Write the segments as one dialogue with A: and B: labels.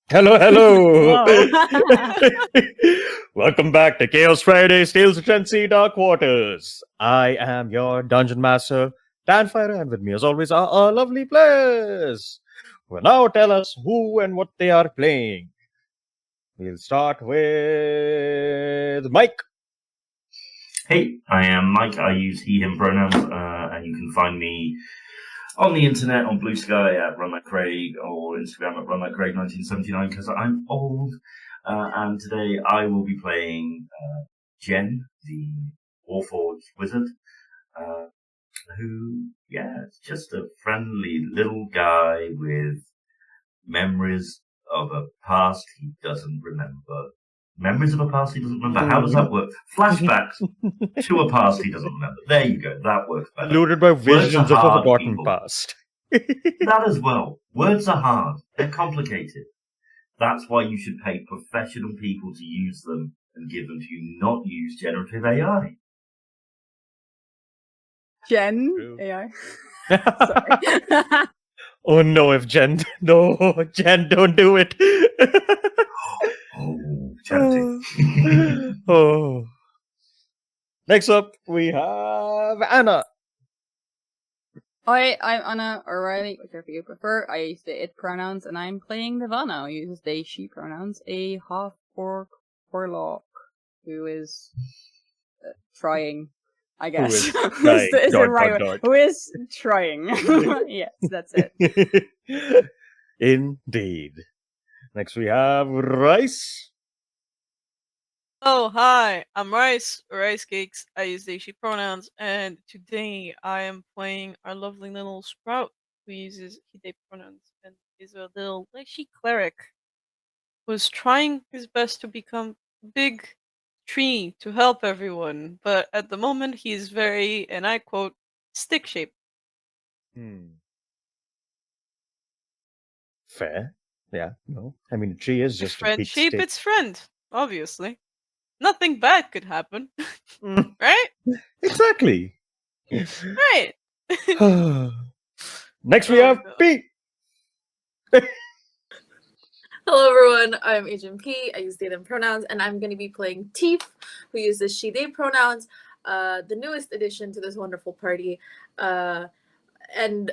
A: Hello, hello.
B: Whoa.
A: Welcome back to Chaos Friday's Tales of Trency Dark Waters. I am your dungeon master, Danfire, and with me, as always, are our lovely players. Will now tell us who and what they are playing. We'll start with Mike.
C: Hey, I am Mike. I use he, him pronouns, and you can find me on the internet on Blue Sky at Run Like Craig or Instagram at Run Like Craig 1979 because I'm old. And today I will be playing Jen, the Warforged wizard, who, is just a friendly little guy with memories of a past he doesn't remember. Memories of a past he doesn't remember. How does that work? Flashbacks to a past he doesn't remember. There you go. That works better.
A: Eluded by visions of a
C: hard,
A: forgotten
C: people.
A: past.
C: That as well. Words are hard. They're complicated. That's why you should pay professional people to use them and give them to you, not use generative AI.
B: Jen AI. Sorry.
A: Oh no, if Jen... No, Jen, don't do it.
C: Oh, tempting.
A: Oh. Next up, we have Anna.
B: Hi, I'm Anna O'Reilly, whichever you prefer. I use the it pronouns, and I'm playing Nirvana, who uses they, she pronouns, a half-orc warlock who is trying, I guess.
A: Is the right word.
B: Who is trying. Yes, that's it.
A: Indeed. Next we have Rice.
D: Oh, hi, I'm Rice Cakes. I use they, she pronouns, and today I am playing our lovely little Sprout, who uses he, they pronouns, and is a little lechy cleric who's trying his best to become a big tree to help everyone, but at the moment he's very, and I quote, stick-shaped.
A: Fair. Yeah, no. I mean, a tree is just a big
D: shape
A: stick.
D: its friend, obviously. Nothing bad could happen. Right?
A: Exactly.
D: Right.
A: Next we have Pete.
E: Hello everyone, I'm Agent P. I use they, them pronouns, and I'm going to be playing Teef, who uses she, they pronouns, the newest addition to this wonderful party, and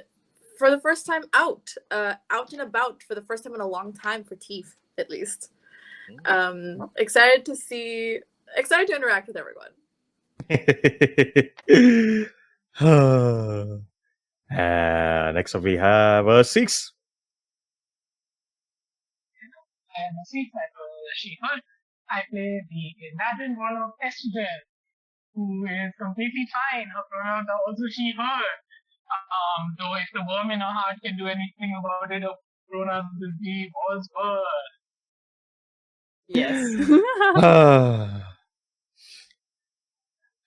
E: for the first time out and about for the first time in a long time for Teef, at least. Excited to interact with everyone.
A: Next up we have Six.
F: I'm a Six. I play the Latin warlock Esther, who is completely fine. Her pronouns are also she, her. Though if the worm in her heart can do anything about it, her pronouns will be all's her.
B: Yes.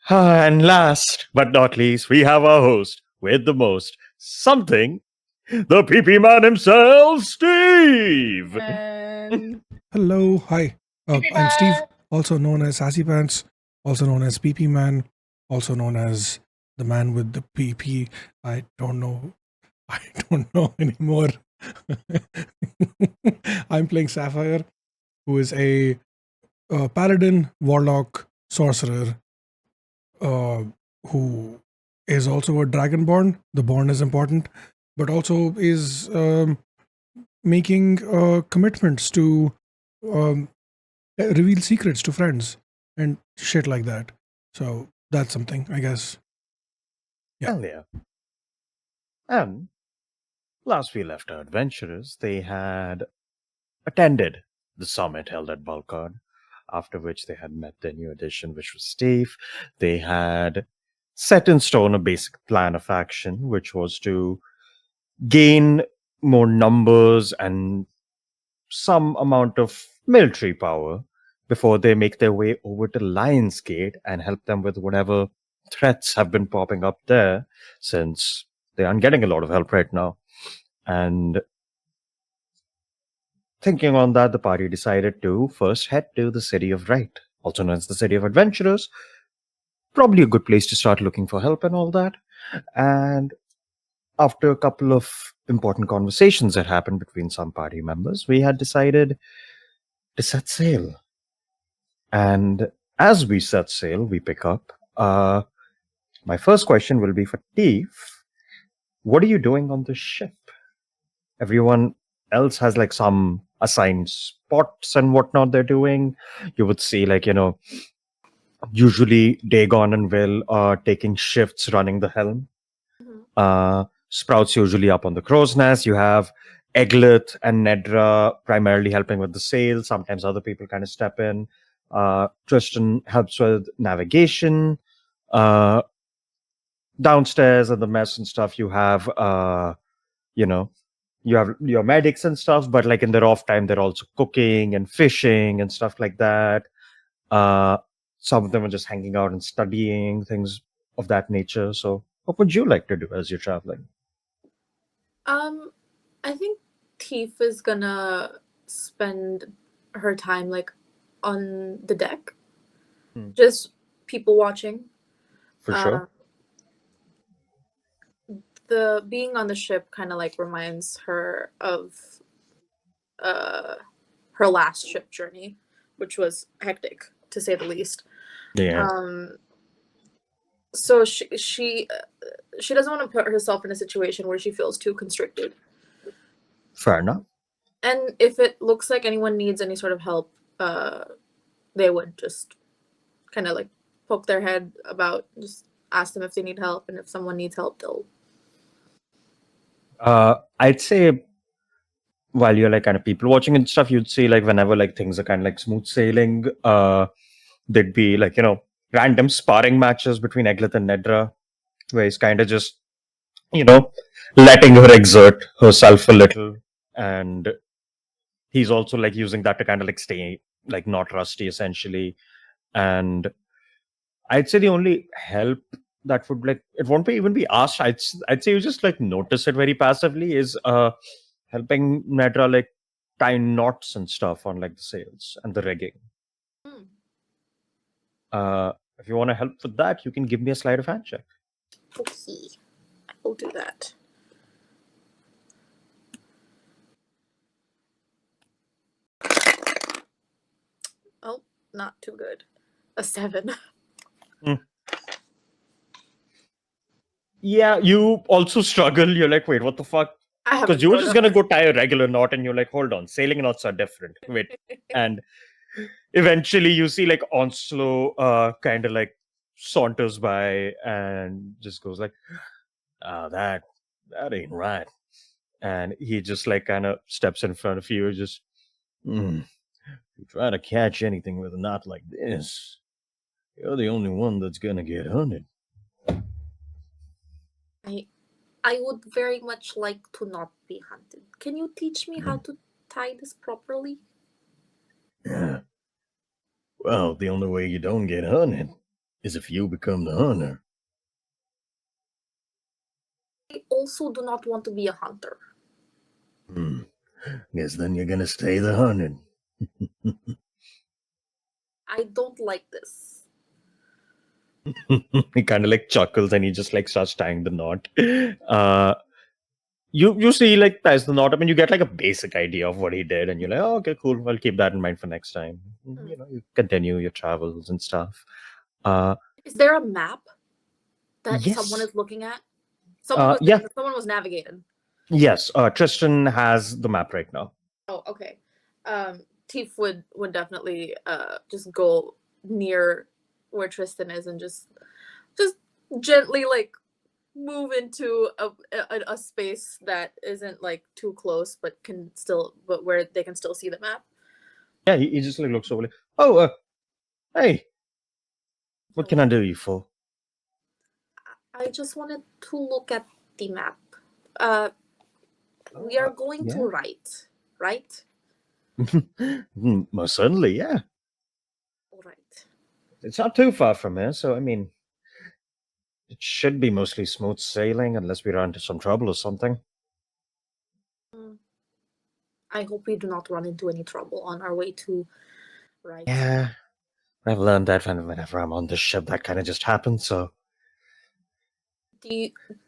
A: And last but not least, we have our host with the most something, the PP man himself, Steve.
G: Hello, hi. I'm Steve, also known as Sassy Pants, also known as PP Man, also known as the man with the PP. I don't know anymore. I'm playing Sapphire, who is a paladin, warlock, sorcerer, who is also a dragonborn. The born is important, but also is making commitments to reveal secrets to friends and shit like that. So that's something, I guess. Yeah.
A: Hell yeah. And last we left our adventurers, they had attended the summit held at Balkard, after which they had met their new addition, which was Steve. They had set in stone a basic plan of action, which was to gain more numbers and some amount of military power before they make their way over to Lionsgate and help them with whatever threats have been popping up there, since they aren't getting a lot of help right now. And thinking on that, the party decided to first head to the city of Rite, also known as the City of Adventurers. Probably a good place to start looking for help and all that. And after a couple of important conversations that happened between some party members, we had decided to set sail. And as we set sail, we pick up. My first question will be for Teef. What are you doing on the ship? Everyone else has like some assigned spots and whatnot they're doing. You would see, like, usually Dagon and Will are taking shifts running the helm. Sprout's usually up on the crow's nest. You have Eglet and Nedra primarily helping with the sail. Sometimes other people kind of step in. Tristan helps with navigation. Downstairs at the mess and stuff, you have, you have your medics and stuff, but like in their off time, they're also cooking and fishing and stuff like that. Some of them are just hanging out and studying, things of that nature. So what would you like to do as you're traveling?
E: I think Teef is gonna spend her time like on the deck, just people watching.
A: For sure.
E: The being on the ship kind of like reminds her of her last ship journey, which was hectic to say the least.
A: Yeah.
E: So she doesn't want to put herself in a situation where she feels too constricted.
A: Fair enough.
E: And if it looks like anyone needs any sort of help, they would just kind of like poke their head about, just ask them if they need help, and if someone needs help, they'll.
A: I'd say while you're like kind of people watching and stuff, you'd see like whenever like things are kind of like smooth sailing, there'd be like, random sparring matches between Eglet and Nedra, where he's kind of just, letting her exert herself a little. And he's also like using that to kind of like stay like not rusty essentially. And I'd say the only help that would like, it won't be even be asked. I'd say you just like notice it very passively is helping Nedra like tie knots and stuff on like the sails and the rigging. If you want to help with that, you can give me a sleight of hand check.
E: Okay, I will do that. Oh, not too good. A 7.
A: Yeah, you also struggle. You're like, wait, what the fuck? Because you were just gonna go tie a regular knot, and you're like, hold on, sailing knots are different. Wait, and eventually you see like Onslow kind of like saunters by and just goes like, that ain't right. And he just like kind of steps in front of you, just, if you try to catch anything with a knot like this, you're the only one that's gonna get hunted.
E: I would very much like to not be hunted. Can you teach me how to tie this properly?
A: Yeah. Well, the only way you don't get hunted is if you become the hunter.
E: I also do not want to be a hunter.
A: Guess then you're gonna stay the hunted.
E: I don't like this.
A: He kind of like chuckles and he just like starts tying the knot. You see like ties the knot up and you get like a basic idea of what he did, and you're like, oh, okay, cool. I'll keep that in mind for next time. You continue your travels and stuff.
E: Is there a map that
A: Yes.
E: someone is looking at?
A: Someone
E: was navigating.
A: Yes, Tristan has the map right now.
E: Oh, okay. Teef would definitely just go near where Tristan is and just gently like move into a space that isn't like too close, but where they can still see the map.
A: Yeah, he just like looks over like, oh, hey, what can I do you for?
E: I just wanted to look at the map. We are going to Rite, right?
A: Most certainly, yeah.
E: All right.
A: It's not too far from here, so I mean, it should be mostly smooth sailing unless we run into some trouble or something.
E: I hope we do not run into any trouble on our way to Rite.
A: Yeah, I've learned that whenever I'm on the ship, that kind of just happens, so...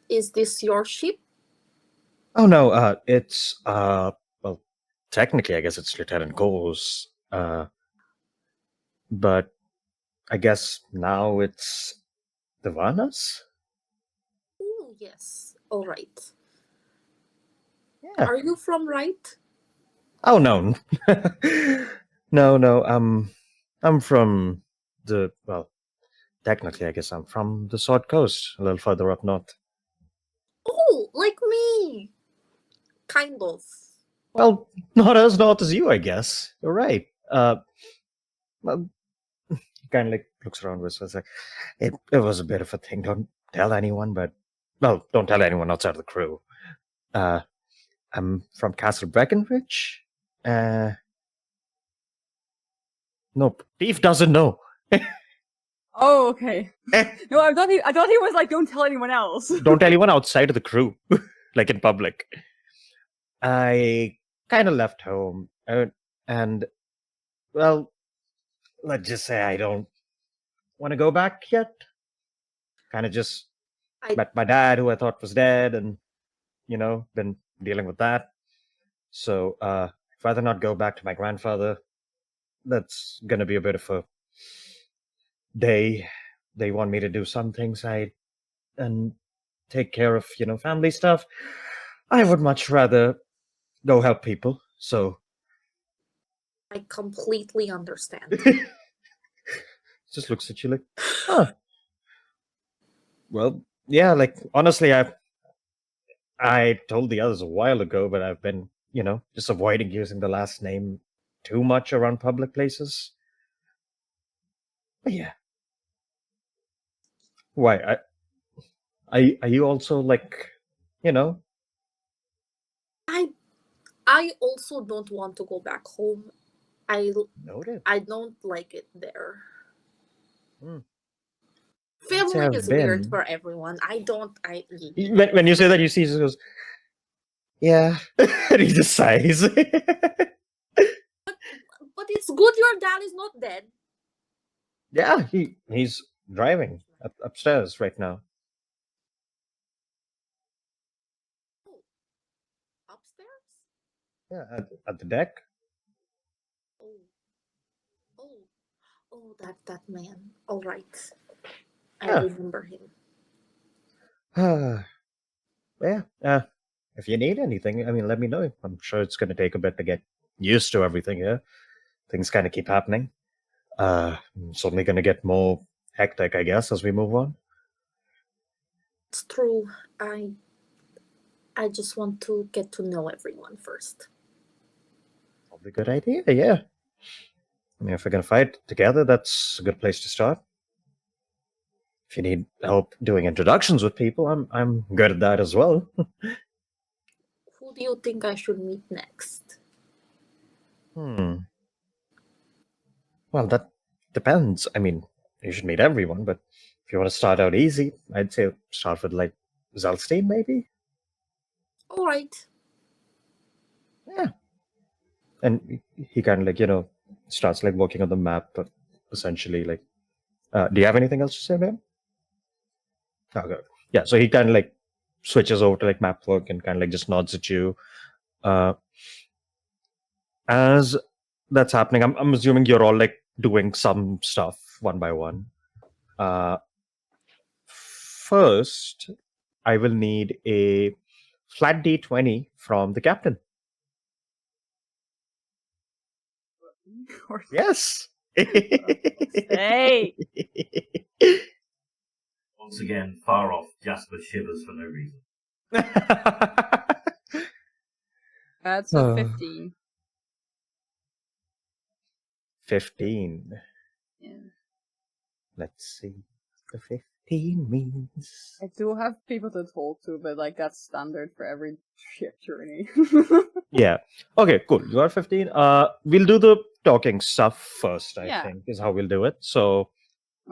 E: Is this your ship?
A: Oh no, it's well, technically, I guess it's Lieutenant Cole's. But I guess now it's Divana's.
E: Oh, yes. All right.
A: Yeah.
E: Are you from Rite?
A: Oh no, no. I'm from the technically, I guess I'm from the Sword Coast, a little further up north.
E: Oh, like me. Kind of.
A: Well, not as north as you, I guess. You're right. Well, he kind of like looks around, whispers like, it was a bit of a thing. Don't tell anyone, but don't tell anyone outside of the crew. I'm from Castle Breckenridge. Nope. Thief doesn't know.
B: Oh, okay. No, I thought he was like, don't tell anyone else.
A: Don't tell anyone outside of the crew, like in public. I kind of left home, and well, let's just say I don't want to go back yet. Kind of just met my dad, who I thought was dead, and been dealing with that. So, I'd rather not go back to my grandfather. That's gonna be a bit of a day. They want me to do some things and take care of family stuff. I would much rather go help people. So
E: I completely understand.
A: just looks at you like, huh. Well, yeah, like honestly, I told the others a while ago, but I've been, just avoiding using the last name too much around public places. But yeah. Why? Are you also like,
E: I also don't want to go back home.
A: Noted.
E: I don't like it there.
A: Hmm.
E: Family
A: I've
E: is weird
A: been.
E: for everyone.
A: When you say that, you see, he goes, yeah, and he just sighs.
E: But it's good your dad is not dead.
A: Yeah, he's driving upstairs right now.
E: Oh, upstairs?
A: Yeah, at the deck.
E: Oh, that man. All right, I
A: Yeah.
E: remember him.
A: Yeah. If you need anything, I mean, let me know. I'm sure it's going to take a bit to get used to everything here. Things kind of keep happening. It's only going to get more hectic, I guess, as we move on.
E: It's true. I just want to get to know everyone first.
A: Probably a good idea, yeah. I mean, if we're going to fight together, that's a good place to start. If you need help doing introductions with people, I'm good at that as well.
E: Who do you think I should meet next?
A: Well, that depends. I mean, you should meet everyone, but if you want to start out easy, I'd say start with like Zalstein, maybe.
E: All right.
A: Yeah. And he kind of like starts like working on the map, but essentially like, do you have anything else to say, man? Okay. Yeah. So he kind of like switches over to like map work and kind of like just nods at you. As that's happening, I'm assuming you're all like doing some stuff one by one. First, I will need a flat D20 from the captain. Yes.
B: Hey.
C: Once again, far off, Jasper shivers for no reason.
B: That's a 15.
A: 15.
B: Yeah.
A: Let's see what the 15 means.
B: I do have people to talk to, but like that's standard for every ship journey.
A: Yeah. Okay, cool. You are 15. We'll do the talking stuff first, I think, is how we'll do it. So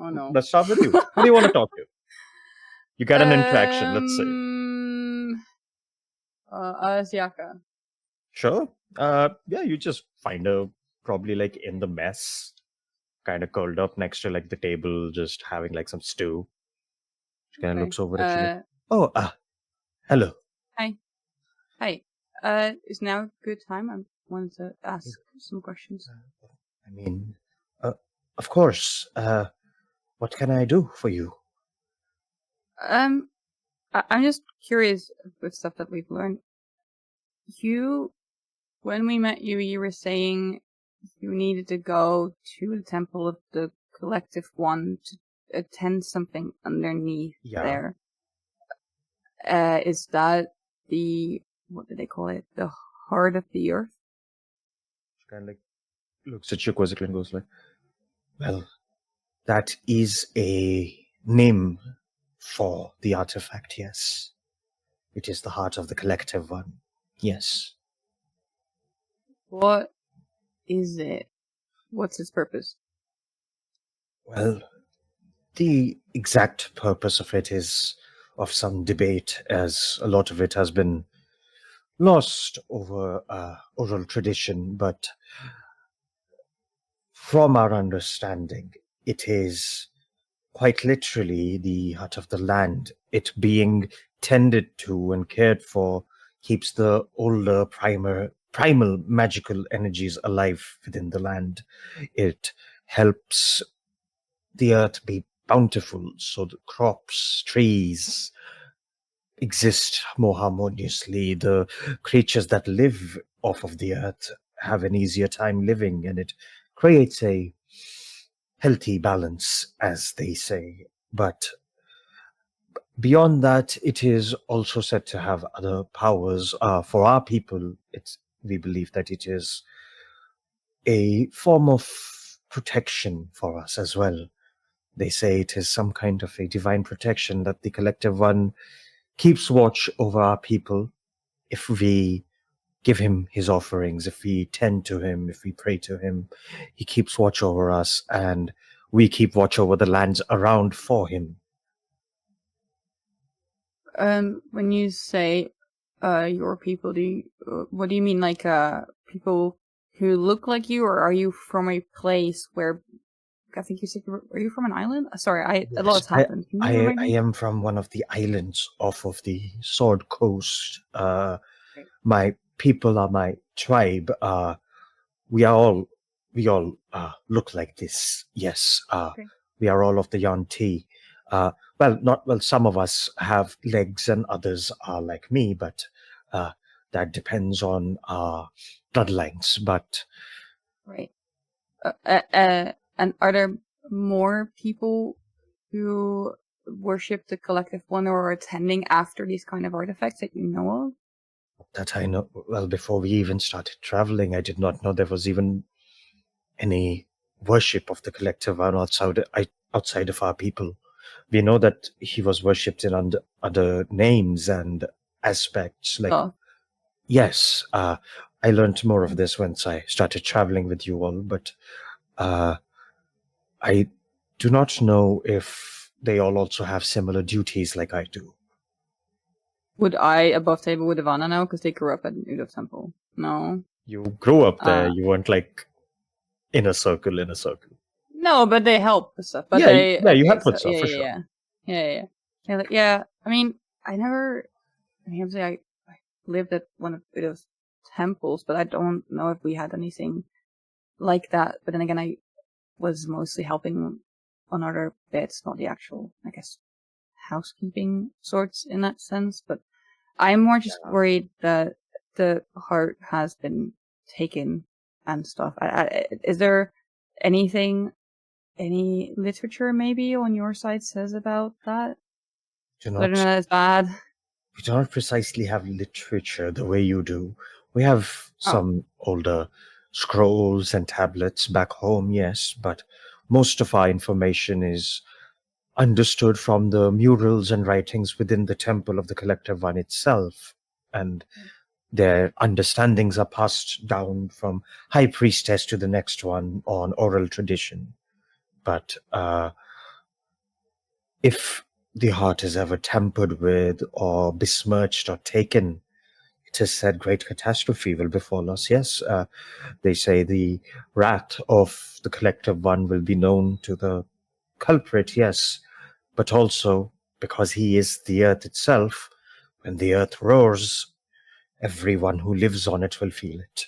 B: oh no.
A: let's start with you. Who do you want to talk to? You got an interaction, let's see.
B: Asiaka.
A: Sure. Yeah, you just find her probably like in the mess, kind of curled up next to like the table, just having like some stew. She kind of looks over at you. Like, oh, hello.
B: Hi. Hi. Is now a good time? I wanted to ask some questions.
A: I mean, of course. What can I do for you?
B: I'm just curious with stuff that we've learned. When we met you, you were saying you needed to go to the Temple of the Collective One to attend something underneath
A: Yeah.
B: there. Is that what do they call it? The heart of the earth?
A: She kind of like looks at you quizzically and goes like, well, that is a name for the artifact, yes. It is the heart of the Collective One, yes.
B: What is it? What's its purpose?
A: Well, the exact purpose of it is of some debate, as a lot of it has been lost over oral tradition, but from our understanding, it is quite literally the heart of the land. It being tended to and cared for keeps the older primal magical energies alive within the land. It helps the earth be bountiful, so the crops, trees exist more harmoniously. The creatures that live off of the earth have an easier time living, and it creates a healthy balance, as they say. But beyond that, it is also said to have other powers. For our people, we believe that it is a form of protection for us as well. They say it is some kind of a divine protection that the Collective One keeps watch over our people if we give him his offerings, if we tend to him, if we pray to him. He keeps watch over us, and we keep watch over the lands around for him.
B: When you say your people, what do you mean? Like people who look like you, or are you from a place where? I think you said are you from an island? Sorry, a lot's happened. Can you remind
A: I
B: me?
A: am from one of the islands off of the Sword Coast. My people are my tribe. We all look like this. Yes.
B: Okay.
A: We are all of the Yuan-Ti. Some of us have legs and others are like me, but that depends on our bloodlines. But
B: Right. And are there more people who worship the Collective One or are attending after these kind of artifacts that you know of?
A: that I know, well, before we even started traveling, I did not know there was even any worship of the Collective One outside of our people. We know that he was worshipped in under other names and aspects. Like,
B: Oh,
A: yes, I learned more of this once I started traveling with you all, but I do not know if they all also have similar duties like I do.
B: would I above table with Ivana now because they grew up at Udov Temple? No.
A: You grew up there.
B: Uh,
A: You weren't like in a circle.
B: No, but they help with stuff. But
A: Yeah,
B: they
A: yeah, you
B: okay,
A: help
B: so
A: with stuff for sure.
B: yeah. I mean, obviously I lived at one of those temples, but I don't know if we had anything like that. But then again, I was mostly helping on other bits, not the actual, I guess, housekeeping sorts in that sense. But I'm more just worried that the heart has been taken and stuff. Is there anything, any literature maybe on your side says about that? Whether or not that's bad.
A: We do not precisely have literature the way you do. We have some older scrolls and tablets back home, yes, but most of our information is understood from the murals and writings within the Temple of the Collective One itself, and their understandings are passed down from high priestess to the next one on oral tradition. But if the heart is ever tampered with or besmirched or taken, it is said great catastrophe will befall us. Yes, they say the wrath of the Collective One will be known to the culprit, yes, but also because he is the earth itself. When the earth roars, Everyone who lives on it will feel it.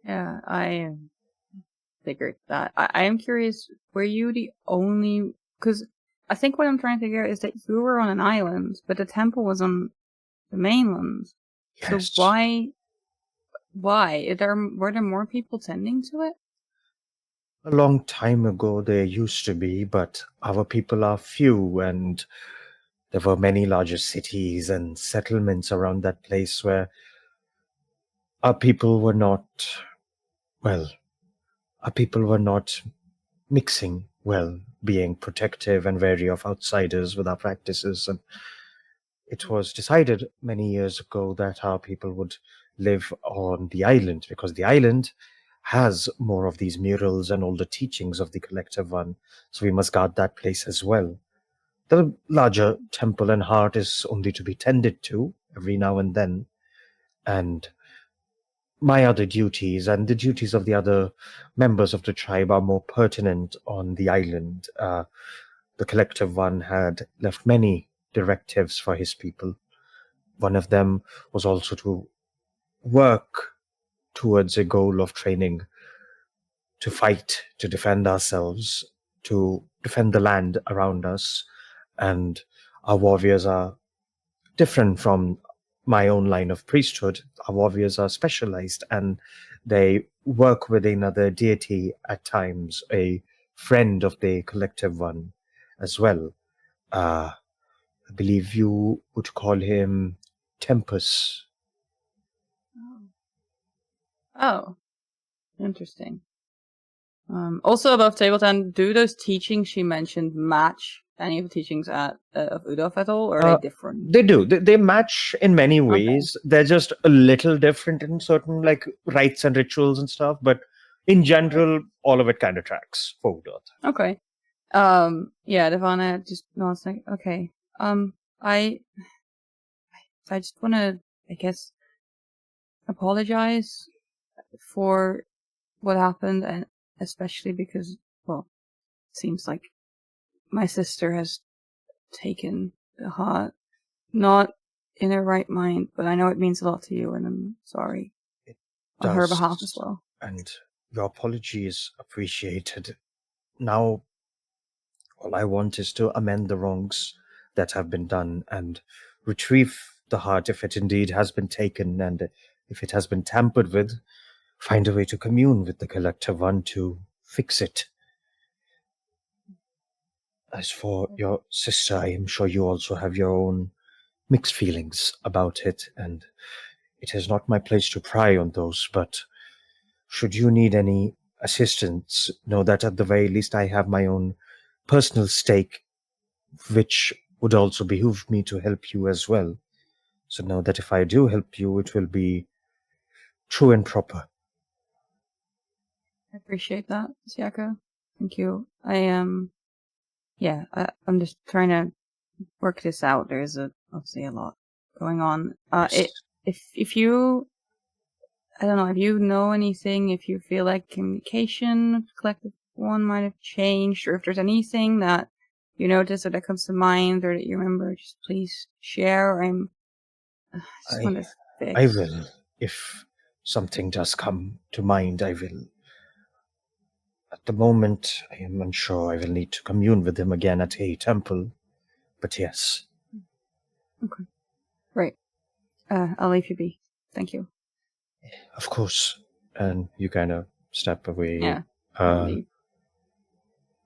B: Yeah, I figured that. I am curious, were you the only... Because I think what I'm trying to figure out is that you were on an island, but the temple was on the mainland.
A: Yes.
B: So why? Were there more people tending to it?
A: A long time ago there used to be, but our people are few, and there were many larger cities and settlements around that place where our people were not, well, our people were not mixing well, being protective and wary of outsiders with our practices. And it was decided many years ago that our people would live on the island because the island has more of these murals and all the teachings of the collective one. So we must guard that place as well. The larger temple and heart is only to be tended to every now and then. And my other duties and the duties of the other members of the tribe are more pertinent on the island. The collective one had left many directives for his people. One of them was also to work towards a goal of training to fight, to defend ourselves, to defend the land around us. And our warriors are different from my own line of priesthood. Our warriors are specialized and they work with another deity at times, a friend of the collective one as well. I believe you would call him Tempus.
B: Oh, interesting. Also above table 10, do those teachings she mentioned match any of the teachings of Udolf at all, or are they different?
A: They do. They match in many ways. Okay. They're just a little different in certain like rites and rituals and stuff, but in general, all of it kind of tracks for Udolf.
B: Okay. Yeah, Devana just nods like, okay. I just want to, I guess, apologize for what happened, and especially because, well, it seems like my sister has taken the heart, not in her right mind, but I know it means a lot to you, and I'm sorry on her behalf as well.
A: And your apology is appreciated. Now, all I want is to amend the wrongs that have been done and retrieve the heart if it indeed has been taken, and if it has been tampered with, find a way to commune with the collective one to fix it. As for your sister, I am sure you also have your own mixed feelings about it, and it is not my place to pry on those, but should you need any assistance, know that at the very least I have my own personal stake, which would also behoove me to help you as well. So know that if I do help you, it will be true and proper.
B: I appreciate that, Siaka. Thank you. I'm just trying to work this out. There's obviously a lot going on.
A: Yes.
B: If you, I don't know, if you know anything, if you feel like communication with Collective One might have changed, or if there's anything that you notice or that comes to mind or that you remember, just please share.
A: I will. If something does come to mind, I will. At the moment, I am unsure. I will need to commune with him again at a temple. But yes.
B: Okay. Right. I'll leave you be. Thank you.
A: Of course. And you kind of step away.
B: Yeah.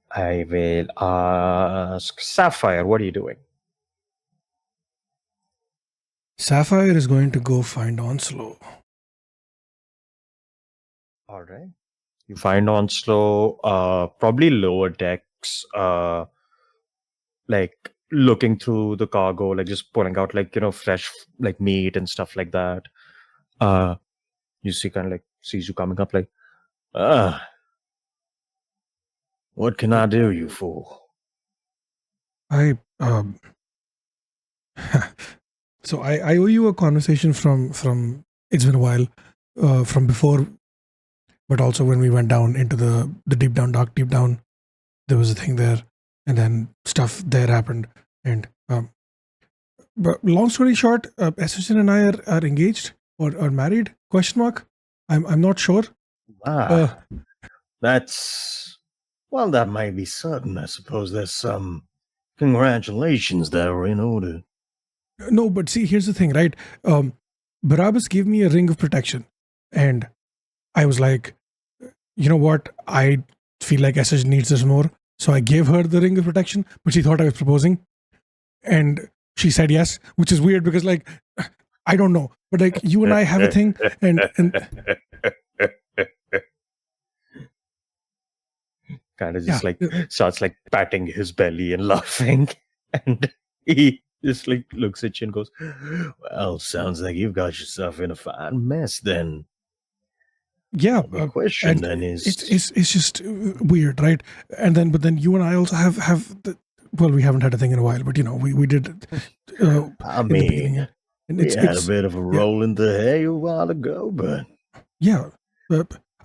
A: I will ask Sapphire, what are you doing?
G: Sapphire is going to go find Onslow.
A: All right. You find Onslow, probably lower decks, like looking through the cargo, like just pulling out like, fresh like meat and stuff like that. You see kind of like sees you coming up like, what can I do you for?
G: So I owe you a conversation from it's been a while, from before, but also when we went down into the deep down, there was a thing there, and then stuff there happened, and But long story short, Assassin and I are engaged or married? Question mark. I'm not sure.
A: That's well, that might be certain. I suppose there's some congratulations that are in order.
G: No, but see, here's the thing, right? Barabbas gave me a ring of protection, and I was like, you know what? I feel like Essage needs this more, so I gave her the ring of protection. But she thought I was proposing, and she said yes, which is weird because, like, I don't know, but like you and I have a thing, and
A: kind of just
G: Yeah.
A: like starts like patting his belly and laughing, and he just like looks at you and goes, "Well, sounds like you've got yourself in a fine mess then."
G: yeah,
A: The question
G: and
A: then is,
G: it's just weird, right? And then, but then you and I also have well, we haven't had a thing in a while, but you know, we did
A: I
G: in the beginning,
A: mean,
G: and
A: we had a bit of a roll in the hay a while ago, but
G: yeah.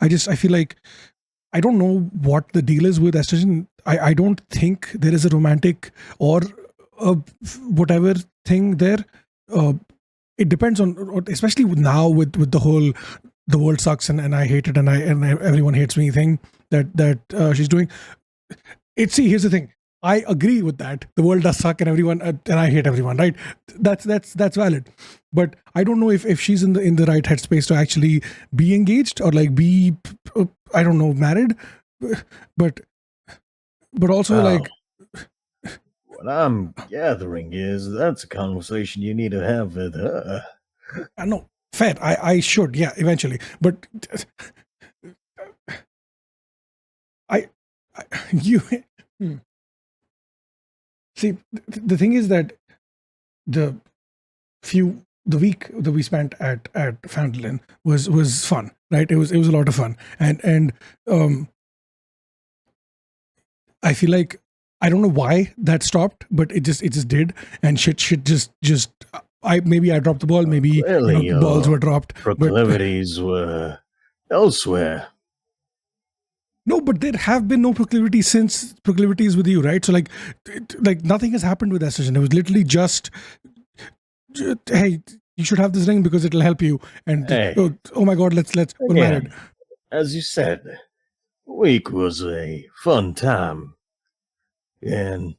G: I feel like I don't know what the deal is with estrogen. I don't think there is a romantic or whatever thing there. It depends on, especially now with the whole the world sucks and I hate it and everyone hates me thing that she's doing. Here's the thing. I agree with that. The world does suck and everyone and I hate everyone, right? That's valid. But I don't know if she's in the right headspace to actually be engaged or like be I don't know, married. But also
A: well,
G: like
A: what I'm gathering is that's a conversation you need to have with her.
G: no, fair. I should, yeah, eventually. But you see, the thing is that the week that we spent at Fandolin was fun, right? It was a lot of fun, and I feel like I don't know why that stopped, but it just did, and shit just I dropped the ball, maybe
A: Clearly,
G: balls were dropped,
A: proclivities were elsewhere.
G: No, but there have been no proclivities with you, right? So like nothing has happened with estrogen. It was literally just hey, you should have this ring because it'll help you. And
A: Hey.
G: oh my god, let's we're married.
A: As you said, week was a fun time, and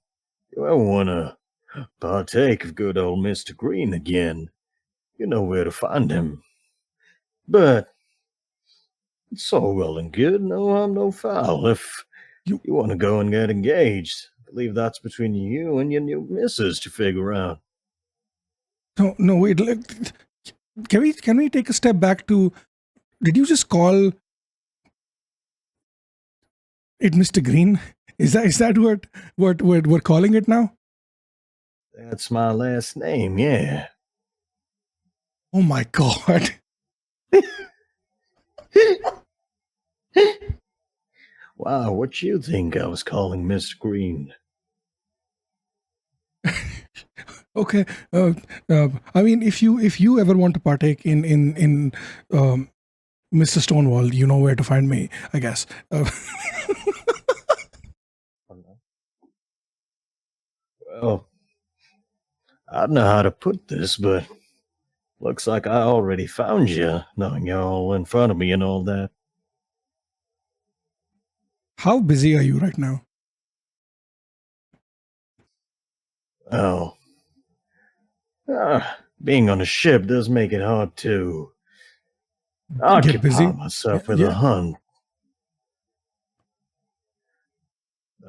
A: you ever want to partake of good old Mr. Green again, you know where to find him. But it's all well and good, no harm, no foul. If you want to go and get engaged, I believe that's between you and your new missus to figure out.
G: No, wait. Can we take a step back to? Did you just call it Mr. Green? Is that what we're calling it now?
A: That's my last name, yeah.
G: Oh my god.
A: Wow, what you think I was calling Mr. Green?
G: Okay. I mean, if you ever want to partake in Mr. Stonewall, you know where to find me, I guess.
A: Well, I don't know how to put this, but looks like I already found you, knowing you're all in front of me and all that.
G: How busy are you right now?
A: Oh. Being on a ship does make it hard to occupy myself with a hunt.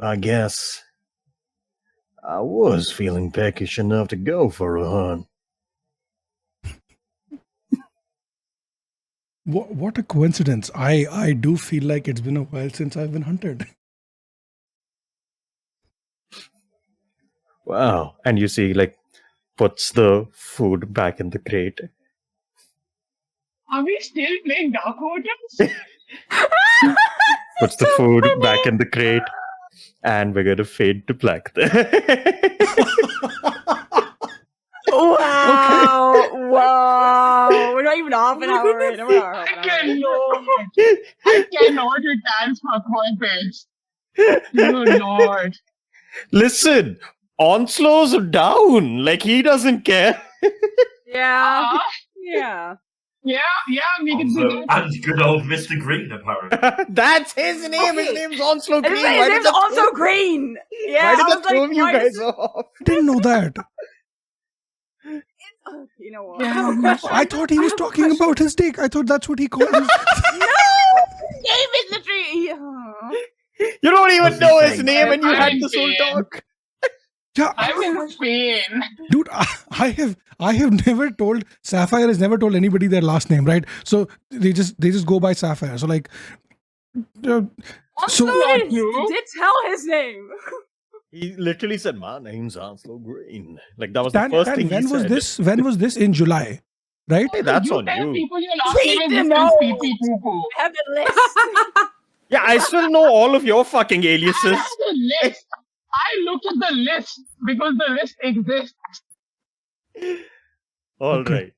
A: I guess I was feeling peckish enough to go for a hunt.
G: What a coincidence. I do feel like it's been a while since I've been hunted.
A: Wow. And you see, like, puts the food back in the crate.
F: Are we still playing Dark Waters?
A: Puts the food back in the crate. And we're going to fade to black there.
B: Wow! Okay. Wow! We're not even half an hour in.
F: I cannot dance for corpus. Good lord.
A: Listen, Onslow's down. Like, he doesn't care.
B: Yeah.
F: Uh,
B: Yeah.
F: yeah, we can do
C: Also,
F: that.
C: and good old Mr. Green, apparently.
A: That's his name. His
E: Okay.
A: name's Onslow
B: His
A: Green. Why did
B: name's
A: that
B: also
A: throw-
B: Green. Yeah,
A: Why did
B: I
A: that
B: was like,
A: throw you
B: why
A: guys
B: does
A: off?
G: Didn't know that.
B: you know what?
E: I have a question.
G: I thought he was
E: have a
G: talking
E: question.
G: about his dick. I thought that's what he called his.
B: No, name is literally.
A: You don't even
C: What's he
A: know his
C: saying?
A: name, and you
F: I'm
A: had
F: in
A: this whole
F: pain.
A: talk.
G: Yeah,
F: I'm in pain.
G: dude, I have never told Sapphire has never told anybody their last name, right? So they just go by Sapphire. So like, so
F: Not you.
B: did tell his name.
A: He literally said, "My name's Onslow Green." Like, that was the
G: Dan,
A: first
G: Dan,
A: thing he
G: when was
A: said.
G: this? When was this in July, right?
A: Hey, that's
F: you
A: on
F: tell
A: you.
F: people your last
B: We
F: name is
B: didn't
F: Mr.
B: know.
F: Pee Pee Poo Poo.
B: I have the list.
A: Yeah, I still know all of your fucking
F: I
A: aliases.
F: have the list. I looked at the list because the list exists.
A: All
G: Okay.
A: right.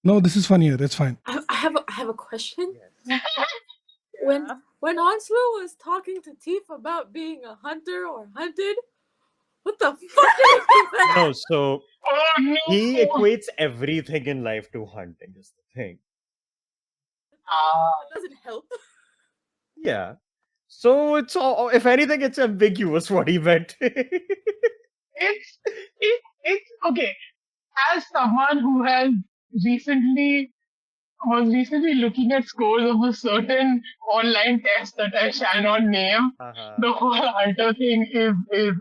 G: No, this is funnier. It's fine.
E: I have a question.
B: Yeah.
E: When Onslow was talking to Teef about being a hunter or hunted, what the fuck did he think that?
A: No, so
F: Oh no.
A: he equates everything in life to hunting, is the thing.
E: That doesn't help.
A: Yeah. So it's all, if anything, it's ambiguous what he meant.
F: It's okay. As someone who was recently looking at scores of a certain online test that I shall not name,
A: Uh-huh.
F: the whole hunter thing is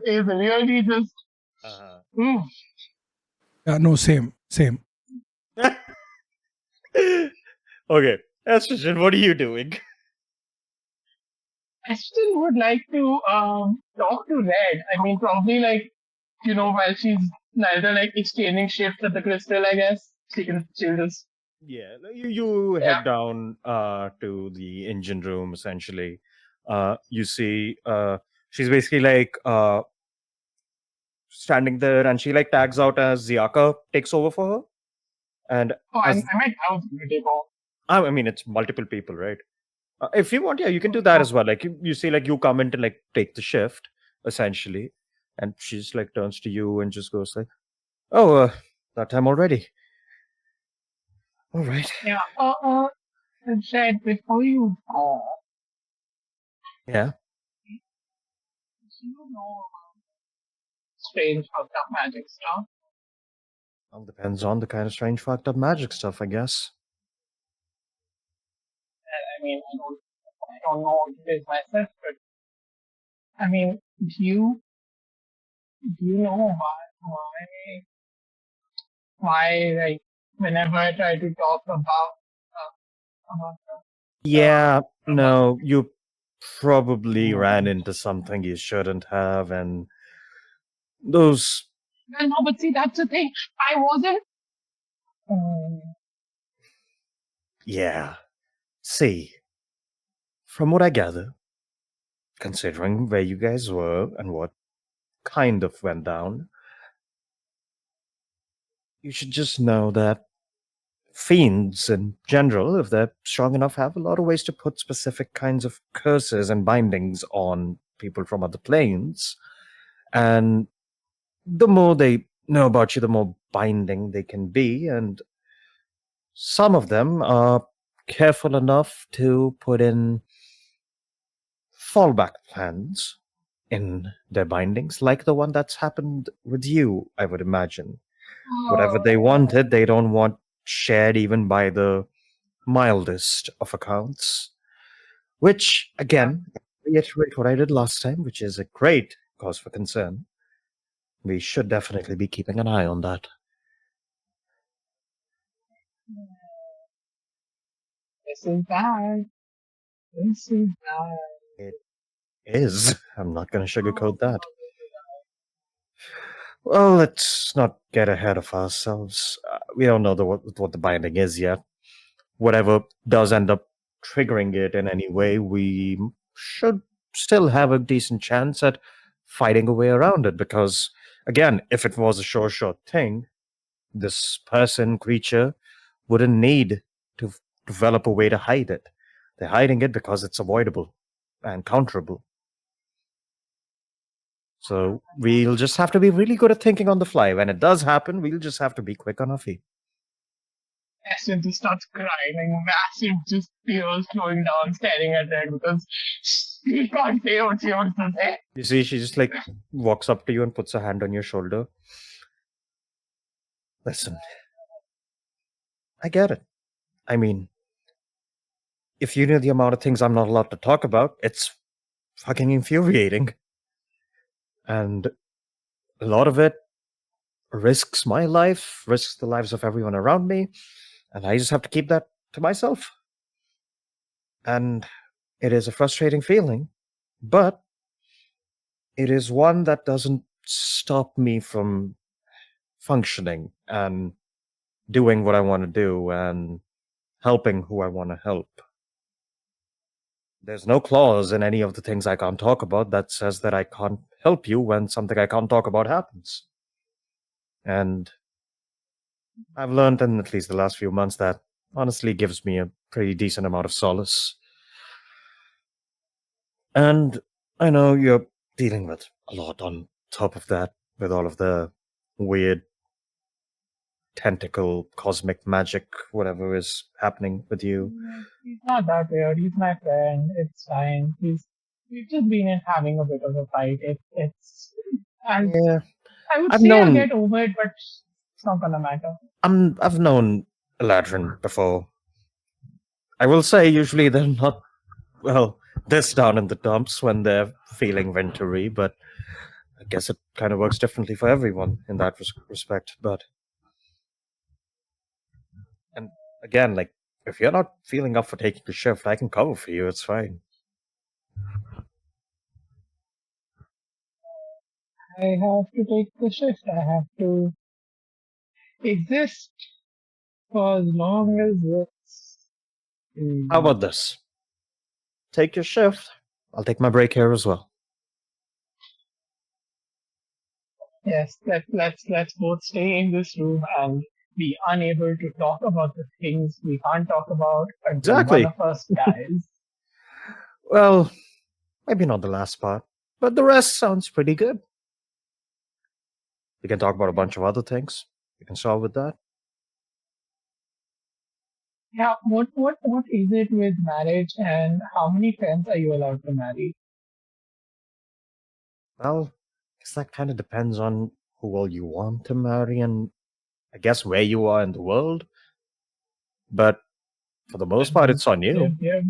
F: really just.
A: Uh-huh.
G: Yeah, no, same.
A: Okay, Estrogen, what are you doing?
F: I still would like to talk to Red. I mean, probably like while she's neither like exchanging shifts at the crystal, I guess she'll just.
A: Yeah, you head down to the engine room essentially. You see she's basically like standing there, and she like tags out as Ziaka takes over for her. And
F: Oh, I
A: as-
F: might have to take off.
A: I mean, it's multiple people, right? If you want, yeah, you can do that as well. Like you see, like you come in to like take the shift, essentially, and she just like turns to you and just goes like, "Oh, that time already." All right.
F: Yeah. Red, before you go,
A: Yeah.
F: do you know strange fucked up magic stuff?
A: Well, depends on the kind of strange, fucked up magic stuff, I guess.
F: I mean, I don't know what it is myself, but I mean, do you know why like whenever I try to talk about
A: Yeah. No, you probably ran into something you shouldn't have, and those.
F: well, no, but see, that's the thing. I wasn't.
A: Yeah. See, from what I gather, considering where you guys were and what kind of went down, you should just know that fiends in general, if they're strong enough, have a lot of ways to put specific kinds of curses and bindings on people from other planes. And the more they know about you, the more binding they can be. And some of them are careful enough to put in fallback plans in their bindings, like the one that's happened with you, I would imagine. Whatever they wanted, they don't want shared even by the mildest of accounts. Which, again, reiterate what I did last time, which is a great cause for concern. We should definitely be keeping an eye on that.
F: This is bad. This is bad.
A: It is. I'm not going to sugarcoat that. Well, let's not get ahead of ourselves. We don't know what the binding is yet. Whatever does end up triggering it in any way, we should still have a decent chance at fighting a way around it. Because, again, if it was a short thing, this creature, wouldn't need to develop a way to hide it. They're hiding it because it's avoidable and counterable. So we'll just have to be really good at thinking on the fly. When it does happen, we'll just have to be quick on our feet.
F: Ashton just starts crying, massive just tears flowing down, staring at it because she can't say what she wants to say.
A: You see, she just like walks up to you and puts her hand on your shoulder. Listen, I get it. I mean, if you knew the amount of things I'm not allowed to talk about, it's fucking infuriating. And a lot of it risks my life, risks the lives of everyone around me, and I just have to keep that to myself. And it is a frustrating feeling, but it is one that doesn't stop me from functioning and doing what I want to do and helping who I want to help. There's no clause in any of the things I can't talk about that says that I can't help you when something I can't talk about happens. And I've learned in at least the last few months that honestly gives me a pretty decent amount of solace. And I know you're dealing with a lot on top of that, with all of the weird tentacle, cosmic magic, whatever is happening with you.
F: He's not that weird. He's my friend. It's fine. We've just been having a bit of a fight.
A: Yeah,
F: I would
A: I've
F: say I'll
A: known-
F: get over it, but it's not gonna matter.
A: I've known Eladrin before. I will say usually they're not, well, this down in the dumps when they're feeling wintry, but I guess it kind of works differently for everyone in that respect. But, and again, like, if you're not feeling up for taking the shift, I can cover for you, it's fine.
F: I have to take the shift. I have to exist for as long as it's.
A: How about this? Take your shift. I'll take my break here as well.
F: Yes, let's both stay in this room and be unable to talk about the things we can't talk about until
A: Exactly.
F: one of us dies.
A: Well, maybe not the last part, but the rest sounds pretty good. We can talk about a bunch of other things. We can start with that.
F: Yeah, what is it with marriage and how many friends are you allowed to marry?
A: Well, I guess that kind of depends on who all you want to marry and I guess where you are in the world. But for the most part, it's on you.
F: Yeah.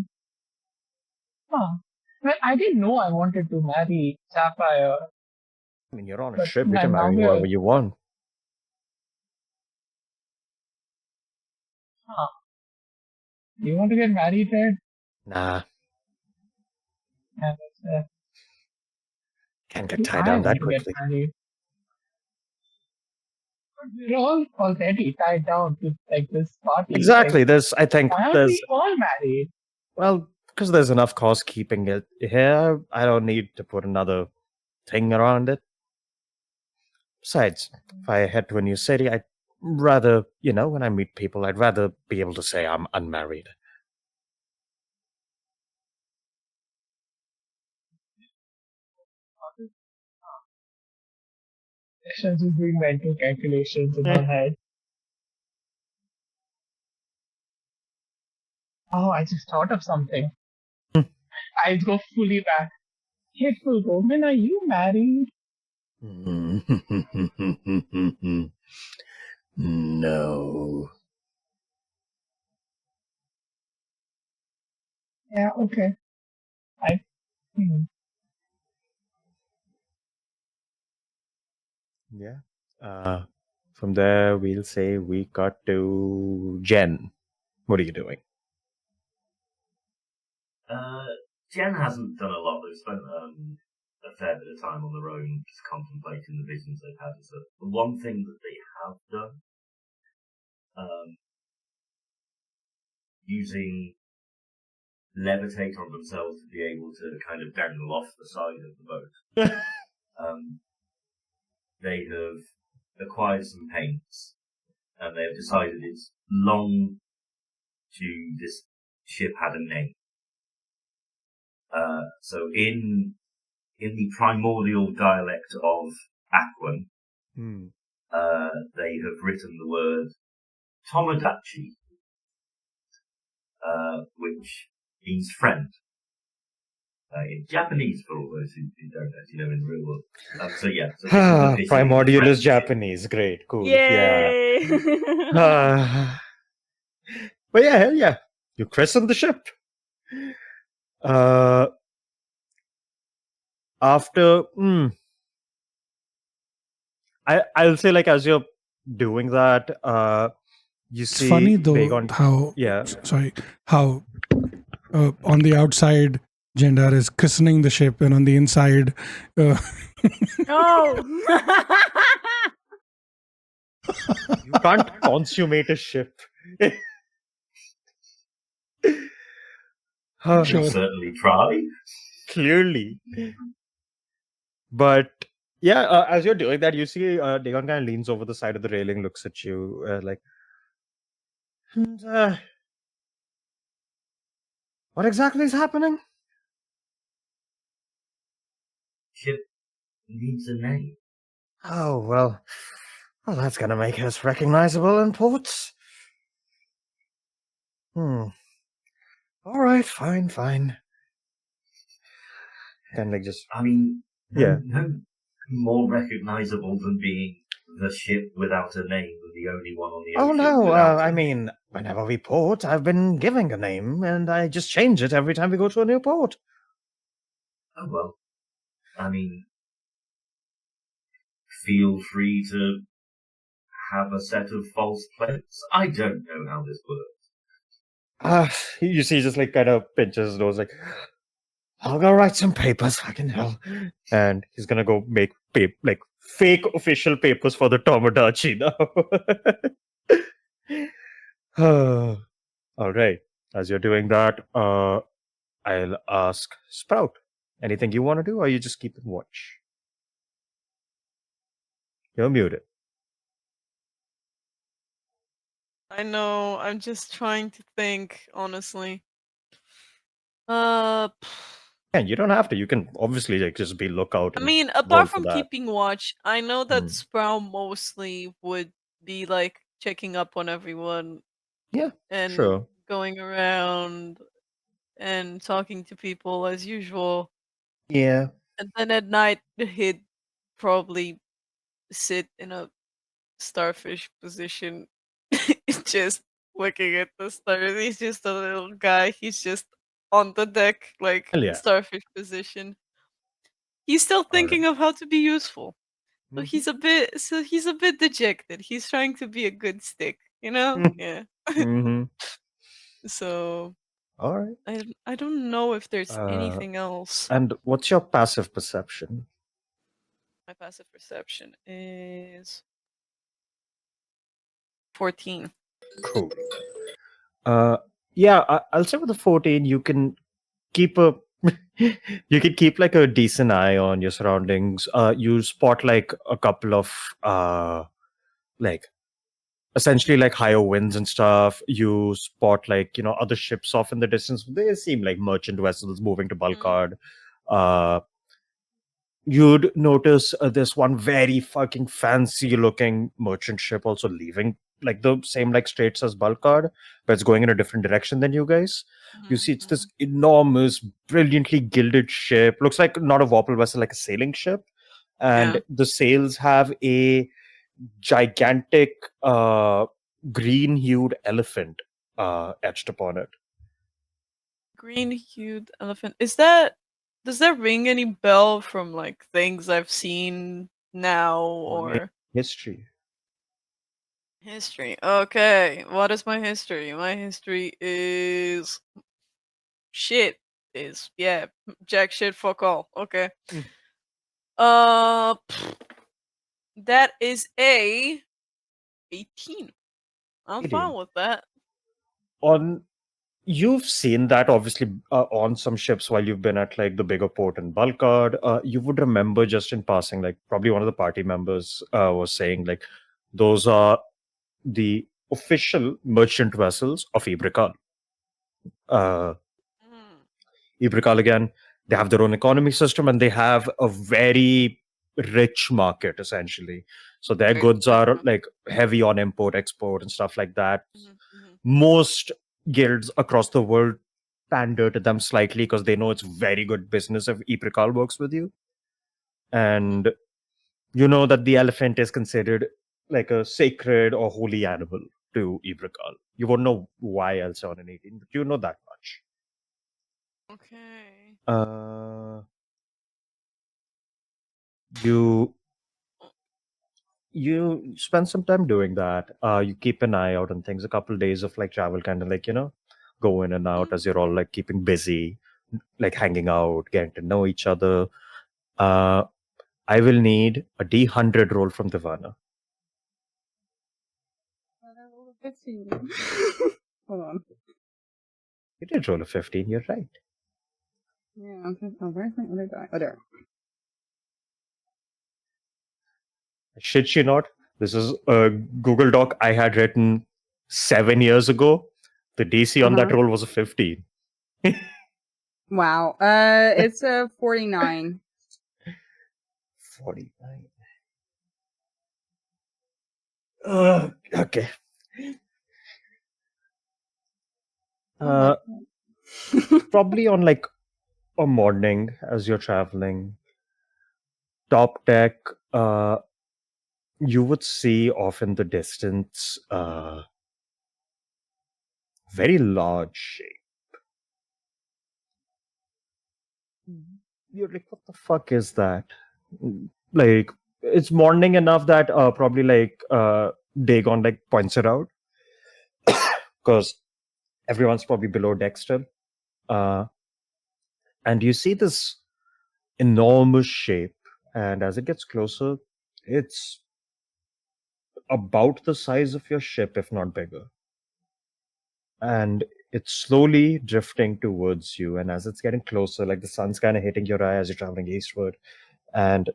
F: Huh. Well, I didn't know I wanted to marry Sapphire.
A: I mean, you're on a
F: But
A: ship. You
F: now
A: can marry
F: we're-
A: whoever you want.
F: Huh. You want to get married, Ted?
A: Nah,
F: Yeah,
A: can't get tied down that
F: I want to get
A: quickly.
F: married. But we're all already tied down to like this party.
A: Exactly.
F: Like,
A: There's, I think,
F: why aren't
A: there's,
F: we all married?
A: well, because there's enough cost keeping it here. I don't need to put another thing around it. Besides, if I head to a new city, I'd rather, when I meet people, I'd rather be able to say I'm unmarried.
F: She's just doing mental calculations in her head. Oh, I just thought of something. I'll go fully back. Hateful woman, are you married?
A: No.
F: Yeah, okay.
A: Yeah. From there, we'll say we got to Jen. What are you doing?
C: Jen hasn't done a lot. They've spent a fair bit of time on their own, just contemplating the visions they've had. So the one thing that they have done, using levitate on themselves to be able to kind of dangle off the side of the boat. They have acquired some paints, and they've decided it's long to this ship had a name. So in in the primordial dialect of Aquan,
A: Hmm.
C: they have written the word Tomodachi, which means friend. In Japanese, for all those who don't know, in the real world. So this is officially the
A: Primordial is
C: friendship.
A: Japanese. Great, cool. Yeah.
B: Yay!
A: But yeah, hell yeah. You christened the ship. After I'll say, like, as you're doing that, you
G: It's
A: see
G: funny though
A: Dagon.
G: how
A: Yeah.
G: how on the outside Jendar is christening the ship, and on the inside,
B: No!
A: You can't consummate a ship.
C: We'll
G: Sure.
C: certainly try.
A: Clearly. But yeah, as you're doing that, you see Dagon kind of leans over the side of the railing, looks at you, like, and, what exactly is happening?
C: Ship needs a name.
A: Oh, well, that's gonna make us recognizable in ports. All right, fine. And like just
C: I mean,
A: Yeah.
C: no more recognizable than being the ship without a name, than the only one on the
A: Oh
C: ocean.
A: no,
C: without a
A: I
C: name.
A: mean, whenever we port, I've been giving a name, and I just change it every time we go to a new port.
C: Oh well. I mean, feel free to have a set of false plates. I don't know how this works.
A: You see, just like kind of pinches his nose, like, I'll go write some papers, fucking hell. And he's gonna go make fake official papers for the Tomodachi now. All right. As you're doing that, I'll ask Sprout. Anything you want to do, or you just keep in watch? You're muted.
D: I know. I'm just trying to think, honestly.
A: And you don't have to. You can obviously like just be lookout.
D: I
A: And
D: mean,
A: roll
D: apart
A: for
D: from
A: that.
D: keeping watch, I know that
A: Mm.
D: Sprout mostly would be like checking up on everyone
A: Yeah,
D: and
A: sure.
D: going around and talking to people as usual.
A: Yeah.
D: And then at night, he'd probably sit in a starfish position, just looking at the stars. He's just a little guy. He's just on the deck, like
A: Hell yeah.
D: starfish position. He's still thinking of how to be useful. So he's a bit dejected. He's trying to be a good stick, you know? Yeah.
A: Mm-hmm.
D: So
A: All right.
D: I don't know if there's anything else.
A: And what's your passive perception?
D: My passive perception is 14.
A: Cool. Yeah, I'll say with the 14, you can keep a you can keep like a decent eye on your surroundings. You spot like a couple of like essentially like higher winds and stuff. You spot like, other ships off in the distance. They seem like merchant vessels moving to Balkard. You'd notice this one very fucking fancy looking merchant ship also leaving like the same like straits as Balkard, but it's going in a different direction than you guys. You see it's this enormous, brilliantly gilded ship. Looks like not a warple vessel, like a sailing ship. And
D: Yeah.
A: the sails have a gigantic green-hued elephant etched upon it.
D: Green-hued elephant. Does that ring any bell from like things I've seen now or
A: History.
D: history? Okay, what is my history? My history is shit. Jack shit fuck all. Okay. That is a 18. I'm
A: 18.
D: fine with that.
A: You've seen that obviously on some ships while you've been at like the bigger port in Balkard. You would remember just in passing, like probably one of the party members was saying like those are the official merchant vessels of Ibrikal. Ibrikal again, They have their own economy system, and they have a very rich market essentially. So their
D: Right,
A: goods
D: right,
A: are
D: right.
A: like heavy on import, export, and stuff like that.
D: Mm-hmm.
A: Most guilds across the world pander to them slightly because they know it's very good business if Eprikal works with you. And you know that the elephant is considered like a sacred or holy animal to Eprikal. You won't know why else on an 18, but you know that much.
D: Okay.
A: You spend some time doing that. You keep an eye out on things. A couple days of like travel, kind of like go in and out as you're all like keeping busy, like hanging out, getting to know each other. I will need a D100 roll from Divana.
B: 15. Hold on.
A: You did roll a 15. You're right.
B: Yeah, I'm thinking, where's my other die? Oh, there.
A: Shit you not. This is a Google Doc I had written 7 years ago. The DC on that roll was a 15.
B: Wow. It's a 49.
A: 49. Okay. Probably on like a morning as you're traveling, top deck, you would see off in the distance very large shape. You're like, what the fuck is that? Like, it's morning enough that probably like Dagon like points it out because everyone's probably below deck still. And you see this enormous shape, and as it gets closer, it's about the size of your ship, if not bigger. And it's slowly drifting towards you, and as it's getting closer, like the sun's kind of hitting your eye as you're traveling eastward, and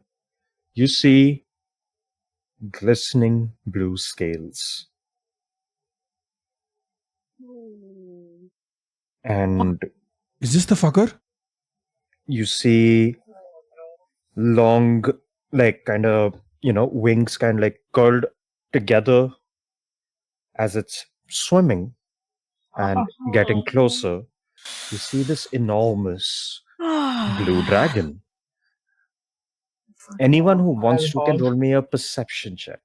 A: you see glistening blue scales. And
G: Is this the fucker?
A: you see long, like kind of, wings kind of like curled together as it's swimming and getting closer. You see this enormous blue dragon. Anyone who wants to can roll me a perception check.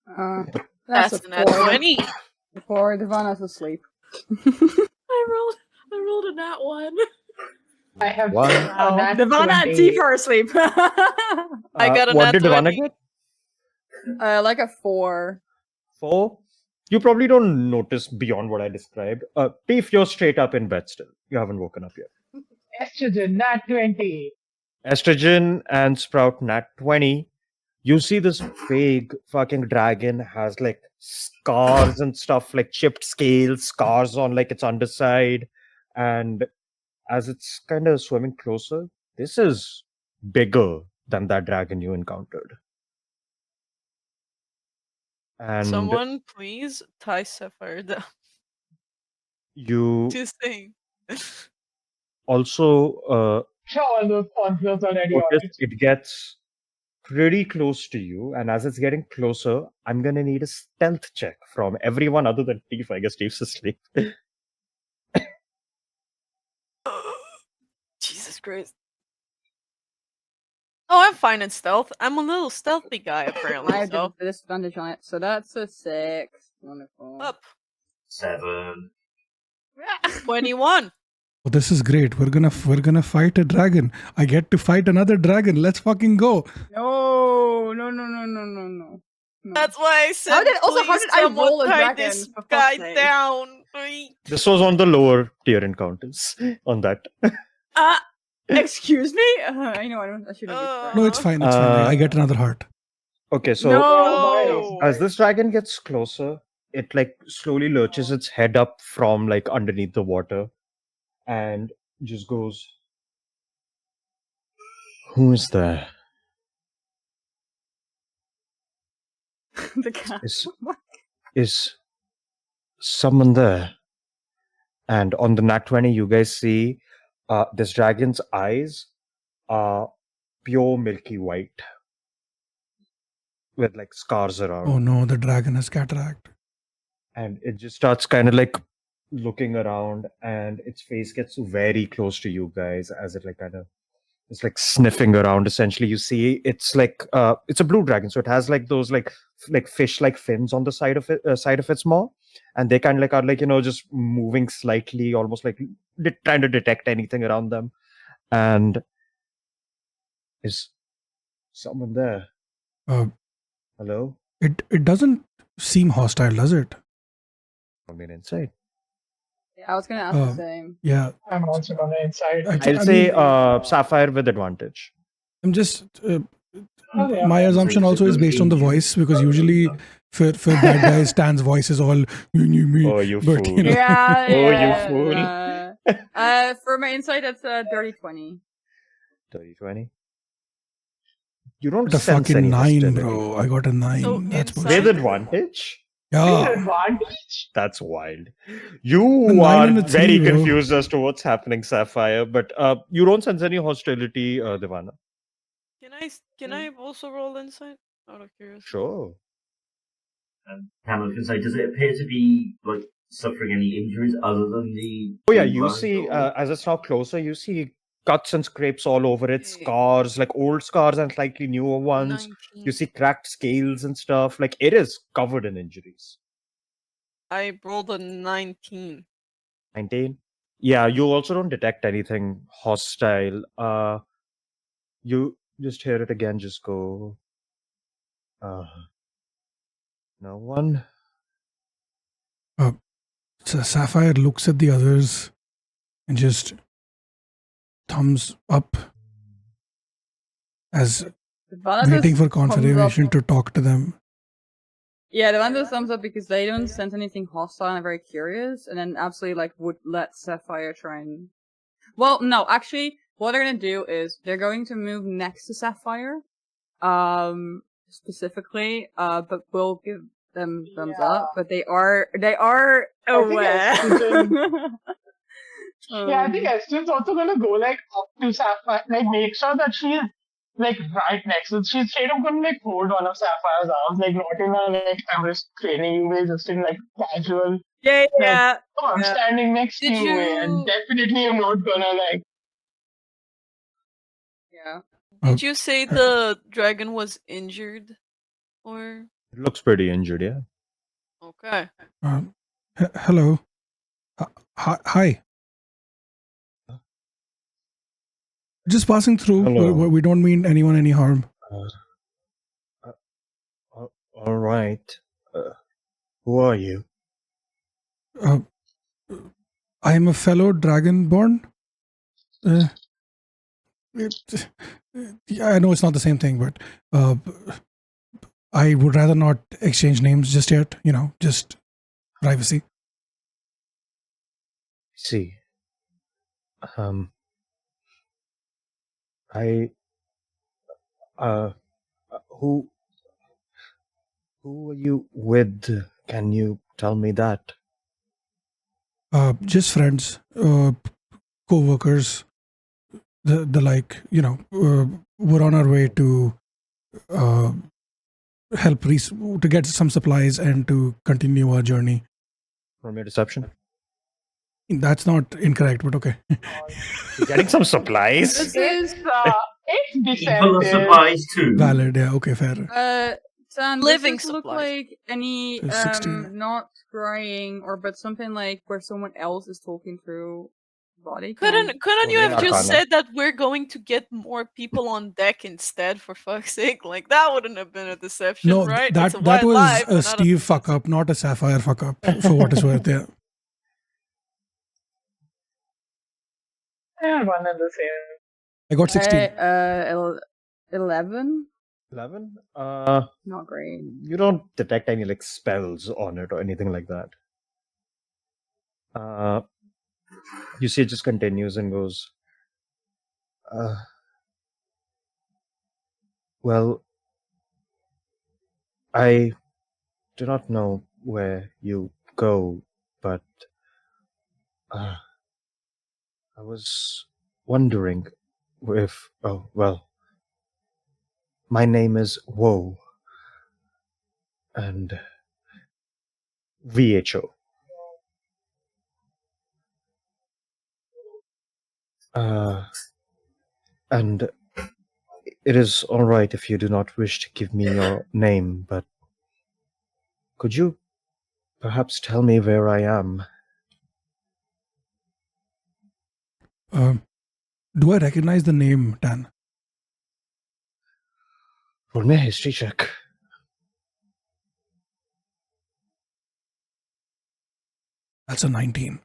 B: That's
D: That's
B: a
D: an at 20.
B: Before Divana's asleep.
E: I rolled a nat 1.
F: I have
A: One.
F: a nat
B: Divana and
F: 20.
B: Tifa are asleep.
D: I got a
A: What
D: nat
A: did Divana
D: 20.
A: get?
B: Like a 4.
A: 4. You probably don't notice beyond what I described. Tiff, you're straight up in bed still. You haven't woken up yet.
F: Estrogen, nat 20.
A: Estrogen and Sprout nat 20. You see this big fucking dragon has like scars and stuff, like chipped scales, scars on like its underside. And as it's kind of swimming closer, this is bigger than that dragon you encountered. And
D: Someone please tie Sapphire down.
A: you
D: Just saying.
A: also
F: All those sponsors already on
A: notice
F: it.
A: it gets pretty close to you, and as it's getting closer, I'm gonna need a stealth check from everyone other than Tifa. I guess Tifa's asleep.
D: Jesus Christ. Oh, I'm fine in stealth. I'm a little stealthy guy, apparently.
B: I have
D: So
B: disadvantage on it, so that's a 6. Wonderful.
D: up
C: 7.
D: 21.
G: Oh, this is great. We're gonna fight a dragon. I get to fight another dragon. Let's fucking go.
B: No.
D: That's why I said.
B: How did I
D: someone
B: roll a
D: tie
B: dragon,
D: this
B: for fuck's
D: guy
B: sake?
D: down?
A: This was on the lower tier encounters. On that,
B: Excuse me? I know I shouldn't be
G: No, it's fine. It's fine. I get another heart.
A: okay. So
D: No.
A: as this dragon gets closer, it like slowly lurches its head up from like underneath the water, and just goes, "Who is there?
B: The cat.
A: Is someone there. And on the nat 20, you guys see this dragon's eyes are pure milky white with like scars around.
G: Oh no, the dragon has cataract.
A: And it just starts kind of like looking around, and its face gets very close to you guys as it like kind of it's like sniffing around. Essentially, you see it's like it's a blue dragon, so it has like those like fish like fins on the side of its maw, and they kind of like are like just moving slightly, almost like trying to detect anything around them. And is someone there?
G: Uh,
A: Hello?
G: it doesn't seem hostile, does it?
A: I mean, inside.
B: Yeah, I was gonna ask the same.
G: Yeah.
F: I'm also on the inside.
A: I'll say Sapphire with advantage.
G: I'm just.
F: yeah.
G: My assumption also is based on the voice, because usually for that guy, Stan's voice is all me.
A: Oh, you
G: but,
A: fool.
G: you know,
B: Yeah.
A: Oh,
B: yeah,
A: you fool.
B: For my insight, that's dirty 20.
A: 30-20. You don't
G: the
A: sense
G: fucking
A: any
G: 9,
A: hostility.
G: bro. I got a 9.
D: So
G: That's
D: inside-
A: With
G: bullshit.
A: advantage?
G: Yeah.
F: Advantage?
A: That's wild. You
G: A 9
A: are
G: and a
A: very
G: 3, bro.
A: confused as to what's happening, Sapphire, but you don't sense any hostility, Devana.
D: Can I also roll insight? Out of curiosity.
A: Sure.
C: Cameron can say, does it appear to be like suffering any injuries other than the?
A: Oh yeah,
C: blue
A: you
C: line,
A: see,
C: or-
A: as it's now closer, you see cuts and scrapes all over it,
D: Okay.
A: scars, like old scars and slightly newer ones.
D: 19.
A: You see cracked scales and stuff. Like it is covered in injuries.
D: I rolled a 19.
A: 19. Yeah, you also don't detect anything hostile. You just hear it again, just go. No one.
G: So Sapphire looks at the others and just thumbs up as
B: Devana
G: waiting
B: just
G: for
B: thumbs
G: confirmation
B: up.
G: to talk to them.
B: Yeah, the one just thumbs up because they don't sense anything hostile and are very curious, and then absolutely like would let Sapphire try and. Well, no, actually, what they're gonna do is they're going to move next to Sapphire, specifically, but we'll give them thumbs up. But they are aware.
F: Yeah, I think Eston's also gonna go like up to Sapphire, like make sure that she's like right next to. She's straight up gonna like hold one of Sapphire's arms, like not in a like I'm just training you way, just in like casual.
B: Yeah.
F: Oh, I'm
B: Yeah.
F: standing next to
D: Did
F: you, way, and
D: you-
F: definitely I'm not gonna like.
B: Yeah.
D: Did you say the dragon was injured? Or
A: It looks pretty injured, yeah.
D: okay.
G: Hello. Hi. Just passing through.
A: Hello.
G: We don't mean anyone any harm.
A: All right. Who are you?
G: I am a fellow dragonborn. Yeah, I know it's not the same thing, but I would rather not exchange names just yet. Just privacy.
A: See. I. Who are you with? Can you tell me that?
G: Just friends, co-workers, the like. We're on our way to help to get some supplies and to continue our journey.
A: From your deception?
G: That's not incorrect, but okay.
A: You're getting some supplies?
B: This is
F: It's
C: People are
F: deceptive.
C: supplies too.
G: Valid, yeah, okay, fair.
B: San,
D: Living
B: does this look
D: supplies.
B: like any
G: 16.
B: not crying but something like where someone else is talking through body cam?
D: Couldn't you
A: Well,
D: have
A: yeah,
D: just
A: Arcana.
D: said that we're going to get more people on deck instead, for fuck's sake? Like that wouldn't have been a deception,
G: No,
D: right?
G: that
D: It's a
G: that was
D: wildlife, but
G: a
D: not
G: Steve fuck up, not a Sapphire fuck up, for what it's worth. Yeah.
F: Yeah, one and the same.
G: I got 16.
B: 11?
A: 11?
B: Not great.
A: You don't detect any like spells on it or anything like that. You see, it just continues and goes. Well, I do not know where you go but I was wondering if. Oh, well, my name is Woe, and VHO. And it is all right if you do not wish to give me your name, but could you perhaps tell me where I am?
G: Do I recognize the name, Tan?
A: Roll me a history check.
G: That's a 19.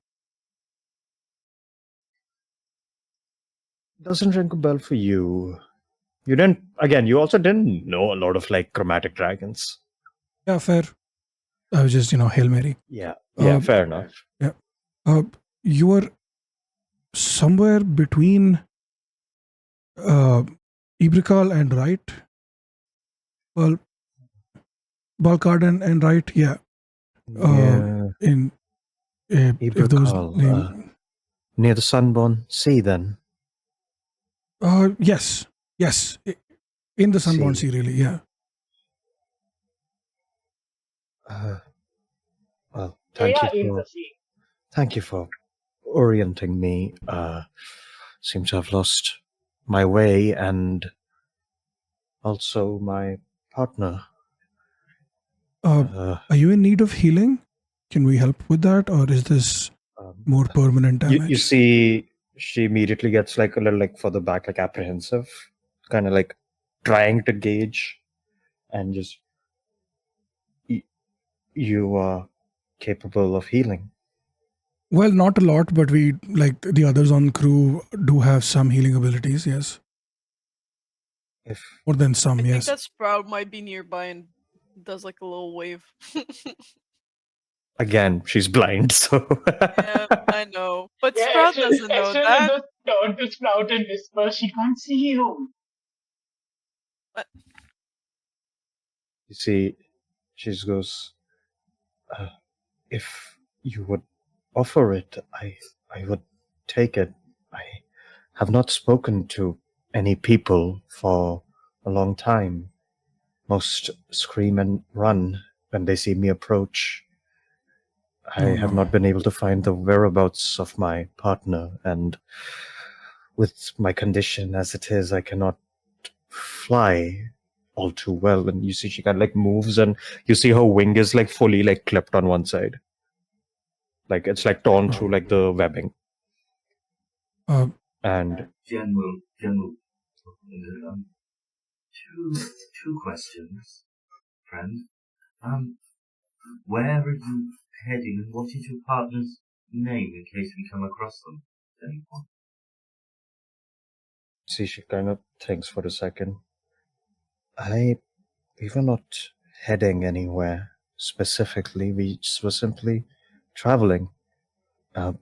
A: Doesn't ring a bell for you. You didn't, again, you also didn't know a lot of like chromatic dragons.
G: Yeah, fair. I was just, Hail Mary.
A: Yeah,
G: Uh,
A: fair enough.
G: You were somewhere between Ibrikal and Rite. Well, Balkard and Rite, yeah.
A: Yeah,
G: If those
A: Ibrikal,
G: name,
A: near the Sunborn Sea then.
G: yes, in the Sunborn
A: See.
G: Sea, really, yeah.
A: Well,
F: They are in the sea.
A: thank you for orienting me. Seem to have lost my way and also my partner.
G: Are you in need of healing? Can we help with that, or is this more permanent damage?
A: You see, she immediately gets like a little like further back, like apprehensive, kind of like trying to gauge, and just you are capable of healing.
G: Well, not a lot, but we, like the others on crew, do have some healing abilities, yes.
A: If
G: More than some,
D: I think
G: yes.
D: that Sprout might be nearby and does like a little wave.
A: again, she's blind, so
D: Yeah, I know. But
F: Yeah,
D: Sprout doesn't know
F: Esther
D: that.
F: will just turn to Sprout and whisper, she can't see you.
A: you see, she just goes, if you would offer it, I would take it. I have not spoken to any people for a long time. Most scream and run when they see me approach. I
G: Oh,
A: have
G: no.
A: not been able to find the whereabouts of my partner, and with my condition as it is, I cannot fly all too well. And you see she kind of like moves, and you see her wing is like fully like clipped on one side. Like it's like torn through like the webbing. And
C: General, two questions, friend. Where are you heading, and what is your partner's name in case we come across them at any point?
A: see, she kind of thinks for a second. We were not heading anywhere specifically. We just were simply traveling. A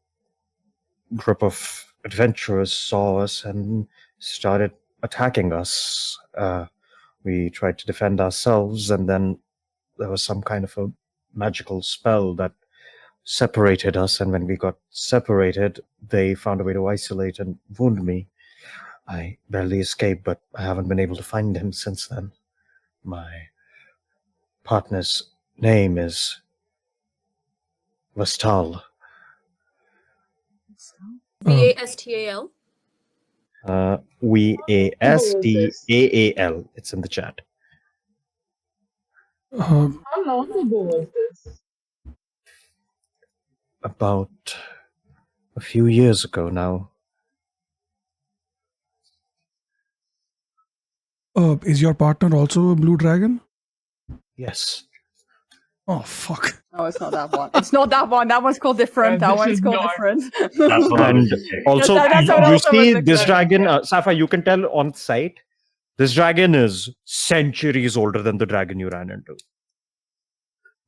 A: group of adventurers saw us and started attacking us. We tried to defend ourselves, and then there was some kind of a magical spell that separated us. And when we got separated, they found a way to isolate and wound me. I barely escaped, but I haven't been able to find him since then. My partner's name is Vastal.
E: VASTAL.
A: Vastaal. It's in the chat.
F: How long ago was this?
A: About a few years ago now.
G: Is your partner also a blue dragon?
A: Yes.
G: Oh, fuck.
B: No, it's not that one. It's not that one. That one's called different. That
F: This
B: one's
F: is
B: called
F: not-
B: different.
C: That's what I was
A: And
C: just checking.
A: also,
B: That's what
A: you
B: also was
A: see
B: mixed
A: this
B: up.
A: dragon, Safa, you can tell on sight, this dragon is centuries older than the dragon you ran into.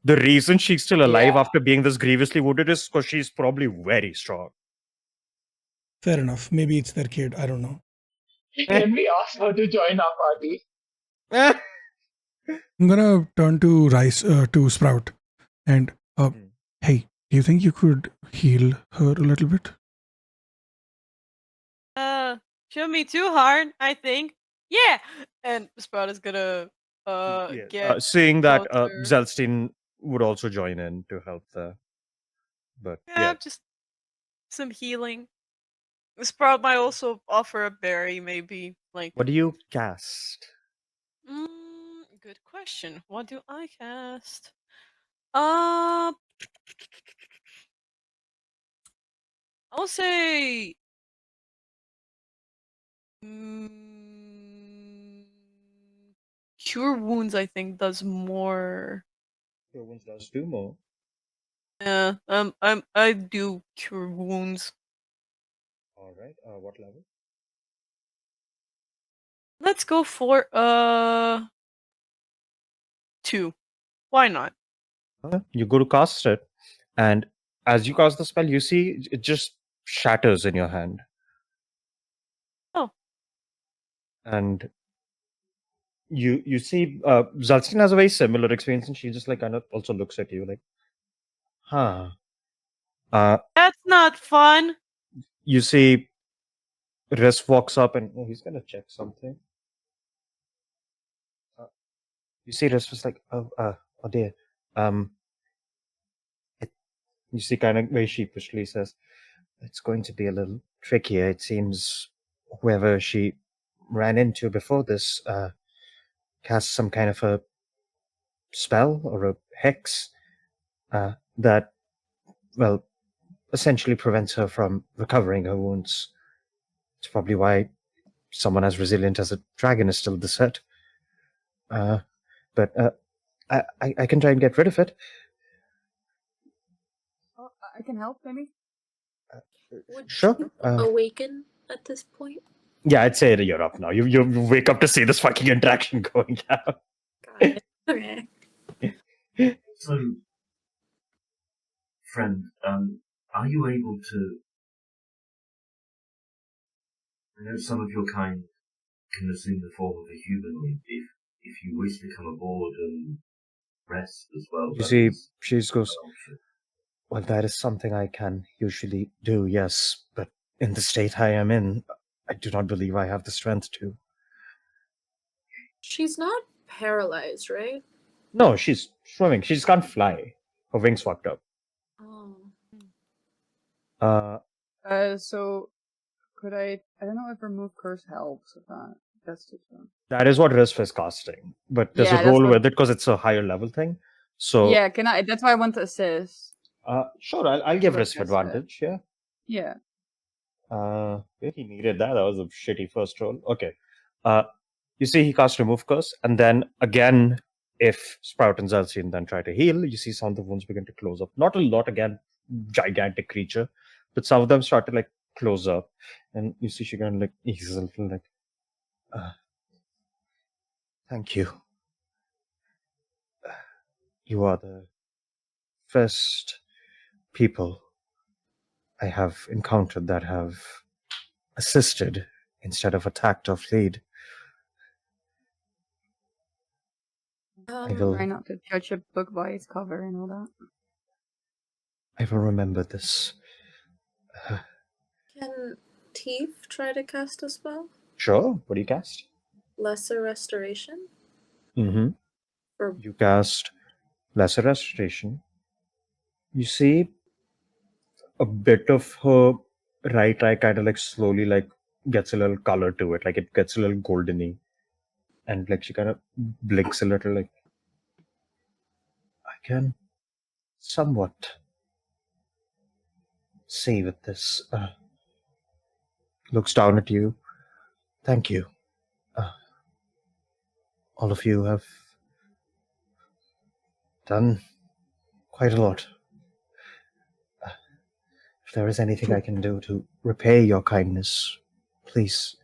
A: The reason she's still alive
F: Yeah.
A: after being this grievously wounded is because she's probably very strong.
G: Fair enough. Maybe it's their kid. I don't know.
F: Can we ask her to join our party?
G: I'm gonna turn to Rice, to Sprout, and hey, you think you could heal her a little bit?
D: Shouldn't be too hard, I think. Yeah! And Sprout is gonna get
A: seeing that
D: closer.
A: Zelstein would also join in to help there. But yeah.
D: Just some healing. Sprout might also offer a berry, maybe. Like,
A: What do you cast?
D: good question. What do I cast? I'll say. Cure Wounds, I think, does more.
A: Your wounds does do more.
D: Yeah, I do Cure Wounds.
A: All right. What level?
D: Let's go for 2. Why not?
A: You go to cast it, and as you cast the spell, you see it just shatters in your hand.
D: Oh.
A: And you see Zalstin has a very similar experience, and she just like kind of also looks at you like, huh.
D: That's not fun.
A: You see Riss walks up and he's gonna check something. You see Riss was like, oh dear. You see kind of very sheepishly says, it's going to be a little trickier. It seems whoever she ran into before this cast some kind of a spell or a hex that, well, essentially prevents her from recovering her wounds. It's probably why someone as resilient as a dragon is still this hurt. But I can try and get rid of it.
B: Oh, I can help, maybe?
E: Would
A: Sure.
E: you awaken at this point?
A: Yeah, I'd say that you're up now. You wake up to see this fucking interaction going down.
E: Got it. Okay.
C: So, friend, are you able to? I know some of your kind can assume the form of a humanoid if you wish to come aboard and rest as well.
A: You see, she goes, well, that is something I can usually do, yes, but in the state I am in, I do not believe I have the strength to.
E: She's not paralyzed, right?
A: No, she's swimming. She just can't fly. Her wings fucked up.
E: Oh.
B: So could I don't know if remove curse helps with that. That's too strong.
A: That is what Risk is casting, but there's
B: Yeah,
A: a
B: that's
A: roll
B: what-
A: with it because it's a higher level thing. So
B: yeah, can I? That's why I want to assist.
A: Sure, I'll give
B: Sure,
A: Risk
B: that's
A: advantage. Yeah.
B: Yeah.
A: He needed that. That was a shitty first roll. Okay. You see, he cast remove curse, and then again, if Sprout and Zelsian then try to heal, you see some of the wounds begin to close up. Not a lot again, gigantic creature, but some of them start to like close up, and you see she kind of like eases a little like, thank you. You are the first people I have encountered that have assisted instead of attacked or fled. I will
B: Try not to judge a book by its cover and all that.
A: I will remember this.
E: Can Teef try to cast a spell?
A: Sure. What do you cast?
E: Lesser Restoration?
A: Mm-hmm.
E: Or
A: You cast Lesser Restoration. You see a bit of her right eye kind of like slowly like gets a little color to it. Like it gets a little goldeny. And like she kind of blinks a little like, I can somewhat see with this. Looks down at you. Thank you. All of you have done quite a lot. If there is anything I can do to repay your kindness, please.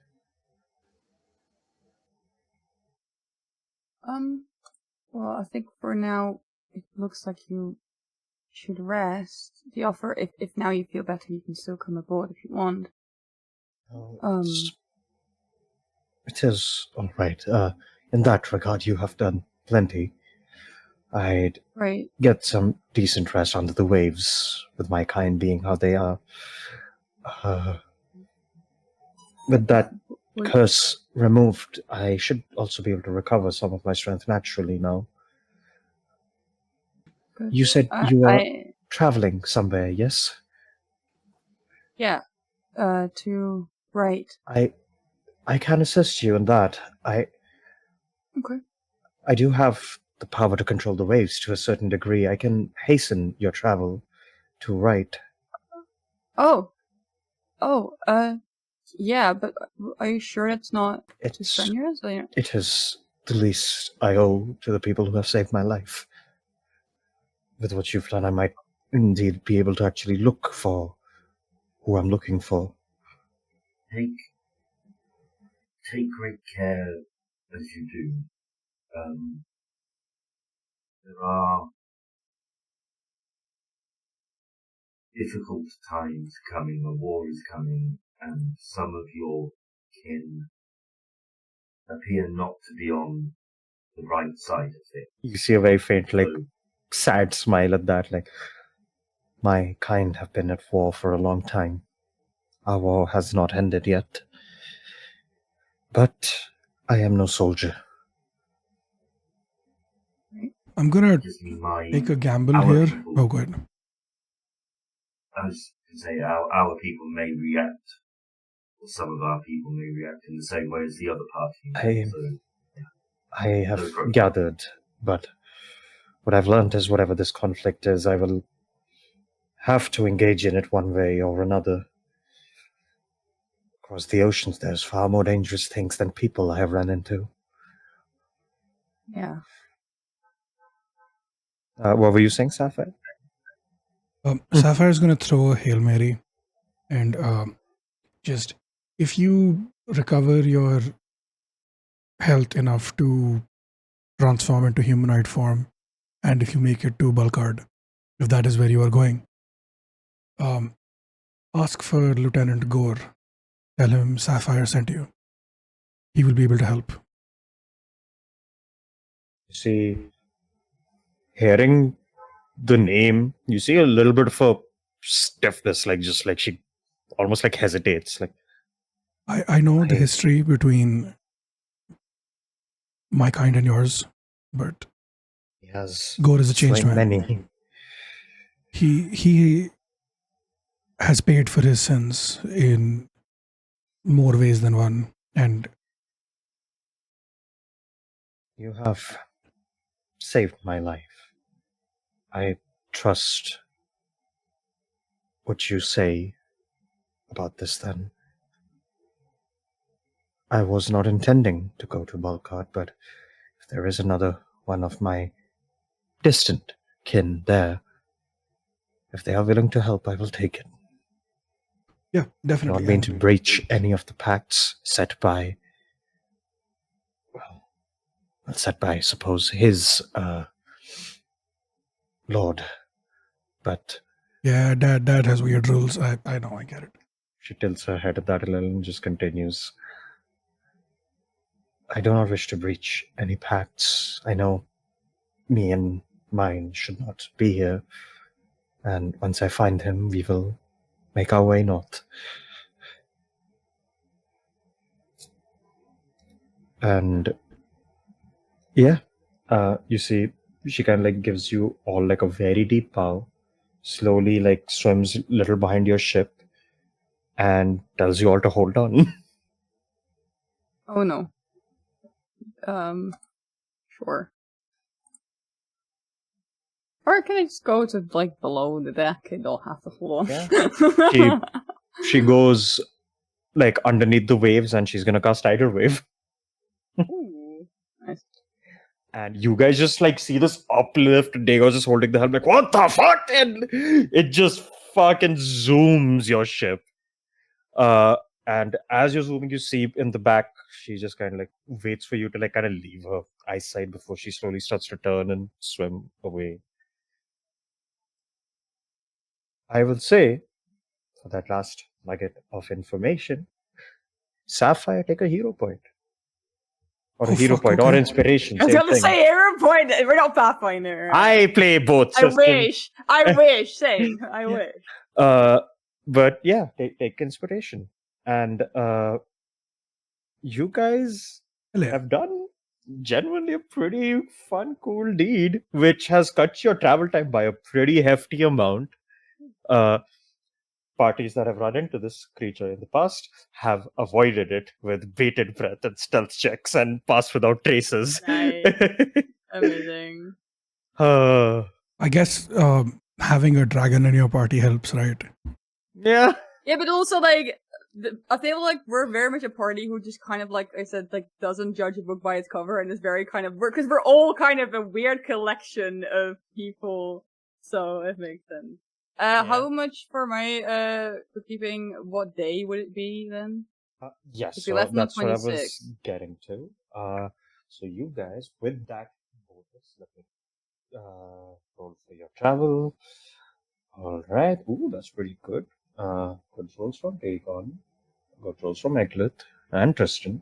B: Well, I think for now it looks like you should rest. The offer, if now you feel better, you can still come aboard if you want.
A: It is all right. In that regard, you have done plenty. I'd
B: Right.
A: get some decent rest under the waves, with my kind being how they are. With that
B: Wait,
A: curse removed, I should also be able to recover some of my strength naturally now.
B: good.
A: You said you are
B: I
A: traveling somewhere, yes?
B: yeah. To Rite.
A: I can assist you in that.
B: Okay.
A: I do have the power to control the waves to a certain degree. I can hasten your travel to Rite.
B: Oh. Oh. Yeah, but are you strenuous? It's not too
A: It's
B: strenuous?
A: it is the least I owe to the people who have saved my life. With what you've done, I might indeed be able to actually look for who I'm looking for.
C: Take great care as you do. There are difficult times coming, a war is coming, and some of your kin appear not to be on the right side of it.
A: You see a very faint, like,
C: So,
A: sad smile at that. Like, my kind have been at war for a long time. Our war has not ended yet. But I am no soldier.
G: I'm gonna
C: just my
G: take a gamble
C: our
G: here.
C: people,
G: Oh, go ahead.
C: as to say, our people may react, or some of our people may react in the same way as the other party.
A: I have
C: No problem.
A: gathered, but what I've learned is whatever this conflict is, I will have to engage in it one way or another. Across the oceans, there's far more dangerous things than people I have run into.
B: Yeah.
A: What were you saying, Sapphire?
G: Sapphire's gonna throw a Hail Mary, and just if you recover your health enough to transform into humanoid form, and if you make it to Bulkard, if that is where you are going, ask for Lieutenant Gore. Tell him Sapphire sent you. He will be able to help.
A: You see, hearing the name, you see a little bit of a stiffness, like just like she almost like hesitates. Like,
G: I know the history between my kind and yours, but
A: he has
G: Gore is a changed
A: slain
G: man.
A: many.
G: He has paid for his sins in more ways than one, and
A: You have saved my life. I trust what you say about this then. I was not intending to go to Balkard, but if there is another one of my distant kin there, if they are willing to help, I will take it.
G: yeah,
A: I do
G: definitely.
A: not mean to breach any of the pacts set by, I suppose, his lord. But
G: yeah, Dad has weird rules. I know, I get it.
A: she tilts her head at that a little and just continues. I do not wish to breach any pacts. I know me and mine should not be here. And once I find him, we will make our way north. And yeah, you see, she kind of like gives you all like a very deep bow, slowly like swims a little behind your ship, and tells you all to hold on.
B: Oh no. Sure. Or can I just go to like below the deck and don't have to hold on?
A: Yeah. She goes like underneath the waves, and she's gonna cast Tidal Wave.
B: Ooh, nice.
A: And you guys just like see this uplift. Dago's just holding the helm, like, what the fuck? And it just fucking zooms your ship. And as you're zooming, you see in the back, she just kind of like waits for you to like kind of leave her eyesight before she slowly starts to turn and swim away. I will say, for that last nugget of information, Sapphire, take a hero point. or a
G: Oh,
A: hero
G: fuck,
A: point or
G: okay.
A: inspiration.
B: I was
A: Same
B: gonna
A: thing.
B: say hero point. We're not Pathfinder.
A: I play both
B: I
A: systems.
B: wish. I wish. Same. I wish.
A: But yeah, take inspiration, and you guys
G: Hello.
A: have done genuinely a pretty fun, cool deed, which has cut your travel time by a pretty hefty amount. Parties that have run into this creature in the past have avoided it with bated breath and stealth checks and passed without traces.
B: Nice. Amazing.
G: I guess having a dragon in your party helps, right?
A: Yeah.
B: Yeah, but also like I feel like we're very much a party who just kind of like I said like doesn't judge a book by its cover and is very kind of because we're all kind of a weird collection of people, so it makes sense. How much for my for keeping? What day would it be then?
A: Yes,
B: If we
A: so
B: left on the
A: that's what I
B: 26th.
A: was getting to. So you guys, with that bonus, let me roll for your travel. All right. Ooh, that's pretty good. Good rolls from Dagon. Good rolls from Eglet and Tristan.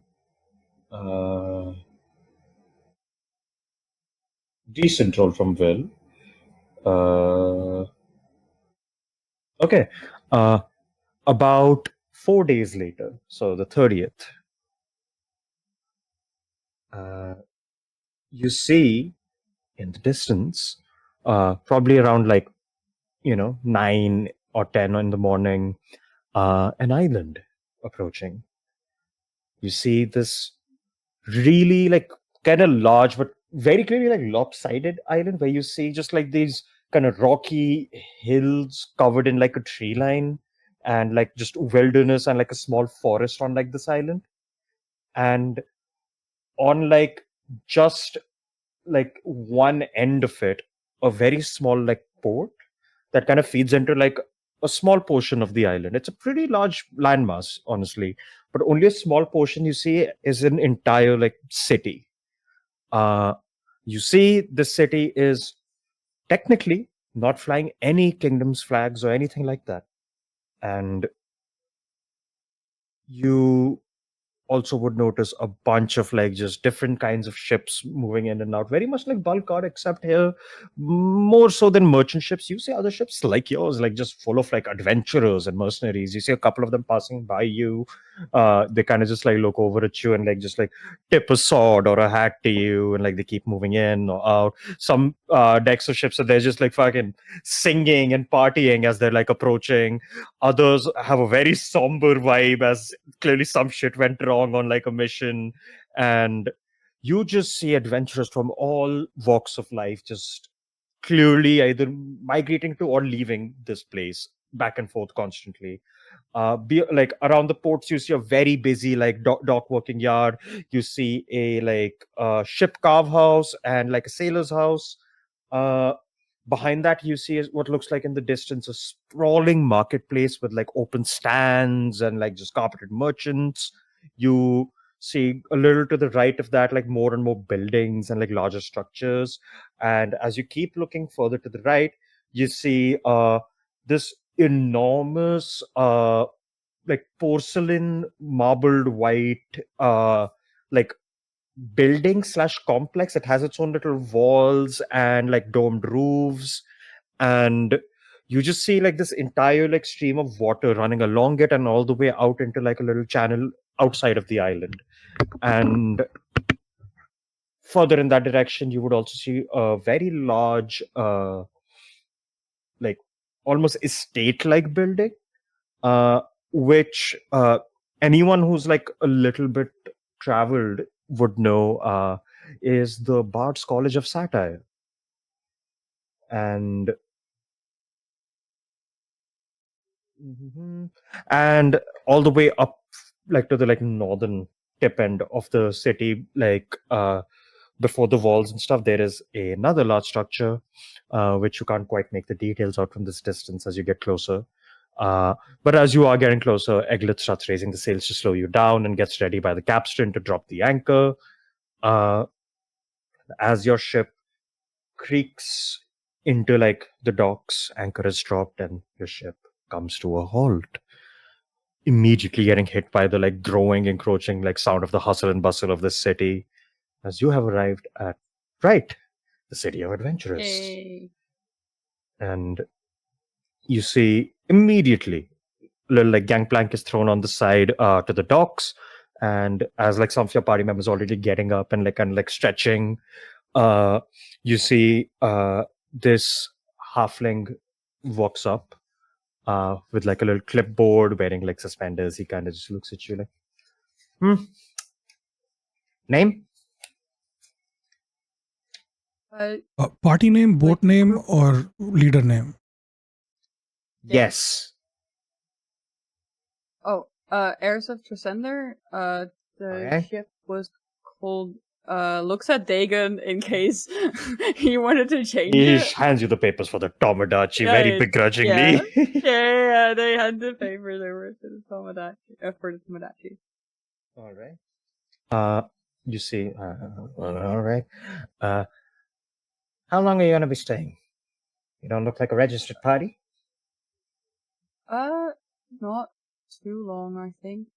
A: Decent roll from Will. Okay. About 4 days later, so the 30th, you see in the distance, probably around 9 or 10 in the morning, an island approaching. You see this really kind of large but very clearly lopsided island where you see just these kind of rocky hills covered in a tree line and just wilderness and a small forest on this island, and on just one end of it a very small port that kind of feeds into a small portion of the island. It's a pretty large landmass, honestly, but only a small portion you see is an entire city. You see this city is technically not flying any kingdom's flags or anything like that, and you also would notice a bunch of just different kinds of ships moving in and out, very much like Bulkard, except here more so than merchant ships. You see other ships like yours, just full of adventurers and mercenaries. You see a couple of them passing by you. They kind of just look over at you and just tip a sword or a hat to you, and they keep moving in or out. Some decks of ships are there just fucking singing and partying as they're approaching. Others have a very somber vibe as clearly some shit went wrong on a mission, and you just see adventurers from all walks of life just clearly either migrating to or leaving this place back and forth constantly. Around the ports you see a very busy dock working yard. You see a ship carve house and a sailor's house. Behind that you see what looks like in the distance a sprawling marketplace with open stands and just carpeted merchants. You see a little to the right of that more and more buildings and larger structures, and as you keep looking further to the right you see this enormous porcelain marbled white like building slash complex. It has its own little walls and domed roofs, and you just see this entire stream of water running along it and all the way out into a little channel outside of the island. And further in that direction you would also see a very large almost estate like building, which anyone who's a little bit traveled would know is the Bard's College of Satire. And and all the way up to the northern tip end of the city, before the walls and stuff, there is another large structure which you can't quite make the details out from this distance as you get closer. But as you are getting closer, Eglet starts raising the sails to slow you down and gets ready by the capstan to drop the anchor. As your ship creaks into the docks, anchor is dropped and your ship comes to a halt, immediately getting hit by the growing, encroaching sound of the hustle and bustle of the city. as you have arrived at Rite, the city of adventurers.
B: Yay.
A: And you see immediately a little like gangplank is thrown on the side to the docks, and as like some of your party members already getting up and like kind of like stretching, you see this halfling walks up with like a little clipboard, wearing like suspenders. He kind of just looks at you like, name?
G: Party name, boat name, or leader name?
A: Yes.
B: Heirs of Tresender. The
A: Okay.
B: ship was called. Looks at Dagon in case he wanted to change
A: He
B: it.
A: hands you the papers for the Tomodachi
B: Yeah,
A: very begrudgingly.
B: Yeah, they had the papers over to the Tomodachi. For the Tomodachi.
A: All right. You see. All right. How long are you gonna be staying? You don't look like a registered party.
B: Not too long, I think.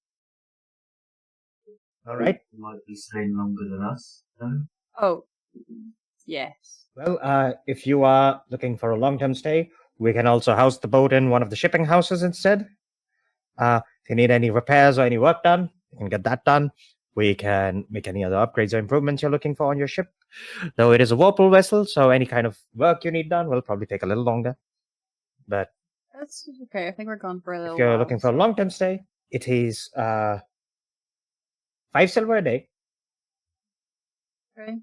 A: All right.
C: You might be staying longer than us. No?
B: Oh, yes.
A: Well, if you are looking for a long-term stay, we can also house the boat in one of the shipping houses instead. If you need any repairs or any work done, you can get that done. We can make any other upgrades or improvements you're looking for on your ship. Though it is a whirlpool vessel, so any kind of work you need done will probably take a little longer. But
B: That's okay. I think we're gone for a little
A: if you're
B: while.
A: looking for a long-term stay, it is 5 silver a day.
B: Okay.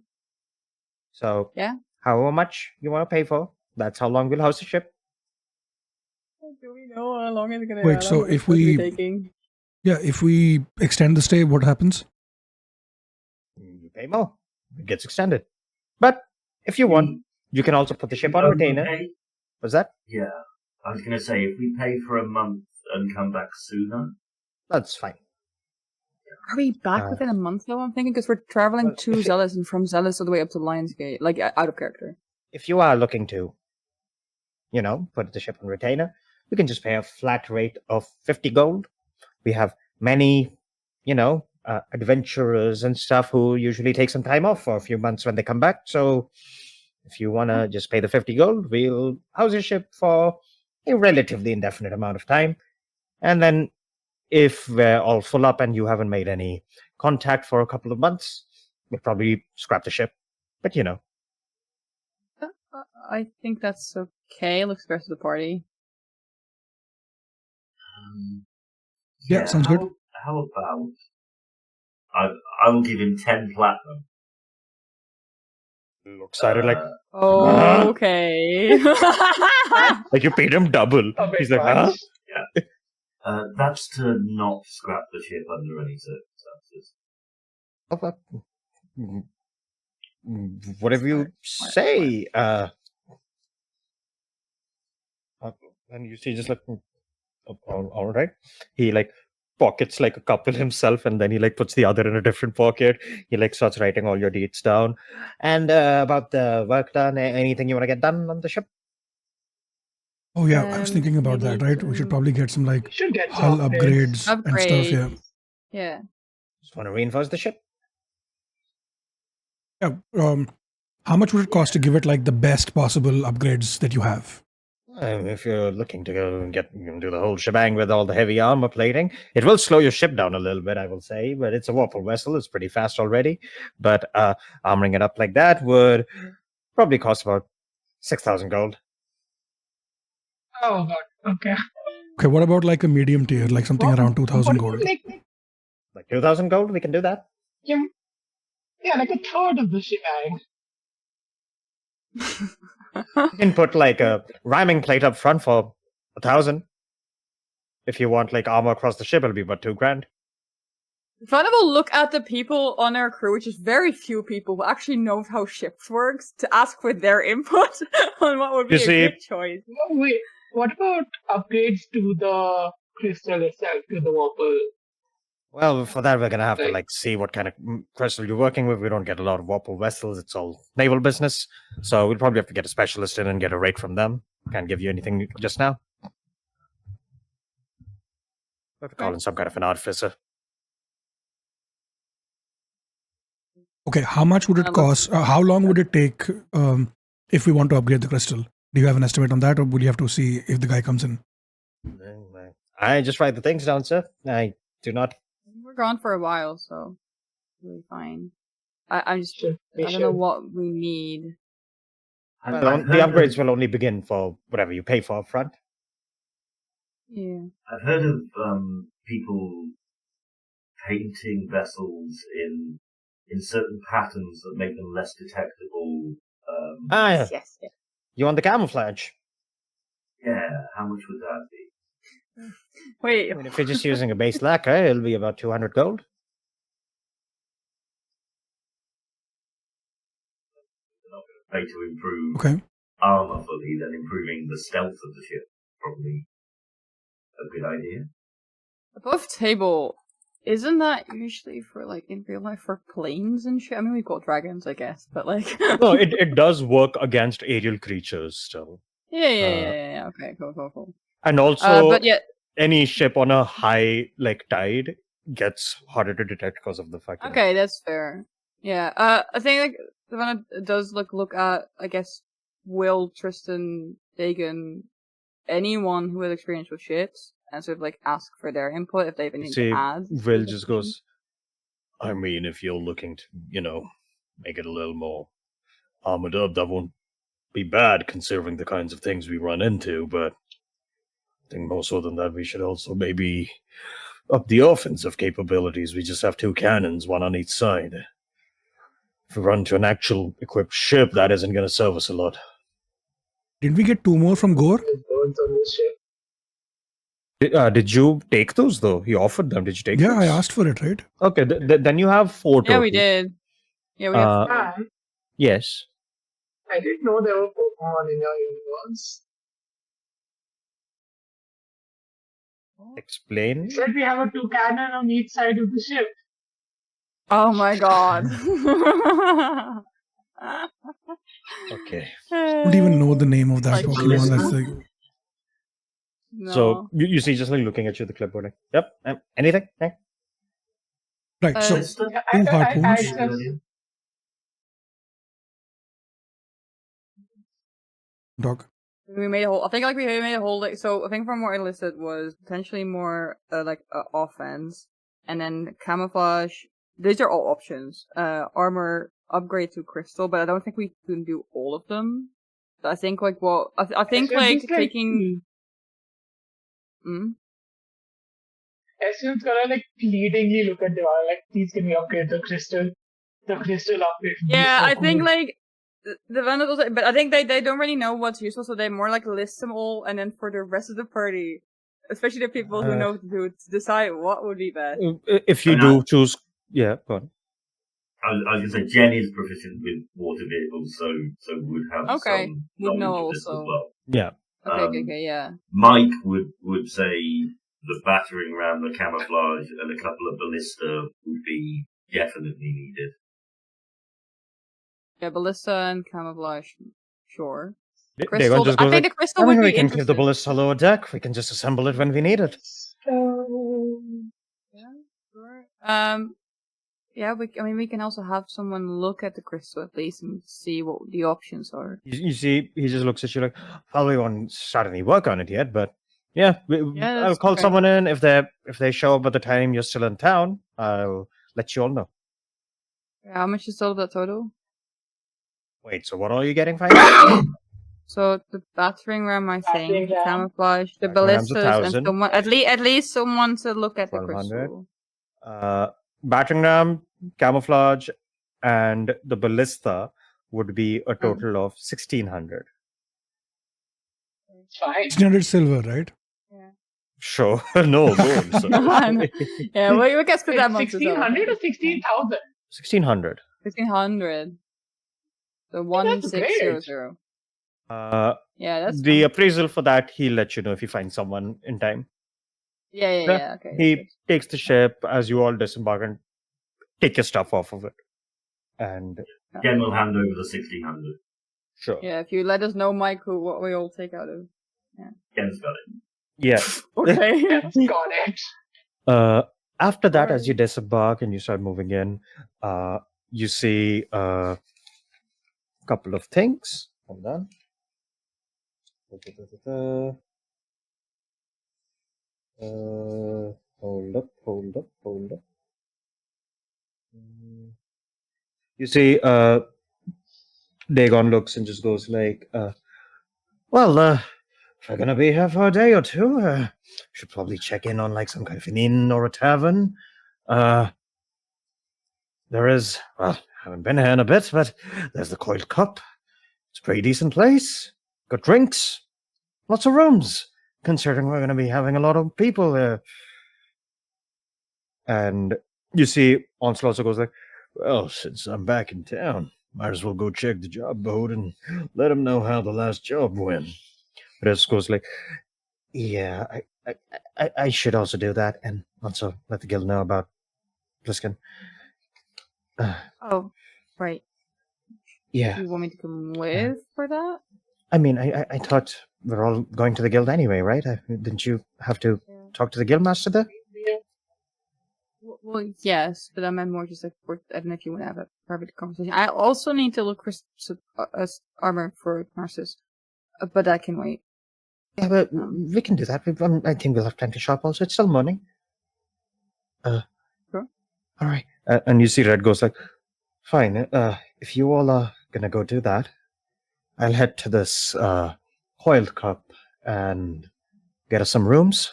A: So
B: Yeah.
A: however much you want to pay for, that's how long we'll house the ship.
B: Do we know how long it's gonna?
G: Wait, so if we-
B: taking?
G: Yeah, if we extend the stay, what happens?
A: You pay more. It gets extended. But if you want, you can also put the ship on retainer.
C: Okay.
A: What's that?
C: Yeah. I was going to say, if we pay for a month and come back sooner,
A: That's fine.
B: Are we back within a month though? I'm thinking because we're traveling
A: Well,
B: to
A: if it-
B: Zealous and from Zealous all the way up to Lionsgate, like out of character.
A: If you are looking to, put the ship on retainer, you can just pay a flat rate of 50 gold. We have many, adventurers and stuff who usually take some time off for a few months when they come back. So if you want to just pay the 50 gold, we'll house your ship for a relatively indefinite amount of time. And then if we're all full up and you haven't made any contact for a couple of months, we'll probably scrap the ship. But
B: I think that's okay. Looks the rest of the party.
G: Yeah, sounds good.
C: How about I will give him 10 platinum.
A: excited like
B: Okay.
A: like you paid him double.
F: A bit
A: He's like, huh?
F: much.
C: That's to not scrap the ship under any circumstances.
A: Whatever you
B: Smart.
A: say. And you see, just like, all right. He like pockets like a couple himself, and then he like puts the other in a different pocket. He like starts writing all your deeds down. And about the work done, anything you want to get done on the ship?
G: Oh yeah, I was thinking about
B: maybe
G: that, right? We should
B: some
G: probably get some like
F: We should get
G: hull
F: some
G: upgrades and stuff, yeah.
B: Yeah.
A: Just want to reinforce the ship.
G: Yeah. How much would it cost to give it like the best possible upgrades that you have?
A: If you're looking to go and do the whole shebang with all the heavy armor plating, it will slow your ship down a little bit, I will say. But it's a whirlpool vessel; it's pretty fast already. But armoring it up like that would probably cost about 6,000 gold.
F: Oh god. Okay.
G: Okay, what about like a medium tier, like something around 2,000 gold?
A: Like 2,000 gold, we can do that.
F: Yeah, like a third of the shebang.
A: You can put like a rhyming plate up front for 1,000. If you want like armor across the ship, it'll be about 2 grand.
B: Fun will look at the people on our crew, which is very few people who actually know how ships works, to ask for their input on what would be
A: You
B: a
A: see-
B: good choice.
F: Oh, wait, what about upgrades to the crystal itself, to the Whopper?
A: Well, for that, we're going to have to
F: Right.
A: like see what kind of crystal you're working with. We don't get a lot of whirlpool vessels. It's all naval business. So we'll probably have to get a specialist in and get a rate from them. Can't give you anything just now. We'll have to call in some kind of an artificer.
G: Okay, how much would it
B: Look,
G: cost? How long would it take if we want to upgrade the crystal? Do you have an estimate on that, or would you have to see if the guy comes in?
A: I just write the things down, sir. I do not.
B: we're gone for a while, so we'll be fine. I just
F: Should- we
B: I don't know
F: should-
B: what we need.
C: I've
A: Well, the
C: heard
A: upgrades
C: of-
A: will only begin for whatever you pay for up front.
B: Yeah.
C: I've heard of people painting vessels in certain patterns that make them less detectable.
A: Ah, yeah.
B: Yes.
A: You want the camouflage?
C: Yeah, how much would that be?
B: Wait.
A: I mean, if you're just using a base lacquer, it'll be about 200 gold.
C: They're not going to pay to improve
G: Okay.
C: armor fully, then improving the stealth of the ship. Probably a good idea.
B: Above table, isn't that usually for like in real life for planes and shit? I mean, we've got dragons, I guess, but like.
A: No, it does work against aerial creatures still.
B: Yeah. Okay, cool.
A: And also,
B: But yeah,
A: any ship on a high tide gets harder to detect because of the fact. that-
B: okay, that's fair. Yeah, I think like Savannah does look at, I guess, Will, Tristan, Dagon, anyone who has experience with ships, and sort of like ask for their input if they have anything
A: See,
B: to add.
A: Will just goes. I mean, if you're looking to, make it a little more armored up, that won't be bad considering the kinds of things we run into. But I think more so than that, we should also maybe up the offensive capabilities. We just have 2 cannons, one on each side. If we run to an actual equipped ship, that isn't going to serve us a lot.
G: Did we get 2 more from Gore?
F: There's birds on this ship.
A: Did you take those though? He offered them. Did you take
G: Yeah,
A: those?
G: I asked for it, right?
A: Okay, then you have 4 total.
B: Yeah, we did. Yeah, we have.
F: And
A: Yes.
F: I didn't know there were Pokemon in your universe.
A: Explain.
F: You said we have a 2 cannon on each side of the ship.
B: Oh my god.
A: Okay.
G: I don't even know the name of that
B: Like
G: Pokemon. That's
C: Blizzard.
G: like,
B: No.
A: So you see, just like looking at you, the clipboard. Like, yep. Anything? Eh?
G: right. So
C: Sister?
G: two harpoons.
F: just-
G: Dog.
B: We made a whole. I think like we made a whole. So I think from what I listed was potentially more offense, and then camouflage. These are all options. Armor upgrade to crystal, but I don't think we can do all of them. So I think like what I think
F: Essune's
B: like
F: just
B: taking.
F: Essune's gonna like pleadingly look at the wall, like, please can we upgrade the crystal? The crystal upgrade. would be
B: Yeah,
F: so
B: I think
F: cool.
B: like the Vandals, but I think they don't really know what's useful, so they more like list them all, and then for the rest of the party, especially the people who know to decide what would be best.
A: If you
C: And
A: do choose, yeah, go on.
C: I was going to say Jen is proficient with water vehicles, so would have
B: Okay,
C: some
B: would
C: knowledge
B: know
C: of this as
B: also.
C: well.
A: Yeah.
B: Okay, yeah.
C: Mike would say the battering ram, the camouflage, and a couple of ballista would be definitely needed.
B: Yeah, ballista and camouflage, sure.
A: Dagon
B: Crystal,
A: just
B: I
A: goes
B: think
A: like,
B: the crystal
A: I mean,
B: would
A: we
B: be
A: can give the
B: interesting.
A: ballista lower deck. We can just assemble it when we need it.
B: Yeah, sure. Yeah, we can also have someone look at the crystal at least and see what the options are.
A: You see, he just looks at you like, well, we won't start any work on it yet, but yeah,
B: Yeah,
A: I'll
B: that's
A: call
B: okay.
A: someone in if they show up by the time you're still in town. I'll let you all know.
B: How much is all that total?
A: Wait, so what are you getting finally?
B: So the battering ram, I
F: Battering
B: think,
F: ram.
B: camouflage, the
A: Battering ram's
B: ballistas, and
A: 1,000.
B: someone at least someone to look at the
A: 1,200.
B: crystal.
A: Battering ram, camouflage, and the ballista would be a total of 1,600.
F: It's fine.
G: 1600 silver, right?
A: Sure, no gold. So.
B: Yeah, we can split that amongst
F: 1600 or 16,000?
A: 1,600.
B: 1,600. So
F: that's great.
B: 1,600. Yeah, that's
A: The
B: fine.
A: appraisal for that, he'll let you know if he finds someone in time.
B: Yeah. Okay.
A: He takes the ship as you all disembark and take your stuff off of it. And
C: Jen will hand over the 1600.
A: sure.
B: Yeah, if you let us know, Mike, what we all take out of.
C: Jen's got it.
A: Yeah.
B: Okay.
F: Yes, got it.
A: After that, as you disembark and you start moving in, you see a couple of things. Hold on. Hold up. You see, Dagon looks and just goes like, well, if we're gonna be here for a day or two, should probably check in on like some kind of an inn or a tavern. There is, well, haven't been here in a bit, but there's the Coiled Cup. It's a pretty decent place. Got drinks, lots of rooms, considering we're going to be having a lot of people there. And you see, Onslaught also goes like, well, since I'm back in town, might as well go check the job boat and let him know how the last job went. Rest goes like, yeah, I should also do that, and also let the guild know about Bliskin.
B: Oh, right.
A: Yeah.
B: You want me to come with for that?
A: I mean, I thought we're all going to the guild anyway, right? Didn't you have to talk to the guild master there?
B: Well, yes, but I meant more just like, I don't know if you want to have a private conversation. I also need to look for armor for Narcissus, but that can wait.
A: Yeah, but we can do that. I think we'll have plenty to shop also. It's still morning.
B: Sure.
A: All right. And you see Red goes like, fine, if you all are going to go do that, I'll head to this Coiled Cup and get us some rooms.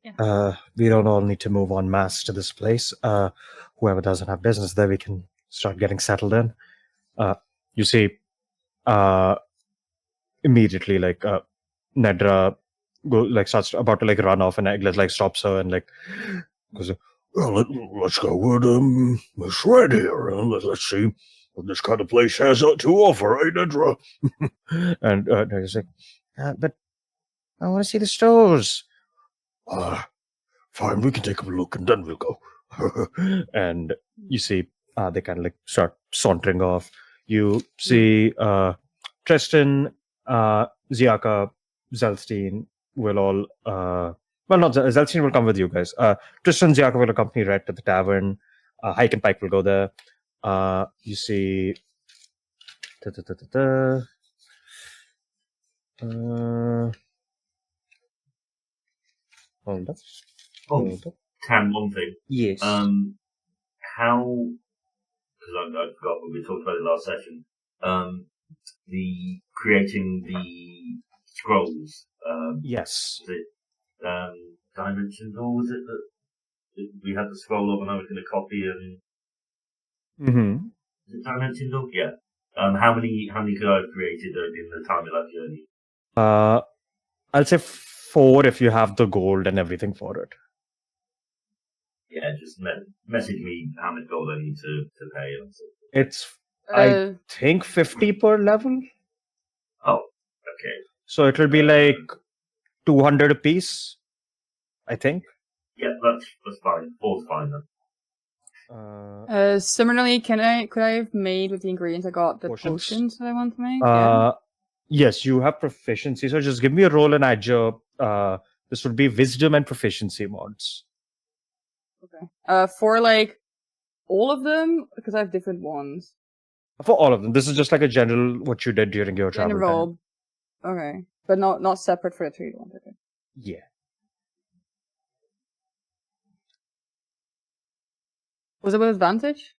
B: Yeah.
A: We don't all need to move en masse to this place. Whoever doesn't have business there, we can start getting settled in. You see, immediately, like, Nedra starts about to run off, and Egglet stops her and goes, well, let's go with Miss Red here, and let's see what this kind of place has to offer, eh, Nedra? And Nedra's like, but I want to see the stores. Fine, we can take a look and then we'll go. And you see, they kind of start sauntering off. You see Tristan, Ziaka, Zelstein will all, well, not Zelstein will come with you guys. Tristan, Ziaka will accompany Red to the tavern. Hike and Pike will go there. You see, hold up.
C: Oh, Tam, one thing.
A: Yes.
C: How? Because I forgot when we talked about it last session. The creating the scrolls.
A: Yes.
C: Was it Dimension Door? Was it that we had the scroll of and I was going to copy and?
A: Mm-hmm.
C: Is it Dimension Door? Yeah. How many could I have created in the time of that journey?
A: I'll say 4 if you have the gold and everything for it.
C: Yeah, just message me how much gold I need to pay.
A: It's, I think, 50 per level.
C: Oh, okay.
A: So it will be like 200 a piece, I think.
C: Yeah, that's fine. 4's fine then.
B: Similarly, could I have made with the ingredients I got the potions that I want to make?
A: Yes, you have proficiency. So just give me a roll and add your. This would be wisdom and proficiency mods.
B: Okay. For all of them, because I have different ones.
A: For all of them, this is just like a general what you did during your travel
B: General. Okay, but not separate for the 3 ones. Okay.
A: Yeah.
B: Was it with advantage?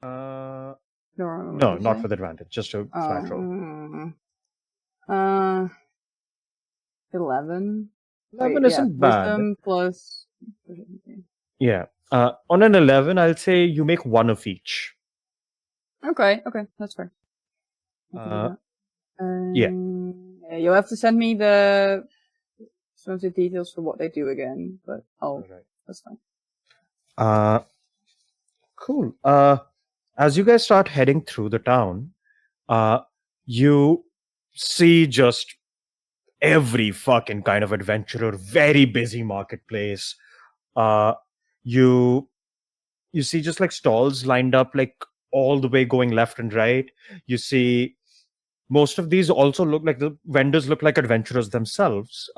A: No,
B: No,
A: not with advantage. Just a flat roll.
B: 11.
A: 11 isn't bad.
B: Wisdom plus.
A: Yeah. On an 11, I'll say you make 1 of each.
B: Okay, that's fair.
A: Yeah.
B: You'll have to send me some of the details for what they do again, but that's fine.
A: Cool. As you guys start heading through the town, you see just every fucking kind of adventurer, very busy marketplace. You see just stalls lined up all the way going left and right. You see most of these also look like the vendors look like adventurers themselves.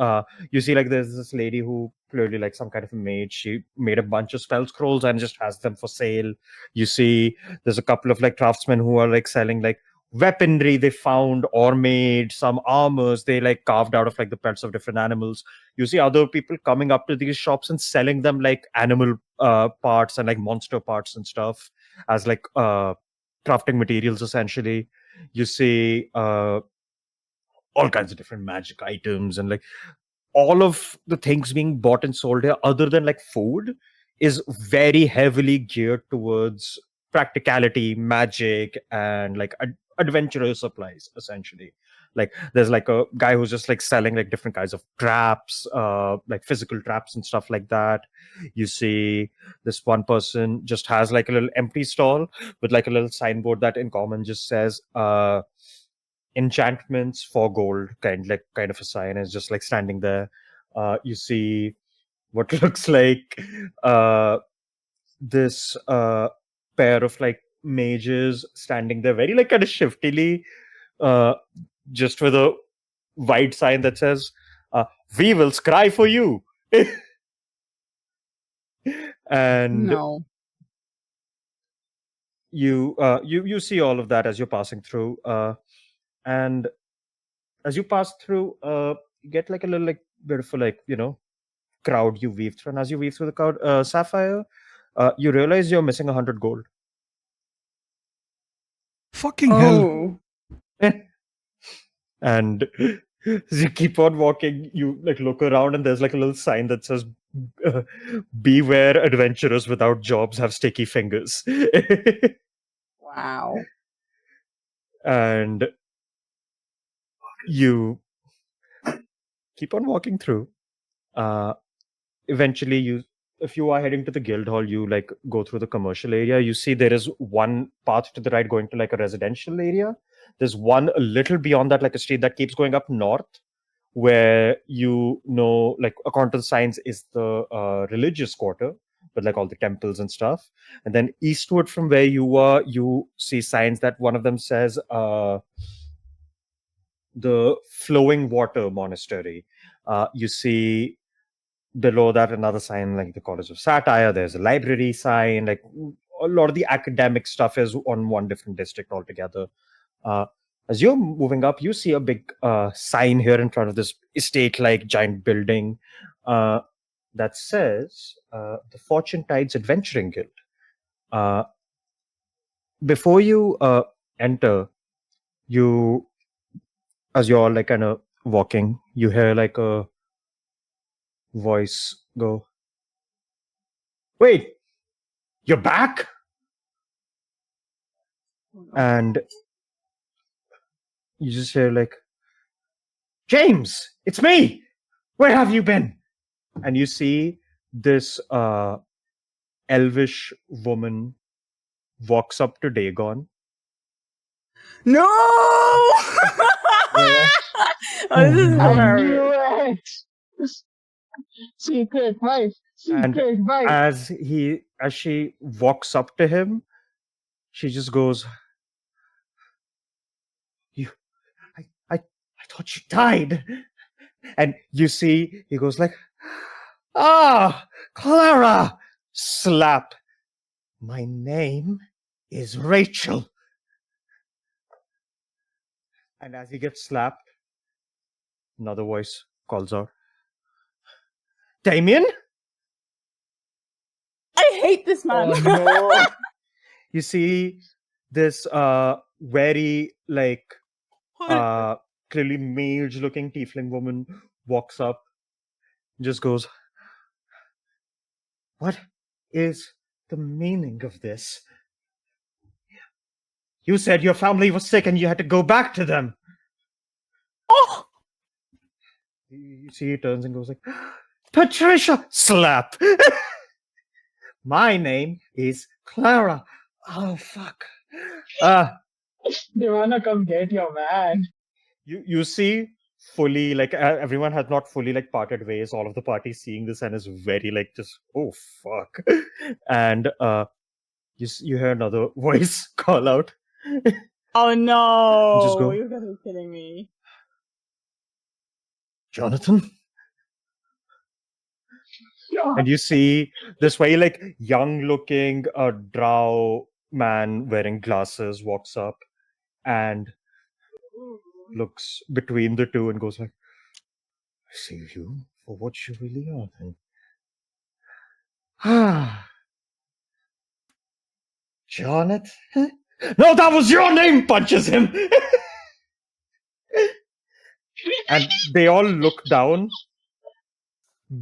A: You see, like there's this lady who clearly like some kind of a mage. She made a bunch of spell scrolls and just has them for sale. You see, there's a couple of like craftsmen who are like selling like weaponry they found or made, some armors they like carved out of like the pelts of different animals. You see other people coming up to these shops and selling them like animal parts and like monster parts and stuff as like crafting materials essentially. You see all kinds of different magic items and like all of the things being bought and sold here other than like food is very heavily geared towards practicality, magic, and like adventurous supplies essentially. Like there's like a guy who's just like selling like different kinds of traps, like physical traps and stuff like that. You see this one person just has like a little empty stall with like a little signboard that in common just says enchantments for gold, kind of a sign is just like standing there. You see what looks like this pair of like mages standing there very like kind of shiftily, uh, just with a white sign that says we will scry for you. And
B: No.
A: you see all of that as you're passing through, and as you pass through, you get like a little like bit of a like crowd you weave through, and as you weave through the crowd, Sapphire, you realize you're missing 100 gold.
G: Fucking hell.
B: Oh.
A: And as you keep on walking, you like look around, and there's like a little sign that says beware, adventurers without jobs have sticky fingers.
B: Wow.
A: And you keep on walking through. Eventually, if you are heading to the guild hall, you like go through the commercial area. You see there is one path to the right going to like a residential area. There's one a little beyond that, like a street that keeps going up north, where like according to the signs is the religious quarter with like all the temples and stuff. And then eastward from where you are, you see signs that one of them says the Flowing Water Monastery. You see below that another sign like the College of Satire. There's a library sign. Like a lot of the academic stuff is on one different district altogether. As you're moving up, you see a big sign here in front of this estate-like giant building that says the Fortune Tides Adventuring Guild. Before you enter, as you're like kind of walking, you hear like a voice go, "Wait, you're back?" And you just hear like, "James, it's me. Where have you been?" And you see this elvish woman walks up to Dagon.
B: No!
F: Yeah.
B: Oh, this is
G: no.
F: I
B: hilarious.
F: knew it. Secret wife.
A: And
F: Secret wife.
A: as she walks up to him, she just goes, I thought you died." And you see he goes like, "Ah, Clara!" Slap. "My name is Rachel." And as he gets slapped, another voice calls out, "Damien?"
B: I hate this man.
F: Oh no.
A: You see this very like clearly mage looking tiefling woman walks up, just goes, "What is the meaning of this? You said your family was sick and you had to go back to them."
D: Oh!
A: You see he turns and goes like, "Patricia!" Slap. "My name is Clara." Oh fuck.
F: They wanna come get your man.
A: You see fully like everyone has not fully like parted ways. All of the party seeing this and is very like just, oh fuck. And you hear another voice call out,
B: Oh no!
A: Just go.
B: You gotta be kidding me.
A: Jonathan?
F: Yeah.
A: And you see this very like young looking drow man wearing glasses walks up and looks between the two and goes like, I see you for what you really are then. Ah, Jonathan? No, that was your name, punches him. And they all look down,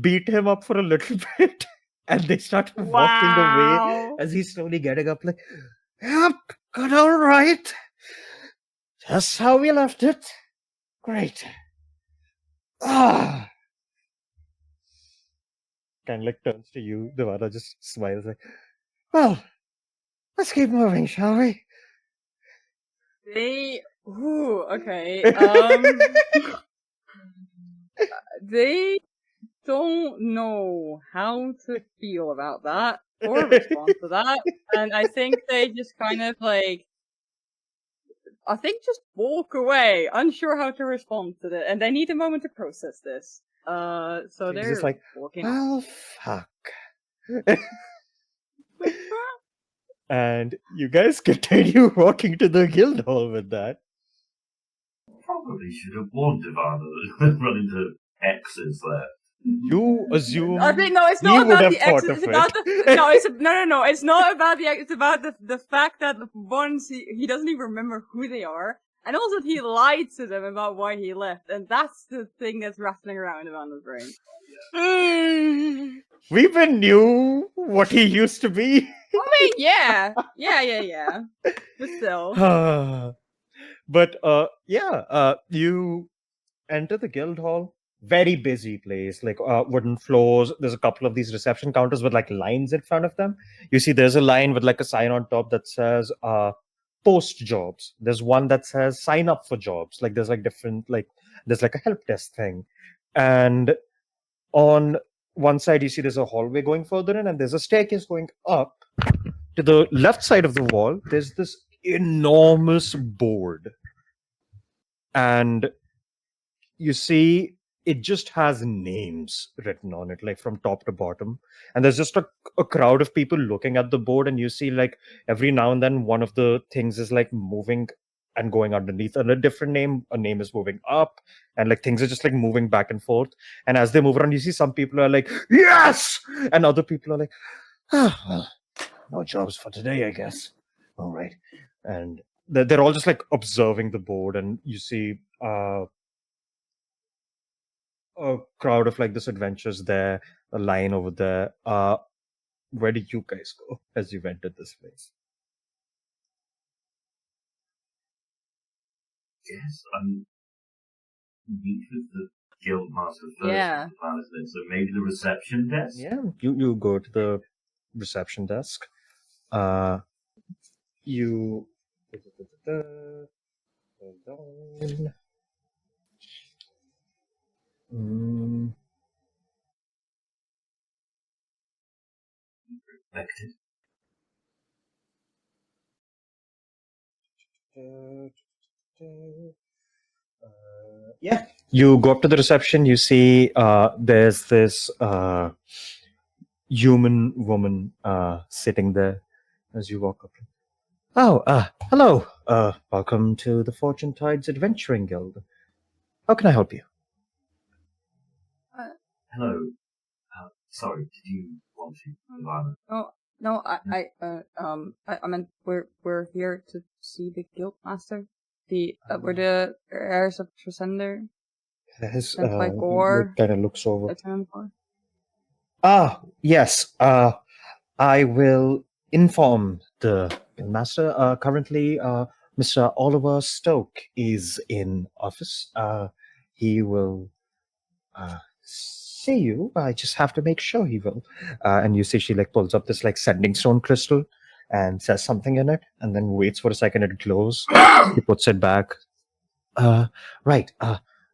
A: beat him up for a little bit, and they start walking away
B: Wow!
A: as he's slowly getting up like, yep, good, all right. Just how we left it. Great. Ah. Kind of like turns to you. Devara just smiles like, well, let's keep moving, shall we?
B: They. Ooh, okay. They don't know how to feel about that or respond to that. And I think they just kind of like. I think just walk away, unsure how to respond to it. And they need a moment to process this. So
A: He's
B: they're
A: just like,
B: walking off.
A: well, fuck. And you guys continue walking to the guild hall with that.
C: Probably should have warned Ivana that run into X's there.
A: You assume
B: I think no, it's
A: he
B: not
A: would
B: about
A: have
B: the
A: thought
B: X.
A: of
B: It's
A: it.
B: about the no. It's no. It's not about the X. It's about the fact that once he doesn't even remember who they are, and also he lied to them about why he left, and that's the thing that's rattling around in Vanna's brain.
A: We even knew what he used to be.
B: I mean, yeah. But still,
A: But you enter the guild hall. Very busy place, like wooden floors. There's a couple of these reception counters with like lines in front of them. You see, there's a line with like a sign on top that says post jobs. There's one that says sign up for jobs. Like there's like different like there's like a help desk thing, and on one side you see there's a hallway going further in, and there's a staircase going up. To the left side of the wall, there's this enormous board, and you see it just has names written on it, like from top to bottom. And there's just a crowd of people looking at the board, and you see like every now and then one of the things is like moving and going underneath, and a name is moving up, and like things are just like moving back and forth. And as they move around, you see some people are like, yes, and other people are like, ah, well, no jobs for today, I guess. All right. And they're all just like observing the board, and you see a crowd of like this adventures there, a line over there. Where did you guys go as you entered this place?
C: Yes, I'm meet with the guild master first.
B: Yeah.
C: The plan is this. So maybe the reception desk.
A: Yeah, you go to the reception desk. You. Hold on.
C: Expected.
A: Yeah, you go up to the reception. You see there's this human woman sitting there as you walk up. Oh, hello. Welcome to the Fortune Tides Adventuring Guild. How can I help you?
C: Hello. Sorry, did you want to, Ivana?
B: no. I meant we're here to see the guild master. We're the heirs of Tresender.
A: Yes,
B: Sent by Gore.
A: kind of looks over.
B: Lieutenant Gore.
A: Ah, yes. I will inform the master. Currently, Mr. Oliver Stoke is in office. He will see you. I just have to make sure he will. And you see she like pulls up this like sending stone crystal and says something in it, and then waits for a second. It glows. He puts it back. Right.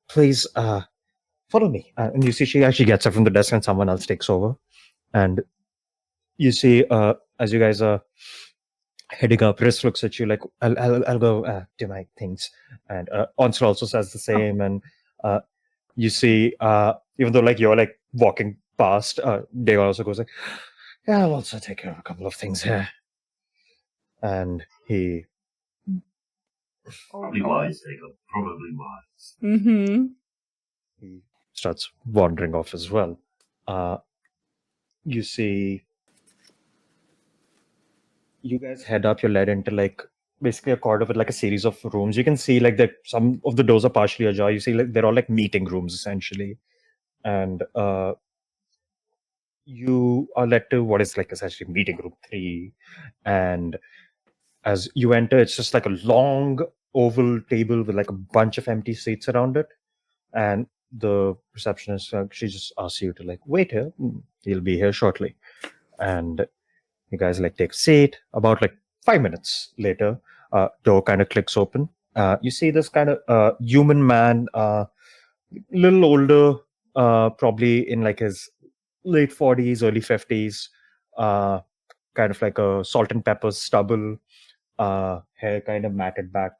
A: Please follow me. And you see she actually gets up from the desk, and someone else takes over. And you see, as you guys are heading up. Riss looks at you like, I'll go do my things. And Onsra also says the same. And you see, even though like you're like walking past, Dale also goes like, yeah, I'll also take care of a couple of things here. And he
C: Probably wise, Jacob. Probably wise.
B: Mm-hmm.
A: he starts wandering off as well. You see, you guys head up. You're led into like basically a corridor with like a series of rooms. You can see like that some of the doors are partially ajar. You see like they're all like meeting rooms essentially, and you are led to what is like essentially meeting room 3. And as you enter, it's just like a long oval table with like a bunch of empty seats around it. And the receptionist, she just asks you to like wait here. He'll be here shortly. And you guys like take a seat. About like 5 minutes later, door kind of clicks open. You see this kind of human man, little older, probably in like his late 40s, early 50s, kind of like a salt and pepper stubble, hair kind of matted back,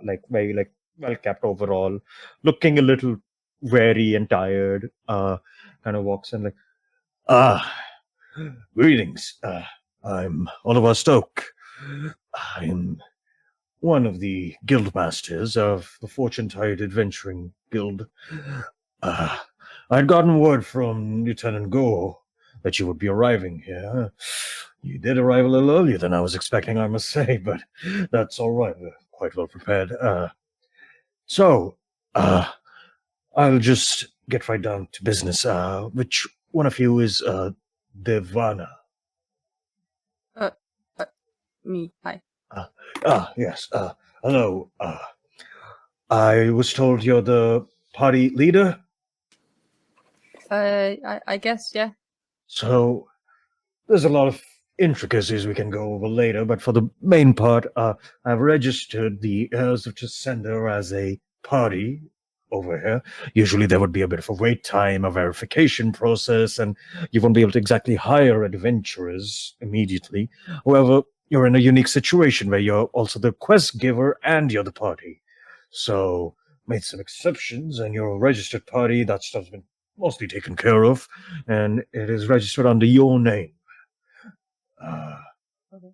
A: like very like well kept overall, looking a little weary and tired. Kind of walks in like, greetings. I'm Oliver Stoke. I'm one of the guild masters of the Fortune Tide Adventuring Guild. I'd gotten word from Lieutenant Gore that you would be arriving here. You did arrive a little earlier than I was expecting, I must say, but that's all right. We're quite well prepared. So, I'll just get right down to business. Which one of you is Devana?
B: Me. Hi.
A: Yes. Hello. I was told you're the party leader.
B: I guess, yeah.
A: So there's a lot of intricacies we can go over later, but for the main part, I've registered the heirs of Chisenda as a party over here. Usually there would be a bit of a wait time, a verification process, and you won't be able to exactly hire adventurers immediately. However, you're in a unique situation where you're also the quest giver and you're the party. So made some exceptions, and you're a registered party. That stuff's been mostly taken care of, and it is registered under your name.
B: Okay.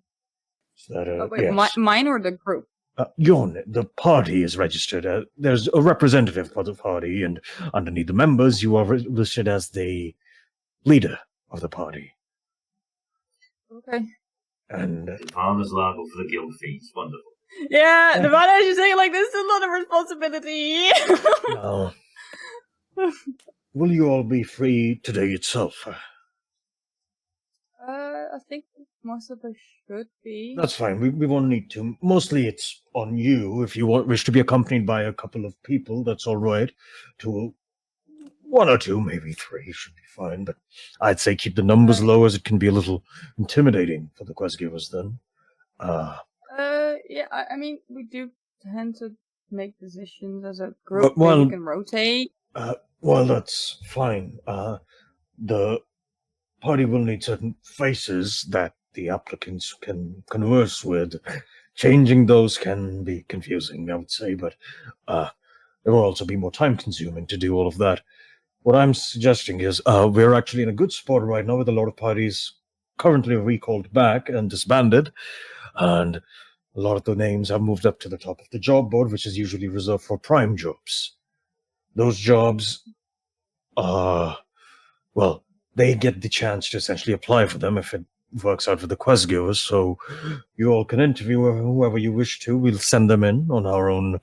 A: So that,
B: Wait,
A: yes.
B: mine or the group?
A: The party is registered. There's a representative for the party, and underneath the members, you are listed as the leader of the party.
B: Okay.
A: And
C: Farmers liable for the guild fees. Wonderful.
B: Yeah, the man is just saying like this is a lot of responsibility.
A: now, will you all be free today itself?
B: I think most of us should be.
A: That's fine. We won't need to. Mostly it's on you. If you wish to be accompanied by a couple of people, that's all right. To 1 or 2, maybe 3 should be fine. But I'd say keep the numbers low, as it can be a little intimidating for the quest givers then.
B: Yeah, I mean, we do tend to make decisions as a group.
A: Well,
B: Maybe we can rotate.
A: Well, that's fine. The party will need certain faces that the applicants can converse with. Changing those can be confusing, I would say, but it will also be more time-consuming to do all of that. What I'm suggesting is we're actually in a good spot right now with a lot of parties currently recalled back and disbanded, and a lot of the names have moved up to the top of the job board, which is usually reserved for prime jobs. Those jobs are, well, they get the chance to essentially apply for them if it works out for the quest givers. So you all can interview whoever you wish to. We'll send them in on our own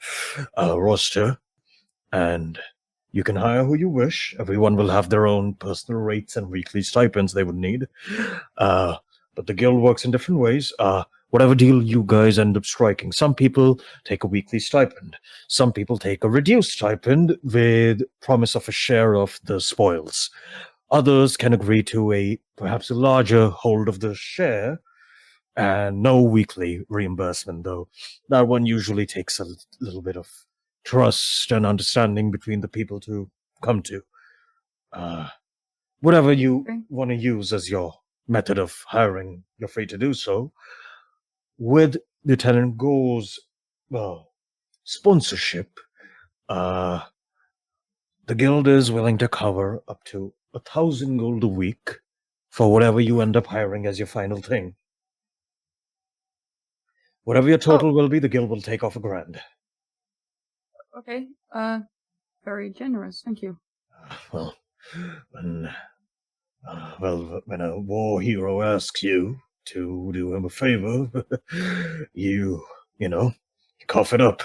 A: roster, and you can hire who you wish. Everyone will have their own personal rates and weekly stipends they would need. But the guild works in different ways. Whatever deal you guys end up striking. Some people take a weekly stipend. Some people take a reduced stipend with promise of a share of the spoils. Others can agree to perhaps a larger hold of the share and no weekly reimbursement, though. That one usually takes a little bit of trust and understanding between the people to come to. Whatever you want to use as your method of hiring, you're free to do so. with Lieutenant Gore's sponsorship, the guild is willing to cover up to 1,000 gold a week for whatever you end up hiring as your final thing. Whatever your total will be, the guild will take off $1,000.
B: Okay. Very generous. Thank you.
A: Well, when a war hero asks you to do him a favor, you cough it up.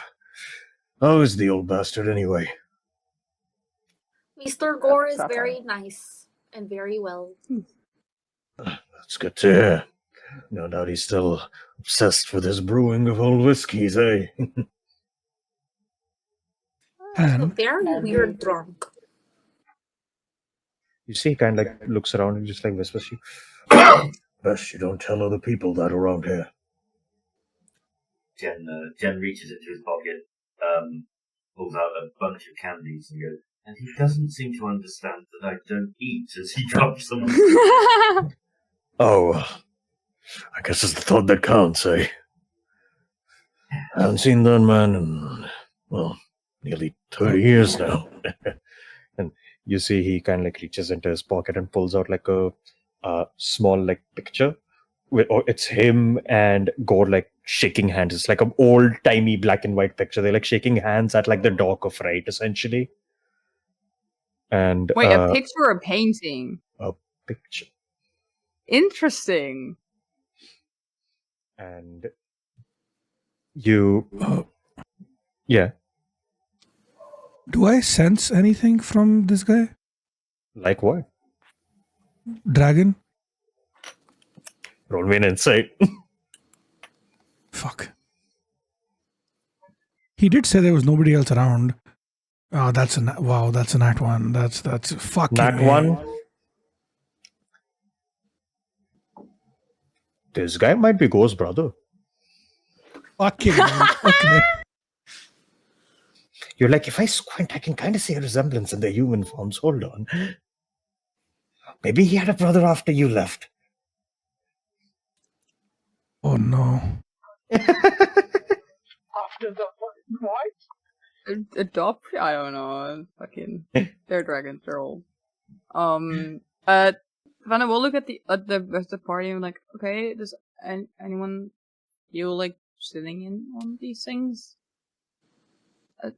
A: How is the old bastard anyway?
E: Mr. Gore is
B: Satire.
E: very nice and very well.
A: That's good to hear. No doubt he's still obsessed with his brewing of old whiskies, eh?
G: And
E: Very weird drunk.
A: You see, he kind of looks around and just whispers you. Best you don't tell other people that around here.
C: Jen reaches into his pocket, pulls out a bunch of candies and goes, and he doesn't seem to understand that I don't eat as he drops them.
A: Oh, I guess it's the thought that counts, eh? I haven't seen that man in, nearly 30 years now. And you see he kind of reaches into his pocket and pulls out a small picture. It's him and Gore shaking hands. It's an old-timey black and white picture. They're shaking hands at the dock of Rite, essentially. And
B: Wait, a picture or a painting?
A: A picture.
B: Interesting.
A: And you... yeah.
G: do I sense anything from this guy?
A: Like what?
G: Dragon?
A: Roll me an insight.
G: Fuck. He did say there was nobody else around. Oh, that's a nat one. That's fucking
A: Nat one. This guy might be Gore's brother.
G: Fucking okay.
A: You're if I squint, I can kind of see a resemblance in their human forms. Hold on. Maybe he had a brother after you left.
G: Oh no.
F: After the what?
B: Adopt? I don't know. Fucking, they're dragons. They're old. Vanna, we'll look at the rest of the party and okay, does anyone feel sitting in on these things?
A: I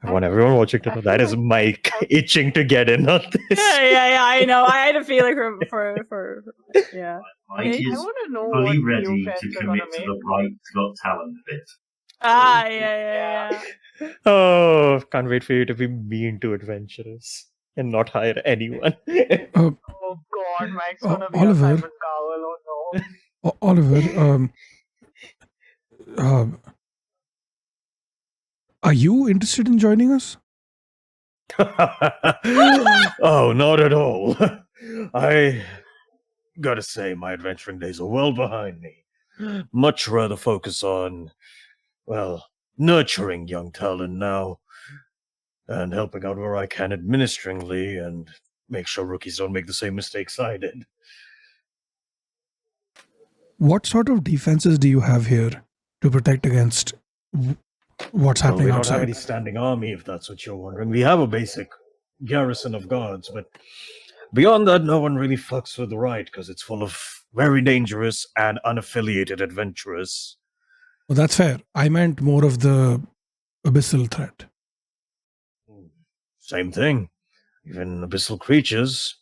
A: want everyone watching to know that is Mike itching to get in on this.
B: Yeah, I know. I had a feeling for yeah.
C: Mike
B: Okay.
F: I
C: is
F: want to know
C: fully
F: what
C: ready
F: new
C: to
F: pets are
C: commit
F: gonna
C: to
F: make.
C: the Rite Got Talent bit.
B: Yeah.
A: Oh, can't wait for you to be mean to adventurers and not hire anyone.
F: Oh God, Mike's gonna be
G: Oliver.
F: a Simon Cowell. Oh no.
G: Oliver, are you interested in joining us?
A: Oh, not at all. I gotta say, my adventuring days are well behind me. Much rather focus on, nurturing young talent now and helping out where I can administratively and make sure rookies don't make the same mistakes I did.
G: What sort of defenses do you have here to protect against what's happening
A: we don't
G: outside?
A: have any standing army, if that's what you're wondering. We have a basic garrison of guards, but beyond that, no one really fucks with the Rite because it's full of very dangerous and unaffiliated adventurers.
G: Well, that's fair. I meant more of the abyssal threat.
A: Same thing. Even abyssal creatures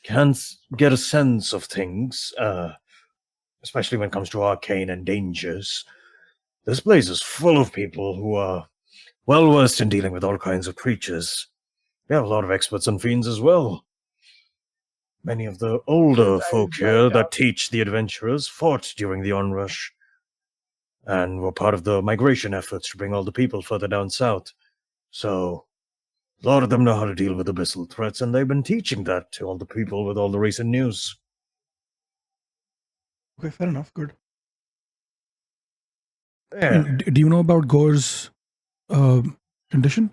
A: can't get a sense of things, especially when it comes to arcane and dangers. This place is full of people who are well versed in dealing with all kinds of creatures. We have a lot of experts and fiends as well. Many of the older folk here that teach the adventurers fought during the Onrush and were part of the migration efforts to bring all the people further down south. So, a lot of them know how to deal with abyssal threats, and they've been teaching that to all the people with all the recent news.
G: Okay, fair enough. Good.
A: Yeah.
G: And do you know about Gore's condition?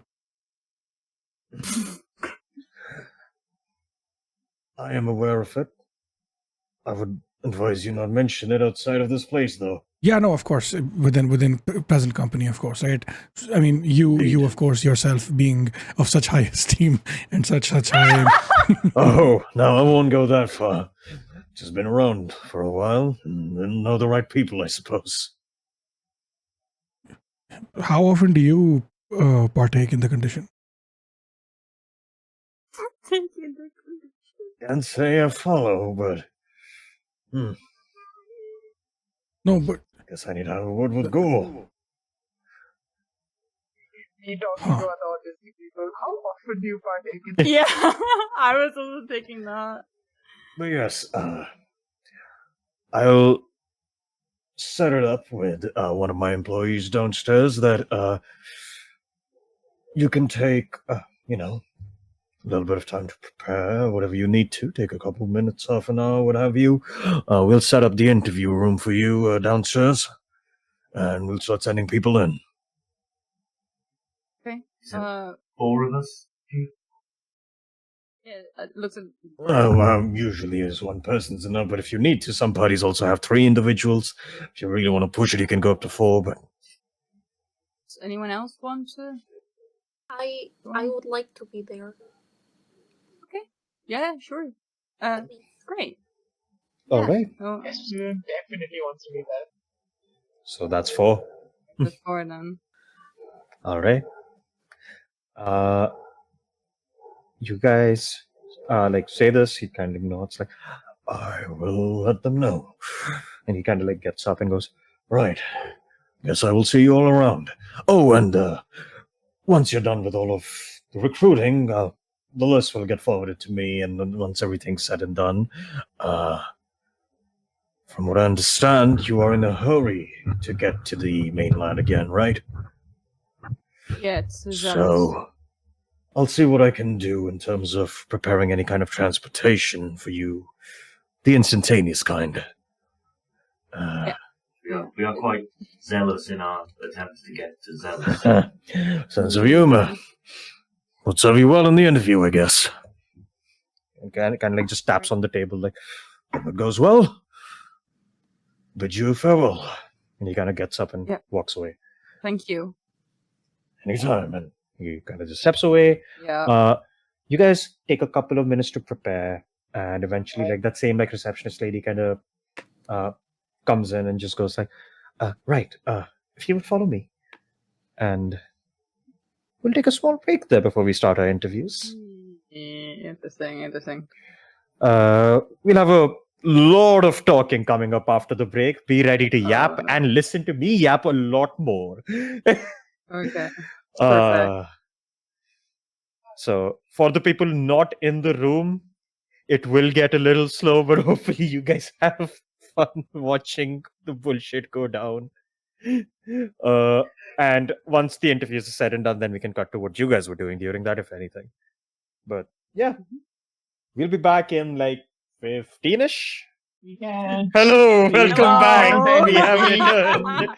A: I am aware of it. I would advise you not mention it outside of this place, though.
G: Yeah, no, of course, within present company, of course, right? I mean, you
A: Indeed.
G: of course yourself being of such high esteem and such high.
A: Oh, no, I won't go that far. Just been around for a while and know the right people, I suppose.
G: How often do you partake in the condition?
A: Can't say I follow, but
G: No, but
A: guess I need to have a word with Ghoul.
F: We talking
G: Huh.
F: to other autistic people. How often do you partake in
B: Yeah, I was also thinking that.
A: But yes, I'll set it up with one of my employees downstairs that you can take, a little bit of time to prepare, whatever you need to. Take a couple minutes, half an hour, what have you. We'll set up the interview room for you downstairs, and we'll start sending people in.
B: Okay.
C: Is it 4 of us?
B: Yeah, it looks.
A: Well, usually is one person's enough, but if you need to, some parties also have 3 individuals. If you really want to push it, you can go up to 4, but
B: Does anyone else want to?
E: I would like to be there.
B: Yeah, sure. Great.
A: all
B: Yeah.
A: right.
B: Oh,
F: Estridon definitely wants to be there.
A: So that's 4.
B: before then.
A: All right. You guys, say this. He kind of nods, like, I will let them know. And he kind of gets up and goes, right. Guess I will see you all around. Oh, and once you're done with all of the recruiting, the list will get forwarded to me, and then once everything's said and done, from what I understand, you are in a hurry to get to the mainland again, right?
B: Yeah, it's Zealous.
A: So, I'll see what I can do in terms of preparing any kind of transportation for you. The instantaneous kind.
C: We are quite zealous in our attempts to get to zealous.
A: Sense of humor. Will serve you well in the interview, I guess. And kind of just taps on the table, if it goes well, bid you farewell. And he kind of gets up and walks away.
B: Thank you.
A: Anytime. And he kind of just steps away.
B: Yeah.
A: You guys take a couple of minutes to prepare, and eventually, that same receptionist lady kind of comes in and just goes right, if you would follow me, and we'll take a small break there before we start our interviews.
B: Interesting.
A: We'll have a lot of talking coming up after the break. Be ready to yap and listen to me yap a lot more.
B: Okay. Perfect.
A: So for the people not in the room, it will get a little slow, but hopefully you guys have fun watching the bullshit go down. And once the interviews are said and done, then we can cut to what you guys were doing during that, if anything. But yeah, we'll be back in 15-ish.
F: Yeah.
A: Hello, welcome back.
B: Hello.
A: We have returned.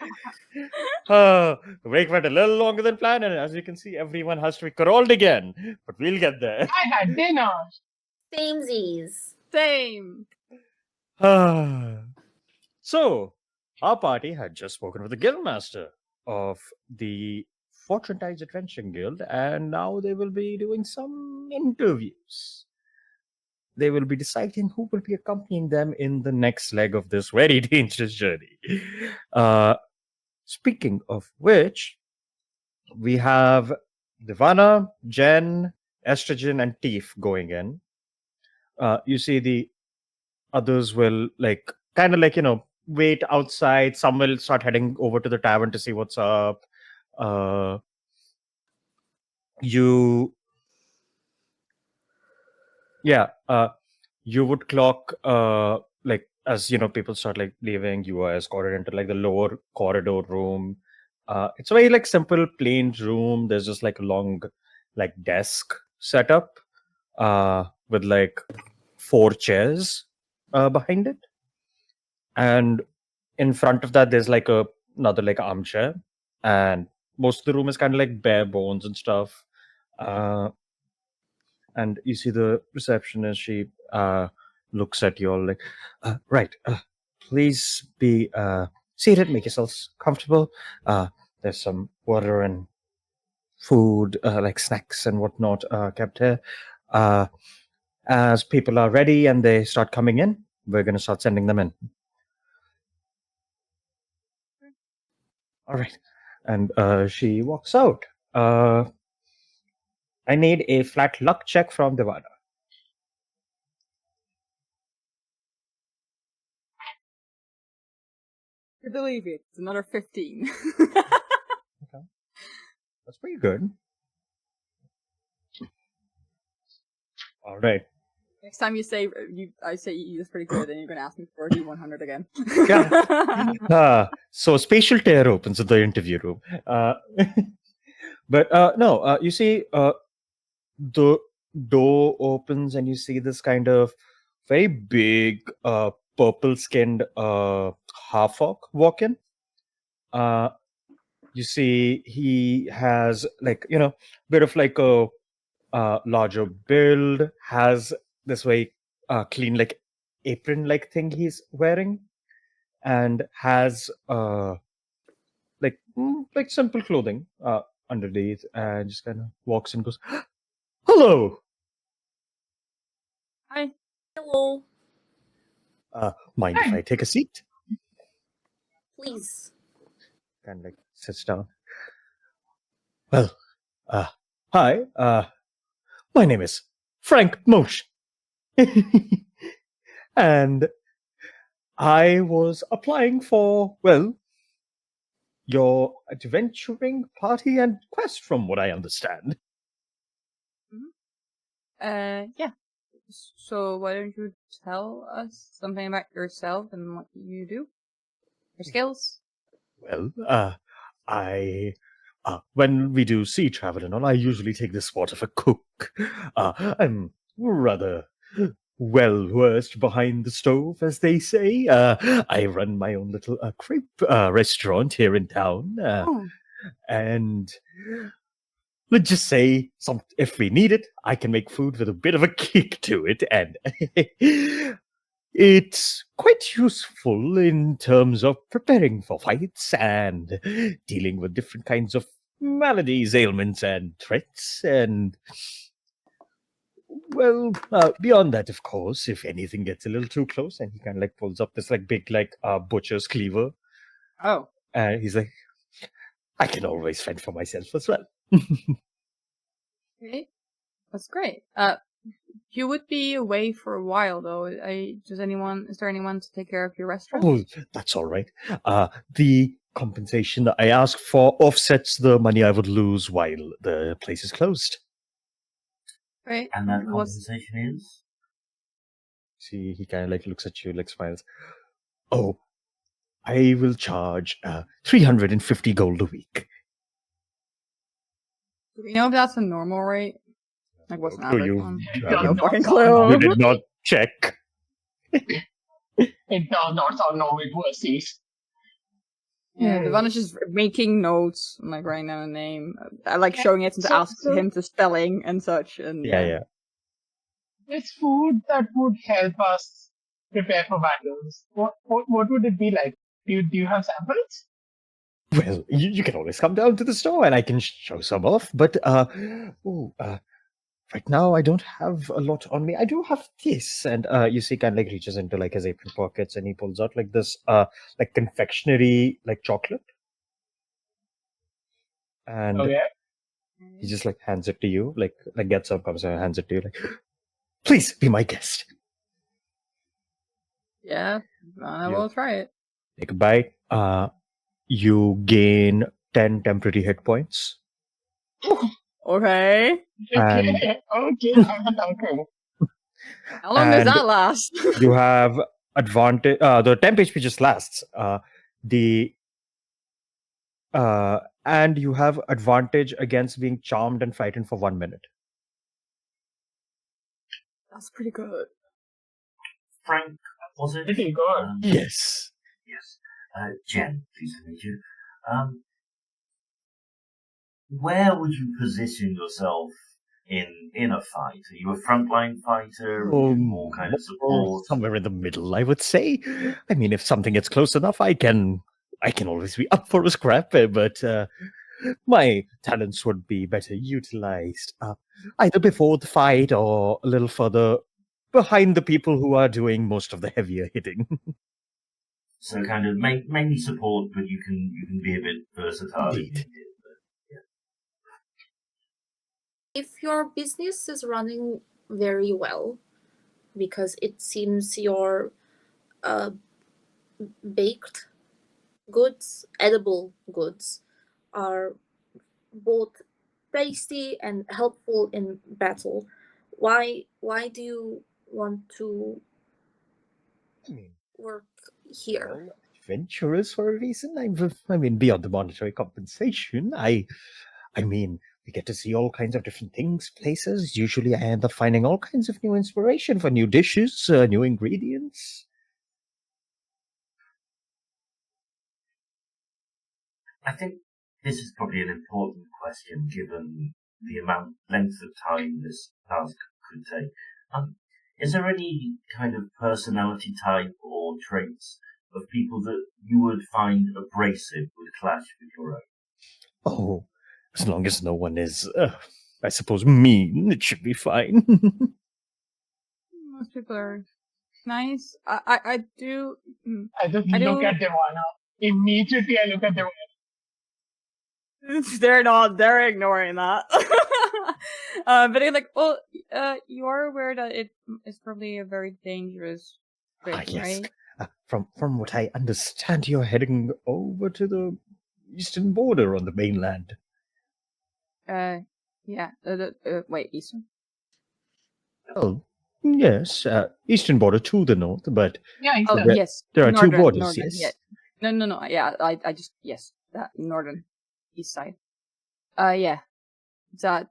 A: The break went a little longer than planned, and as you can see, everyone has to be crawled again. But we'll get there.
F: I had dinner.
E: Samesies.
B: Same.
A: So, our party had just spoken with the guildmaster of the Fortune Tides Adventuring Guild, and now they will be doing some interviews. They will be deciding who will be accompanying them in the next leg of this very dangerous journey. Speaking of which, we have Divana, Jen, Estrogen, and Teef going in. You see the others will wait outside. Some will start heading over to the tavern to see what's up. You would clock as people start leaving, you are escorted into the lower corridor room. It's a very simple plain room. There's just a long desk setup with 4 chairs behind it, and in front of that there's another armchair, and most of the room is kind of bare bones and stuff. And you see the receptionist, she looks at you all like, right, please be seated, make yourselves comfortable. There's some water and food, like snacks and whatnot, kept here. As people are ready and they start coming in, we're going to start sending them in. All right. And she walks out. I need a flat luck check from Devana.
B: I believe it. It's another 15.
A: That's pretty good. All right.
B: Next time you say I say that's pretty good, then you're gonna ask me for a D100 again.
A: So a spatial tear opens in the interview room. But no, you see the door opens and you see this kind of very big purple-skinned half-orc walk in. You see he has like, bit of like a larger build, has this very clean like apron-like thing he's wearing, and has like simple clothing underneath, and just kind of walks and goes, "Hello,
B: Hi.
E: Hello,
A: mind if I take a seat?"
E: please.
A: Kind of like sits down. Well, hi, my name is Frank Mosh. And I was applying for, well, your adventuring party and quest, from what I understand.
B: Yeah. So why don't you tell us something about yourself and what you do? Your skills?
A: Well, when we do sea travel and all, I usually take the spot of a cook. I'm rather well versed behind the stove, as they say. I run my own little crepe restaurant here in town, and let's just say, if we need it, I can make food with a bit of a kick to it, and it's quite useful in terms of preparing for fights and dealing with different kinds of maladies, ailments, and threats. And, well, beyond that, of course, if anything gets a little too close, and he kind of like pulls up this like big like butcher's cleaver.
B: Oh.
A: And he's like, I can always fend for myself as well.
B: Okay. That's great. You would be away for a while, though. Is there anyone to take care of your restaurant?
A: Oh, that's all right. The compensation that I ask for offsets the money I would lose while the place is closed.
B: Right.
C: And that compensation is?
A: See, he kind of like looks at you, like smiles. Oh, I will charge 350 gold a week.
B: Do we know if that's a normal rate? Like, what's an average one?
F: No
B: fucking clue.
A: You did not check.
F: It does not sound no overseas.
B: Yeah, Devana's just making notes, like writing down a name. I like showing it to ask him to spelling and such. And
A: Yeah.
F: It's food that would help us prepare for battles. What would it be like? Do you have samples?
A: Well, you can always come down to the store and I can show some off. But right now I don't have a lot on me. I do have this, and you see, kind of like reaches into like his apron pockets and he pulls out like this like confectionery like chocolate, and he just like hands it to you, like gets up, comes and hands it to you, like, please be my guest.
B: Yeah, I will try it.
A: Take a bite. You gain 10 temporary hit points.
B: Okay.
A: And
F: okay.
B: How long does that last?
A: You have advantage. The temp HP just lasts. And you have advantage against being charmed and frightened for 1 minute.
B: That's pretty good.
C: Frank, was it?
F: Pretty good.
A: Yes.
C: Yes. Jen, pleased to meet you. Where would you position yourself in a fight? Are you a frontline fighter? Are you more kind of
A: Or
C: support?
A: somewhere in the middle, I would say. I mean, if something gets close enough, I can always be up for a scrap, but my talents would be better utilized either before the fight or a little further behind the people who are doing most of the heavier hitting.
C: So kind of mainly support, but you can be a bit versatile.
A: Indeed.
E: If your business is running very well, because it seems your baked goods, edible goods, are both tasty and helpful in battle, why do you want to
A: I mean,
E: work here?
A: well, adventurers for a reason. I mean, beyond the monetary compensation, I mean, we get to see all kinds of different things, places. Usually, I end up finding all kinds of new inspiration for new dishes, new ingredients.
C: I think this is probably an important question given the length of time this task could take. Is there any kind of personality type or traits of people that you would find abrasive would clash with your own?
A: Oh, as long as no one is, I suppose, mean, it should be fine.
B: Most people are nice. I do.
F: I just
B: I
F: look
B: do-
F: at Devana. Immediately I look at Devana.
B: They're not. They're ignoring that. But they're like, well, you are aware that it is probably a very dangerous trip,
A: Yes.
B: right?
A: From what I understand, you're heading over to the eastern border on the mainland.
B: Yeah. Wait, Eastern?
A: Oh, yes, eastern border to the north, but
F: Yeah, he's
B: Oh,
F: done.
B: yes.
A: there are two
B: Northern,
A: borders,
B: northern,
A: yes.
B: Yeah. No. Yeah, I just, yes. That northern, east side. Yeah. Is that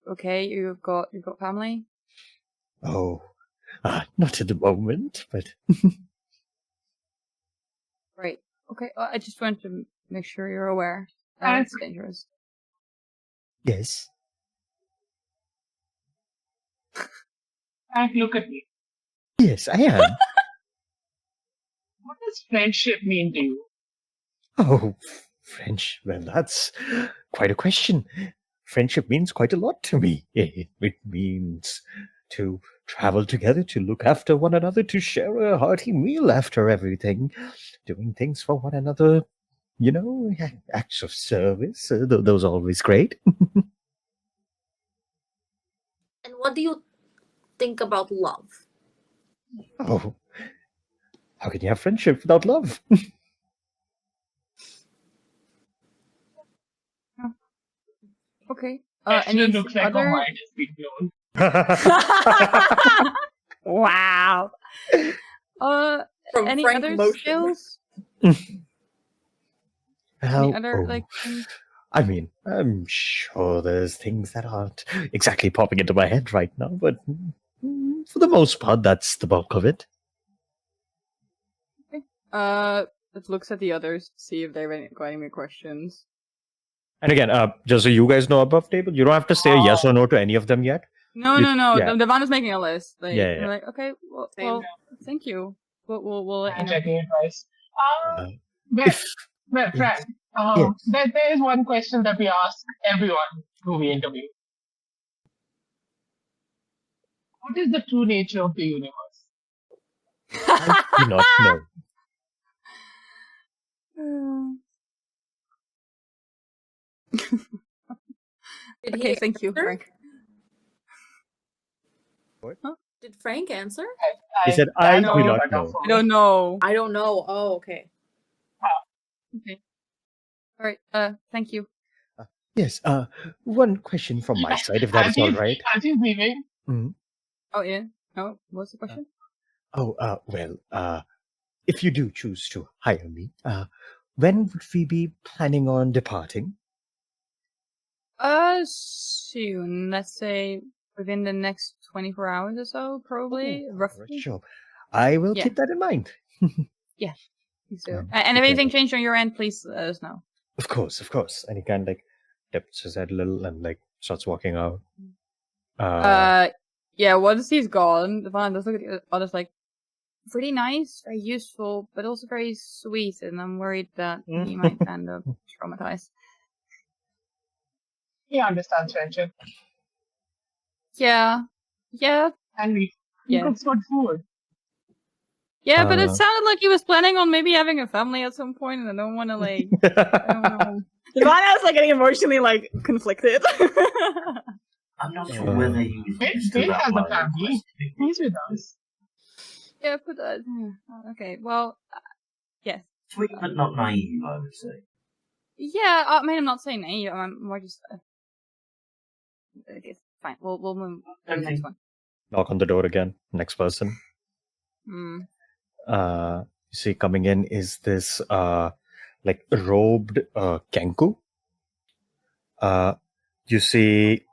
B: okay? You've got family?
A: Oh, not at the moment, but
B: Right. Okay. I just wanted to make sure you're aware.
F: And-
B: It's dangerous.
A: yes.
F: And look at me.
A: Yes, I am.
F: What does friendship mean to you?
A: Oh, French. Well, that's quite a question. Friendship means quite a lot to me. It means to travel together, to look after one another, to share a hearty meal after everything, doing things for one another, acts of service. Those are always great.
E: And what do you think about love?
A: Oh, how can you have friendship without love?
B: Okay.
F: Actually
B: Any
F: looks like
B: other...
F: her mind has been blown.
B: Wow.
E: From
B: Any
E: Frank
B: other
E: Motion.
B: skills?
A: How-
B: Any other
A: oh,
B: things?
A: I mean, I'm sure there's things that aren't exactly popping into my head right now, but for the most part, that's the bulk of it.
B: It looks at the others to see if they've got any more questions.
A: And again, just so you guys know above table, you don't have to say a yes or no to any of them yet.
B: No.
A: Yeah.
B: The Van is making a list. Like,
A: Yeah.
B: I'm like, okay, well, thank you. We'll let you
F: And
B: know.
F: checking advice. Well,
A: If
F: Frank,
A: Yes.
F: there is one question that we ask everyone who we interview. What is the true nature of the universe?
A: I do not know.
E: Did
B: Okay,
E: he
B: thank you,
E: answer?
B: Frank.
E: Did Frank answer?
A: He said, I
F: That's
A: do
F: all
A: not
F: cut off
A: know.
F: for
B: I
F: me.
B: don't know.
E: I don't know. Oh, okay.
B: Okay. All right. Thank you.
A: Yes, one question from my side, if that is all right.
F: As he's leaving,
B: Oh yeah. No. What's the question?
A: Oh, well, if you do choose to hire me, when would we be planning on departing?
B: Soon. Let's say within the next 24 hours or so, probably,
A: Oh,
B: roughly.
A: Sure. I will
B: Yeah.
A: keep that in mind.
B: So, and if anything changed on your end, please let us know.
A: Of course. And he kind of like dips his head a little and like starts walking out.
B: Yeah, once he's gone, Devon does look at the others like, pretty nice, very useful, but also very sweet, and I'm worried that he might end up traumatized.
F: He understands friendship.
B: Yeah.
F: And he
B: Yeah.
F: cooks good food.
B: Yeah, but it
A: Uh.
B: sounded like he was planning on maybe having a family at some point, and I don't want to, like, I don't know. Devana's, like, getting emotionally, like, conflicted.
C: I'm not sure whether he was used to
F: Bill
C: that
F: has a
C: while
F: family.
C: requesting.
F: He's with us.
B: Yeah, but, okay, well, yes.
C: Sweet but not naive, I would say.
B: Yeah, I mean, I'm not saying naive, I'm more just, okay, fine, we'll move to the next one.
A: Knock on the door again. Next person. You see, coming in is this like robed Kenku. You see,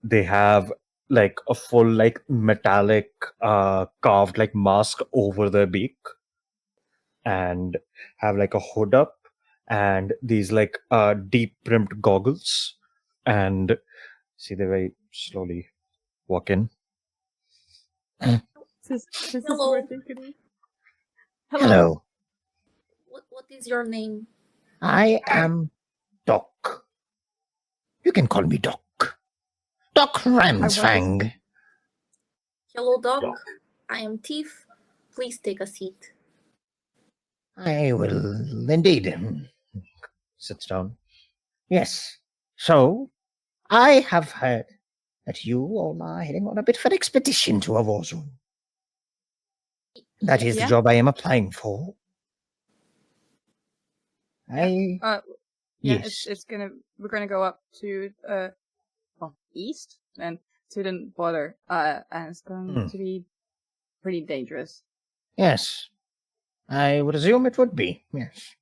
A: they have like a full like metallic carved like mask over their beak, and have like a hood up, and these like deep brimmed goggles, and see they very slowly walk in.
B: This is
E: Hello.
B: what I think it is.
A: Hello.
E: What is your name?
A: I am Doc. You can call me Doc. Doc Ramsfang.
E: Hello, Doc.
C: Doc.
E: I am Tiff. Please take a seat.
A: I will indeed. Sits down. Yes. So, I have heard that you all are heading on a bit of an expedition to a war zone. That is the
B: Yeah.
A: job I am applying for. Yes.
B: We're gonna go up to east and to the border, and it's going to be pretty dangerous.
A: Yes. I would assume it would be. Yes.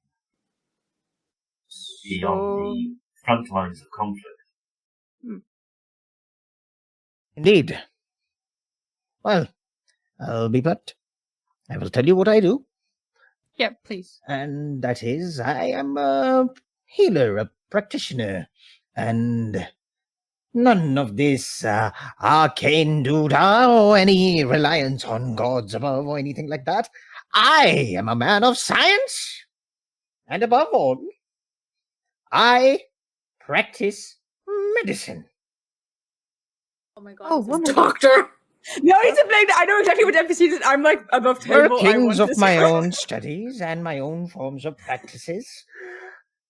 C: Be on the front lines of conflict.
A: Indeed. Well, I'll be blunt. I will tell you what I do.
B: Yeah, please.
A: And that is, I am a healer, a practitioner, and none of this arcane doodah or any reliance on gods above or anything like that. I am a man of science, and above all, I practice medicine.
E: Oh my god,
B: Oh,
E: he's a
B: wonderful.
E: doctor.
B: No, he's a playing. I know exactly what NPC is. I'm like above table.
A: Workings of my own studies and my own forms of practices.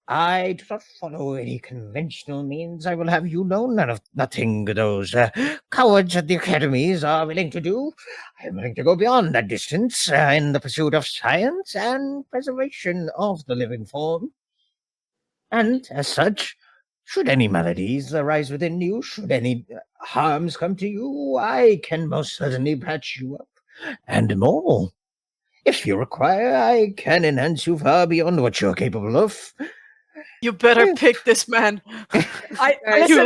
A: I do not follow any conventional means. I will have you know nothing those cowards at the academies are willing to do. I am willing to go beyond that distance in the pursuit of science and preservation of the living form. And as such, should any maladies arise within you, should any harms come to you, I can most certainly patch you up, and more. If you require, I can enhance you far beyond what you're capable of.
D: You better pick this man.
B: I
D: better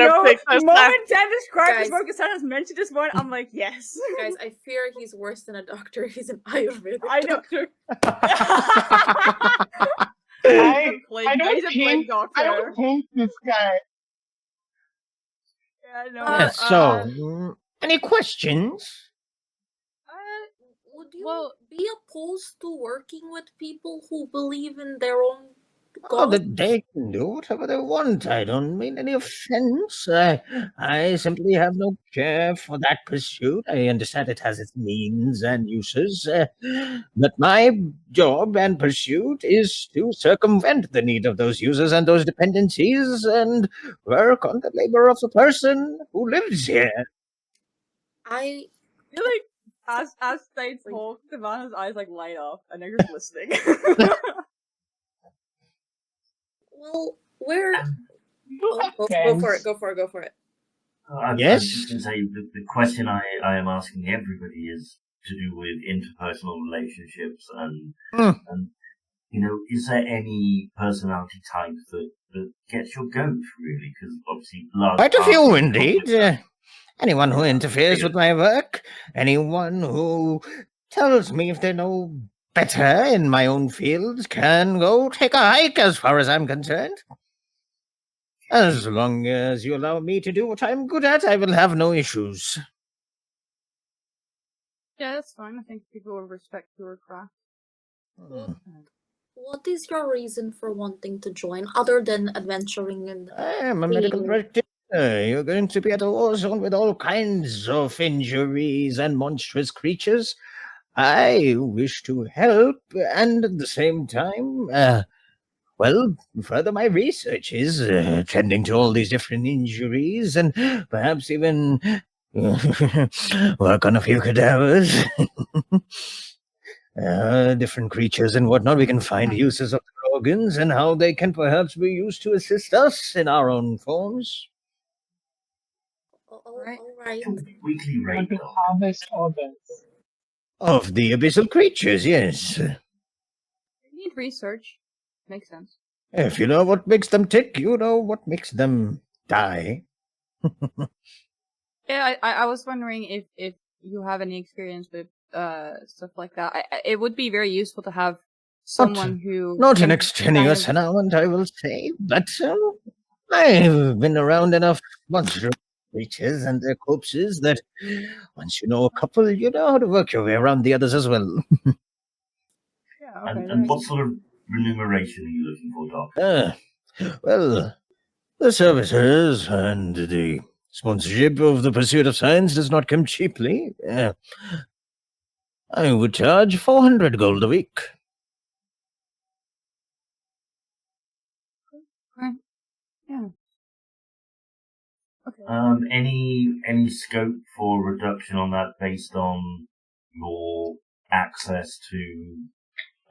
B: know.
D: pick
B: The
D: this
B: moment
D: man.
B: Dan described this
E: Guys.
B: work, has mentioned this one. I'm like, yes.
E: Guys, I fear he's worse than a doctor. He's an Ayurvedic
B: I know.
E: doctor.
F: I
B: He's a plague doctor.
F: I don't think this guy.
B: Yeah, I know.
A: Yes, so, any questions?
E: Would you be opposed to working with people who believe in their own
A: Oh,
E: god?
A: they can do whatever they want. I don't mean any offense. I simply have no care for that pursuit. I understand it has its means and uses, but my job and pursuit is to circumvent the need of those users and those dependencies and work on the labor of the person who lives here.
E: I
B: feel like as they talk, Savannah's eyes like light up, and they're just listening.
E: Well, where? Go for it.
C: I was
A: Yes?
C: just going to say, the question I am asking everybody is to do with interpersonal relationships and you know, is there any personality type that gets your goat, really? Because obviously,
A: Quite a few, indeed. Anyone who interferes with my work, anyone who tells me if they know better in my own field can go take a hike as far as I'm concerned. As long as you allow me to do what I'm good at, I will have no issues.
B: Yeah, that's fine. I think people will respect your craft.
A: Hmm.
E: What is your reason for wanting to join, other than adventuring and
A: I am a medical practitioner. You're going to be at a war zone with all kinds of injuries and monstrous creatures. I wish to help, and at the same time, further my researches, tending to all these different injuries, and perhaps even work on a few cadavers. Different creatures and whatnot. We can find uses of their organs and how they can perhaps be used to assist us in our own forms.
E: Alright.
C: Weekly
F: Want
C: rate.
F: to harvest organs.
A: Of the abyssal creatures, yes.
B: You need research. Makes sense.
A: If you know what makes them tick, you know what makes them die.
B: Yeah, I was wondering if you have any experience with stuff like that. It would be very useful to have someone who
A: Not an
B: can
A: extenuous
B: kind of-
A: announcement, I will say, but I've been around enough monstrous creatures and their corpses that once you know a couple, you know how to work your way around the others as well.
B: Yeah, okay,
C: And what sort of remuneration are you looking for, Doc?
A: Well, the services and the sponsorship of the pursuit of science does not come cheaply. I would charge 400 gold a week.
B: yeah. Okay.
C: Any scope for reduction on that based on your access to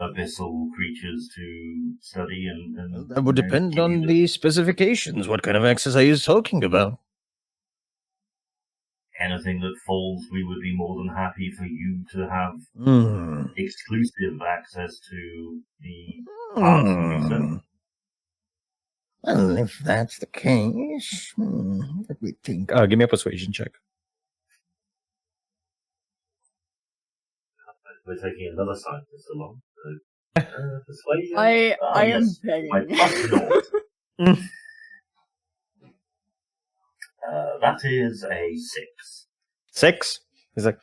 C: abyssal creatures to study and
A: That would depend on the specifications. What kind of access are you talking about?
C: anything that falls, we would be more than happy for you to have exclusive access to the parts of research.
A: Well, if that's the case, let me think. Give me a persuasion check.
C: We're taking another scientist along. So, persuasion.
B: I am
C: yes.
B: begging.
C: My plus naught. That is a 6.
A: 6? He's like,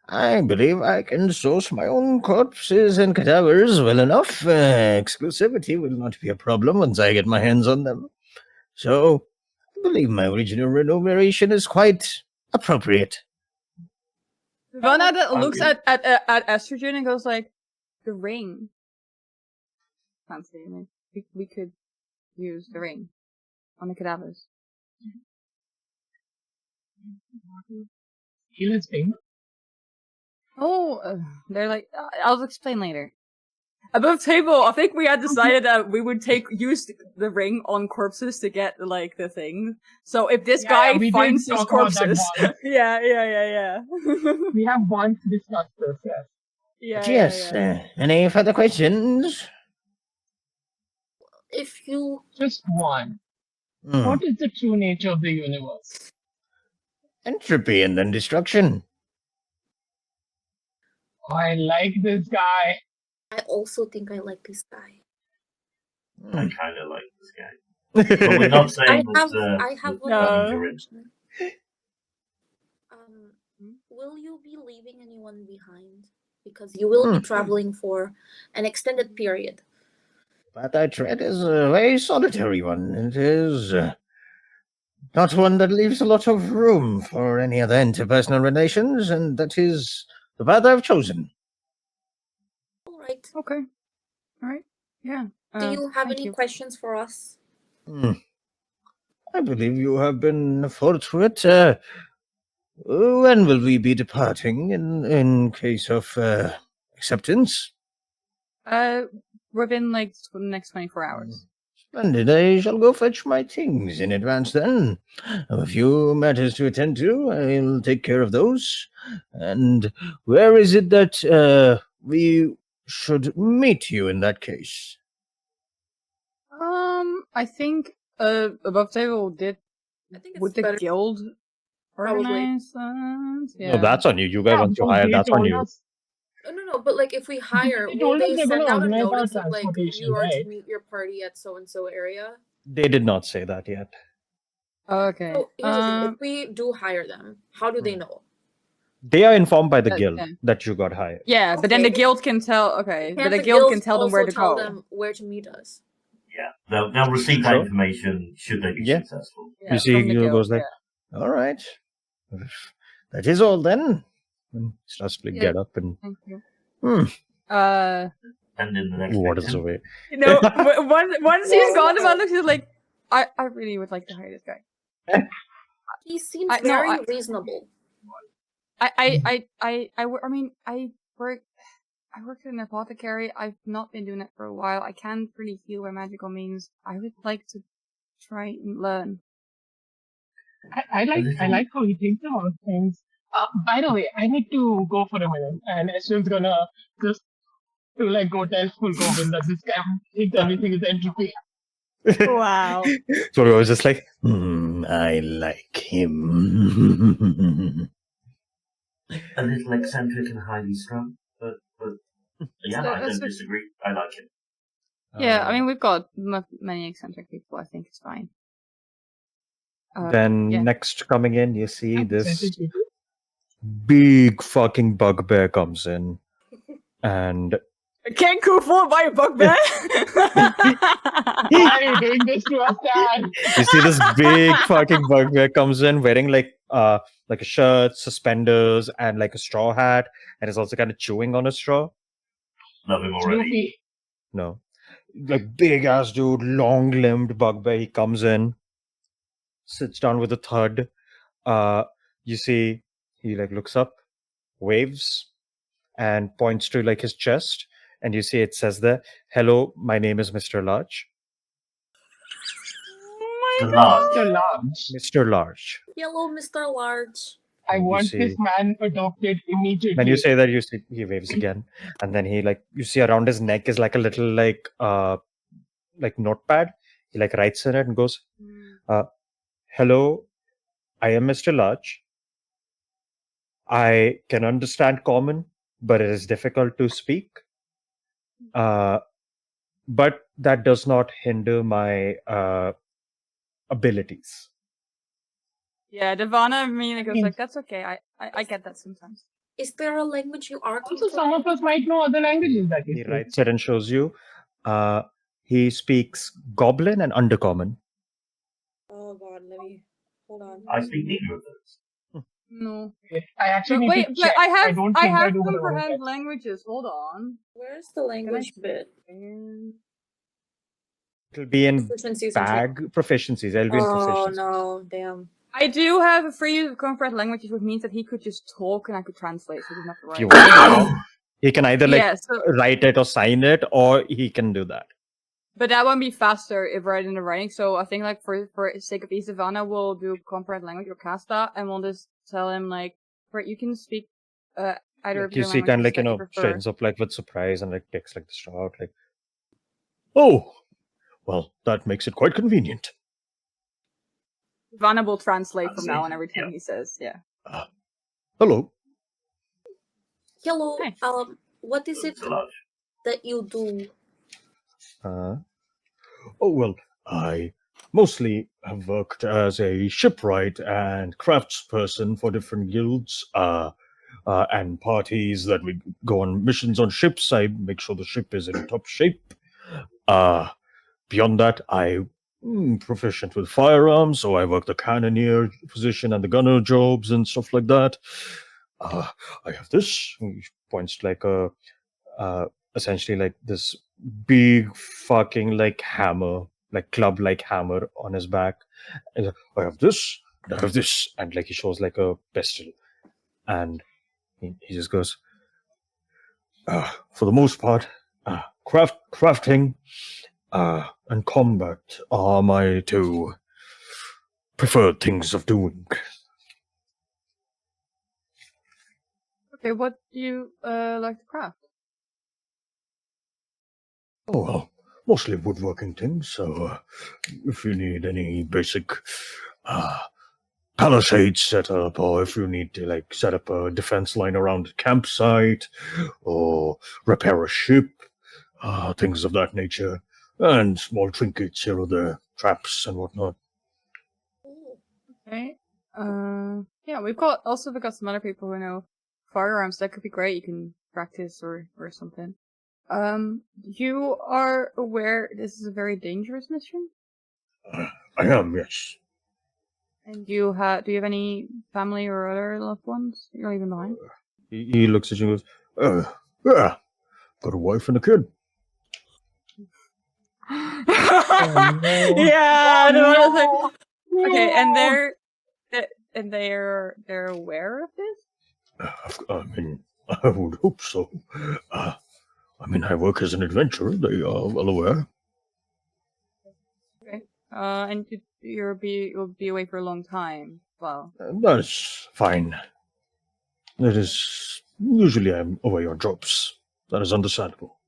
A: I believe I can source my own corpses and cadavers well enough. Exclusivity will not be a problem once I get my hands on them. So, I believe my original remuneration is quite appropriate.
B: Vanna looks at Estrogen and goes like, the ring. Fancy. We could use the ring on the cadavers.
F: Heal his finger.
B: Oh, they're like, I'll explain later. Above table, I think we had decided that we would use the ring on corpses to get, like, the thing. So if this guy
F: we did
B: finds his
F: talk about that
B: corpses...
F: once.
B: yeah.
F: We have once discussed this, yes.
B: Yeah.
A: Any further questions?
E: If you
F: Just one. What is the true nature of the universe?
A: Entropy and then destruction.
F: I like this guy.
E: I also think I like this guy.
C: I kind of like this guy. But we're not saying
E: I have one
B: No.
E: more question. Will you be leaving anyone behind? Because you will be traveling for an extended period.
A: But I tread is a very solitary one. It is not one that leaves a lot of room for any other interpersonal relations, and that is the path I've chosen.
E: All right.
B: Okay. All right. Yeah.
E: Do you have
B: thank
E: any
B: you.
E: questions for us?
A: I believe you have been forthwith. When will we be departing in case of acceptance?
B: Within, like, the next 24 hours.
A: Splendid. I shall go fetch my things in advance then. I have a few matters to attend to. I'll take care of those. And where is it that we should meet you in that case?
B: I think above table did
E: I think it's
B: would the
E: better.
B: guild
E: Probably.
B: organize that? Yeah.
A: No, that's on you. You guys want to hire.
F: they
A: That's on
F: told
A: you.
F: us-
E: No, but like if we hire,
F: They
E: will
F: told us
E: they
F: they're
E: send
F: gonna
E: out a
F: organize our
E: notice of like
F: transportation,
E: you are to
F: right?
E: meet your party at so and so area?
A: They did not say that yet.
B: Okay.
E: So here's the thing, if we do hire them, how do they
A: Hmm.
E: know?
A: They are informed by the
B: Yeah,
A: guild
B: yeah.
A: that you got hired.
B: Yeah, but then the
E: Okay.
B: guild can tell. Okay,
E: Can't
B: but the
E: the
B: guild can
E: guilds
B: tell them where
E: also
B: to
E: tell
B: go.
E: them where to meet us?
C: Yeah, they'll receive that
A: Sure.
C: information should they be
A: Yeah.
C: successful.
B: Yeah,
A: You see,
B: from the
A: he
B: guild.
A: goes like, "All right, that is all then." And starts to like,
B: Yeah.
A: get up and
B: Thank you.
A: hmm,
C: And in the next
A: waters
C: meeting,
A: away.
B: You know, once he's
E: Yeah,
B: gone,
E: yeah.
B: Amanda, she's like, I really would like to hire this guy.
E: He seems
B: no,
E: very reasonable.
B: I mean, I worked in an apothecary. I've not been doing it for a while. I can't really heal by magical means. I would like to try and learn.
F: I like how he thinks about things. By the way, I need to go for a minute, and Ashton's gonna just to like go tell Full Goblin that this guy thinks everything is entropy.
B: Wow.
A: So I was just like, I like him.
C: a little eccentric and highly strung, but yeah, I
B: That's
C: don't disagree. I like him.
B: Yeah, I mean, we've got many eccentric people. I think it's fine.
A: Then
B: yeah.
A: next coming in, you see
F: I'm
A: this
F: sensitive.
A: big fucking bugbear comes in, and
B: Can't Kufu by a bugbear?
F: Why are you doing this to us, Dad?
A: you see this big fucking bugbear comes in wearing like a shirt, suspenders, and like a straw hat, and is also kind of chewing on a straw.
C: Love him already.
F: Snoopy.
A: No, like big ass dude, long limbed bugbear. He comes in, sits down with a thud. You see, he like looks up, waves, and points to like his chest, and you see it says there, "Hello, my name is Mr. Large."
C: The large.
F: Mr. Large.
A: Mr. Large.
E: Yellow Mr. Large.
F: I
A: You
F: want
A: see-
F: this man adopted immediately.
A: Then you say that, you see he waves again, and then he like, you see around his neck is like a little like notepad. He like writes in it and goes, "Hello, I am Mr. Large. I can understand common, but it is difficult to speak. But that does not hinder my abilities."
B: Yeah, Devana immediately goes
F: Hmm.
B: like, that's okay. I get that sometimes.
E: Is there a language you are
F: Also, some of us might know other languages that
A: He
F: you speak.
A: writes it and shows you. He speaks Goblin and Undercommon.
E: Oh god, let me hold on.
C: I speak neither of those.
B: No.
F: I actually need
B: Wait,
F: to
B: but
F: check.
B: I have
F: don't
B: I
F: think
B: have
F: do, but I wanna
B: comprehend
F: check.
B: languages. Hold on.
E: Where's the language bit?
A: It'll be in
E: Proficiencies and
A: bag proficiencies. It'll be in
E: Oh
A: proficiencies.
E: no, damn.
B: I do have a free comprehend languages, which means that he could just talk and I could translate, so he doesn't have to
A: If you
B: write.
A: want to do that, he can either like
B: Yeah, so,
A: write it or sign it, or he can do that.
B: but that won't be faster if right in the writing. So I think like for sake of ease, Savannah will do comprehend language or cast that, and we'll just tell him like, right, you can speak either
A: Like,
B: of
A: you
B: your
A: see, kind of
B: languages
A: like,
B: that you prefer.
A: straightens up like with surprise and like takes like the straw out, like, "Oh, well, that makes it quite convenient."
B: Savannah will translate from
C: That's
B: now
C: it,
B: on everything
C: yeah.
B: he says. Yeah.
A: Hello.
E: Hello,
B: Hey.
E: what is it
C: The large.
E: that you do?
A: Oh, well, I mostly have worked as a shipwright and craftsperson for different guilds and parties that we go on missions on ships. I make sure the ship is in top shape. Beyond that, I'm proficient with firearms, so I work the cannoneer position and the gunner jobs and stuff like that. I have this. He points to like essentially like this big fucking like hammer, like club like hammer on his back. And I have this, and I have this, and like he shows like a pistol, and he just goes, for the most part, crafting and combat are my two preferred things of doing.
B: Okay, what do you like to craft?
A: Oh, well, mostly woodworking things. So if you need any basic palisades set up, or if you need to like set up a defense line around a campsite, or repair a ship, things of that nature, and small trinkets here or there, traps and whatnot.
B: Okay. Yeah, we've got some other people who know firearms. That could be great. You can practice or something. You are aware this is a very dangerous mission?
A: I am, yes.
B: And do you have any family or other loved ones you're leaving behind?
A: He looks at you and goes, yeah, got a wife and a kid.
B: Yeah,
F: Oh,
B: no, I was
F: no.
B: like, okay, and
F: No.
B: they're aware of this?
A: I mean, I would hope so. I mean, I work as an adventurer. They are well aware.
B: Okay. And you'll be away for a long time. Well,
A: That is fine. That is usually I'm away on jobs. That is understandable.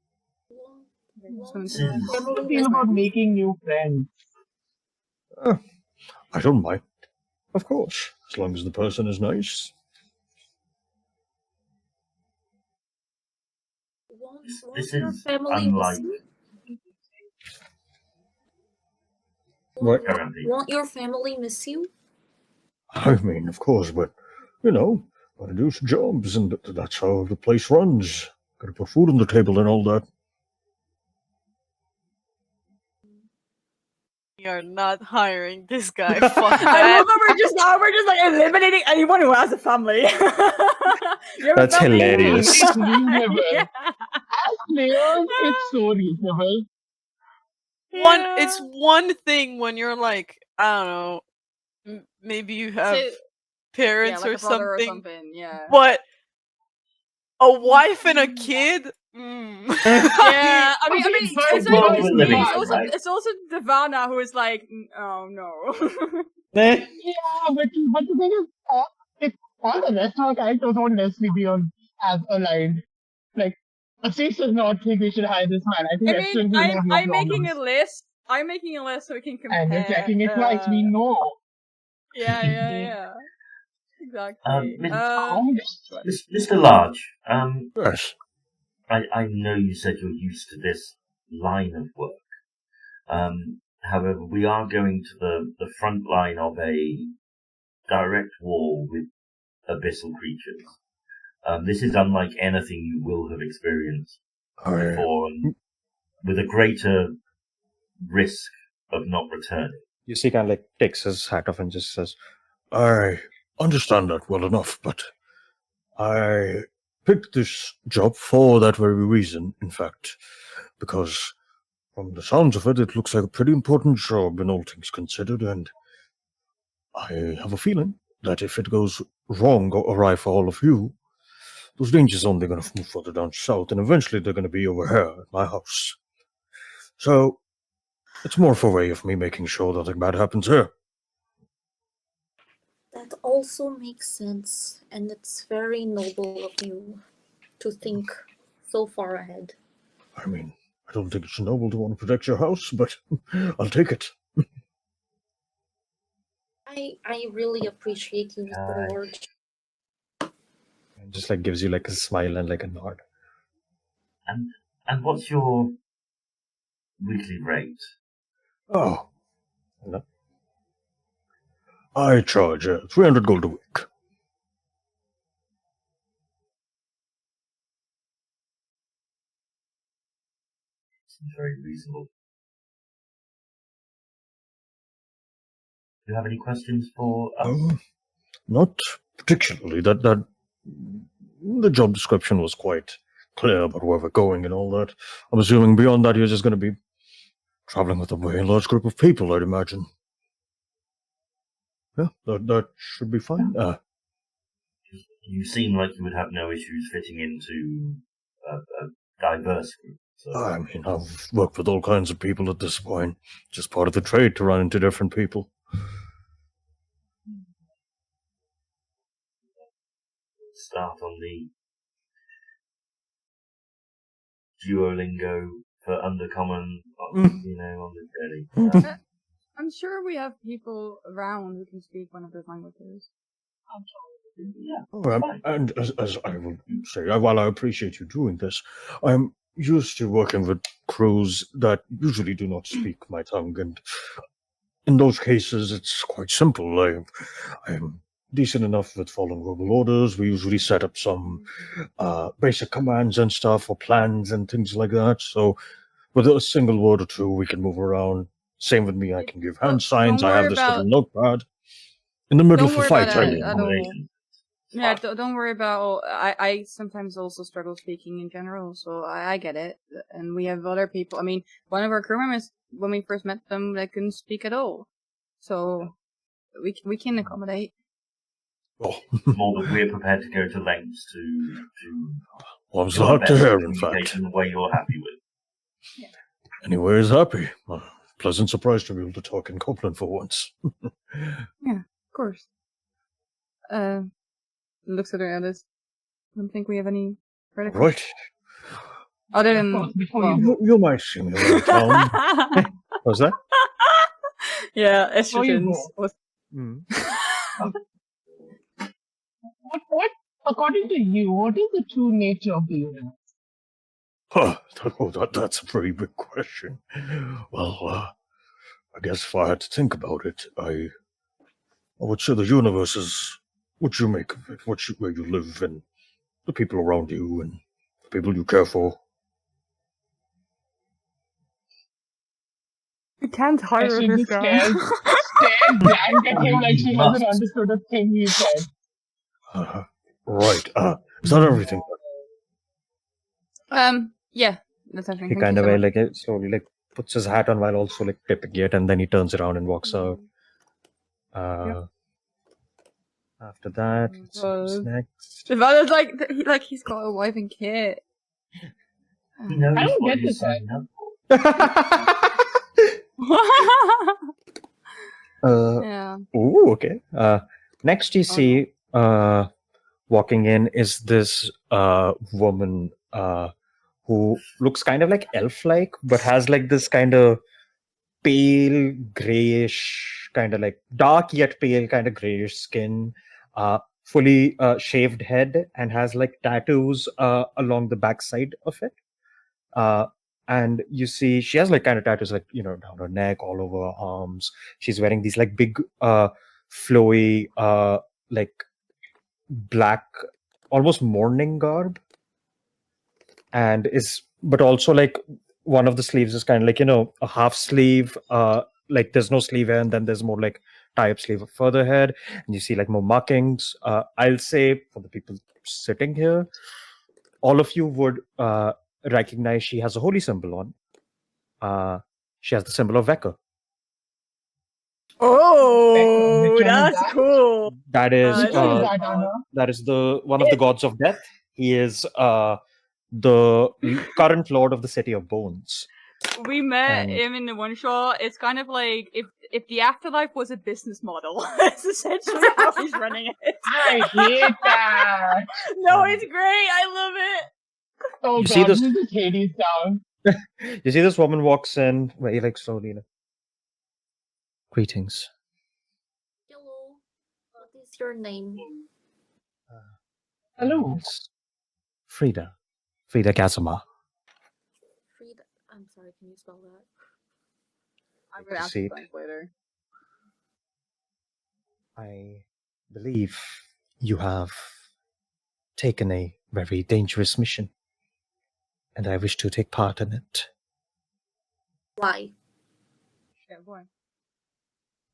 F: How do you feel about making new friends?
A: I don't mind, of course, as long as the person is nice.
C: This
E: Your
C: is
E: family
C: unlike.
A: What?
C: Currently.
E: Won't your family miss you?
A: I mean, of course, but gotta do some jobs, and that's how the place runs. Gotta put food on the table and all that.
D: We are not hiring this guy. Fuck
B: I
D: that.
B: love that we're just like eliminating anyone who has a family. You have a
A: That's
B: family?
A: hilarious.
F: It's reasonable.
B: Yeah.
F: As players, it's so reasonable.
D: It's one thing when you're like, I don't know, maybe you have
B: So-
D: parents
B: like
D: or
B: a brother
D: something,
B: or something. Yeah.
D: but a wife and a kid.
B: Yeah, I mean,
F: It's
B: like,
F: hard,
C: it's
F: it's
C: hard.
F: hard.
B: it's also Devana who is like, oh no.
F: Yeah, but the thing is, all the rest of our characters won't necessarily be on as aligned. Like, Assis does not think we should hire this man. I think
B: I
F: Essence
B: mean,
F: is one of
B: I'm making a
F: problems.
B: list. I'm making a list so we can compare.
F: And we're checking it twice, we know.
B: Yeah. Exactly.
C: Mr. Large,
A: Yes.
C: I know you said you're used to this line of work. However, we are going to the front line of a direct war with abyssal creatures. This is unlike anything you will have experienced before, and with a greater risk of not returning.
A: You see, kind of like takes his hat off and just says, I understand that well enough, but I picked this job for that very reason, in fact, because from the sounds of it, it looks like a pretty important job in all things considered, and I have a feeling that if it goes wrong or awry for all of you, those dangers are only going to move further down south, and eventually they're going to be over here at my house. So, it's more of a way of me making sure nothing bad happens here.
E: That also makes sense, and it's very noble of you to think so far ahead.
A: I mean, I don't think it's noble to want to protect your house, but I'll take it.
E: I really appreciate you, Mr. Lord.
A: And just like gives you like a smile and like a nod.
C: And what's your weekly rate?
A: Oh, no. I charge 300 gold a week.
C: Seems very reasonable. Do you have any questions for us?
A: Not particularly. That the job description was quite clear about where we're going and all that. I'm assuming beyond that you're just going to be traveling with a very large group of people, I'd imagine. Yeah, that should be fine.
C: You seem like you would have no issues fitting into a diverse group. So.
A: I mean, I've worked with all kinds of people at this point. Just part of the trade to run into different people.
C: Start on the Duolingo for Undercommon, on the journey.
B: I'm sure we have people around who can speak one of those languages.
C: Yeah.
A: And as I will say, while I appreciate you doing this, I'm used to working with crews that usually do not speak my tongue, and in those cases, it's quite simple. I'm decent enough with following verbal orders. We usually set up some basic commands and stuff, or plans and things like that. So with a single word or two, we can move around. Same with me. I can give hand signs.
B: Don't
A: I have
B: worry
A: this
B: about-
A: little notepad. In the middle
B: Don't
A: of a
B: worry
A: fight,
B: about
A: I
B: it
A: mean.
B: at all.
C: Accommodation.
B: Yeah, don't worry about. I sometimes also struggle speaking in general, so I get it. And we have other people. I mean, one of our crew members, when we first met them, they couldn't speak at all. So we can accommodate.
A: Oh,
C: More that we're prepared to go to lengths to
A: I'm
C: do our
A: glad to
C: best
A: hear,
C: with
A: in fact.
C: communication in a way you're happy with.
A: Anyways, happy. Pleasant surprise to be able to talk in Copeland for once.
B: Of course. Looks at her others. I don't think we have any further
A: Right.
B: other
F: Of
B: than
F: course, before you
A: You, you might see me around town. What's that?
B: yeah,
F: Before you
B: estrogens.
F: go.
A: Mm.
F: What, according to you, what is the true nature of the universe?
A: Huh, that's a pretty big question. Well, I guess if I had to think about it, I would say the universe is what you make of it, where you live, and the people around you, and the people you care for.
B: I can't hire
F: She
B: this
F: just
B: guy.
F: stared blank at him like she hasn't understood a thing he said.
A: Right. Is that everything?
B: Yeah, that's everything.
A: He
B: Thank
A: kind
B: you
A: of
B: so much.
A: like slowly puts his hat on while also tipping it, and then he turns around and walks out. After that, let's see who's next.
B: Devon is like he's got a wife and kid.
C: He knows
F: I don't
C: what
F: get
C: he's
F: this, right?
C: signing up for.
B: Yeah.
A: Ooh, okay. Next you see walking in is this woman who looks kind of like elf-like, but has like this kind of pale grayish, kind of like dark yet pale, kind of grayish skin, fully shaved head, and has like tattoos along the backside of it. And you see she has like kind of tattoos like down her neck, all over her arms. She's wearing these like big flowy like black, almost mourning garb, and but also like one of the sleeves is kind of like a half sleeve, like there's no sleeve here, and then there's more like tie-up sleeve further ahead, and you see like more markings. I'll say for the people sitting here, all of you would recognize she has a holy symbol on. She has the symbol of Vecca.
B: Oh,
F: Which one is
B: that's
F: that?
B: cool.
A: That is
F: Which one is that, Anna?
A: that is the one of the gods of death. He is the current lord of the city of bones.
B: We met
A: And-
B: him in the one shot. It's kind of like if the afterlife was a business model. That's essentially how he's running it.
F: I hate that.
B: No, it's great. I love it.
F: Oh
A: You
F: god,
A: see this-
F: this is Hades down.
A: You see this woman walks in, very like slowly. Greetings.
E: Hello. What is your name?
F: Hello.
A: It's Frida Kazama.
E: Frida. I'm sorry, can you spell that?
B: I'm gonna ask
A: Proceed.
B: you later.
A: I believe you have taken a very dangerous mission, and I wish to take part in it.
E: Why?
B: Yeah, boy.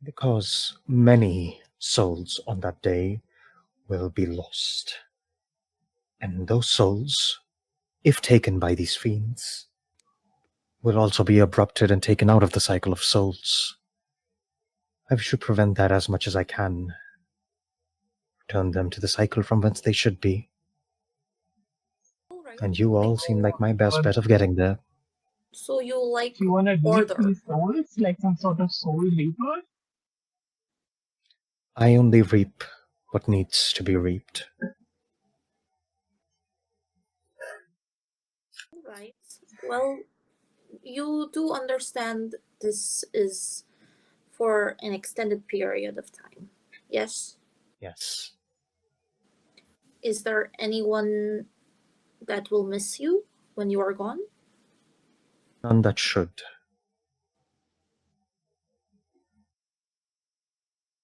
A: Because many souls on that day will be lost. And those souls, if taken by these fiends, will also be abrupted and taken out of the cycle of souls. I wish to prevent that as much as I can. Return them to the cycle from whence they should be.
E: Alright.
A: And you all seem like my best bet of getting there.
E: So you like
F: You wanna reap
E: order?
F: these souls like some sort of soul reaper?
A: I only reap what needs to be reaped.
E: Right. Well, you do understand this is for an extended period of time. Yes?
A: Yes.
E: Is there anyone that will miss you? when you are gone?
A: None that should.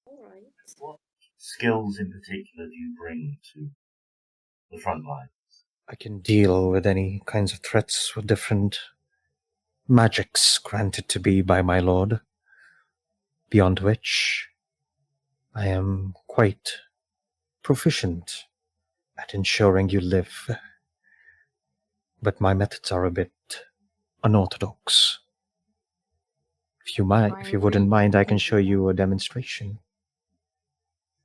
E: Alright.
C: What skills in particular do you bring to the front line?
A: I can deal with any kinds of threats with different magics granted to me by my lord, beyond which I am quite proficient at ensuring you live. But my methods are a bit unorthodox. If you wouldn't mind, I can show you a demonstration.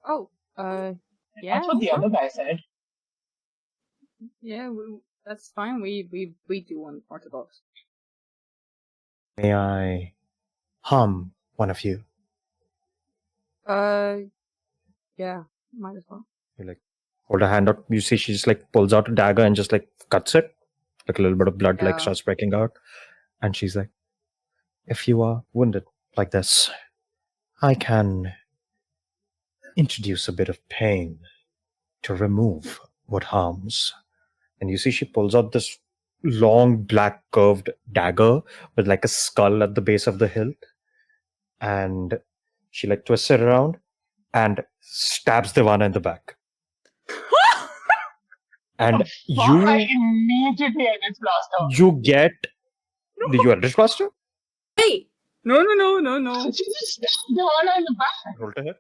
B: Oh, yeah.
F: That's what the
B: sure.
F: other guy said.
B: Yeah, that's fine. We do unorthodox.
A: May I harm one of you?
B: Yeah, might as well.
A: You like hold her hand out. You see, she just like pulls out a dagger and just like cuts it. Like a little bit of blood like
B: Yeah.
A: starts breaking out. And she's like, if you are wounded like this, I can introduce a bit of pain to remove what harms. And you see, she pulls out this long black curved dagger with like a skull at the base of the hilt. And she like twists it around and stabs Divana in the back. And
F: I
A: you
F: immediately Eldritch Blaster.
A: you get the Eldritch Blaster?
E: Hey!
B: No.
F: She just stabbed Joanna in the back.
A: Roll to hit.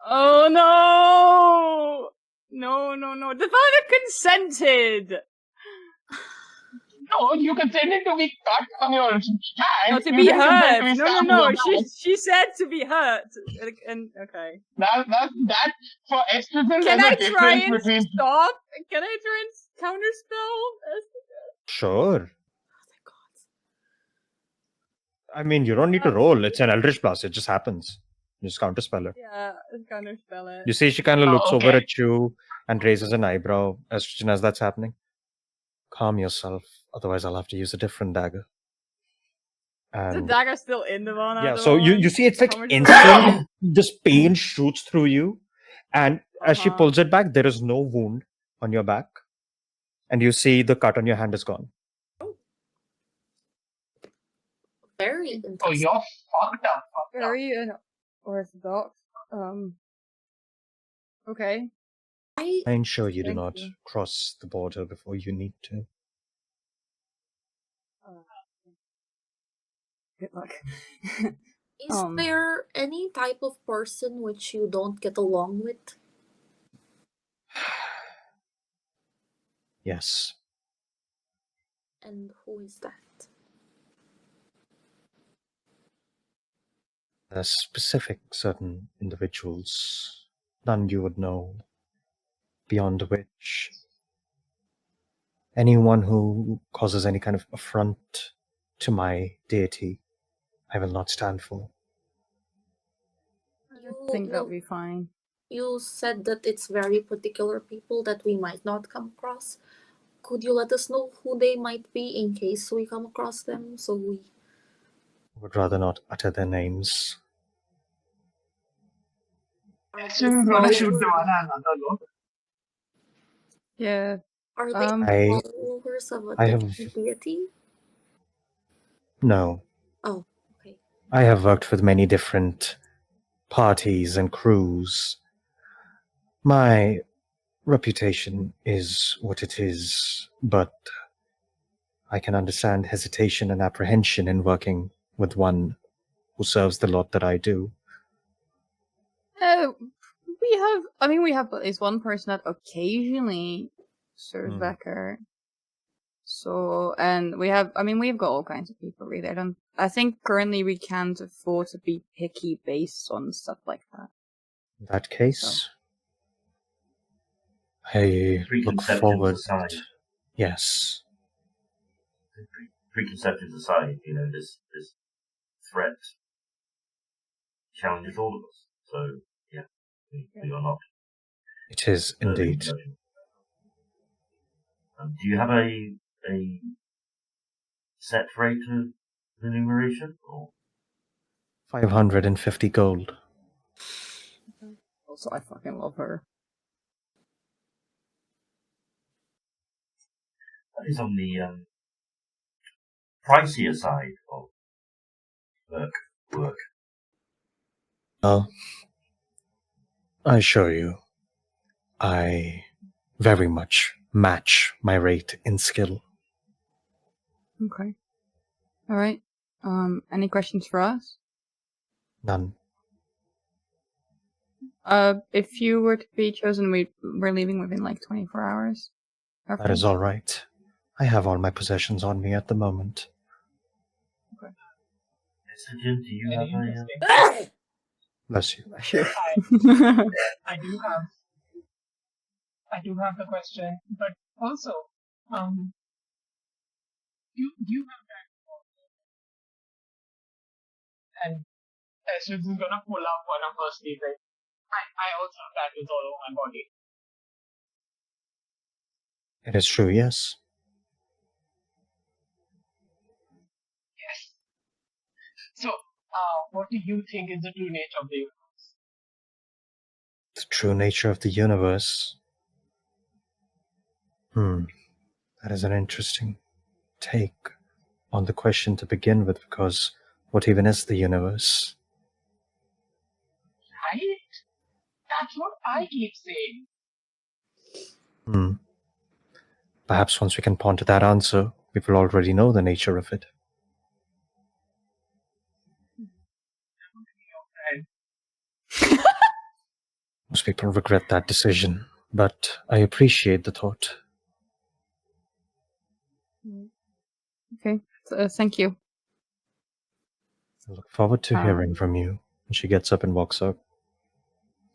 B: Oh no! Divana consented.
F: No, you consented to be cut on your hand.
B: No, to
F: You
B: be
F: didn't consent
B: hurt.
F: to be
B: No.
F: stabbed in the back.
B: She said to be hurt. And okay.
F: That for estrogen,
B: Can
F: there's
B: I
F: a
B: try
F: difference
B: and
F: between.
B: stop? Can I try and counterspell?
A: Sure.
E: Oh my god.
A: I mean, you don't need to roll. It's an Eldritch Blast. It just happens. You just counterspell it.
B: Yeah, counterspell it.
A: You see, she kind of
F: Oh,
A: looks over
F: okay.
A: at you and raises an eyebrow as soon as that's happening. Calm yourself, otherwise I'll have to use a different dagger.
B: Is the
A: And
B: dagger still in Divana?
A: yeah,
B: at the
A: so you
B: moment?
A: see, it's like
B: How much is it?
A: instant. This pain shoots through you, and as she
B: Uh-huh.
A: pulls it back, there is no wound on your back, and you see the cut on your hand is gone.
E: Very
F: Oh,
E: interesting.
F: you're fucked up.
B: Very unorthodox. Okay.
E: I
A: I ensure you do
B: Thank
A: not
B: you.
A: cross the border before you need to.
B: Good luck.
E: Is there any type of person which you don't get along with?
A: Yes,
E: And who is that?
A: there are specific certain individuals, none you would know, beyond which anyone who causes any kind of affront to my deity, I will not stand for.
B: I think that'll be fine.
E: You said that it's very particular people that we might not come across. Could you let us know who they might be in case we come across them? So we
A: Would rather not utter their names.
F: Estrogen's gonna shoot Joanna another look.
B: Yeah.
E: Are they
A: I-
E: followers of a
A: I have-
E: different deity?
A: No,
E: Oh, okay.
A: I have worked with many different parties and crews. My reputation is what it is, but I can understand hesitation and apprehension in working with one who serves the Lord that I do.
B: We have at least one person that occasionally serves Becker. So, and we've got all kinds of people really. I think currently we can't afford to be picky based on stuff like that.
A: In that case, I look
C: Preconceptions
A: forward.
C: aside,
A: Yes,
C: preconceptions aside, this threat challenges all of us. So yeah, we are not.
A: it is indeed.
C: Do you have a set rate of remuneration, or
A: 550 gold.
B: Also, I fucking love her.
C: That is on the pricier side of work.
A: Well, I assure you, I very much match my rate in skill.
B: Okay. All right. Any questions for us?
A: None.
B: If you were to be chosen, we're leaving within like 24 hours.
A: That is all right. I have all my possessions on me at the moment.
C: Sergeant, do you
F: Very
C: have a...
F: interesting.
A: Bless you.
B: Sure.
F: I do have the question, but also, you have that, and Astrid is gonna pull up one of her sleeves. Like, I also have tattoos all over my body.
A: It is true, yes.
F: Yes. So, what do you think is the true nature of the universe?
A: The true nature of the universe. That is an interesting take on the question to begin with, because what even is the universe?
F: Right? That's what I keep saying.
A: Perhaps once we can ponder that answer, we will already know the nature of it. Most people regret that decision, but I appreciate the thought.
B: Okay. Thank you.
A: I look forward to hearing from you. And she gets up and walks out.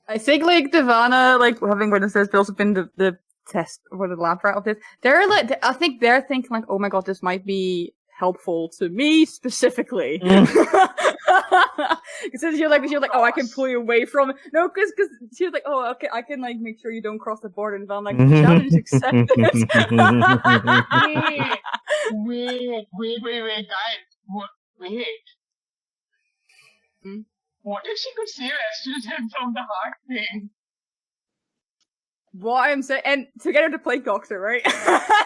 B: I think like Divana, like having witnessed this, but also been the test or the lab rat of this. They're like, I think they're thinking like, oh my god, this might be helpful to me specifically. Because you're like, oh, I can pull you away from it. No, because she was like, oh, okay, I can like make sure you don't cross the border. And I'm like, challenge accepted.
F: Wait, guys. Wait. What if she could save estrogen from the heart thing?
B: What I'm saying, and to get her to play doctor, right?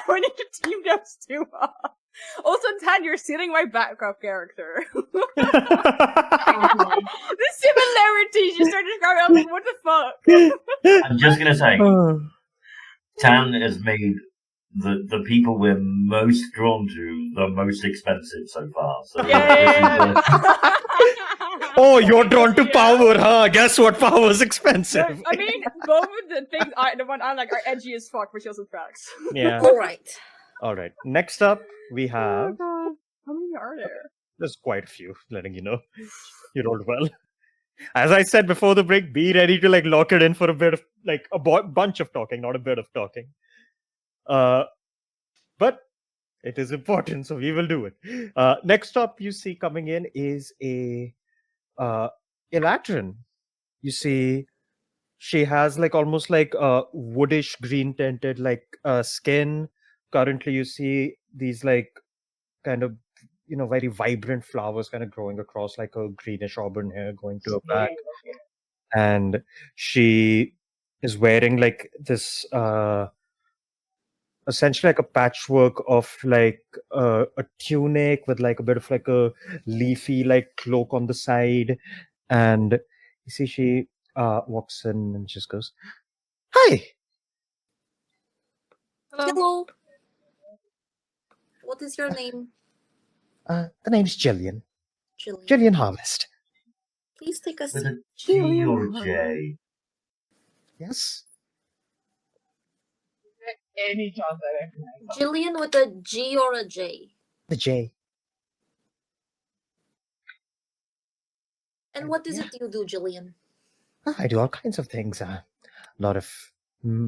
B: We need to team those two up. Also, Tan, you're stealing my backup character. The similarities you started describing, I was like, what the fuck?
C: I'm just gonna say, Tan has made the people we're most drawn to the most expensive so far. So
B: Yeah.
A: Oh, you're drawn to power, huh? Guess what? Power's expensive.
B: I mean, both of the things the one I like are edgy as fuck, but she also tracks.
A: Yeah.
E: All right.
A: Next up, we have...
B: Oh god. How many are there?
A: There's quite a few, letting you know. You rolled well. As I said before the break, be ready to like lock it in for a bit of like a bunch of talking, not a bit of talking. But it is important, so we will do it. Next up, you see coming in is a Elatrin. You see, she has like almost like a woodish green tinted like skin. Currently, you see these like kind of very vibrant flowers kind of growing across like a greenish auburn hair going to her back, and she is wearing like this essentially like a patchwork of like a tunic with like a bit of like a leafy like cloak on the side, and you see she walks in and just goes, "Hi."
E: Hello. What is your name?
A: The name's Jillian.
E: Jillian.
A: Jillian Harvest.
E: Please take a
C: with
E: seat.
C: a G or a J.
A: Yes.
F: Any chance I recognize her?
E: Jillian with a G or a J.
A: The J.
E: And what is it you do, Jillian?
A: I do all kinds of things. A lot of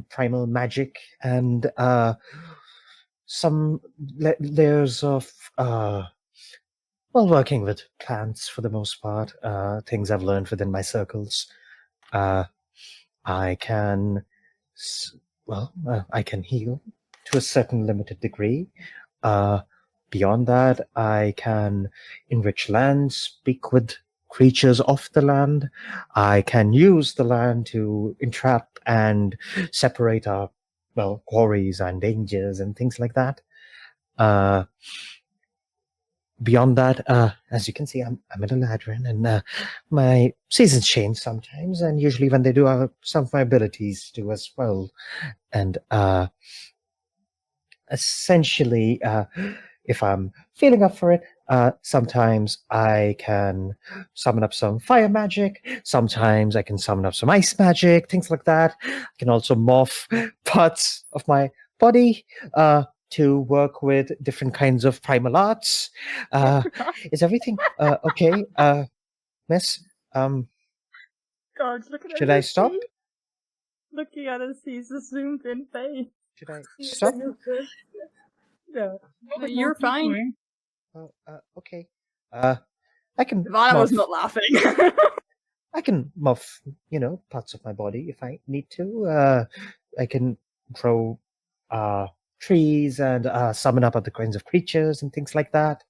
A: primal magic and some layers of working with plants for the most part. Things I've learned within my circles. I can, I can heal to a certain limited degree. Beyond that, I can enrich land, speak with creatures of the land. I can use the land to entrap and separate our quarries and dangers and things like that. Beyond that, as you can see, I'm a ladrin, and my seasons change sometimes, and usually when they do, some of my abilities do as well. And essentially, if I'm feeling up for it, sometimes I can summon up some fire magic. Sometimes I can summon up some ice magic, things like that. I can also morph parts of my body to work with different kinds of primal arts. Is everything okay, Miss?
B: God, look at
A: Should I stop?
B: Looking at us, he's a zoomed in face.
A: Should I
E: You
A: stop?
E: said you could.
B: No,
F: No,
B: you're
F: keep
B: fine.
F: going.
A: Oh, okay. I can
B: Ivana was
A: morph.
B: not laughing.
A: I can morph, parts of my body if I need to. I can grow trees and summon up other kinds of creatures and things like that.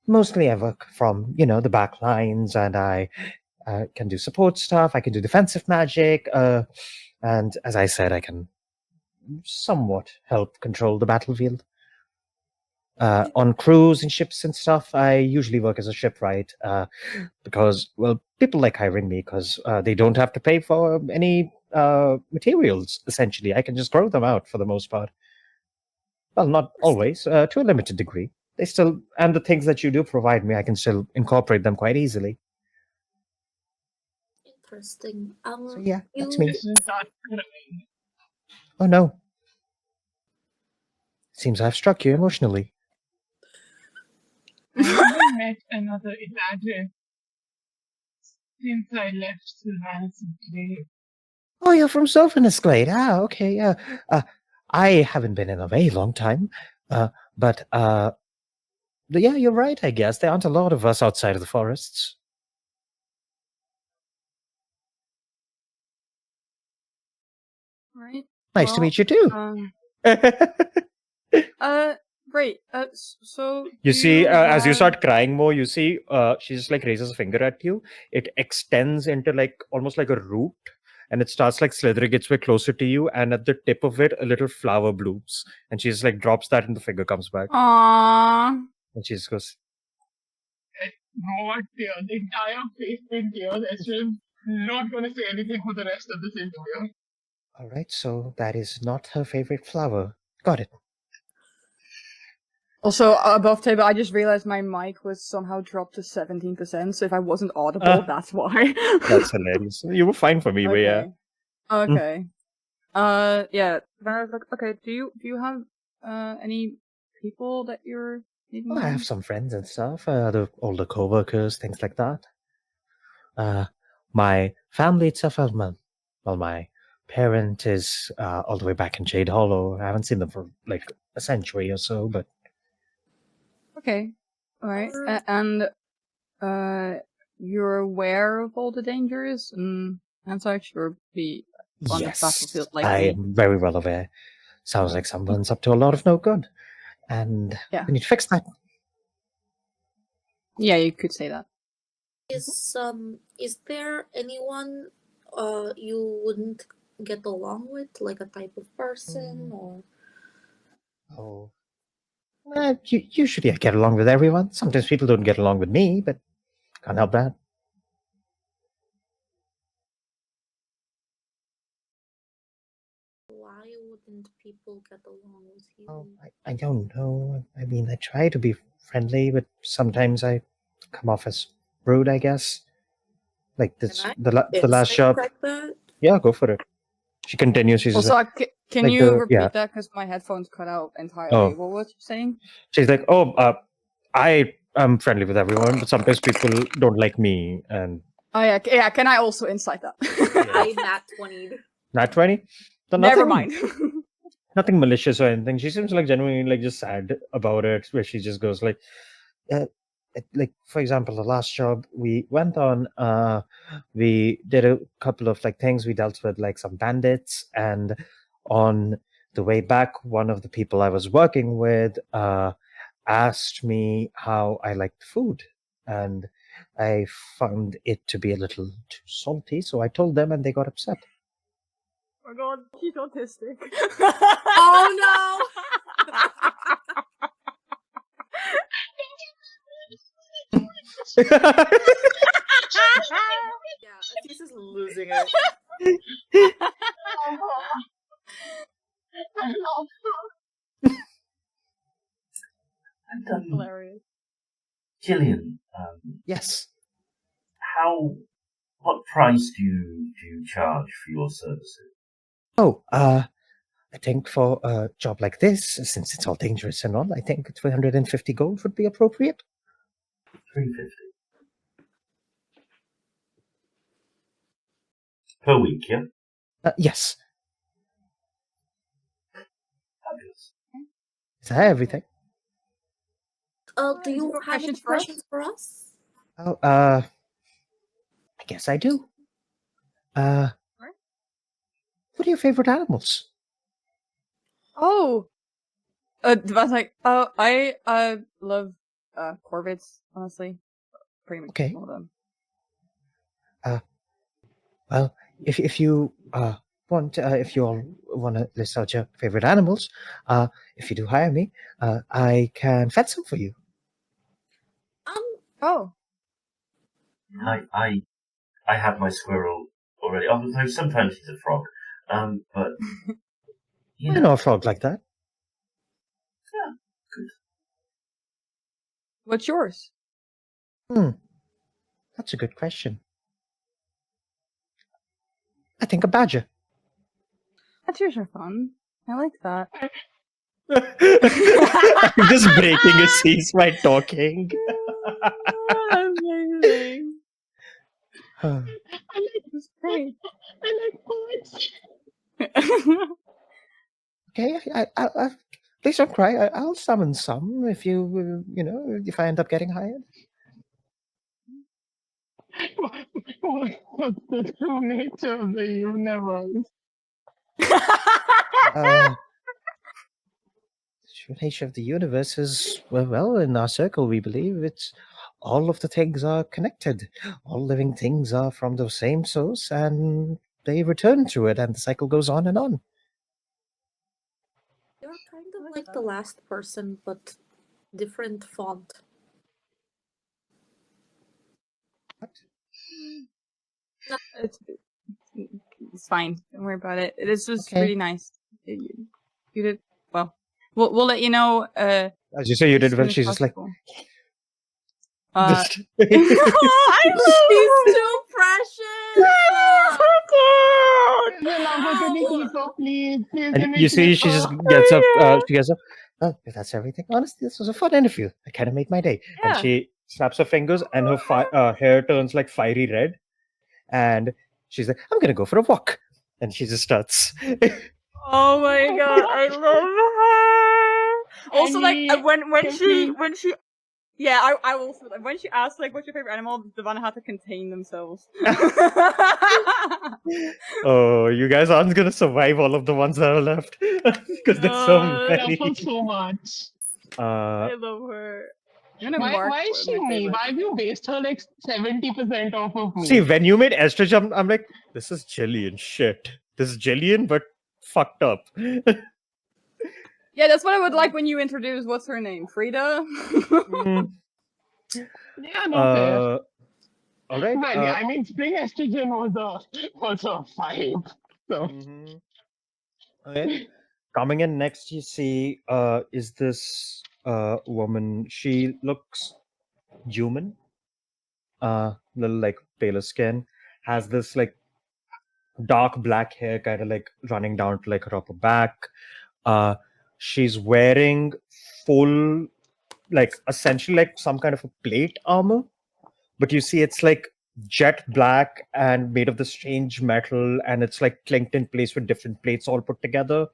A: Mostly I work from, the back lines, and I can do support stuff. I can do defensive magic. And as I said, I can somewhat help control the battlefield. On crews and ships and stuff, I usually work as a shipwright because, well, people like hiring me because they don't have to pay for any materials, essentially. I can just grow them out for the most part. Well, not always, to a limited degree. And the things that you do provide me, I can still incorporate them quite easily.
E: Interesting.
A: So yeah, that's me.
F: This is not good.
A: Oh no. Seems I've struck you emotionally.
F: I haven't met another Imagine since I left Sylvanas today.
A: Oh, you're from Sylvanus Glade. Ah, okay, yeah. I haven't been in a very long time. But yeah, you're right, I guess. There aren't a lot of us outside of the forests.
B: Right.
A: Nice to
B: Well,
A: meet you too.
B: Great. So
A: You
B: do
A: see, as you
B: have-
A: start crying more, you see she just like raises a finger at you. It extends into like almost like a root, and it starts like slithering its way closer to you, and at the tip of it, a little flower blooms. And she just like drops that, and the finger comes back.
B: Aww.
A: And she just goes,
F: What dear? The entire face in tears. Esrin's not going to say anything for the rest of this interview.
A: all right, so that is not her favorite flower. Got it.
B: Also, above table, I just realized my mic was somehow dropped to 17%, so if I wasn't audible, that's why.
A: That's hilarious. You were fine for me, but yeah.
B: Okay. Yeah. Okay. Do you have any people that you're meeting?
A: Well, I have some friends and stuff, the older co-workers, things like that. My family itself, my parent is all the way back in Jade Hollow. I haven't seen them for like a century or so, but
B: Okay. All right. And you're aware of all the dangers and such, or be on the battlefield like
A: I
B: me?
A: am very well aware. Sounds like someone's up to a lot of no good, and
B: Yeah.
A: we need to fix that.
B: Yeah, you could say that.
E: Is there anyone you wouldn't get along with, like a type of person or?
A: Oh. Usually I get along with everyone. Sometimes people don't get along with me, but can't help that.
E: Why wouldn't people get along with you?
A: Oh, I don't know. I mean, I try to be friendly, but sometimes I come off as rude, I guess. Like this,
E: Can I
A: the last job.
E: Like that?
A: Yeah, go for it. She continues. She's
B: Also,
A: like,
B: can
A: like
B: you
A: the-
B: repeat
A: yeah.
B: that because my headphones cut out entirely?
A: Oh.
B: What was you saying?
A: she's like, oh, I am friendly with everyone, but sometimes people don't like me. And
B: Oh yeah, yeah. Can I also insight that?
E: I nat 20'd.
A: Nat 20. So
B: Never
A: nothing-
B: mind.
A: Nothing malicious or anything. She seems like genuinely like just sad about it, where she just goes like, like for example, the last job we went on, we did a couple of like things. We dealt with like some bandits, and on the way back, one of the people I was working with asked me how I liked food, and I found it to be a little too salty, so I told them, and they got upset.
B: Oh my god, she's autistic.
E: Oh no! Yeah, Atis is losing it.
C: And
B: Hilarious.
C: Gillian,
A: Yes.
C: what price do you charge for your services?
A: Oh, I think for a job like this, since it's all dangerous and all, I think 350 gold would be appropriate.
C: 350 per week, yeah?
A: Yes.
C: Fabulous.
A: Is that everything?
E: Do you have any questions for us?
A: Oh, I guess I do. What are your favorite animals?
B: Oh, Devon's I love corvids, honestly. Pretty much
A: Okay.
B: all of them.
A: Well, if you want, if you all want to list out your favorite animals, if you do hire me, I can fetch them for you.
B: Oh.
C: I have my squirrel already. Although sometimes he's a frog. But
A: I know a frog like that.
C: Yeah, good.
B: What's yours?
A: That's a good question. I think a badger.
B: Badgers are fun. I like that.
A: I'm just breaking a cease by talking.
B: Amazing. It's great.
F: I like birds.
A: Okay, I please don't cry. I'll summon some if you, if I end up getting hired.
F: What's the true nature of the universe?
A: The true nature of the universe is, well, in our circle, we believe it's all of the things are connected. All living things are from the same source, and they return to it, and the cycle goes on and on.
E: You're kind of like the last person, but different font.
A: What?
B: It's fine. Don't worry about it. This was
A: Okay.
B: really nice. You did well. We'll let you know.
A: As you say, you
B: as
A: did
B: soon
A: well.
B: as
A: She's just like,
B: possible.
A: this-
B: I
E: She's too precious.
F: Please,
A: And you see, she just gets up. She gets up. Well, if that's everything, honestly, this was a fun interview. It kind of made my day.
B: Yeah.
A: And she snaps her fingers, and her hair turns like fiery red. And she's like, "I'm gonna go for a walk." And she just starts.
B: Oh my god, I love her. Also, like when she. Yeah, I will. When she asked, like, what's your favorite animal, Devon had to contain themselves.
A: Oh, you guys aren't gonna survive all of the ones that are left because there's so
F: I love
A: many.
F: her so much.
B: I love her.
F: Why is she me? Why have you based her like 70% off of me?
A: See, when you made Estridge, I'm like, this is Jillian. Shit, this is Jillian, but fucked up.
B: Yeah, that's what I would like when you introduce. What's her name? Frida.
F: Yeah, no fair.
A: All right.
F: Well, yeah, I mean, Spring Estrogen was a vibe. So.
A: Okay. Coming in next, you see, is this woman? She looks human. Little like paler skin, has this like dark black hair, kind of like running down to like her upper back. She's wearing full, like essentially like some kind of a plate armor, but you see it's like jet black and made of this strange metal, and it's like clinked in place with different plates all put together,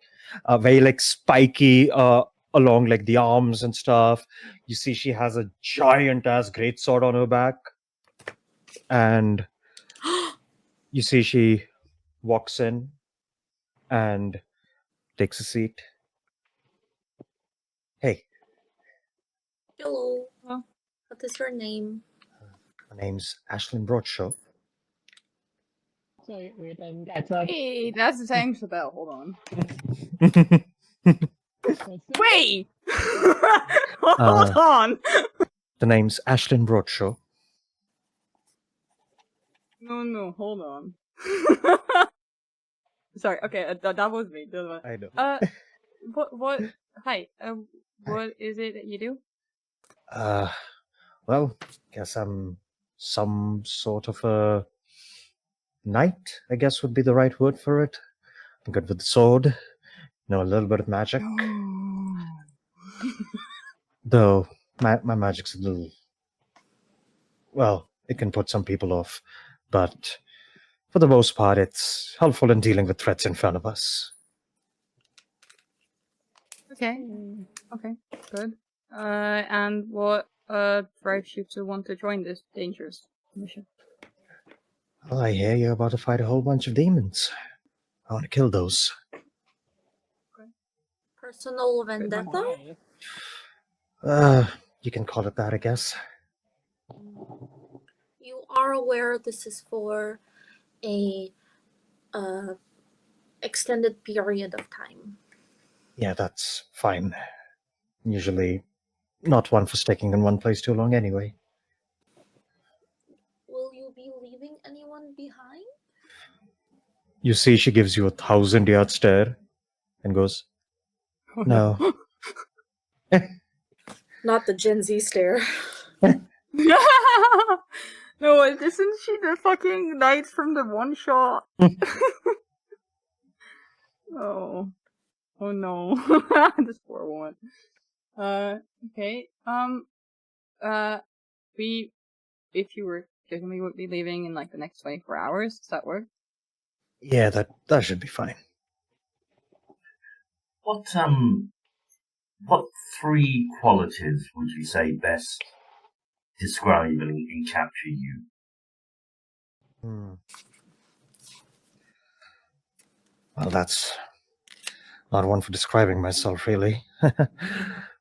A: very like spiky along like the arms and stuff. You see she has a giant ass greatsword on her back, and you see she walks in and takes a seat. Hey.
E: Hello. What is your name?
A: My name's Ashlyn Broadshaw.
F: Sorry, wait, and that's up.
B: Hey, that's the time for bell. Hold on.
F: What's that?
B: Wait. Hold on.
A: The name's Ashlyn Broadshaw.
B: No, hold on. Sorry, okay, that was me. That was...
A: I know.
B: What, hi, what is it that you do?
A: Well, guess I'm some sort of a knight, I guess would be the right word for it. I'm good with the sword, know a little bit of magic. Though, my magic's a little... Well, it can put some people off, but for the most part, it's helpful in dealing with threats in front of us.
B: Okay, good. And what drives you to want to join this dangerous mission?
A: Well, I hear you're about to fight a whole bunch of demons. I want to kill those.
E: Personal vendetta?
A: You can call it that, I guess.
E: You are aware this is for a extended period of time.
A: Yeah, that's fine. Usually not one for sticking in one place too long anyway.
E: Will you be leaving anyone behind?
A: You see she gives you a 1,000-yard stare and goes, no.
E: Not the Gen Z stare.
B: No, isn't she the fucking knight from the one shot? Oh no. This poor woman. Okay. If you were kidding me, would be leaving in like the next 24 hours. Does that work?
A: Yeah, that should be fine.
C: What 3 qualities would you say best describe and capture you?
A: Well, that's not one for describing myself, really.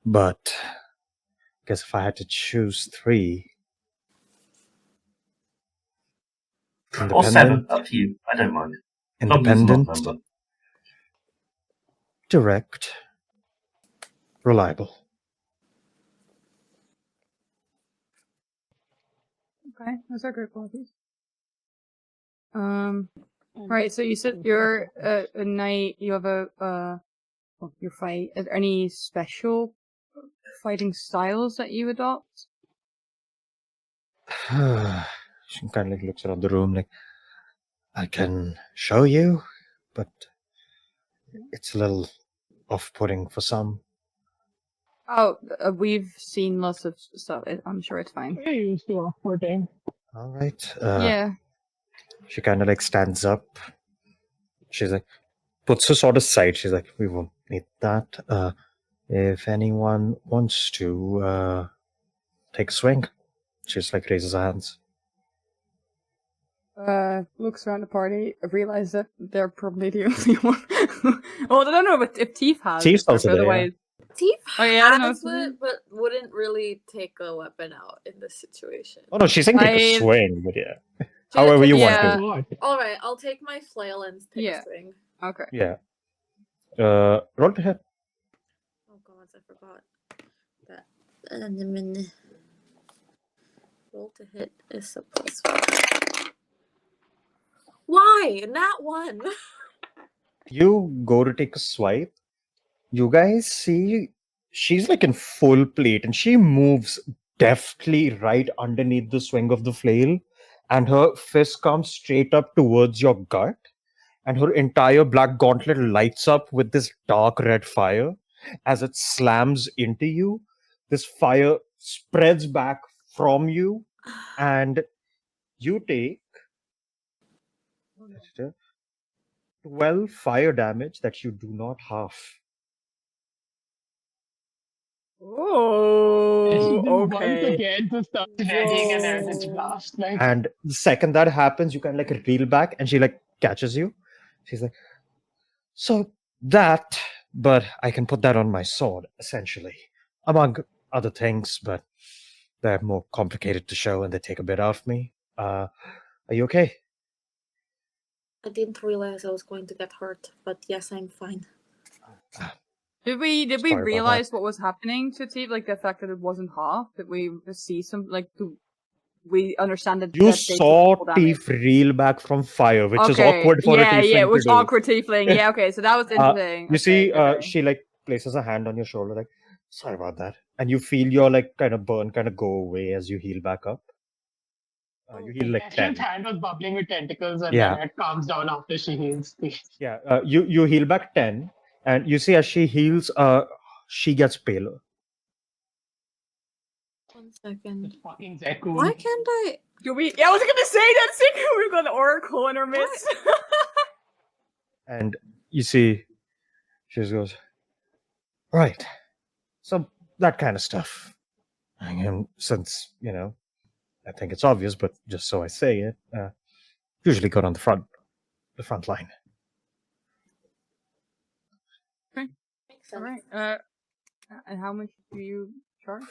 A: But I guess if I had to choose 3...
C: Or 7, up to you. I don't mind.
A: Independent,
C: number.
A: direct, reliable.
B: Okay, those are great qualities. Right, so you said you're a knight, you have your fight. Are there any special fighting styles that you adopt?
A: She kind of like looks around the room like, I can show you, but it's a little off-putting for some.
B: Oh, we've seen lots of stuff. I'm sure it's fine.
F: We're used to off-putting.
A: All right.
B: Yeah.
A: She kind of like stands up. She's like, puts her sword aside. She's like, we won't need that. If anyone wants to take a swing, she just like raises her hands.
B: Looks around the party, realizes that they're probably the only one. Well, I don't know if Teef has.
A: Teef's
B: it, but
A: also there,
B: otherwise,
E: Teef
B: Oh, yeah, I don't know
E: has
B: if-
E: it, but wouldn't really take a weapon out in this situation.
A: Oh no, she's saying take a
B: I-
A: swing, but yeah.
B: She-
A: However you
B: yeah.
A: want to.
E: Alright, I'll take my flail and take
B: Yeah.
E: a swing.
B: Okay.
A: Yeah. Roll to hit.
E: Oh god, I forgot that. Roll to hit is a +1. Why? Not 1.
A: You go to take a swipe. You guys see she's like in full plate and she moves deftly right underneath the swing of the flail, and her fist comes straight up towards your gut, and her entire black gauntlet lights up with this dark red fire. As it slams into you, this fire spreads back from you, and you take 12 fire damage that you do not half.
B: Oh,
F: Once
B: okay.
F: again to start ready and then it's blast. Like,
A: And the second that happens, you can like reel back, and she like catches you. She's like, so that, but I can put that on my sword, essentially, among other things, but they're more complicated to show and they take a bit off me. Are you okay?
E: I didn't realize I was going to get hurt, but yes, I'm fine.
B: Did we
A: Sorry about
B: realize what was happening to Teef? Like the fact that it wasn't half? Did we see some like we understand that
A: You
B: that they took
A: saw
B: full damage.
A: Tief reel back from fire, which is
B: Okay,
A: awkward for a
B: yeah,
A: tiefling
B: which
A: to do.
B: awkward tiefling. Yeah, okay, so that was interesting.
A: You see,
B: okay.
A: she like places a hand on your shoulder, like, sorry about that, and you feel your like kind of burn kind of go away as you heal back up. You heal like 10.
F: Ashton's hand was bubbling with tentacles, and
A: Yeah.
F: then it calms down after she heals.
A: Yeah, you heal back 10, and you see as she heals, she gets paler.
E: 1 second.
F: Fucking Zeku.
E: Why can't I?
B: Do we? Yeah, I was gonna say that. We've got an oracle in our midst.
A: And you see, she just goes, right. So that kind of stuff. And since, I think it's obvious, but just so I say it, usually go on the front line.
E: Makes sense.
B: All right. And how much do you charge?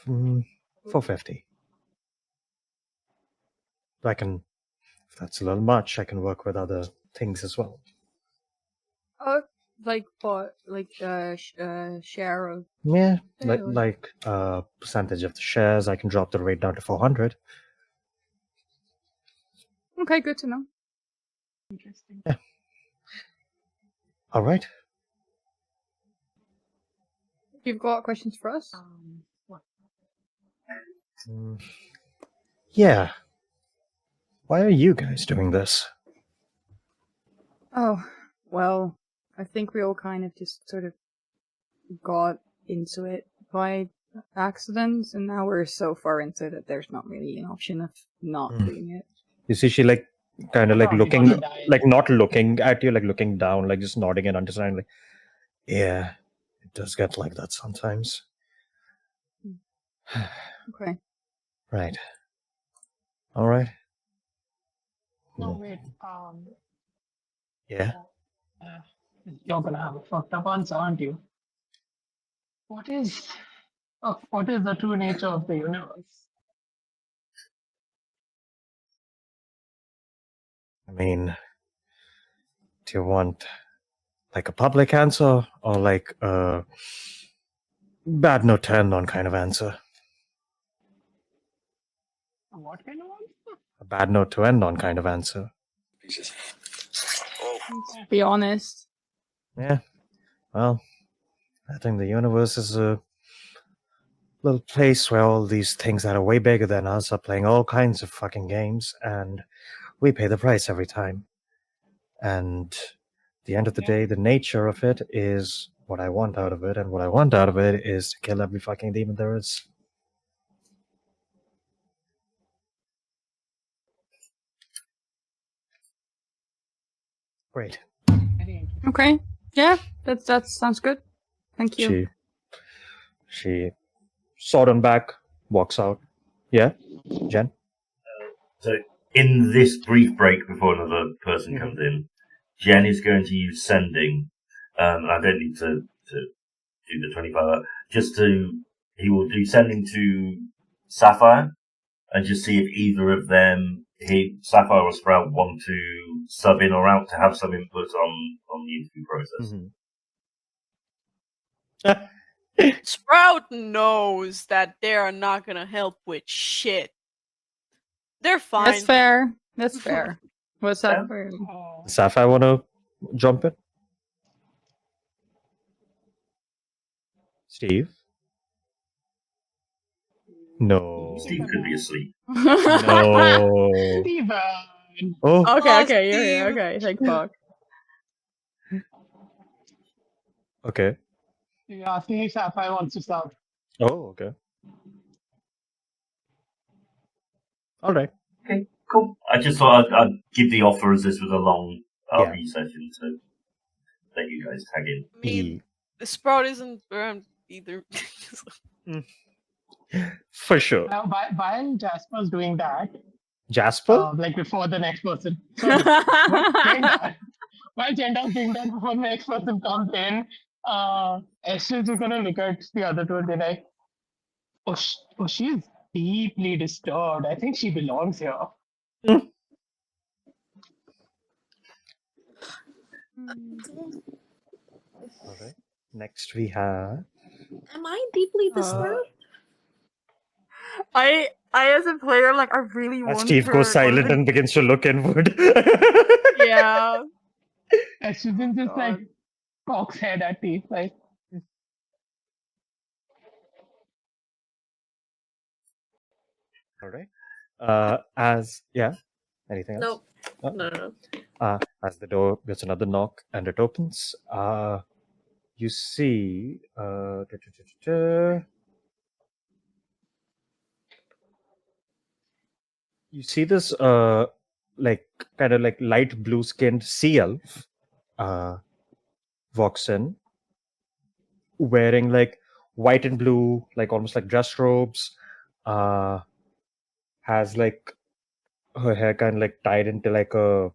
A: 450. I can, if that's a little much, I can work with other things as well.
B: Like what? Like share of.
A: Yeah,
B: Yeah,
A: like percentage of the shares. I can drop the rate down to 400.
B: Okay, good to know.
F: Interesting.
A: Yeah. All right.
B: You've got questions for us?
F: What?
A: Yeah. Why are you guys doing this?
B: Oh, well, I think we all kind of just sort of got into it by accident, and now we're so far into it that there's not really an option of not doing it.
A: You see, she like kind of like
F: Probably
A: looking,
F: gonna die.
A: like not looking at you, like looking down, like just nodding and understanding. Like, yeah, it does get like that sometimes.
B: Okay.
A: Right. All right.
F: No, wait.
A: Yeah.
F: You're gonna have a fucked up answer, aren't you? What is the true nature of the universe?
A: I mean, do you want like a public answer or like a bad note to end on kind of answer?
F: What kind of answer?
A: A bad note to end on kind of answer.
B: Let's be honest.
A: Yeah. Well, I think the universe is a little place where all these things that are way bigger than us are playing all kinds of fucking games, and we pay the price every time. And at the end of the day, the nature of it is what I want out of it, and what I want out of it is to kill every fucking demon there is. Great.
B: Okay. Yeah, that sounds good. Thank you.
A: She sword on back, walks out. Yeah, Jen?
C: So, in this brief break before another person comes in, Jen is going to use sending. I don't need to do the 25. He will do sending to Sapphire and just see if either of them, Sapphire or Sprout, want to sub in or out to have some input on the interview process.
D: Sprout knows that they are not gonna help with shit. They're fine.
B: That's fair. That's fair. What's that for?
A: Sapphire want to jump in? Steve? No.
C: Steve could be asleep.
A: No.
F: Steven!
A: Oh.
B: Okay, you're here. Okay, thank fuck.
A: Okay.
F: Yeah, see if Sapphire wants to start.
A: Oh, okay. All right.
C: Okay, cool. I just thought I'd give the offer as this was a long RP session to let you guys tag in.
D: I mean, the Sprout isn't around either.
A: For sure.
F: Now, while Jasper's doing that,
A: Jasper?
F: like before the next person. Sorry, while Jenda's doing that, before the next person comes in, Esther's just gonna look at the other two and be like, oh, she's deeply disturbed. I think she belongs here.
A: All right. Next we have.
E: Am I deeply disturbed?
B: I as a player, like, I really want
A: Steve
B: her.
A: goes
B: one of
A: silent
B: the-
A: and begins to look inward.
B: Yeah.
F: Susan just like
B: God.
F: cocks head at Teeth, like,
A: All right. Anything else?
E: Nope. No.
A: As the door gets another knock and it opens, you see, you see this, like kind of like light blue skinned sea elf, walks in, wearing like white and blue, like almost like dress robes. Has like her hair kind of like tied into like a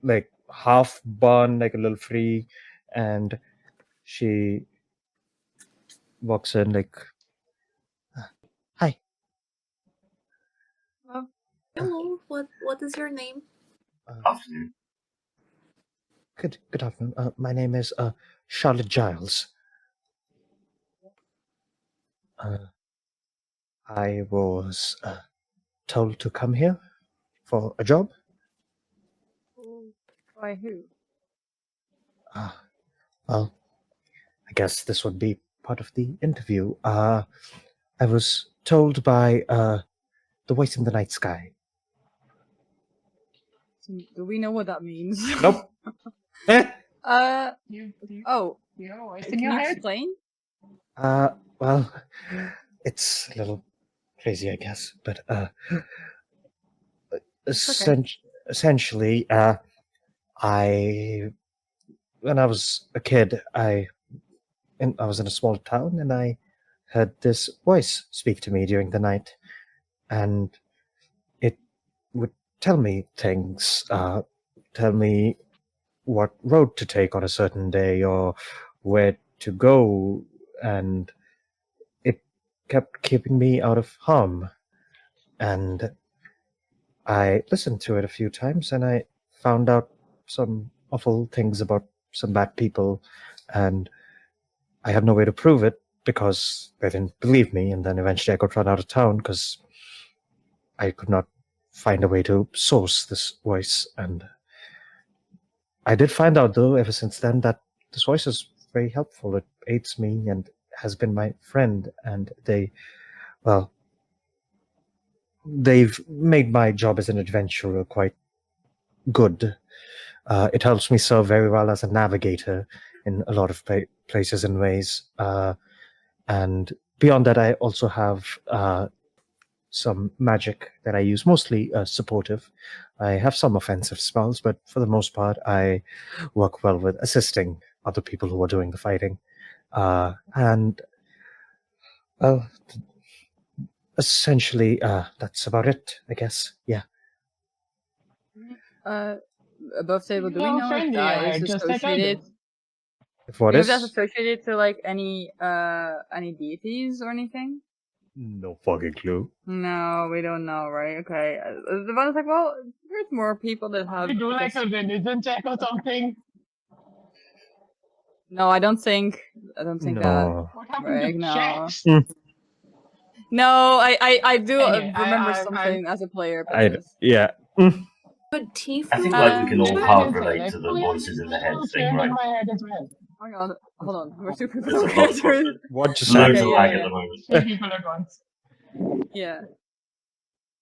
A: like half bun, like a little free, and she walks in like, "Hi,
E: Hello. What is your name?
C: Afternoon.
A: good afternoon. My name is Charlotte Giles. I was told to come here for a job.
B: By who?
A: Well, I guess this would be part of the interview. I was told by the voice in the night sky.
B: Do we know what that means?
A: Nope. Eh?
F: you
B: Oh,
F: have a voice in
B: can
F: your
B: you
F: head?
B: explain?
A: Well, it's a little crazy, I guess, but essentially, when I was a kid, I was in a small town, and I heard this voice speak to me during the night, and it would tell me things, tell me what road to take on a certain day or where to go, and it kept keeping me out of harm. And I listened to it a few times, and I found out some awful things about some bad people, and I had no way to prove it because they didn't believe me. And then eventually I got run out of town because I could not find a way to source this voice. And I did find out, though, ever since then, that this voice is very helpful. It aids me and has been my friend. And they've made my job as an adventurer quite good. It helps me serve very well as a navigator in a lot of places and ways. And beyond that, I also have some magic that I use, mostly supportive. I have some offensive spells, but for the most part, I work well with assisting other people who are doing the fighting. And well, essentially, that's about it, I guess. Yeah.
B: Above table, do we
F: You're
B: know if
F: friendly,
B: that
F: I
B: is
F: just like I
B: associated?
F: do.
A: If what
B: Do you know if that's
A: is?
B: associated to like any deities or anything?
A: No fucking clue.
B: No, we don't know, right? Okay. The one is like, well, there's more people that have.
F: We do like a religion check or something.
B: No, I don't think that.
A: No.
F: What happened
B: Right?
F: to
B: No.
F: checks?
B: No, I do
F: Anyway,
B: remember
F: I'm-
B: something as a player, but
A: Yeah.
E: Could Teef
C: I think
E: do
C: like we can
E: that?
C: all
F: I
C: hard
F: didn't say,
C: relate
F: like,
C: to the
F: oh, yeah,
C: voices in the head
F: it's
C: thing,
F: in
C: right?
F: my head as well.
B: hang on, hold on. We're two people
C: There's a
B: talking.
A: What just
C: loads
A: happened?
C: of
B: Okay,
C: lag
B: yeah.
C: at the moment.
F: Three people at once.
B: Yeah.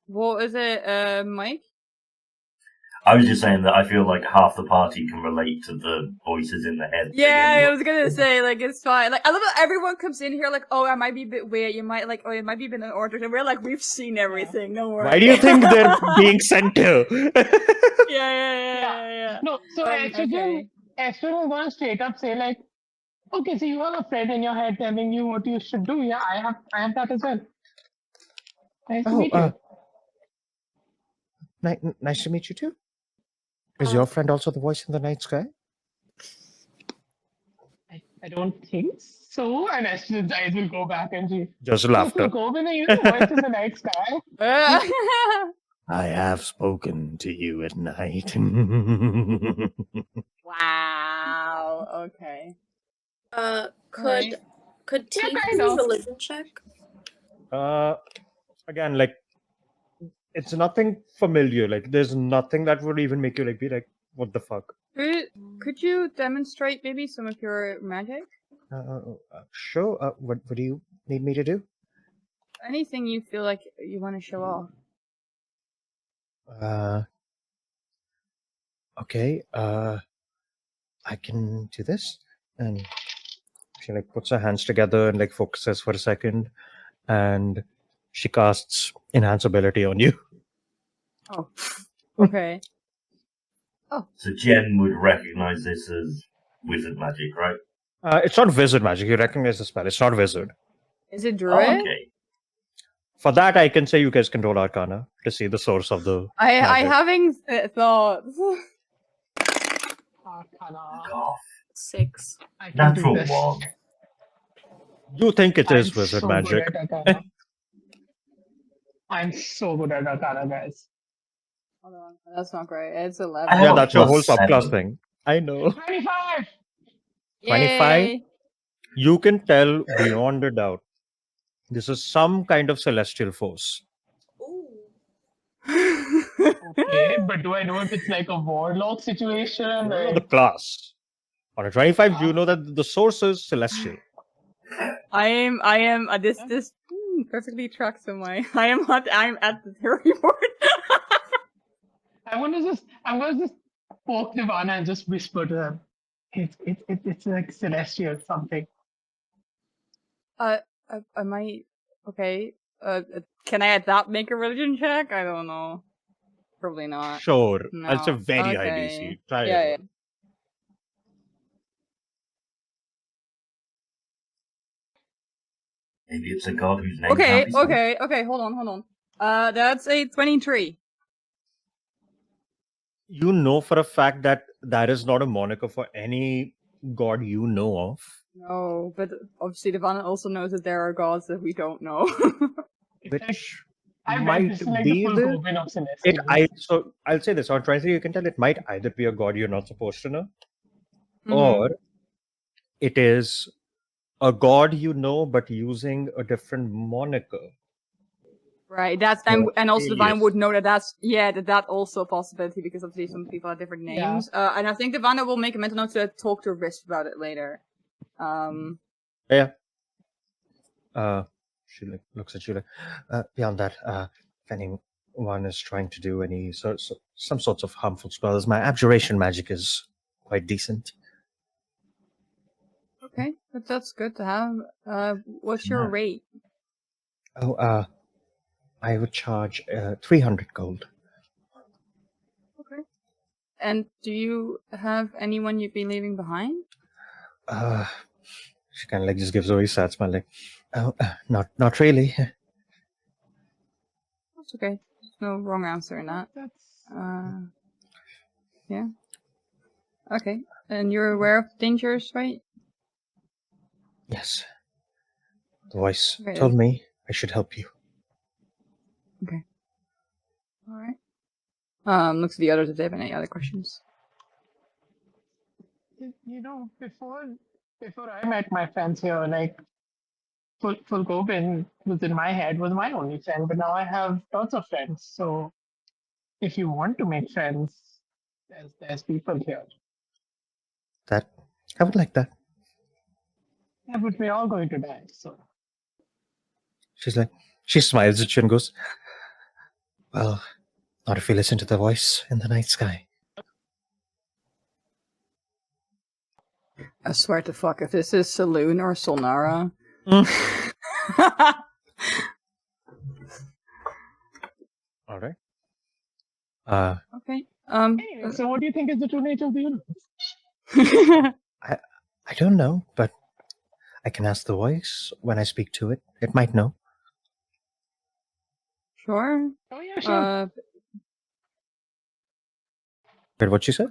B: What is it, Mike?
C: I was just saying that I feel like half the party can relate to the voices in the head thing.
B: Yeah,
C: anyway.
B: I was gonna say, like, it's fine. Like, I love that everyone comes in here like, oh, I might be a bit weird. You might, like, oh, it might be a bit unorthodox. And we're like, we've seen everything. Don't worry.
A: Why do you think they're being sent to?
B: Yeah.
F: No, so
B: Okay.
F: Estrogen is gonna straight up say like, okay, so you have a friend in your head telling you what you should do. Yeah, I have that as well. Nice to meet you.
A: Nice to meet you too. Is your friend also the voice in the night sky?
F: I don't think so. And Estrogen's eyes will go back and she
A: Just
F: So
A: laughter.
F: Govind, are you the voice in the night sky?
A: I have spoken to you at night.
B: Wow. Okay.
E: Could
B: Alright.
E: Teef
F: kind
E: do a
F: of.
E: religion check?
A: Again, like, it's nothing familiar. Like, there's nothing that would even make you like be like, what the fuck?
B: Could you demonstrate maybe some of your magic?
A: Sure. What do you need me to do?
B: Anything you feel like you want to show off.
A: Okay. I can do this. And she like puts her hands together and like focuses for a second, and she casts enhance ability on you.
B: Oh, okay.
C: So Jen would recognize this as wizard magic, right?
A: It's not wizard magic. You recognize the spell. It's not wizard.
B: Is it
C: Oh,
B: druid?
C: okay.
A: For that, I can say you guys can roll Arcana to see the source of the.
B: I
A: magic.
B: having thoughts.
F: Arcana.
C: God,
E: 6.
F: I can do
C: natural
F: this.
C: one.
A: You think it is
F: I'm
A: wizard
F: so
A: magic?
F: Good at Arcana. I'm so good at Arcana, guys.
B: Hold on, that's not great. It's 11.
C: I
A: Yeah,
C: have
A: that's your whole
C: +7.
A: subclass thing. I know.
F: 25!
A: 25?
B: Yay!
A: You can tell beyond a doubt. This is some kind of celestial force.
E: Ooh.
F: Okay, but do I know if it's like a warlock situation?
A: You know
F: Like,
A: the class. On a 25, you know that the source is celestial.
B: I am. This perfectly tracks in my. I'm at the theory board.
F: I'm gonna just poke Nirvana and just whisper to them. It's like celestial something.
B: I might. Okay. Can I at that make a religion check? I don't know. Probably not.
A: Sure.
B: No.
A: That's a very high
B: Okay.
A: DC. Try
B: Yeah,
A: it.
B: yeah.
C: Maybe it's a god whose name
B: Okay,
C: can't be spelled.
B: okay. Hold on. That's a 23.
A: You know for a fact that that is not a moniker for any god you know of.
B: No, but obviously Divana also knows that there are gods that we don't know.
A: Which
F: I bet
A: might
F: this is like
A: be
F: the full
A: the.
F: Goblin of celestial.
A: So I'll say this on 23, you can tell it might either be a god you're not supposed to know,
B: Mhm.
A: or it is a god you know but using a different moniker.
B: Right, and also Divine
A: alias.
B: would know that that also a possibility because obviously some people have different
F: Yeah.
B: names. And I think Divana will make a mental note to talk to Risk about it later.
A: She looks at you like, beyond that, if anyone is trying to do any some sorts of harmful spells, my abjuration magic is quite decent.
B: Okay, but that's good to have. What's your
C: Yeah.
B: rate?
A: Oh, I would charge 300 gold.
B: Okay. And do you have anyone you'd be leaving behind?
A: She kind of like just gives a very sad smile, like, oh, not really.
B: That's okay. There's no wrong answer in that.
F: That's
B: Yeah. Okay. And you're aware of dangers, right?
A: Yes. The voice
B: Okay,
A: told me I should help you.
B: Alright. Looks at the others if they have any other questions.
F: you know, before I met my friends here, like full Goblin was in my head was my only friend, but now I have lots of friends. So if you want to make friends, there's people here.
A: That I would like that.
F: Yeah, but we're all going to die. So
A: She's like, she smiles at you and goes, well, not if you listen to the voice in the night sky.
B: I swear to fuck, if this is Saloon or Solnara.
A: All right.
B: Okay.
F: anyway, so what do you think is the true nature of the universe?
A: I don't know, but I can ask the voice when I speak to it. It might know.
B: Sure.
F: Oh yeah, sure.
A: But what she said?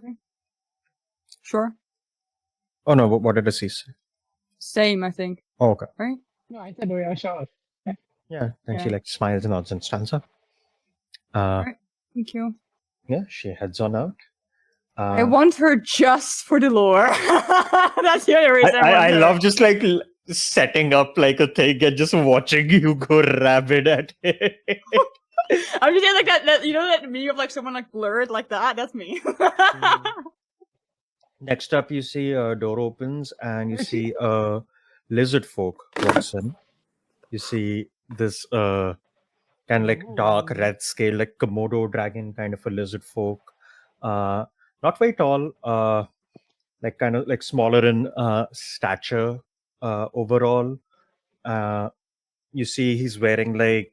B: Sure.
A: Oh no, what did she say?
B: Same, I think.
A: Oh, okay.
B: Right?
F: No, I said, oh yeah, sure.
A: Yeah. Then she
B: Yeah.
A: like smiles and nods and stands up.
B: Right. Thank you.
A: Yeah, she heads on out.
B: I want her just for the lore. That's the only reason.
A: I
B: want her.
A: love just like setting up like a thing and just watching you go rabid at it.
B: I'm just saying like that you know that meme of like someone like blurred like that? That's me.
A: Next up, you see a door opens and you see a lizard folk walks in. You see this kind of like dark red scale, like Komodo dragon kind of a lizard folk. Not very tall, like kind of like smaller in stature overall. You see he's wearing like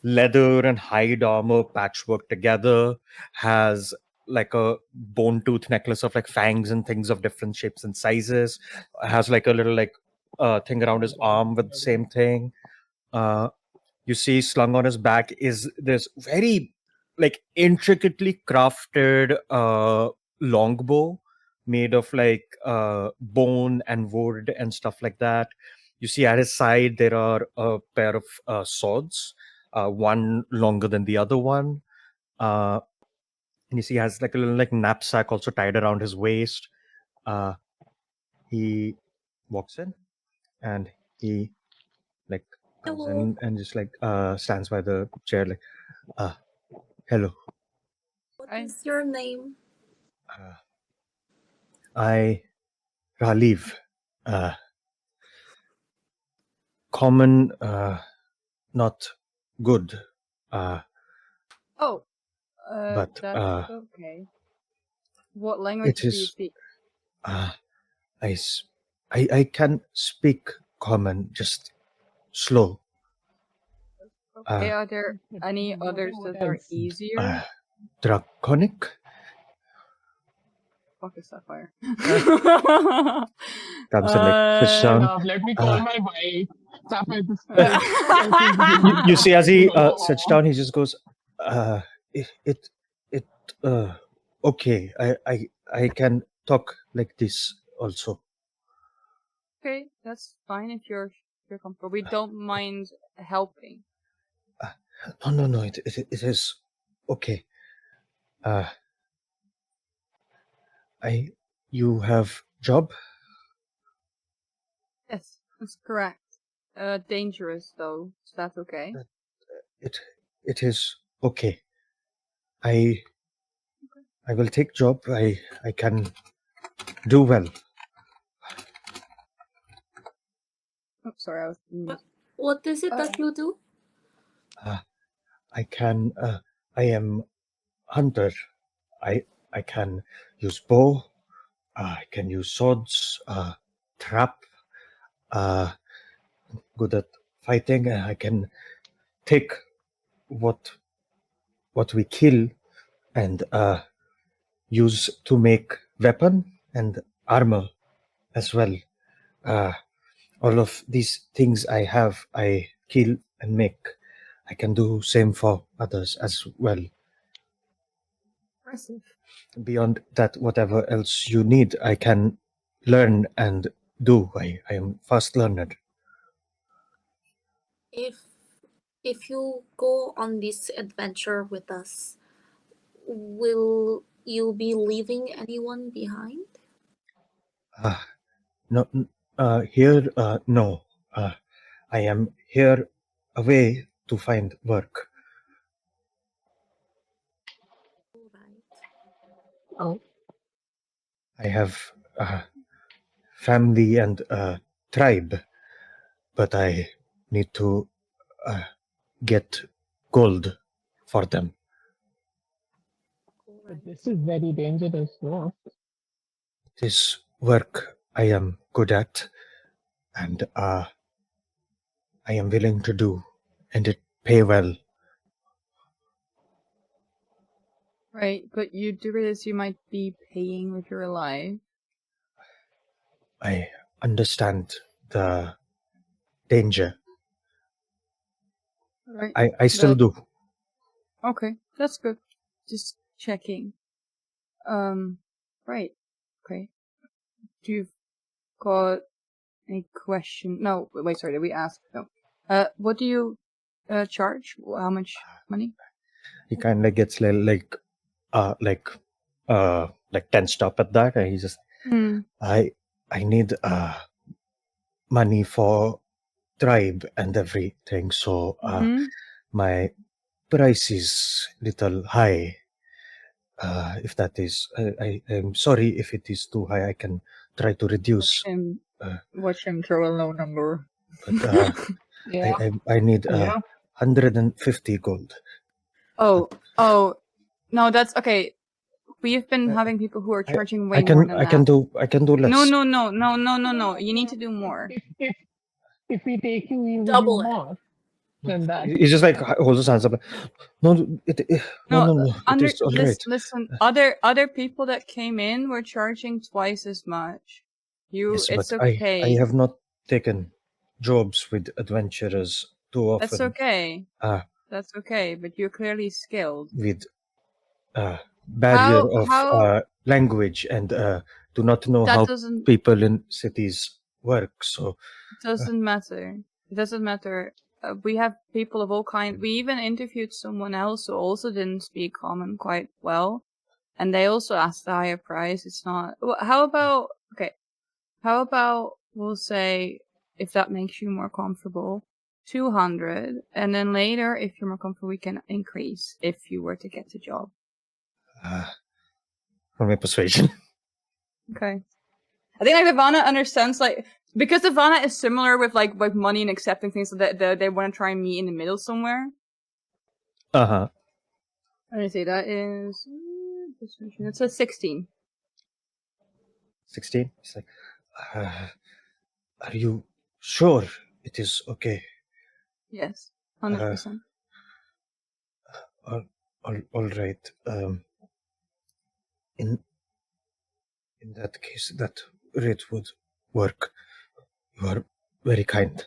A: leather and hide armor patchwork together, has like a bone tooth necklace of like fangs and things of different shapes and sizes, has like a little like thing around his arm with the same thing. You see slung on his back is this very like intricately crafted longbow made of like bone and wood and stuff like that. You see at his side there are a pair of swords, one longer than the other one. And you see he has like a little like knapsack also tied around his waist. He walks in and he like comes
E: Hello.
A: in and just like stands by the chair like hello.
E: What
B: Hi.
E: is your name?
A: I Raliv. Common, not good.
B: Oh.
A: But,
B: That's okay. What language
A: it
B: do you
A: is-
B: speak?
A: I can speak common, just slow.
B: Okay, are there any others that are easier?
A: Draconic?
B: Fuck is Sapphire.
A: Comes in like fish sound.
F: Let me call my wife. Sapphire, this
A: You see as he sits down, he just goes, okay, I can talk like this also.
B: Okay, that's fine if you're comfortable. We don't mind helping.
A: No, it is okay. You have job?
B: Yes, that's correct. Dangerous though. Is that okay?
A: It is okay. I will take job. I can do well.
B: Oh, sorry, I was.
E: What is it that you do?
A: I can. I am hunter. I can use bow. I can use swords. Trap. Good at fighting. I can take what we kill and use to make weapon and armor as well. All of these things I have, I kill and make. I can do same for others as well.
B: Impressive.
A: Beyond that, whatever else you need, I can learn and do. I am fast learner.
E: If you go on this adventure with us, will you be leaving anyone behind?
A: No, here, no. I am here away to find work.
E: Right.
F: Oh.
A: I have family and tribe, but I need to get gold for them.
F: But this is very dangerous, no?
A: This work I am good at, and I am willing to do, and it pay well.
B: Right, but you do realize you might be paying with your life.
A: I understand the danger.
B: Right.
A: I still do.
B: Okay, that's good. Just checking. Right. Okay. Do you got any question? No, wait, sorry, did we ask? No. What do you charge? How much money?
A: He kind of gets like tensed up at that, and he just, I need money for tribe and everything, so
B: Mhm.
A: my price is little high. If that is, I'm sorry if it is too high. I can try to reduce.
B: Watch him throw a low number.
A: But
F: Yeah.
A: I need
F: Yep.
A: 150 gold.
B: Oh, no, that's okay. We've been having people who are charging way
A: I
B: more
A: can
B: than
A: I
B: that.
A: can do less.
B: No. You need to do more.
F: If we take you, we will
E: Double
F: do
E: it.
F: more than that.
A: He's just like holds his hands up. No, no. It is all right.
B: Listen. Other people that came in were charging twice as much.
A: Yes,
B: It's
A: but
B: okay.
A: I have not taken jobs with adventurers too often.
B: That's okay.
A: Ah.
B: That's okay, but you're clearly skilled.
A: With barrier of
B: how-
A: language and do not know
B: That
A: how
B: doesn't-
A: people in cities work. So
B: Doesn't matter. It doesn't matter. We have people of all kinds. We even interviewed someone else who also didn't speak common quite well, and they also asked a higher price. It's not. How about we'll say, if that makes you more comfortable, 200, and then later, if you're more comfortable, we can increase if you were to get the job.
A: for my persuasion.
B: Okay. I think like Ivana understands, like, because Ivana is similar with like money and accepting things, so that they want to try and meet in the middle somewhere.
A: Uh-huh.
B: Let me see, that is it's a 16.
A: 16. It's like, are you sure it is okay?
B: Yes, 100%.
A: All right. In that case, that rate would work. You are very kind.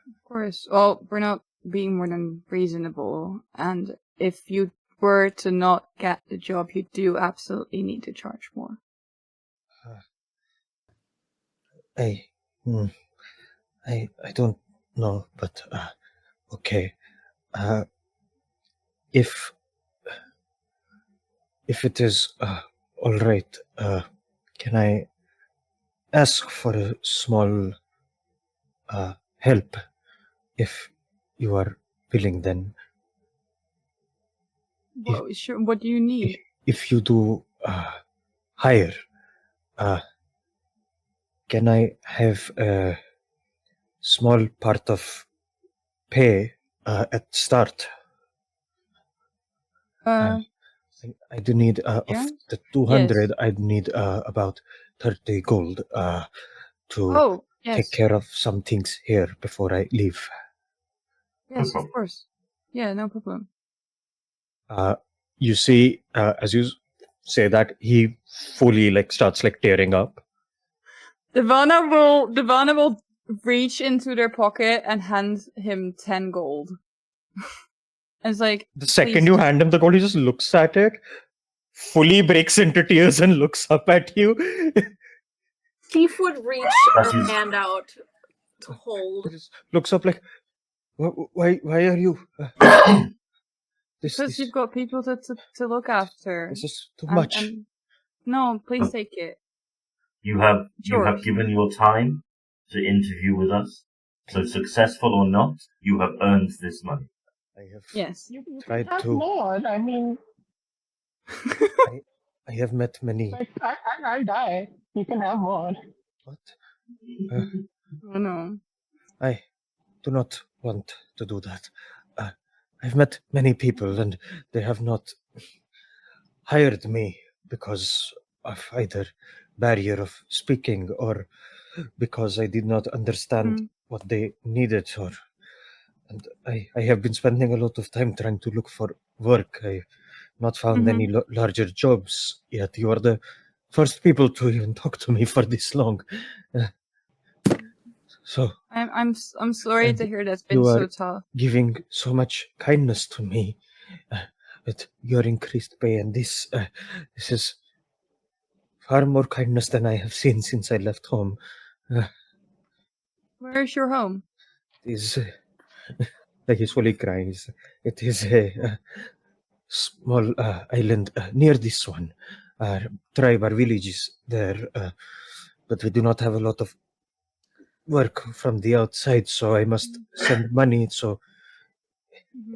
B: Of course. Well, we're not being more than reasonable, and if you were to not get the job, you do absolutely need to charge more.
A: I don't know, but okay. If it is all right, can I ask for a small help? If you are willing, then
B: Well, sure. What do you need?
A: if you do hire, can I have a small part of pay at start? I do need of the 200.
B: Yes.
A: I'd need about 30 gold to
B: Oh, yes.
A: take care of some things here before I leave.
B: Yes, of course. Yeah, no problem.
A: You see, as you say that, he fully starts tearing up.
B: Divana will reach into their pocket and hand him 10 gold. It's like,
A: the second you hand him the gold, he just looks at it, fully breaks into tears, and looks up at you.
E: Thief would reach her hand out to hold.
A: He just looks up like, why are you?
B: Because you've got people to look after.
A: This is too much.
B: No, please take it.
C: You have given your time to interview with us. So successful or not, you have earned this money.
A: I have
B: Yes.
A: tried
F: Have
A: to.
F: more. I mean,
A: I have met many.
F: I'll die. You can have more.
A: What?
B: Oh no.
A: I do not want to do that. I've met many people, and they have not hired me because of either barrier of speaking or because I did not understand what they needed. And I have been spending a lot of time trying to look for work. I've not found any larger jobs yet. You are the first people to even talk to me for this long. So
B: I'm sorry to hear that's been
A: you
B: so
A: are
B: tough.
A: giving so much kindness to me with your increased pay, and this is far more kindness than I have seen since I left home.
B: Where's your home?
A: Is like he's fully crying. It is a small island near this one. Our tribe, our village is there, but we do not have a lot of work from the outside, so I must send money. So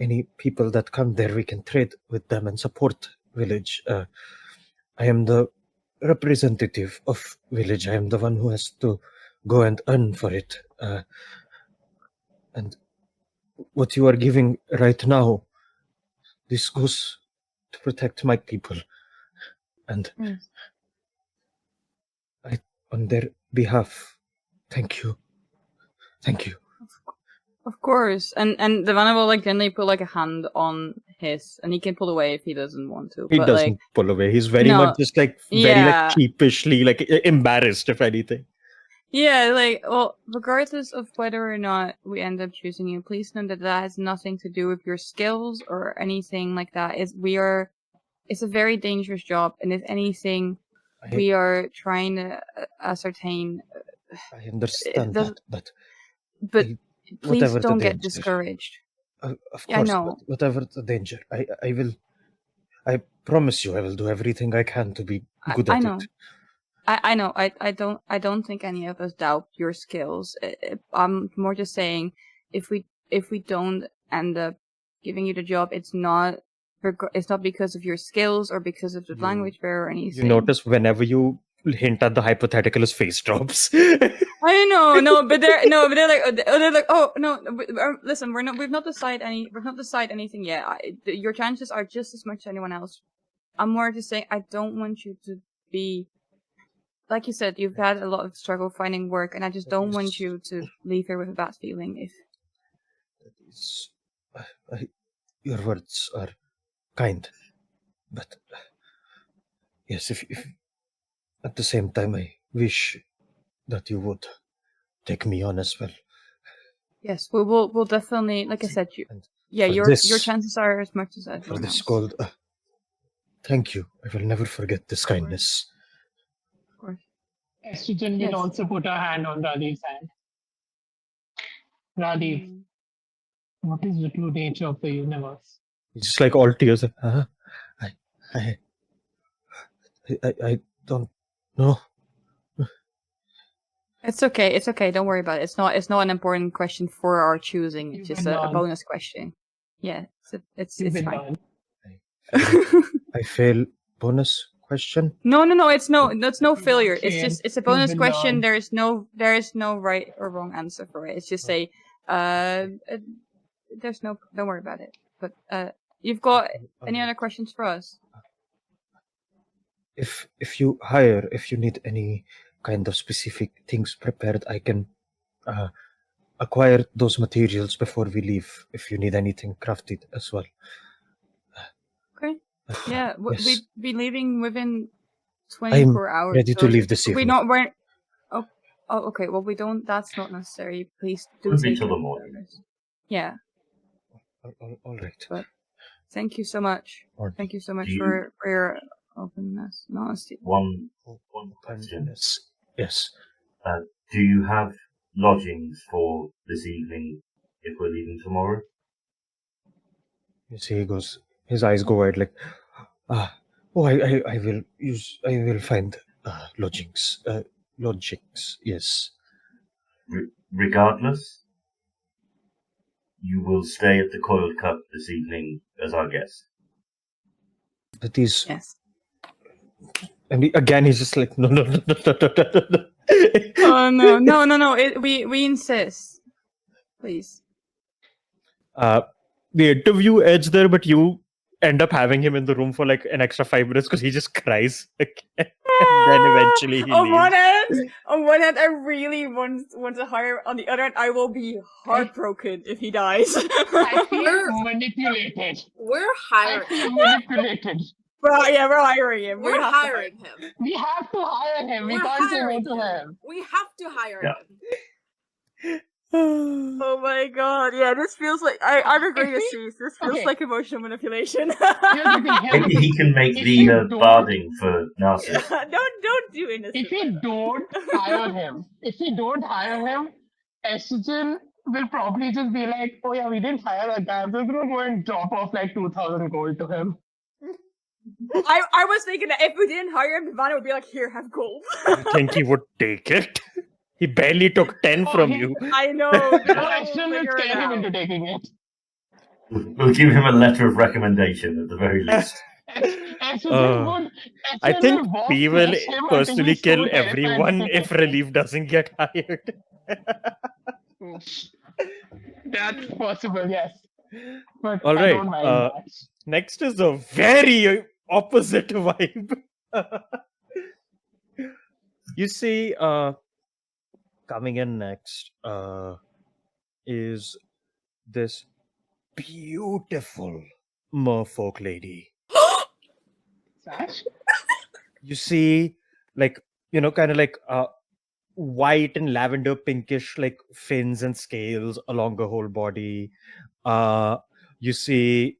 A: any people that come there, we can trade with them and support village. I am the representative of village. I am the one who has to go and earn for it. And what you are giving right now, this goes to protect my people. And I, on their behalf, thank you. Thank you.
B: Of course. And Devana will like gently put like a hand on his, and he can pull away if he doesn't want to.
A: He
B: but
A: doesn't
B: like,
A: pull away. He's very
B: No.
A: much just like very
B: Yeah.
A: like sheepishly, like embarrassed, if anything.
B: yeah, like, well, regardless of whether or not we end up choosing you, please know that that has nothing to do with your skills or anything like that. It's a very dangerous job, and if anything, we are trying to ascertain.
A: I understand
B: does-
A: that,
B: But
A: I-
B: please
A: whatever the
B: don't get
A: danger.
B: discouraged.
A: Of
B: Yeah, I
A: course,
B: know.
A: whatever the danger, I will. I promise you, I will do everything I can to be good
B: I
A: at
B: know.
A: it.
B: I know. I don't think any of us doubt your skills. I'm more just saying, if we don't end up giving you the job, it's not because of your skills or because of the language barrier or anything.
A: You notice whenever you hint at the hypothetical, his face drops.
B: I know, no, but they're like, oh no, listen, we've not decided anything yet. Your chances are just as much as anyone else. I'm more just saying, I don't want you to be, like you said, you've had a lot of struggle finding work, and I just don't want you to leave here with a bad feeling.
A: Your words are kind, but yes, if at the same time, I wish that you would take me on as well.
B: Yes, we'll definitely, like I said, your chances are as much as everyone
A: For this
B: else.
A: gold, thank you. I will never forget this kindness.
B: Of course.
F: Estrogen will also put her hand on Radiv's hand. Radiv, what is the true nature of the universe?
A: It's just like all tears. I don't know.
B: It's okay. Don't worry about it. It's not an important question for our choosing. It's just a bonus question. Yeah, it's fine.
A: I fail bonus question.
B: No. It's no failure. It's a bonus question. There is no right or wrong answer for it. It's just there's no. Don't worry about it. But you've got any other questions for us?
A: If you need any kind of specific things prepared, I can acquire those materials before we leave. If you need anything crafted as well.
B: Okay. Yeah,
A: yes.
B: we'd be leaving within 24 hours.
A: I'm ready to leave this evening.
B: Okay. Well, we don't. That's not necessary. Please do
C: Won't be
B: take
C: till the
B: it.
C: morning.
B: Yeah.
A: All right.
B: But thank you so much. Thank you so much for your openness and honesty.
C: One question.
A: Yes.
C: Do you have lodgings for this evening if we're leaving tomorrow?
A: You see, he goes. His eyes go wide, like, I will find lodgings. Lodgings, yes.
C: Regardless, you will stay at the Coiled Cup this evening as our guest.
A: That is.
B: Yes.
A: And again, he's just like, no.
B: Oh no! We insist. Please.
A: The interview ends there, but you end up having him in the room for like an extra 5 minutes because he just cries again. And then eventually he leaves.
B: On one hand, I really want to hire. On the other hand, I will be heartbroken if he dies.
F: I feel manipulated.
E: We're hiring.
F: I feel manipulated.
B: We're hiring him.
E: We're hiring him.
F: We have to hire him. We can't say no to him.
E: We have to hire him.
B: Oh my god! Yeah, this feels like I'm agreeing with Steve. This feels like emotional manipulation.
C: Maybe he can make the barding for Narcissus.
B: Don't do it.
F: If we don't hire him, Estrogen will probably just be like, "Oh yeah, we didn't hire that guy. I'm just gonna go and drop off like 2,000 gold to him."
B: I was thinking that if we didn't hire him, Ivana would be like, "Here, have gold."
A: You think he would take it? He barely took 10
F: Oh,
A: from
F: he-
A: you.
B: I know.
F: Oh,
B: Just
F: Ashton will
B: figure it
F: scare him into
B: out.
F: taking it.
C: We'll give him a letter of recommendation at the very least.
F: Ashton
A: Uh, I
F: Ashton
A: think
F: will walk
A: P will
F: past him until
A: personally
F: he's
A: kill
F: too terrified to
A: everyone
F: take
A: if
F: it.
A: relief doesn't get hired.
F: That's possible, yes. But
A: All
F: I
A: right.
F: don't mind that.
A: Next is a very opposite vibe. You see, coming in next is this beautiful merfolk lady.
F: Sash?
A: You see, like, kind of like white and lavender pinkish, like fins and scales along her whole body. You see,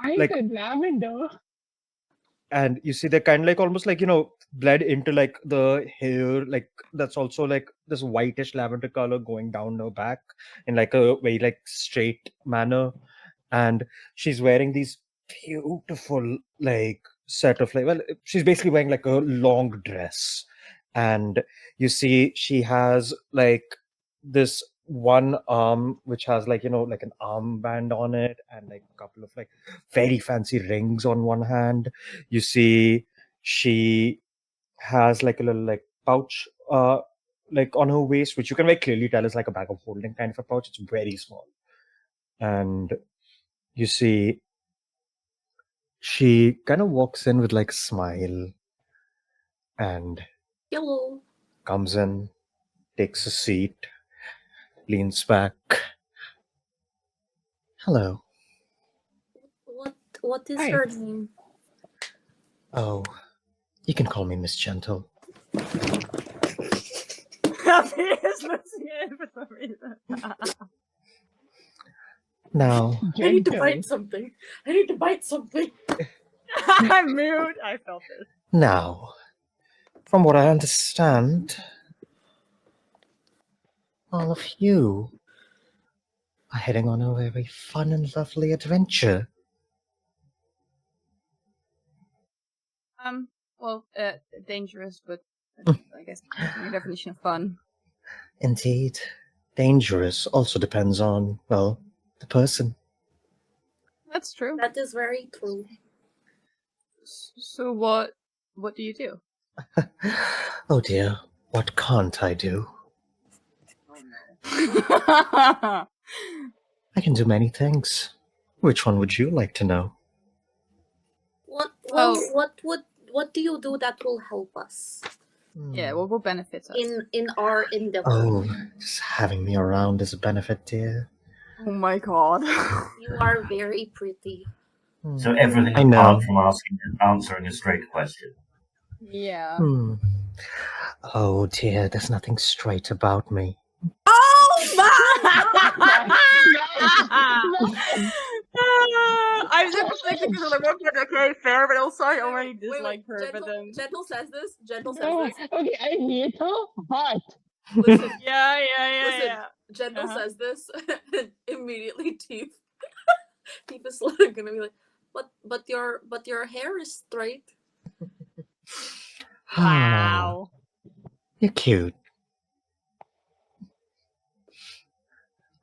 F: White
A: like,
F: and lavender.
A: and you see they're kind of like almost like bled into like the hair, like that's also like this whitish lavender color going down her back in like a very like straight manner, and she's wearing these beautiful like set of like, well, she's basically wearing like a long dress, and you see she has like this one arm which has like like an armband on it, and like a couple of like very fancy rings on one hand. You see she has like a little like pouch like on her waist, which you can very clearly tell is like a bag of holding kind of a pouch. It's very small, and you see she kind of walks in with like a smile and
E: Hello.
A: comes in, takes a seat, leans back. Hello.
E: What is
F: Hi.
E: your name?
A: Oh, you can call me Miss Gentle.
B: Happy is missing it for some reason.
A: Now,
E: I need to
F: Gentle.
E: bite something. I need to bite something.
B: I'm mute. I felt it.
A: now, from what I understand, all of you are heading on a very fun and lovely adventure.
B: Well, dangerous, but I guess your definition of fun.
A: Indeed, dangerous also depends on, well, the person.
B: That's true.
E: That is very true.
B: So what do you do?
A: Oh dear, what can't I do?
B: Oh
A: I can do many things. Which one would you like to know?
E: What do you do that will help us
B: Yeah, what will benefit us?
E: in our endeavor?
A: Oh, just having me around is a benefit, dear.
B: Oh my god.
E: You are very pretty.
C: So everything
A: I know.
C: apart from answering a straight question.
B: Yeah.
A: Oh dear, there's nothing straight about me.
E: Oh my!
B: I'm just thinking because I'm looking at okay, fair, but also I already dislike her.
E: Gentle,
B: But then
E: Gentle says this. Gentle says
F: Oh,
E: this.
F: okay, I hate her, but
E: Listen,
B: yeah.
E: listen. Gentle
B: Uh-huh.
E: says this, and immediately Teef is like gonna be like, but your hair is straight.
B: Wow.
A: You're cute.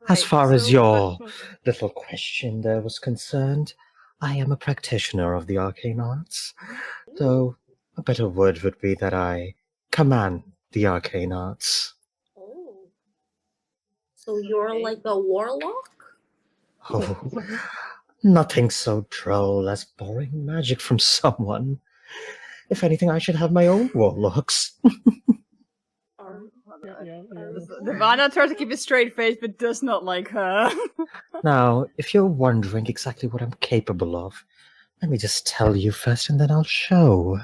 A: As
B: Right,
A: far as
B: so-
A: your little question there was concerned, I am a practitioner of the arcane arts, though a better word would be that I command the arcane arts.
E: Oh, so you're
B: Okay.
E: like a warlock?
A: Oh, nothing so droll as borrowing magic from someone. If anything, I should have my own warlocks.
B: Nirvana tries to keep a straight face, but does not like her.
A: Now, if you're wondering exactly what I'm capable of, let me just tell you first and then I'll show.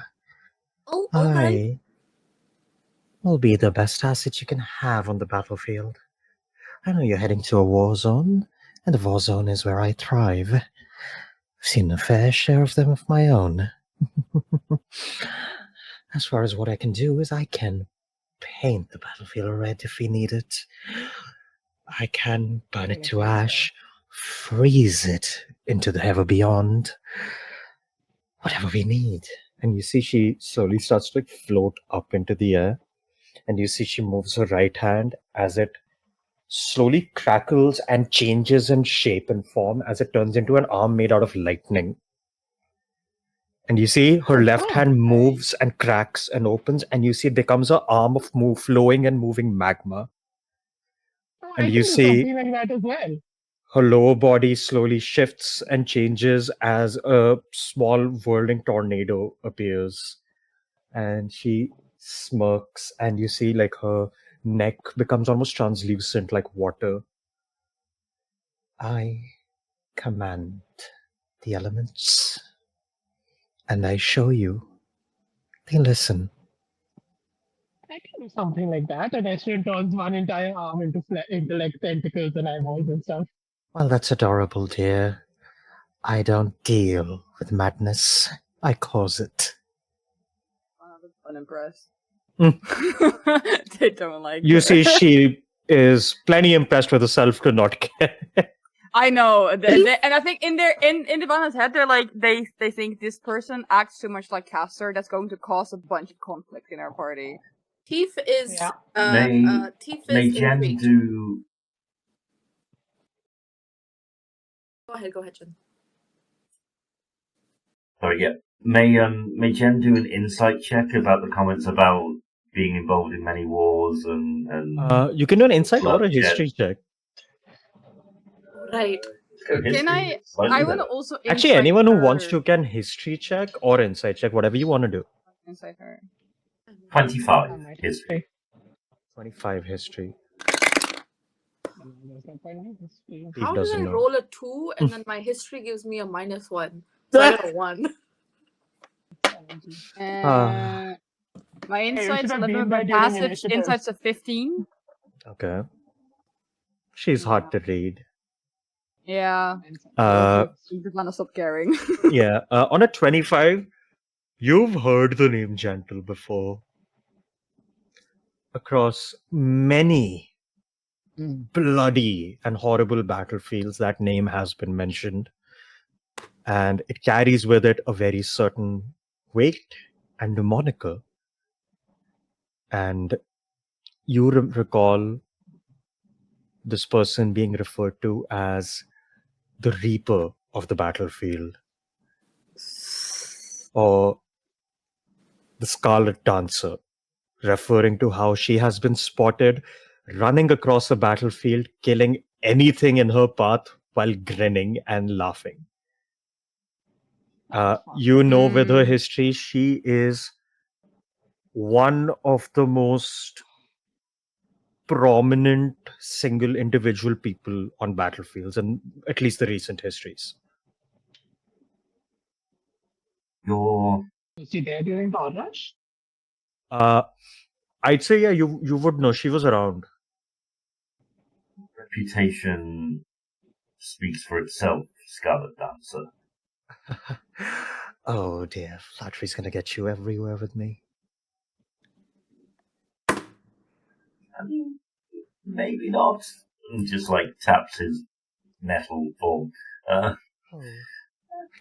E: Oh, okay.
A: I will be the best asset you can have on the battlefield. I know you're heading to a war zone, and a war zone is where I thrive. I've seen a fair share of them of my own. As far as what I can do is I can paint the battlefield red if we need it. I can burn it to ash, freeze it into the ever beyond. Whatever we need. And you see she slowly starts to like float up into the air. and you see she moves her right hand as it slowly crackles and changes in shape and form as it turns into an arm made out of lightning. And you see her left hand moves and cracks and opens, and you see it becomes an arm of flowing and moving magma. And you see
F: something like that as well.
A: her lower body slowly shifts and changes as a small whirling tornado appears. And she smirks, and you see like her neck becomes almost translucent like water. I command the elements, and I show you. They listen.
F: I can do something like that. A restaurant turns one entire arm into like tentacles and eyeballs and stuff.
A: Well, that's adorable, dear. I don't deal with madness. I cause it.
B: Unimpressed.
A: Mm.
B: They don't like
A: You
B: her.
A: see, she is plenty impressed with herself to not care.
B: I know, and I think in Ivana's head, they're like they think this person acts too much like Castor. That's going to cause a bunch of conflict in our party.
E: Teef is
F: Yeah.
E: Teef
C: May
E: is
C: Jen
E: intrigued.
C: do?
E: Go ahead, Jen.
C: Sorry, yeah. May Jen do an insight check about the comments about being involved in many wars and
A: You can do an insight or a
C: Bloodshed.
A: history check.
E: Right.
B: Can I?
C: Slightly
B: I want to
C: better.
B: also
A: Actually,
B: insight
A: anyone who
B: her.
A: wants to can history check or insight check, whatever you want to do.
B: Insight her.
C: 25
F: I might
C: history.
A: 25 history.
F: There's no point in this.
A: Steve
E: How did I
A: doesn't know.
E: roll a 2 and then my history gives me a -1? So I got a 1.
B: My insight's
F: should have
B: 11,
F: been
B: my
F: there during
B: passive
F: initiative.
B: insight's a 15.
A: Okay. She's hard to read.
B: Yeah.
A: Uh,
B: Ivana, stop caring.
A: yeah. On a 25, you've heard the name Gentle before. Across many bloody and horrible battlefields, that name has been mentioned. And it carries with it a very certain weight and moniker. And you recall this person being referred to as the Reaper of the battlefield, or the Scarlet Dancer, referring to how she has been spotted running across the battlefield, killing anything in her path while grinning and laughing. You know, with her history, she is one of the most prominent single individual people on battlefields, and at least the recent histories.
C: Your
F: Was she there during the Onrush?
A: I'd say, yeah, you would know. She was around.
C: reputation speaks for itself, Scarlet Dancer.
A: Oh dear, flattery's gonna get you everywhere with me.
C: I mean, maybe not. And just like taps his metal form.
A: I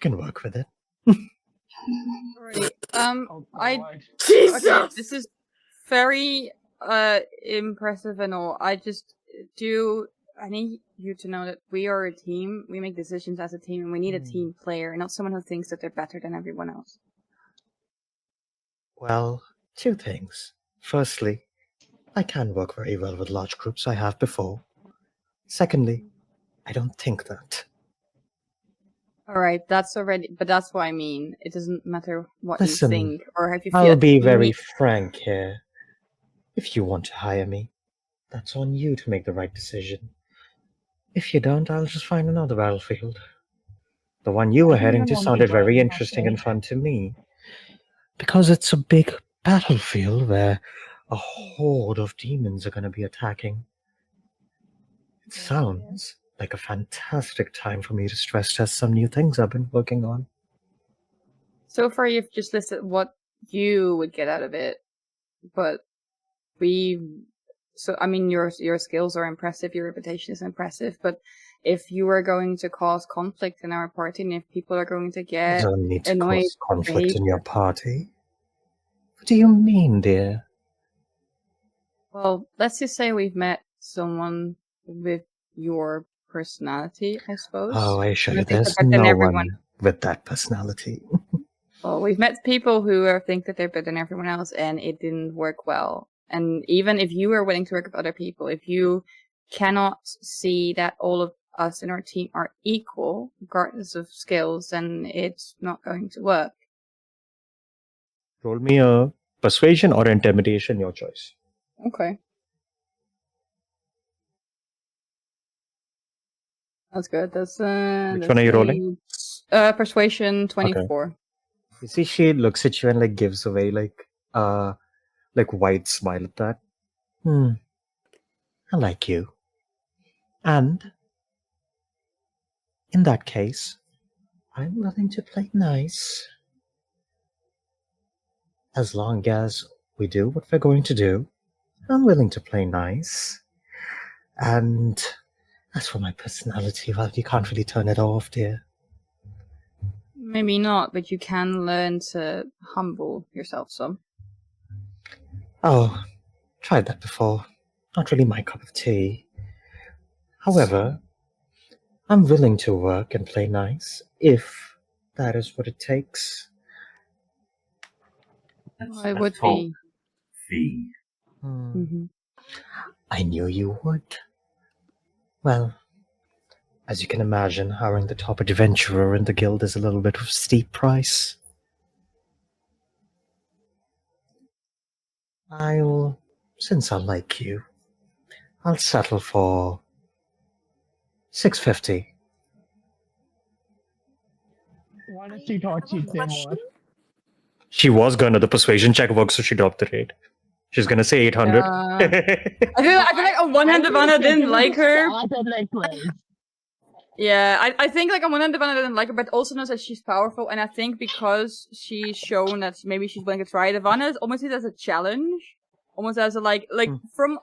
A: can work with it.
B: Right.
F: Oh,
B: I
F: God.
E: Jesus!
B: okay, this is very impressive and all. I need you to know that we are a team. We make decisions as a team, and we need a team player, not someone who thinks that they're better than everyone else.
A: Well, two things. Firstly, I can work very well with large groups. I have before. Secondly, I don't think that.
B: All right, that's already, but that's what I mean. It doesn't matter what
A: Listen,
B: you think or how you feel.
A: I'll be
B: You
A: very
B: need-
A: frank here. If you want to hire me, that's on you to make the right decision. If you don't, I'll just find another battlefield. The one you were
F: I
A: heading
F: don't
A: to
F: want to
A: sounded
F: join
A: very
F: that
A: interesting and
F: field.
A: fun to me. Because it's a big battlefield where a horde of demons are going to be attacking. It sounds like a fantastic time for me to stress test some new things I've been working on.
B: So far, you've just listed what you would get out of it, but I mean, your skills are impressive, your reputation is impressive, but if you are going to cause conflict in our party, and if people are going to
A: I
B: get
A: don't need to
B: annoyed
A: cause conflict in
B: behavior-
A: your party. What do you mean, dear?
B: Well, let's just say we've met someone with your personality, I suppose.
A: Oh, I assure
B: And I
A: you,
B: think
A: there's
B: they're better than
A: no
B: everyone.
A: one with that personality.
B: Well, we've met people who think that they're better than everyone else, and it didn't work well. And even if you are willing to work with other people, if you cannot see that all of us in our team are equal, regardless of skills, then it's not going to work.
A: Roll me a persuasion or intimidation, your choice.
B: Okay. That's good. That's
A: Which one are you rolling?
B: Persuasion 24.
A: You see, she looks at you and like gives away like white smile at that. I like you. And in that case, I'm willing to play nice. As long as we do what we're going to do, I'm willing to play nice. And as for my personality, well, you can't really turn it off, dear.
B: Maybe not, but you can learn to humble yourself some.
A: Oh, tried that before. Not really my cup of tea. However, I'm willing to work and play nice if that is what it takes.
B: Well, it would be.
C: Fee.
B: Mm-hmm.
A: I knew you would. Well, as you can imagine, hiring the top adventurer in the guild is a little bit of a steep price. Since I like you, I'll settle for 650.
F: Honestly, thought she'd say more.
A: She was gonna, the persuasion check work, so she dropped the rate. She's gonna say 800.
B: I feel like on one hand, Ivana didn't like her. Yeah, I think like on one hand, Ivana didn't like her, but also knows that she's powerful, and I think because she's shown that maybe she's willing to try it, Ivana is almost as a challenge, almost as a from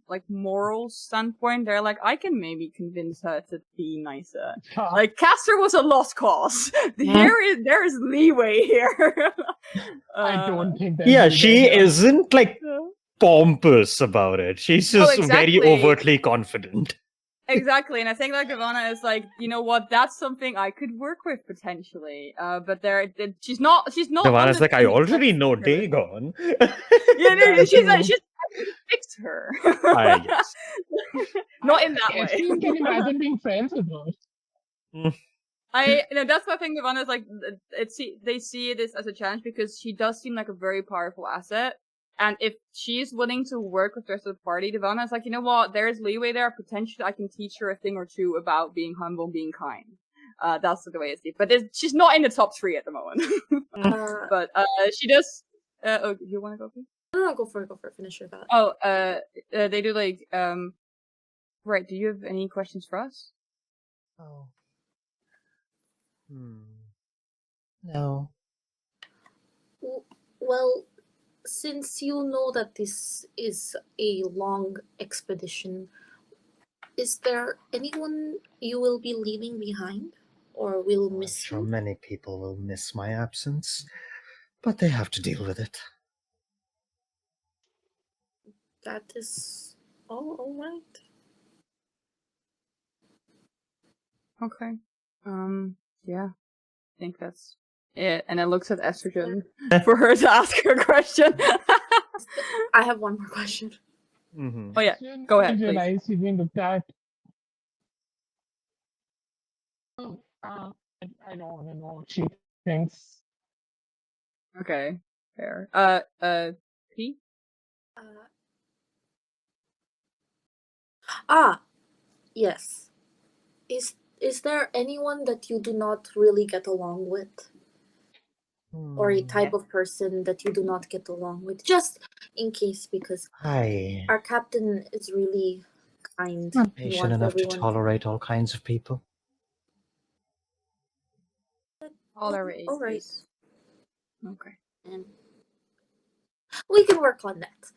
B: like moral standpoint. They're like, I can maybe convince her to be nicer. Like Castor was a lost cause. There is leeway here.
F: I don't think that.
A: Yeah, she isn't like pompous about it. She's just
B: exactly.
A: very overtly confident.
B: Exactly, and I think like Ivana is like, you know what, that's something I could work with potentially. But she's not.
A: Ivana's like, I already know Dagon.
B: Yeah, she's like, she's fix her.
A: Yes.
B: Not in that way.
F: You can imagine being friends with her.
B: That's why I think Ivana is like, they see this as a challenge because she does seem like a very powerful asset. And if she's willing to work with the rest of the party, Ivana is like, you know what, there's leeway there. Potentially I can teach her a thing or two about being humble and being kind. That's the way I see it. But she's not in the top 3 at the moment. But she does. Oh, you want to go, please?
E: No, go for it. Finish your thought.
B: Oh, they do like, right, do you have any questions for us?
A: Oh. No.
E: Well, since you know that this is a long expedition, is there anyone you will be leaving behind? Or will miss
A: I'm sure
E: you?
A: many people will miss my absence, but they have to deal with it.
E: That is all right.
B: Okay. Yeah. I think that's it. And it looks at Estrogen for her to ask her question.
E: I have one more question.
A: Mm-hmm.
B: Oh yeah, go ahead, please.
F: Realize she's being looked at. I don't want to know what she thinks.
B: Okay, fair. P?
E: Yes. Is there anyone that you do not really get along with? Or a type of person that you do not get along with? Just in case, because our captain is really kind.
A: Patient enough to tolerate all kinds of people.
B: Tolerate.
E: All right.
B: Okay.
E: We can work on that.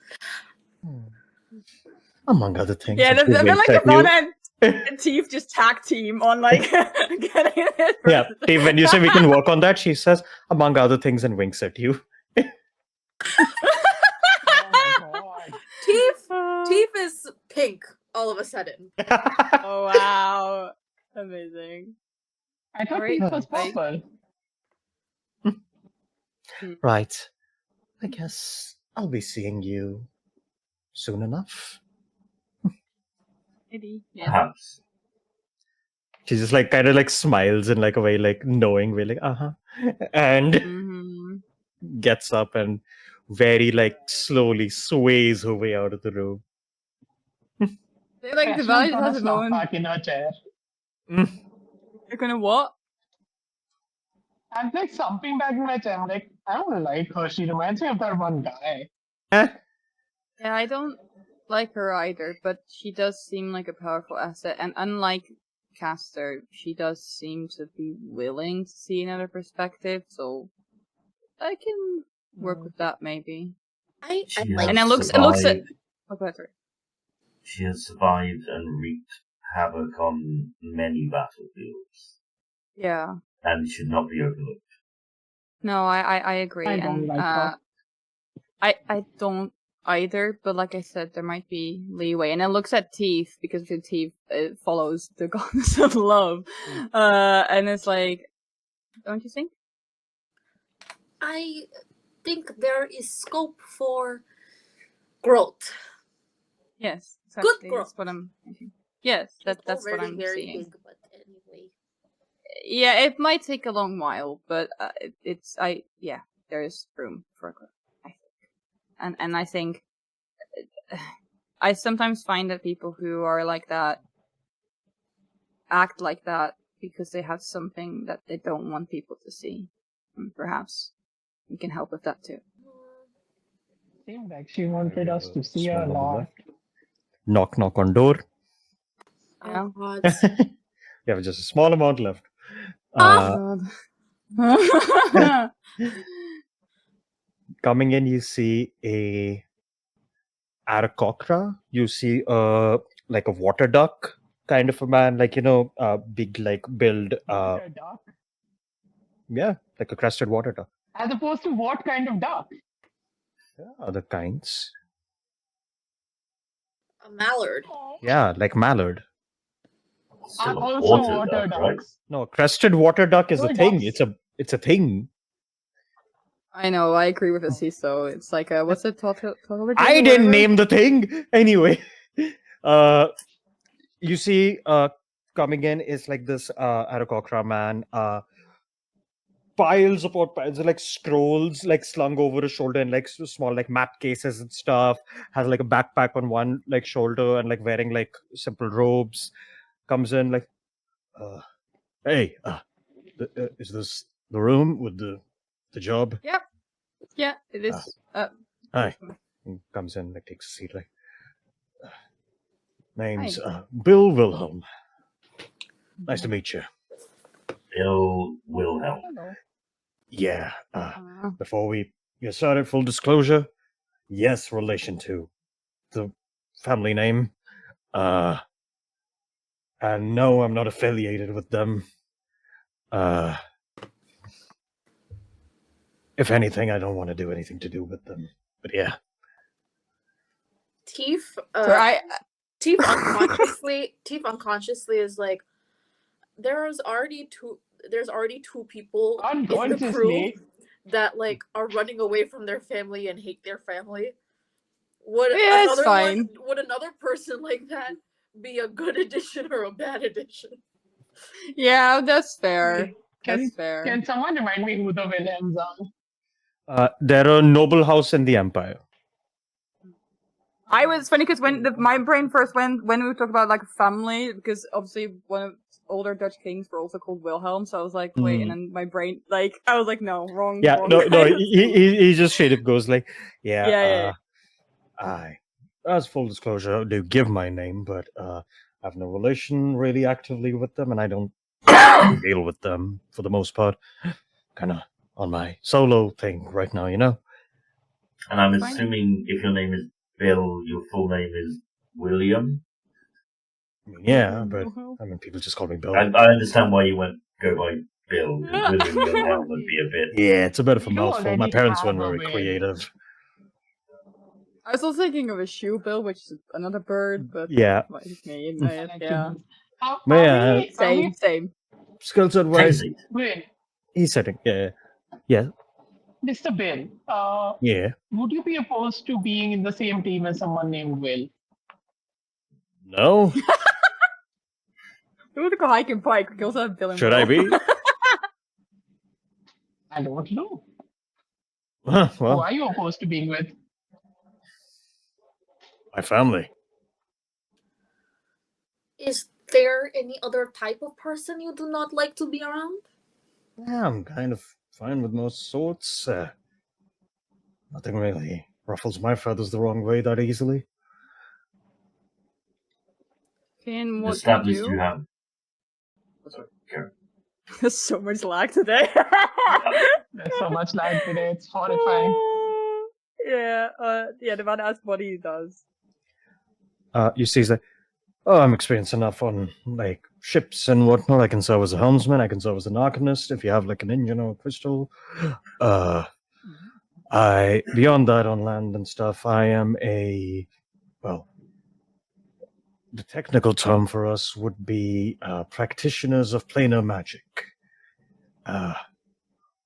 A: Among other things.
B: Yeah, I feel like Ivana and Teef just tag team on like getting it.
A: Yeah, Teef, when you say we can work on that, she says, among other things, and winks at you.
E: Teeth is pink all of a sudden.
B: Oh wow, amazing.
F: I thought
B: Alright,
F: it was
B: wait.
F: purple.
A: Right. I guess I'll be seeing you soon enough.
B: Maybe. Yeah.
C: Perhaps.
A: She just like kind of like smiles in like a way like knowing way like and
B: Mm-hmm.
A: gets up and very like slowly sways her way out of the room.
B: Like the
F: Restaurant
B: valley
F: gonna
B: has a
F: snap
B: moment.
F: back in her chair.
A: Mm.
B: You're gonna what?
F: I'm like something back in my chair. I'm like, I don't like her. She reminds me of that one guy.
A: Eh?
B: Yeah, I don't like her either, but she does seem like a powerful asset, and unlike Caster, she does seem to be willing to see another perspective, so I can work with that maybe.
E: I
C: She
E: like
B: And it
C: has
B: looks at
C: survived.
B: oh, go ahead, sorry.
C: She has survived and wreaked havoc on many battlefields,
B: Yeah.
C: and should not be overlooked.
B: No, I agree,
F: I don't
B: and
F: like her.
B: I don't either, but like I said, there might be leeway. And it looks at Teeth, because the Teeth follows the goddess of love. And it's like, don't you think?
E: I think there is scope for growth.
B: Yes,
E: Good
B: exactly.
E: growth.
B: That's what I'm thinking. Yes, that's what
E: already
B: I'm
E: very
B: seeing.
E: big, but anyway.
B: Yeah, it might take a long while, but there is room for growth, I think. And I think I sometimes find that people who are like that act like that because they have something that they don't want people to see. And perhaps we can help with that too.
F: Seemed like she wanted us to see her a
A: Small number
F: lot.
A: left. Knock, knock on door.
B: Yeah.
E: Oh,
A: You have just a small amount left.
B: God.
A: Coming in, you see a Arakokra. You see like a water duck kind of a man, like big like build.
F: Water duck.
A: Yeah, like a crested water duck.
F: As opposed to what kind of duck?
A: Yeah, other kinds.
E: a mallard.
A: Yeah, like mallard.
C: Still a
F: Also
C: water
F: water
C: duck, right?
F: ducks.
A: No, crested water duck is a
F: Good
A: thing.
F: ducks.
A: It's a thing.
B: I know, I agree with Asiso. It's like what's it? Tautology
A: I
B: or
A: didn't
B: whatever?
A: name the thing anyway. You see, coming in is like this Arakokra man. Piles upon piles of like scrolls like slung over his shoulder and like small like map cases and stuff. Has like a backpack on one like shoulder and like wearing like simple robes. Comes in like, hey, is this the room with the job?
B: Yep. Yeah, it is.
A: Hi. And comes in like takes a seat like. Name's Bill Wilhelm. Nice to meet you.
C: Bill Wilhelm.
A: Yeah. Before we get started, full disclosure. Yes, relation to the family name. And no, I'm not affiliated with them. If anything, I don't want to do anything to do with them. But yeah.
E: Teeth.
B: So
E: Teeth unconsciously is like, there's already two people in the crew
F: Unconsciously.
E: that like are running away from their family and hate their family. Would
B: Yeah, it's fine.
E: Would another person like that be a good addition or a bad addition?
B: Yeah, that's fair.
F: Can,
B: That's fair.
F: can someone remind me who the Williams are?
A: They're a noble house in the Empire.
B: It's funny because when my brain first went when we talked about like family, because obviously one of the older Dutch kings were also called Wilhelm, so I was like, wait, and then my brain I was like, no, wrong.
A: Yeah,
B: wrong
A: no,
B: guy.
A: he just straight up goes like,
B: Yeah.
A: As full disclosure, I do give my name, but I have no relation really actively with them, and I don't deal with them for the most part. Kind of on my solo thing right now,
C: And I'm
B: Fine.
C: assuming if your name is Bill, your full name is William.
A: I mean, yeah, but I mean, people just call me Bill.
C: I understand why you go by Bill. William Wilhelm would be a bit.
A: Yeah, it's a bit of a
F: You
A: mouthful. My
F: already
A: parents
F: have
A: weren't
F: a
A: very
F: way.
A: creative.
B: I was also thinking of a shoebill, which is another bird, but
A: Yeah.
B: like me in it, yeah.
A: May I-
B: Same.
A: Skill set wise,
C: Casey.
F: Will,
A: he's setting. Yeah.
F: Mr. Bill,
A: Yeah.
F: would you be opposed to being in the same team as someone named Will?
A: No.
B: We want to go hiking bike. We can also have Bill and
A: Should
B: Will.
A: I be?
F: I don't know.
A: Huh,
F: Who
A: well,
F: are you opposed to being with?
A: my family.
E: Is there any other type of person you do not like to be around?
A: Yeah, I'm kind of fine with most sorts. Nothing really ruffles my feathers the wrong way that easily.
B: And what
C: Established
B: you
C: you
B: do?
C: have.
B: There's so much lag today.
F: There's so much lag today, it's horrifying.
B: Yeah, the man asked what he does.
A: You see, he's like, oh, I'm experienced enough on like ships and whatnot. I can serve as a helmsman. I can serve as an arcanist if you have like an engine or a crystal. Beyond that on land and stuff, I am the technical term for us would be practitioners of planar magic. I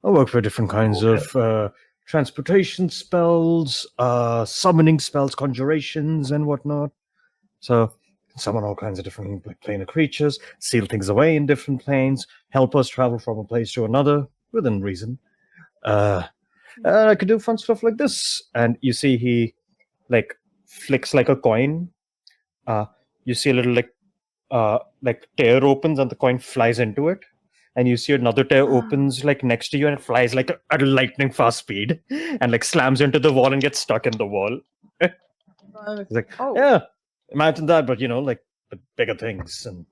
A: work for different kinds of transportation spells, summoning spells, conjurations, and whatnot. So, summon all kinds of different like, planar creatures, seal things away in different planes, help us travel from a place to another within reason. I could do fun stuff like this. And you see he like flicks like a coin. You see a little like tear opens and the coin flies into it. And you see another tear opens like next to you and it flies like at a lightning fast speed and like slams into the wall and gets stuck in the wall. It's like, yeah, imagine that, but like with bigger things and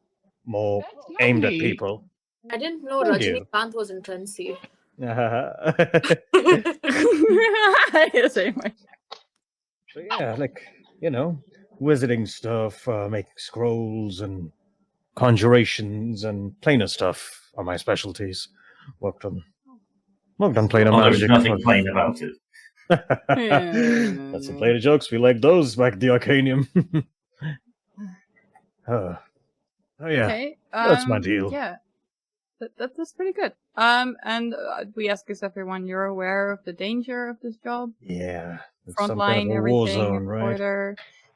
A: more
F: That's
A: aimed at
F: lovely.
A: people.
E: I didn't know
A: Thank you.
E: Rajinikanth was in Trency.
B: Same way.
A: So yeah, like wizarding stuff, making scrolls and conjurations and planar stuff are my specialties. Worked on planar
C: Oh, there's
A: magic.
C: nothing plain about it.
A: That's some planar jokes. We like those back at the Arcanium. Oh yeah,
B: Okay.
A: that's my deal.
B: Yeah. That's pretty good. And we ask as everyone, you're aware of the danger of this job?
A: Yeah, it's
B: Frontline,
A: some kind of a war
B: everything,
A: zone, right?
B: reporter.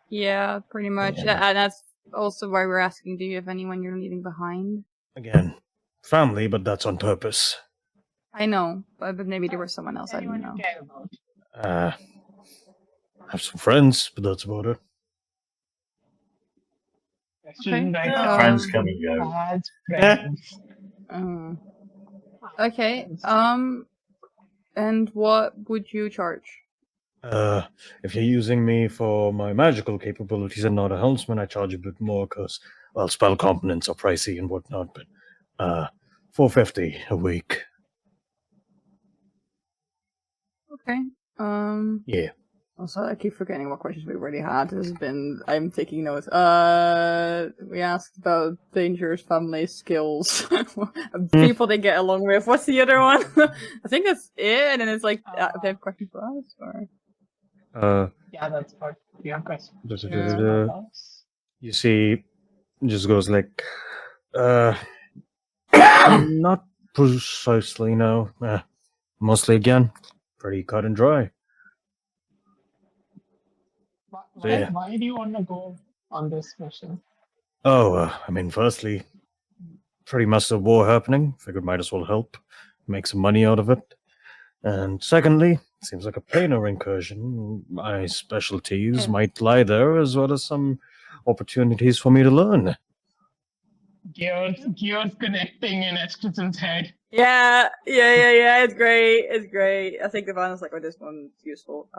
B: Yeah, pretty much.
A: Yeah.
B: And that's also why we're asking, do you have anyone you're leaving behind?
A: Again, family, but that's on purpose.
B: I know, but maybe there was someone else I didn't
F: Anyone
B: know.
F: you care about?
A: I have some friends, but that's about it.
F: Question right
B: Okay.
F: now.
C: Friends come and go.
F: As friends.
B: Okay. And what would you charge?
A: If you're using me for my magical capabilities and not a helmsman, I charge a bit more because, well, spell components are pricey and whatnot. But $450 a week.
B: Okay.
A: Yeah.
B: Also, I keep forgetting what questions we already had. I'm taking notes. We asked about dangerous family skills. People they get along with. What's the other one? I think that's it. And then it's like, they have questions for us, or?
F: Yeah, that's what you have questions.
A: You see, it just goes like, not precisely, no. Mostly, again, pretty cut and dry. Yeah.
F: Why do you want to go on this mission?
A: Oh, firstly, pretty massive war happening. Figured might as well help, make some money out of it. And secondly, seems like a planar incursion. My specialties might lie there, as well as some opportunities for me to learn.
F: Gears connecting in Estrogen's head.
B: Yeah. It's great. I think the van is like, oh, this one's useful.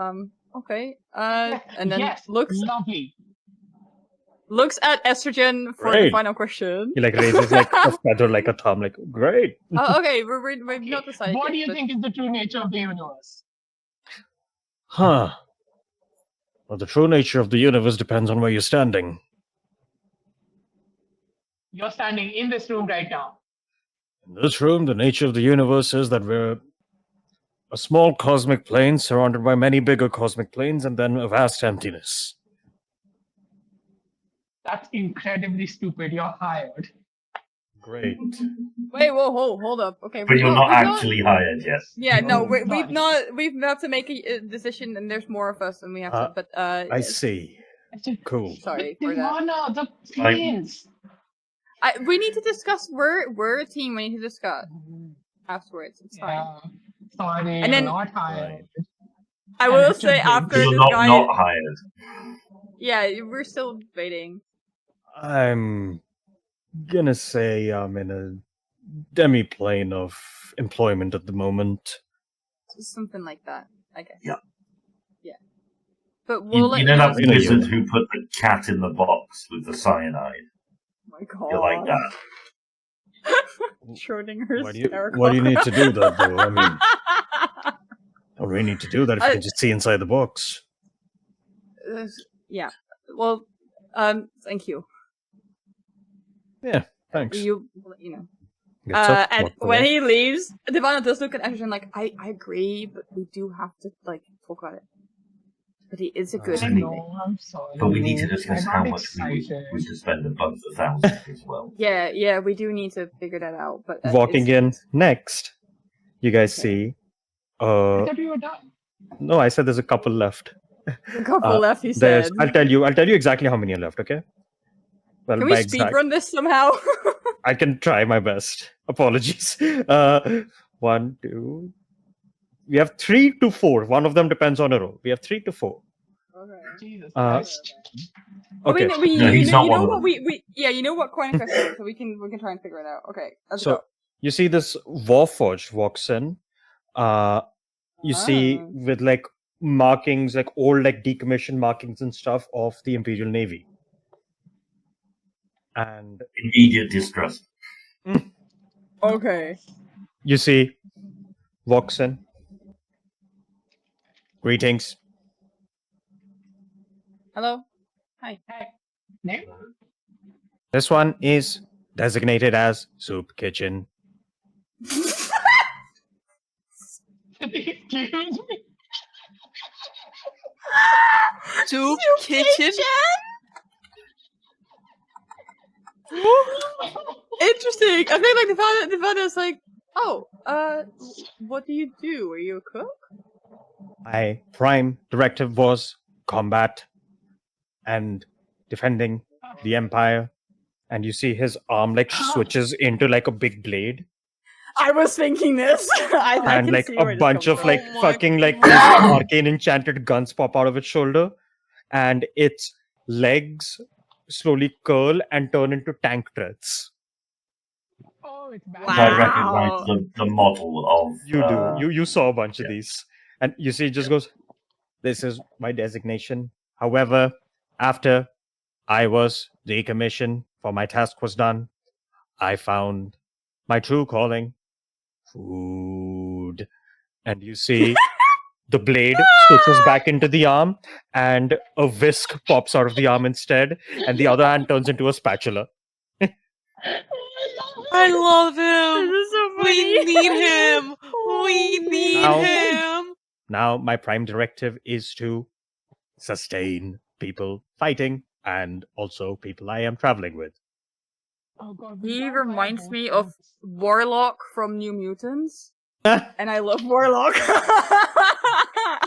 B: Okay. And then
F: lovely.
B: Looks at Estrogen for the final question.
A: He like raises like a feather like a thumb, like great.
B: Okay, we're not decided.
F: What do you think is the true nature of the universe?
A: Huh. Well, the true nature of the universe depends on where you're standing.
F: You're standing in this room right now.
A: In this room, the nature of the universe is that we're A small cosmic plane surrounded by many bigger cosmic planes, and then a vast emptiness.
F: That's incredibly stupid. You're hired.
A: Great.
B: Wait, whoa, hold up. Okay,
C: But you're not actually hired yet.
B: Yeah, no,
F: Oh,
B: we've
F: God.
B: not. We have to make a decision, and there's more of us, and we have to. But
A: I see. Cool.
B: Sorry for that.
F: Ivana, the planes.
B: We need to discuss. We're a team. We need to discuss afterwards. It's fine.
F: Yeah. Sorry,
B: And then-
F: you're not hired.
B: I will
F: It's
B: say
F: just
B: after
C: You're
B: this
C: not
B: guy.
C: not hired.
B: Yeah, we're still waiting.
A: I'm gonna say I'm in a demi-plane of employment at the moment.
B: Something like that, I guess.
C: Yeah.
B: Yeah. But we'll
C: You
B: let
C: know that
A: in a
C: wizard
A: year.
C: who put the cat in the box with the cyanide?
B: Oh my god.
C: You're like that.
B: Schrodinger's
A: Why do you need to do that, though? I mean, don't really need to do that if you can just see inside the box.
B: Yeah. Well, thank you.
A: Yeah, thanks.
B: You know.
A: Gets up,
B: And
A: walks
B: when
A: away.
B: he leaves, Devana does look at Ashton like, I agree, but we do have to like talk about it. But he is a good
F: I
B: teammate.
F: know, I'm sorry.
C: But we need to discuss
F: I'm
C: how
F: not
C: much we
F: excited.
C: would spend above the 1,000 as well.
B: Yeah, we do need to figure that out. But
A: Walking in next, you guys see.
F: I thought you were done.
A: No, I said there's a couple left.
B: a couple left. He
A: There's.
B: said.
A: I'll tell you exactly how many are left. Okay. Well,
B: Can
A: by
B: we
A: exact,
B: speedrun this somehow?
A: I can try my best. Apologies. 1, 2. We have 3 to 4. One of them depends on a roll. We have 3 to 4.
B: Okay.
F: Jesus
A: Uh,
F: Christ.
A: Okay.
C: No, he's not
B: you
C: one
B: know
C: of
B: what
C: them.
B: we you know what coin quest is, so we can try and figure it out. Okay, let's
A: So
B: go.
A: you see this Warforged walks in. You see with like markings, like old like decommissioned markings and stuff of the Imperial Navy. And
C: Immediate distrust.
B: Okay.
A: you see walks in. Greetings.
B: Hello. Hi.
F: Hey, name?
A: This one is designated as Soup Kitchen.
F: Excuse me.
D: Soup kitchen?
B: Interesting. I think like Nevada's like, oh, what do you do? Are you a cook?
A: My prime directive was combat and defending the Empire. And you see his arm like switches into like a big blade.
B: I was thinking this. I
A: And
B: can
A: like
B: see where
A: a
B: this
A: bunch
B: comes
A: of
B: from.
A: like
D: Oh my
A: fucking like
D: God.
A: these arcane enchanted guns pop out of its shoulder. And its legs slowly curl and turn into tank treads.
F: Oh, it's bad.
C: So I
B: Wow.
C: recognize the model of.
A: You do. You saw a bunch of these. And you see it just goes, this is my designation. However, after I was decommissioned for my task was done, I found my true calling, food. And you see the blade switches back into the arm and a whisk pops out of the arm instead. And the other hand turns into a spatula.
D: I love
B: This
D: him.
B: is so
D: We
B: funny.
D: need him. We need
A: Now-
D: him.
A: Now, my prime directive is to sustain people fighting and also people I am traveling with.
F: Oh, God, we
B: He
F: can't
B: reminds
F: buy
B: me
F: both
B: of Warlock from New Mutants, and I love Warlock.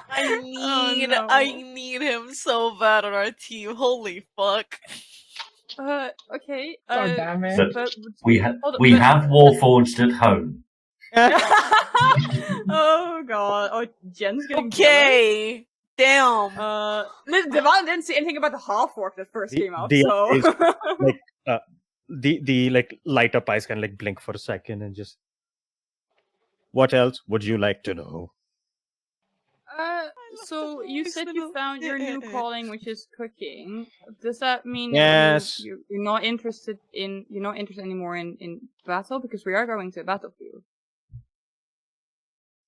D: I need him so bad on our team. Holy fuck.
B: Okay.
F: God damn it.
C: So
B: but
C: we
B: hold on,
C: we
B: but-
C: have Warforged at home.
B: Oh god. Oh, Jen's getting
D: Okay. Damn.
B: jealous. Devon didn't see anything about the half orc that first
A: The-
B: came out,
A: the-
B: so
A: is- The like light up eyes can like blink for a second and just. What else would you like to know?
B: So you
D: Nice
B: said you
D: little-
B: found your new calling, which is cooking. Does that mean
A: Yes.
B: that you're not interested anymore in battle? Because we are going to a battlefield.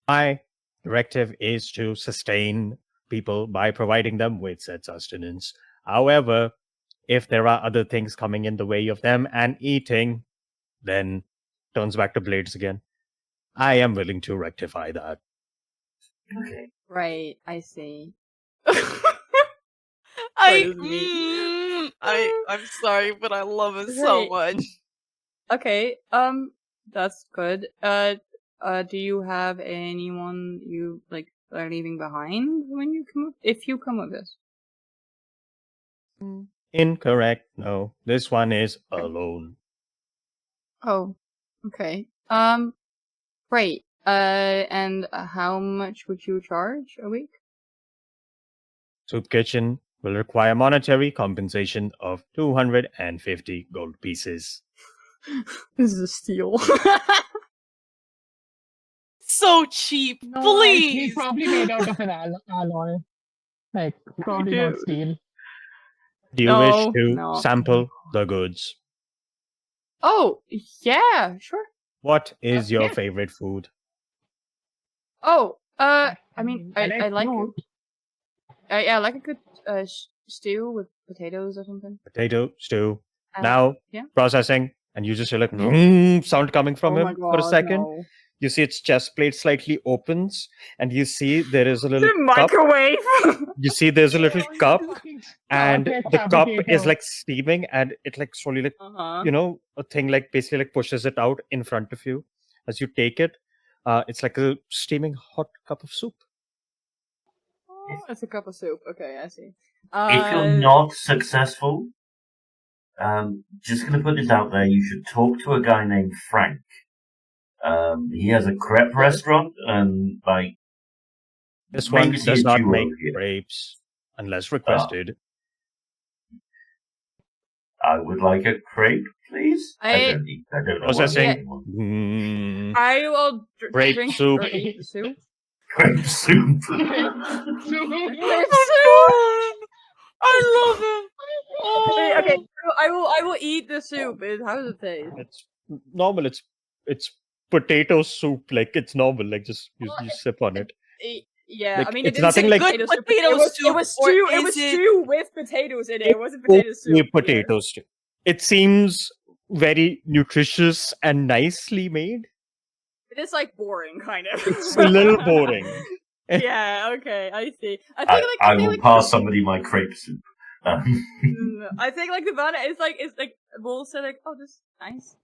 A: My directive is to sustain people by providing them with said sustenance. However, if there are other things coming in the way of them and eating, then turns back to blades again. I am willing to rectify that.
C: Okay.
B: Right, I see.
D: I'm sorry, but I love it so
B: Right.
D: much.
B: Okay, that's good. Do you have anyone you like are leaving behind when you come? If you come with this,
A: Incorrect. No, this one is alone.
B: oh, okay. Great. And how much would you charge a week?
A: Soup Kitchen will require monetary compensation of 250 gold pieces.
B: This is a steal.
D: So cheap,
F: No, he's
D: please.
F: probably made out of an alloy. Like, probably not steel.
A: Do you wish
B: No,
A: to
B: no.
A: sample the goods?
B: Oh, yeah, sure.
A: What is your
F: Yes.
A: favorite food?
B: Oh, I mean, I like
F: fruit.
B: I like a good stew with potatoes or something.
A: Potato stew.
B: Uh,
A: Now
B: yeah.
A: processing, and you just hear like sound coming from
B: Oh my
A: him for a
B: God,
A: second.
B: no.
A: You see its chest plate slightly opens, and you see there is a little
B: The
A: cup.
B: microwave.
A: You see there's a little cup, and
F: Okay,
A: the cup is
F: fabricator.
A: like steaming, and it like slowly like a thing like basically like pushes it out in front of you as you take it. It's like a steaming hot cup of soup.
B: Oh, it's a cup of soup. Okay, I see.
C: If you're not successful, just gonna put this out there, you should talk to a guy named Frank. He has a crepe restaurant, and like
A: This
C: maybe
A: one
C: see
A: does
C: a
A: not
C: duo
A: make
C: here.
A: grapes unless requested.
C: I would like a crepe, please.
B: I
C: don't know
A: Processing.
C: what
B: I will
A: Grape
B: drink
A: soup.
B: or eat the soup.
C: crepe soup.
D: I love him.
B: Wait, okay,
D: Oh.
B: I will eat the soup. How does it taste?
A: It's normal. It's potato soup. Like it's normal. Like just you sip on it.
B: Yeah,
A: Like,
B: I mean,
A: it's
B: it didn't
A: nothing
B: say
A: like
B: potato soup.
D: potato
B: It was
D: soup, or
B: stew. It was
D: is it-
B: stew with potatoes in it. It wasn't potato soup.
A: with potatoes too. It seems very nutritious and nicely made.
B: It is like boring, kind of.
A: It's a little boring.
B: Yeah. Okay, I see. I
C: I
B: think
C: will pass somebody my crepe soup.
B: I think like the banner is like we'll say like, oh, this is nice.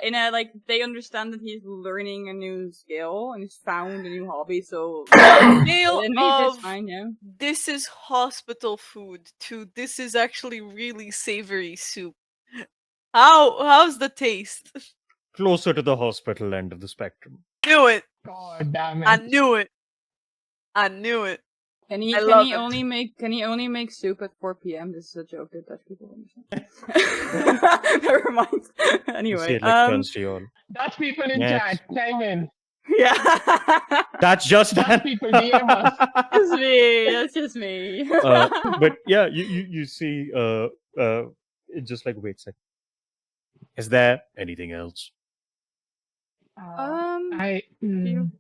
B: In a like they understand that he's learning a new skill and he's found a new hobby, so
D: Scale
B: it means it's
D: of
B: fine, yeah.
D: this is hospital food to this is actually really savory soup. How's the taste?
A: Closer to the hospital end of the spectrum.
D: Knew it.
F: God damn it.
D: I knew it. I knew it.
B: Can he
D: I love it.
B: only make soup at 4 p.m.? This is a joke that Dutch people understand. Never mind.
A: You see
B: Anyway,
A: it like turns to you all.
F: Dutch people in
A: Yes.
F: chat, chime in.
B: yeah.
A: That's just
F: Dutch
A: that.
F: people DM us.
B: It's me. That's just me.
A: But yeah, you see it just like waits like, is there anything else?
F: I
B: do you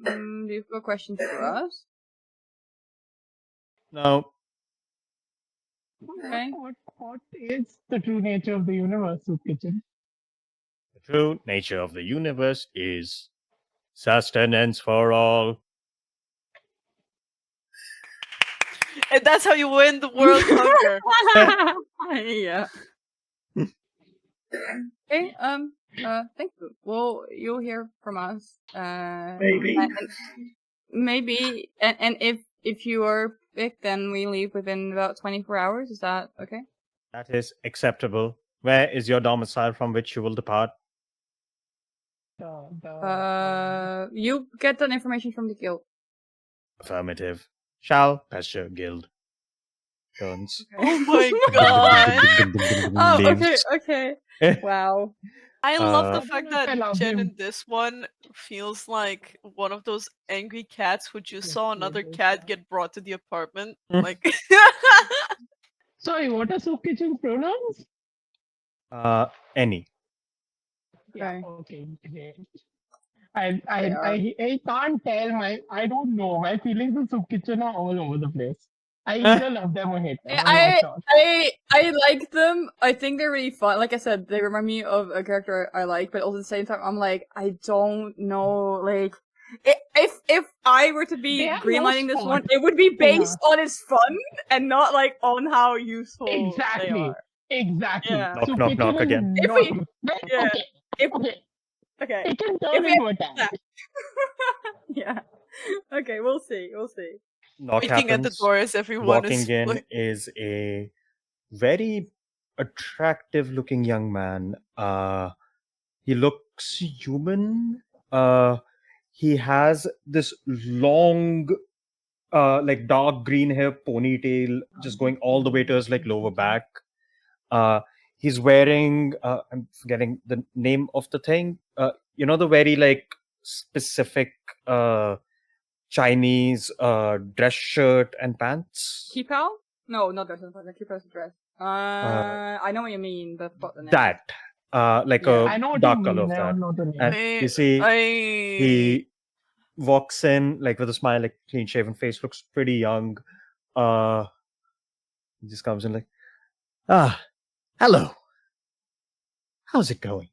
B: have a question for us?
A: No.
B: Okay.
F: What is the true nature of the universe, Soup Kitchen?
A: The true nature of the universe is sustenance for all.
D: And that's how you win the world hunger.
B: Yeah. Okay. Thank you. Well, you'll hear from us.
C: Maybe.
B: Maybe. And if you are picked, then we leave within about 24 hours. Is that okay?
A: That is acceptable. Where is your domicile from which you will depart?
B: You get that information from the guild.
A: Affirmative. Shall Pasture Guild. Turns.
D: Oh my god.
B: Oh,
A: Leaves.
B: okay. Wow.
D: I love the
A: Uh,
D: fact
F: I
D: that
F: love
D: Jen
F: him.
D: in this one feels like one of those angry cats who just saw another cat get brought to the apartment. Like
F: Sorry, what are Soup Kitchen's pronouns?
A: Any.
F: Yeah, okay, great. I can't tell I don't know. My feelings in Soup Kitchen are all over the place. I either love them or hate them. I'm not sure.
B: I like them. I think they're really fun. Like I said, they remind me of a character I like, but at the same time, I'm like, I don't know. Like, If I were to be
F: They have
B: greenlighting
F: no
B: this
F: spot.
B: one, it would be based on its fun and not like on how useful they
F: Exactly.
B: are.
F: Exactly.
B: Yeah.
A: Knock,
F: So
A: knock,
F: pitching
A: knock
F: is
A: again.
B: If
F: not.
B: we-
F: Well,
B: yeah.
F: Okay.
B: If
F: Okay.
B: okay,
F: It can
B: if
F: turn
B: we
F: into a
B: have
F: task.
B: yeah. Okay, we'll see. We'll see.
A: Knock
D: Waiting at the
A: happens.
D: door as everyone
A: Walking
D: is
A: in
D: like,
A: is a very attractive looking young man. He looks human. He has this long, like dark green hair ponytail, just going all the way to his like lower back. He's wearing. I'm forgetting the name of the thing. The very like specific Chinese dress shirt and pants.
B: Kipao? No, not dress. Kipao's dress. I know what you mean, but what the name?
A: That, like
B: Yeah.
F: I know
A: a
F: what
A: dark
F: you
A: color
F: mean.
A: of
F: I
A: that.
F: don't know the name.
A: And you see, he walks in like with a smile, like clean shaven face, looks pretty young. He just comes in like, hello. How's it going?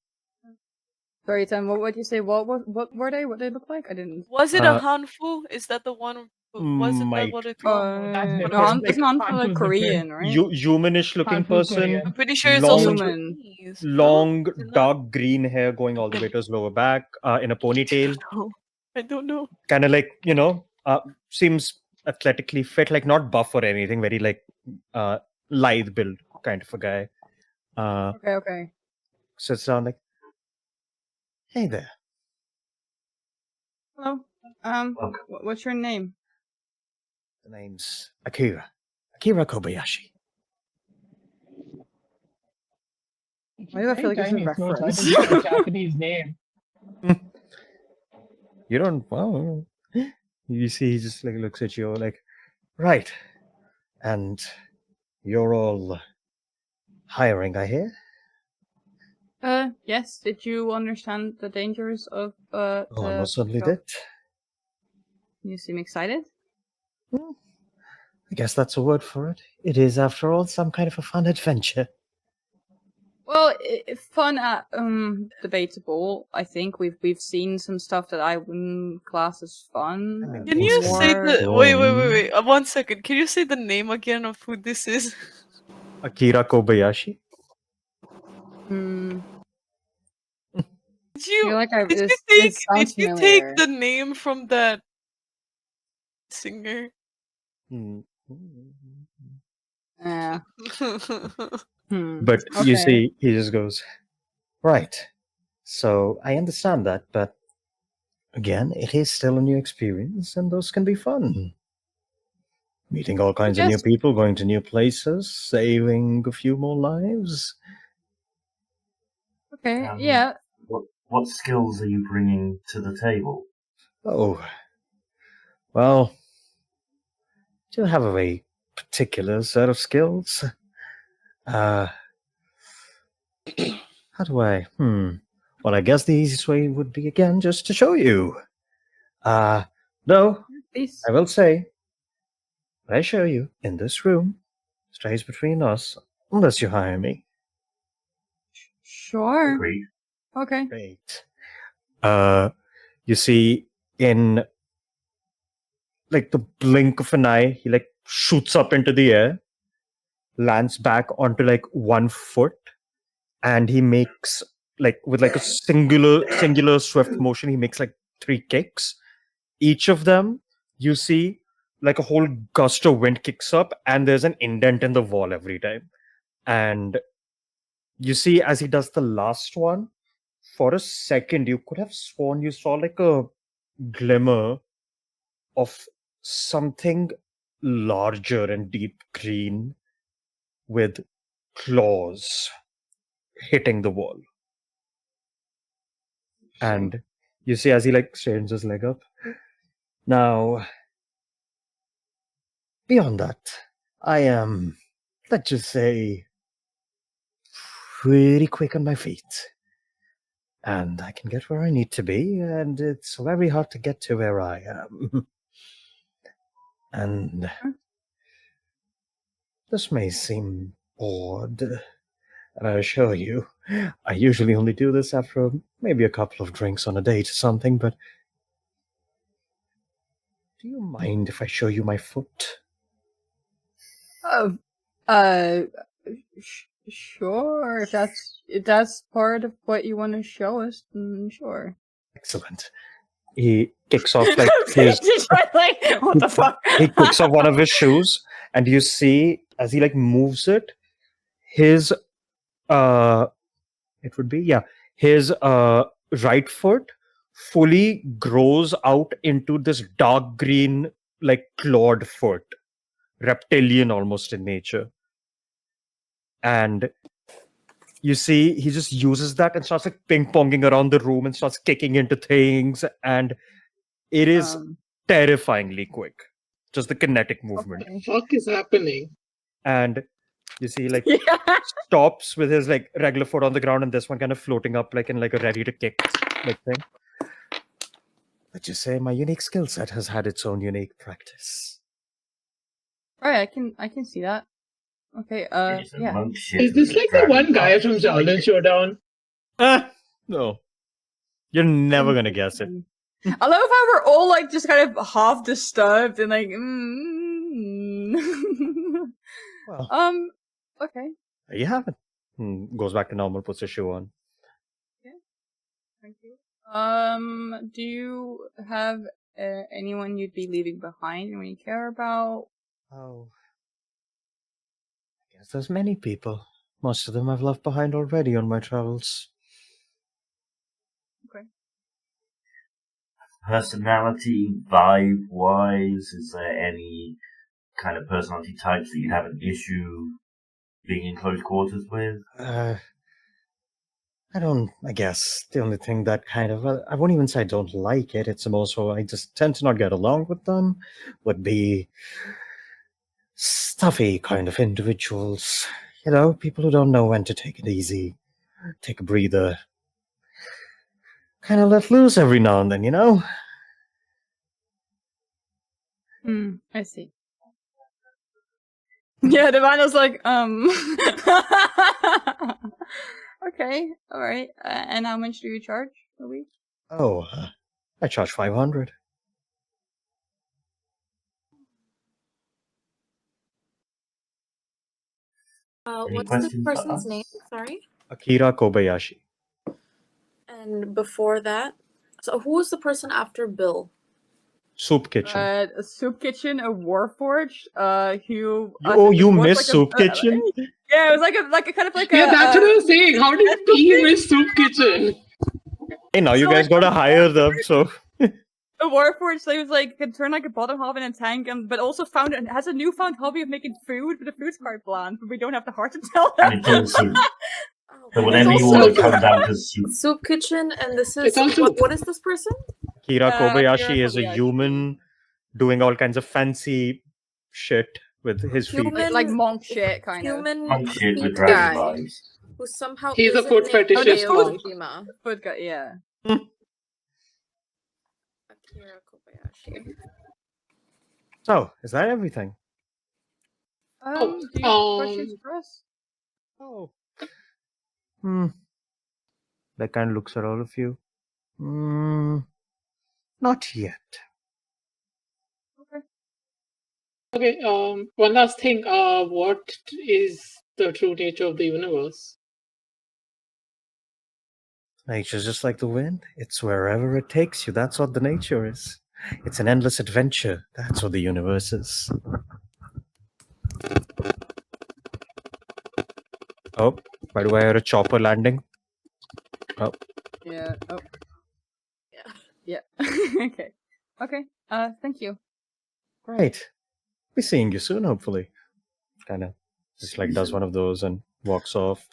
B: Sorry, Tim. What would you say? What were they? What they look like? I didn't.
D: was it a
A: Uh,
D: handful? Is that the one? Was it that
A: might
D: what it's
F: No,
D: called?
F: that's
B: No,
F: different.
B: isn't Hanfu like
F: Hanfu's
B: Korean,
F: different.
B: right?
A: Humanish looking
F: Hanfu's
A: person,
F: Korean.
D: I'm pretty sure it's
A: long,
D: also
B: Human.
D: Chinese.
A: long
D: No? Is it not?
A: dark green hair going all the way to his lower back, in a ponytail.
D: No, I don't know.
A: Kind of like, seems athletically fit, like not buff or anything, very like lithe build kind of a guy.
B: Okay.
A: Sits down like, hey there.
B: Hello. What's your name?
A: The name's Akira Kobayashi.
B: Why do I feel like it's a
F: Chinese, no, so I
B: reference?
F: think it's a Japanese name.
A: You don't, well, you see, he just like looks at you like, right. And you're all hiring, I hear?
B: Yes. Did you understand the dangers of
A: Oh, I
B: the
A: most certainly
B: job?
A: did.
B: You seem excited.
A: I guess that's a word for it. It is, after all, some kind of a fun adventure.
B: Well, fun at debatable. I think we've seen some stuff that I wouldn't class as fun.
A: I mean,
D: Can
A: things
D: you
A: can
D: say
A: be
D: the wait?
A: fun.
D: 1 second. Can you say the name again of who this is?
A: Akira Kobayashi.
B: Hmm.
D: Did
B: I feel
D: you
B: like
D: did
B: this
D: you
B: sounds
D: take
B: familiar.
D: the name from that singer?
A: Hmm.
B: Yeah.
A: But you
B: Okay.
A: see, he just goes, right. So I understand that, but again, it is still a new experience, and those can be fun. Meeting all kinds of new
B: Yes.
A: people, going to new places, saving a few more lives.
B: Okay. Yeah.
C: What skills are you bringing to the table?
A: Oh, well, do have a very particular set of skills. How do I? Well, I guess the easiest way would be again just to show you. No,
B: Please.
A: I will say, I show you in this room, stays between us, unless you hire me.
B: Sure.
C: Agreed.
B: Okay.
A: Great. You see, in like the blink of an eye, he like shoots up into the air, lands back onto like 1 foot, and he makes like with like a singular swift motion, he makes like 3 kicks. Each of them, you see, like a whole gust of wind kicks up, and there's an indent in the wall every time. And you see, as he does the last one, for a second, you could have sworn you saw like a glimmer of something larger and deep green with claws hitting the wall. And you see, as he like straightens his leg up. Now, beyond that, I am, let's just say, pretty quick on my feet. And I can get where I need to be, and it's very hard to get to where I am. And this may seem odd, and I assure you, I usually only do this after maybe a couple of drinks on a date or something, but Do you mind if I show you my foot?
B: Sure. If that's part of what you want to show us, then sure.
A: Excellent. He kicks off like his.
B: What the fuck?
A: He kicks off one of his shoes, and you see as he like moves it, his it would be his right foot fully grows out into this dark green like clawed foot, reptilian almost in nature. And you see he just uses that and starts like ping-ponging around the room and starts kicking into things, and it is terrifyingly quick, just the kinetic movement.
F: What the fuck is happening?
A: And you see like stops with his like regular foot on the ground and this one kind of floating up like in like a ready to kick like thing. But you say my unique skill set has had its own unique practice.
B: Right, I can see that. Okay, yeah.
C: Monk shit
F: Is this
C: with
F: like the
C: dragon
F: one guy
C: eyes.
F: from Shaolin Showdown?
A: No. You're never gonna guess it.
B: I love how we're all like just kind of half disturbed and like
A: Well,
B: okay.
A: you have it. Goes back to normal, puts the shoe on.
B: Thank you. Do you have anyone you'd be leaving behind, anyone you care about?
A: Oh. I guess there's many people. Most of them I've left behind already on my travels.
B: Okay.
C: Personality, vibe-wise, is there any kind of personality types that you have an issue being in close quarters with?
A: I guess the only thing that kind of, I won't even say I don't like it, it's more so I just tend to not get along with them, would be stuffy kind of individuals. You know, people who don't know when to take it easy, take a breather, kind of let loose every now and then, you know?
B: I see. Yeah, Divana's like, okay, alright. And how much do you charge a week?
A: Oh, I charge 500.
C: Any
E: What's the
C: questions for
E: person's
C: us?
E: name? Sorry.
A: Akira Kobayashi.
E: And before that, so who was the person after Bill?
A: Soup Kitchen.
B: A soup kitchen, a warforged, who...
A: Oh, you
B: was
A: missed
B: like
A: Soup Kitchen?
B: Yeah, it was like a kind of like
F: Yeah,
B: a...
F: that's what I was saying. How did he miss Soup Kitchen?
A: Hey, now you
B: So,
A: guys
B: like,
A: gotta hire them, so...
B: A warforged, so he was like, could turn like a bottom half in a tank, but also has a newfound hobby of making food, but the food's quite bland, but we don't have the heart to tell
C: And
B: them.
C: it's all soup.
E: Oh,
C: So
E: it's
C: whatever you
E: also
C: order comes out as soup.
E: Soup Kitchen, and this
F: It's
E: is
F: also-
E: what is this person?
A: Akira Kobayashi
B: Akira
A: is a
B: Kobayashi.
A: human doing all kinds of fancy shit with his feet.
E: Human,
B: like monk shit, kind of.
E: human
C: Monk shit with
E: feet
C: dragon
E: guy
C: vibes.
E: who somehow
F: He's a
E: isn't
F: foot
E: named
F: fetishist
E: Hideo
F: monk.
E: Kojima.
B: Food guy, yeah.
E: Akira Kobayashi.
A: So, is that everything?
B: Do you have questions for us?
A: Oh. That kind of looks at all of you. Not yet.
F: Okay, one last thing. What is the true nature of the universe?
A: Nature's just like the wind. It's wherever it takes you. That's what the nature is. It's an endless adventure. That's what the universe is. Oh, by the way, I heard a chopper landing. Oh.
B: Yeah. Oh.
E: Yeah.
B: Yeah. Okay. Okay. Thank you.
A: Great. Be seeing you soon, hopefully. Kind of just like does one of those and walks off.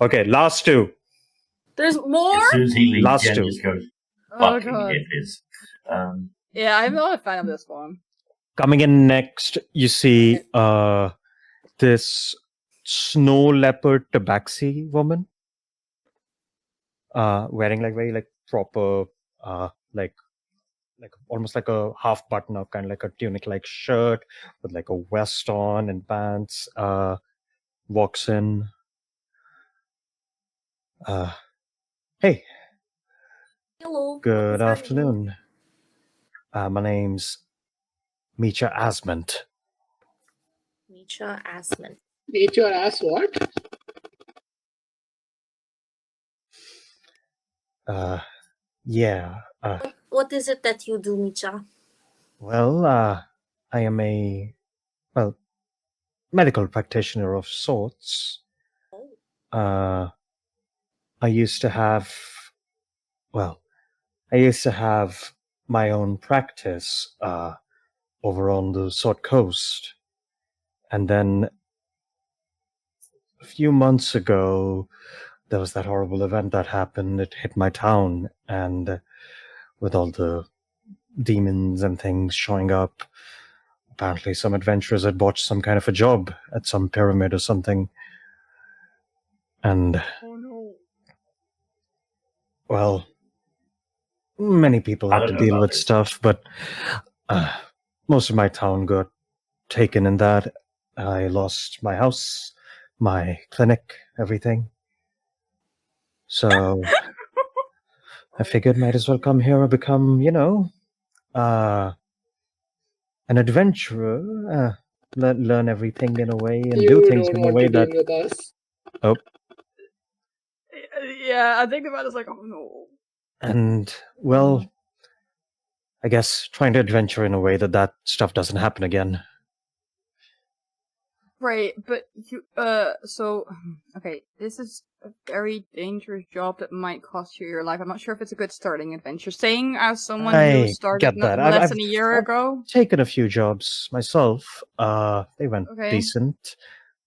A: Okay, last two.
E: There's more?
C: As soon as he leaves,
A: Last
C: Jen
A: two.
C: just goes,
B: Oh
C: fucking
B: god.
C: hippies.
B: Yeah, I'm not a fan of this one.
A: Coming in next, you see this snow leopard tabaxi woman. Wearing like very like proper like almost like a half button up, kind of like a tunic like shirt with like a vest on and pants. Walks in. Hey,
E: Hello.
A: good
E: How are you?
A: afternoon. My name's Micha Asment.
E: Misha Asman.
F: Ate your ass what?
A: Yeah.
E: What is it that you do, Micha?
A: Well, I am a medical practitioner of sorts. I used to have my own practice over on the Sword Coast. And then a few months ago, there was that horrible event that happened. It hit my town, and with all the demons and things showing up, apparently some adventurers had botched some kind of a job at some pyramid or something. And,
B: Oh no.
A: well, many people
C: I
A: had to
C: don't know
A: deal
C: about
A: with
C: this.
A: stuff, but most of my town got taken in that. I lost my house, my clinic, everything. So I figured might as well come here and become, an adventurer. Learn everything in a way and do
F: You
A: things
F: don't
A: in a
F: want
A: way
F: to
A: that.
F: deal with us.
A: Oh,
B: Yeah, I think about it's like, oh no.
A: and well, I guess trying to adventure in a way that stuff doesn't happen again.
B: Right, but you, so, okay, this is a very dangerous job that might cost you your life. I'm not sure if it's a good starting adventure. Saying as someone who
A: I
B: started
A: get that.
B: less
A: I've
B: than a year ago.
A: taken a few jobs myself. They went
B: Okay.
A: decent.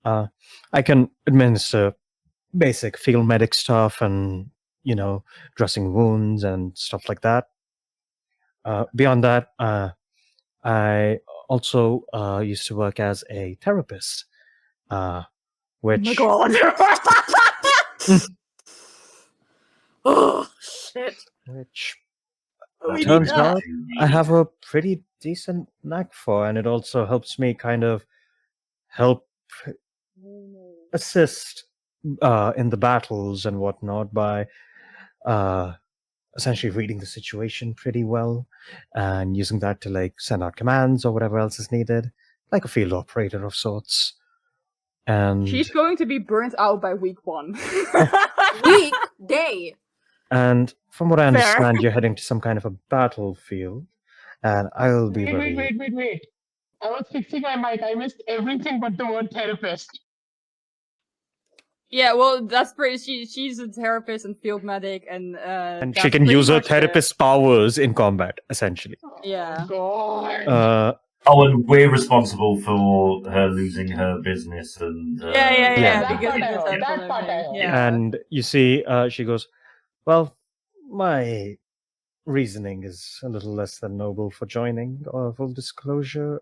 A: I can administer basic field medic stuff and, dressing wounds and stuff like that. Beyond that, I also used to work as a therapist, which
B: Oh my god.
E: Oh, shit.
B: We need
A: turns
B: that.
A: out I have a pretty decent knack for, and it also helps me kind of help assist in the battles and whatnot by essentially reading the situation pretty well and using that to like send out commands or whatever else is needed, like a field operator of sorts. And
B: She's going to be burnt out by week 1.
E: Week, day.
A: and from what I
B: Fair.
A: understand, you're heading to some kind of a battlefield, and I'll be ready.
F: Wait. I was fixing my mic. I missed everything but the word therapist.
B: Yeah, well, that's pretty. She's a therapist and field medic, and
A: And she
B: that's
A: can
B: pretty
A: use her
B: much it.
A: therapist powers in combat, essentially.
B: Yeah.
F: Oh, God.
C: Oh, and we're responsible for her losing her business and
B: Yeah.
A: Yeah.
B: Because
F: That
B: of
F: part I
B: the
F: heard, that part I heard.
B: Yeah.
A: And you see, she goes, well, my reasoning is a little less than noble for joining, full disclosure.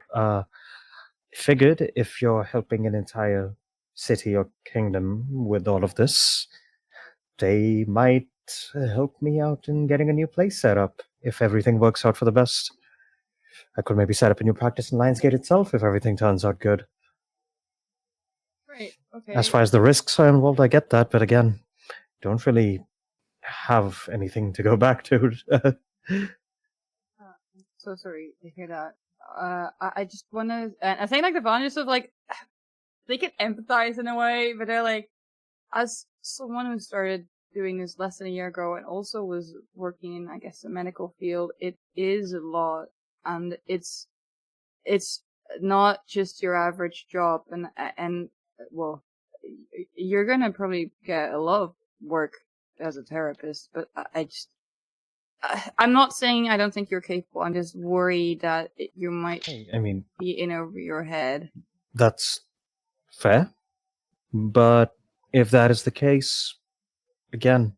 A: Figured if you're helping an entire city or kingdom with all of this, they might help me out in getting a new place set up if everything works out for the best. I could maybe set up a new practice in Lionsgate itself if everything turns out good.
B: Right. Okay.
A: As far as the risks are involved, I get that, but again, don't really have anything to go back to.
B: So sorry to hear that. I just want to. And I think like the advantage of like they can empathize in a way, but they're like, as someone who started doing this less than a year ago and also was working in, I guess, the medical field, it is a lot, and it's not just your average job, and well, you're gonna probably get a lot of work as a therapist, but I'm not saying I don't think you're capable. I'm just worried that you might
A: I mean,
B: be in over your head.
A: that's fair. But if that is the case, again,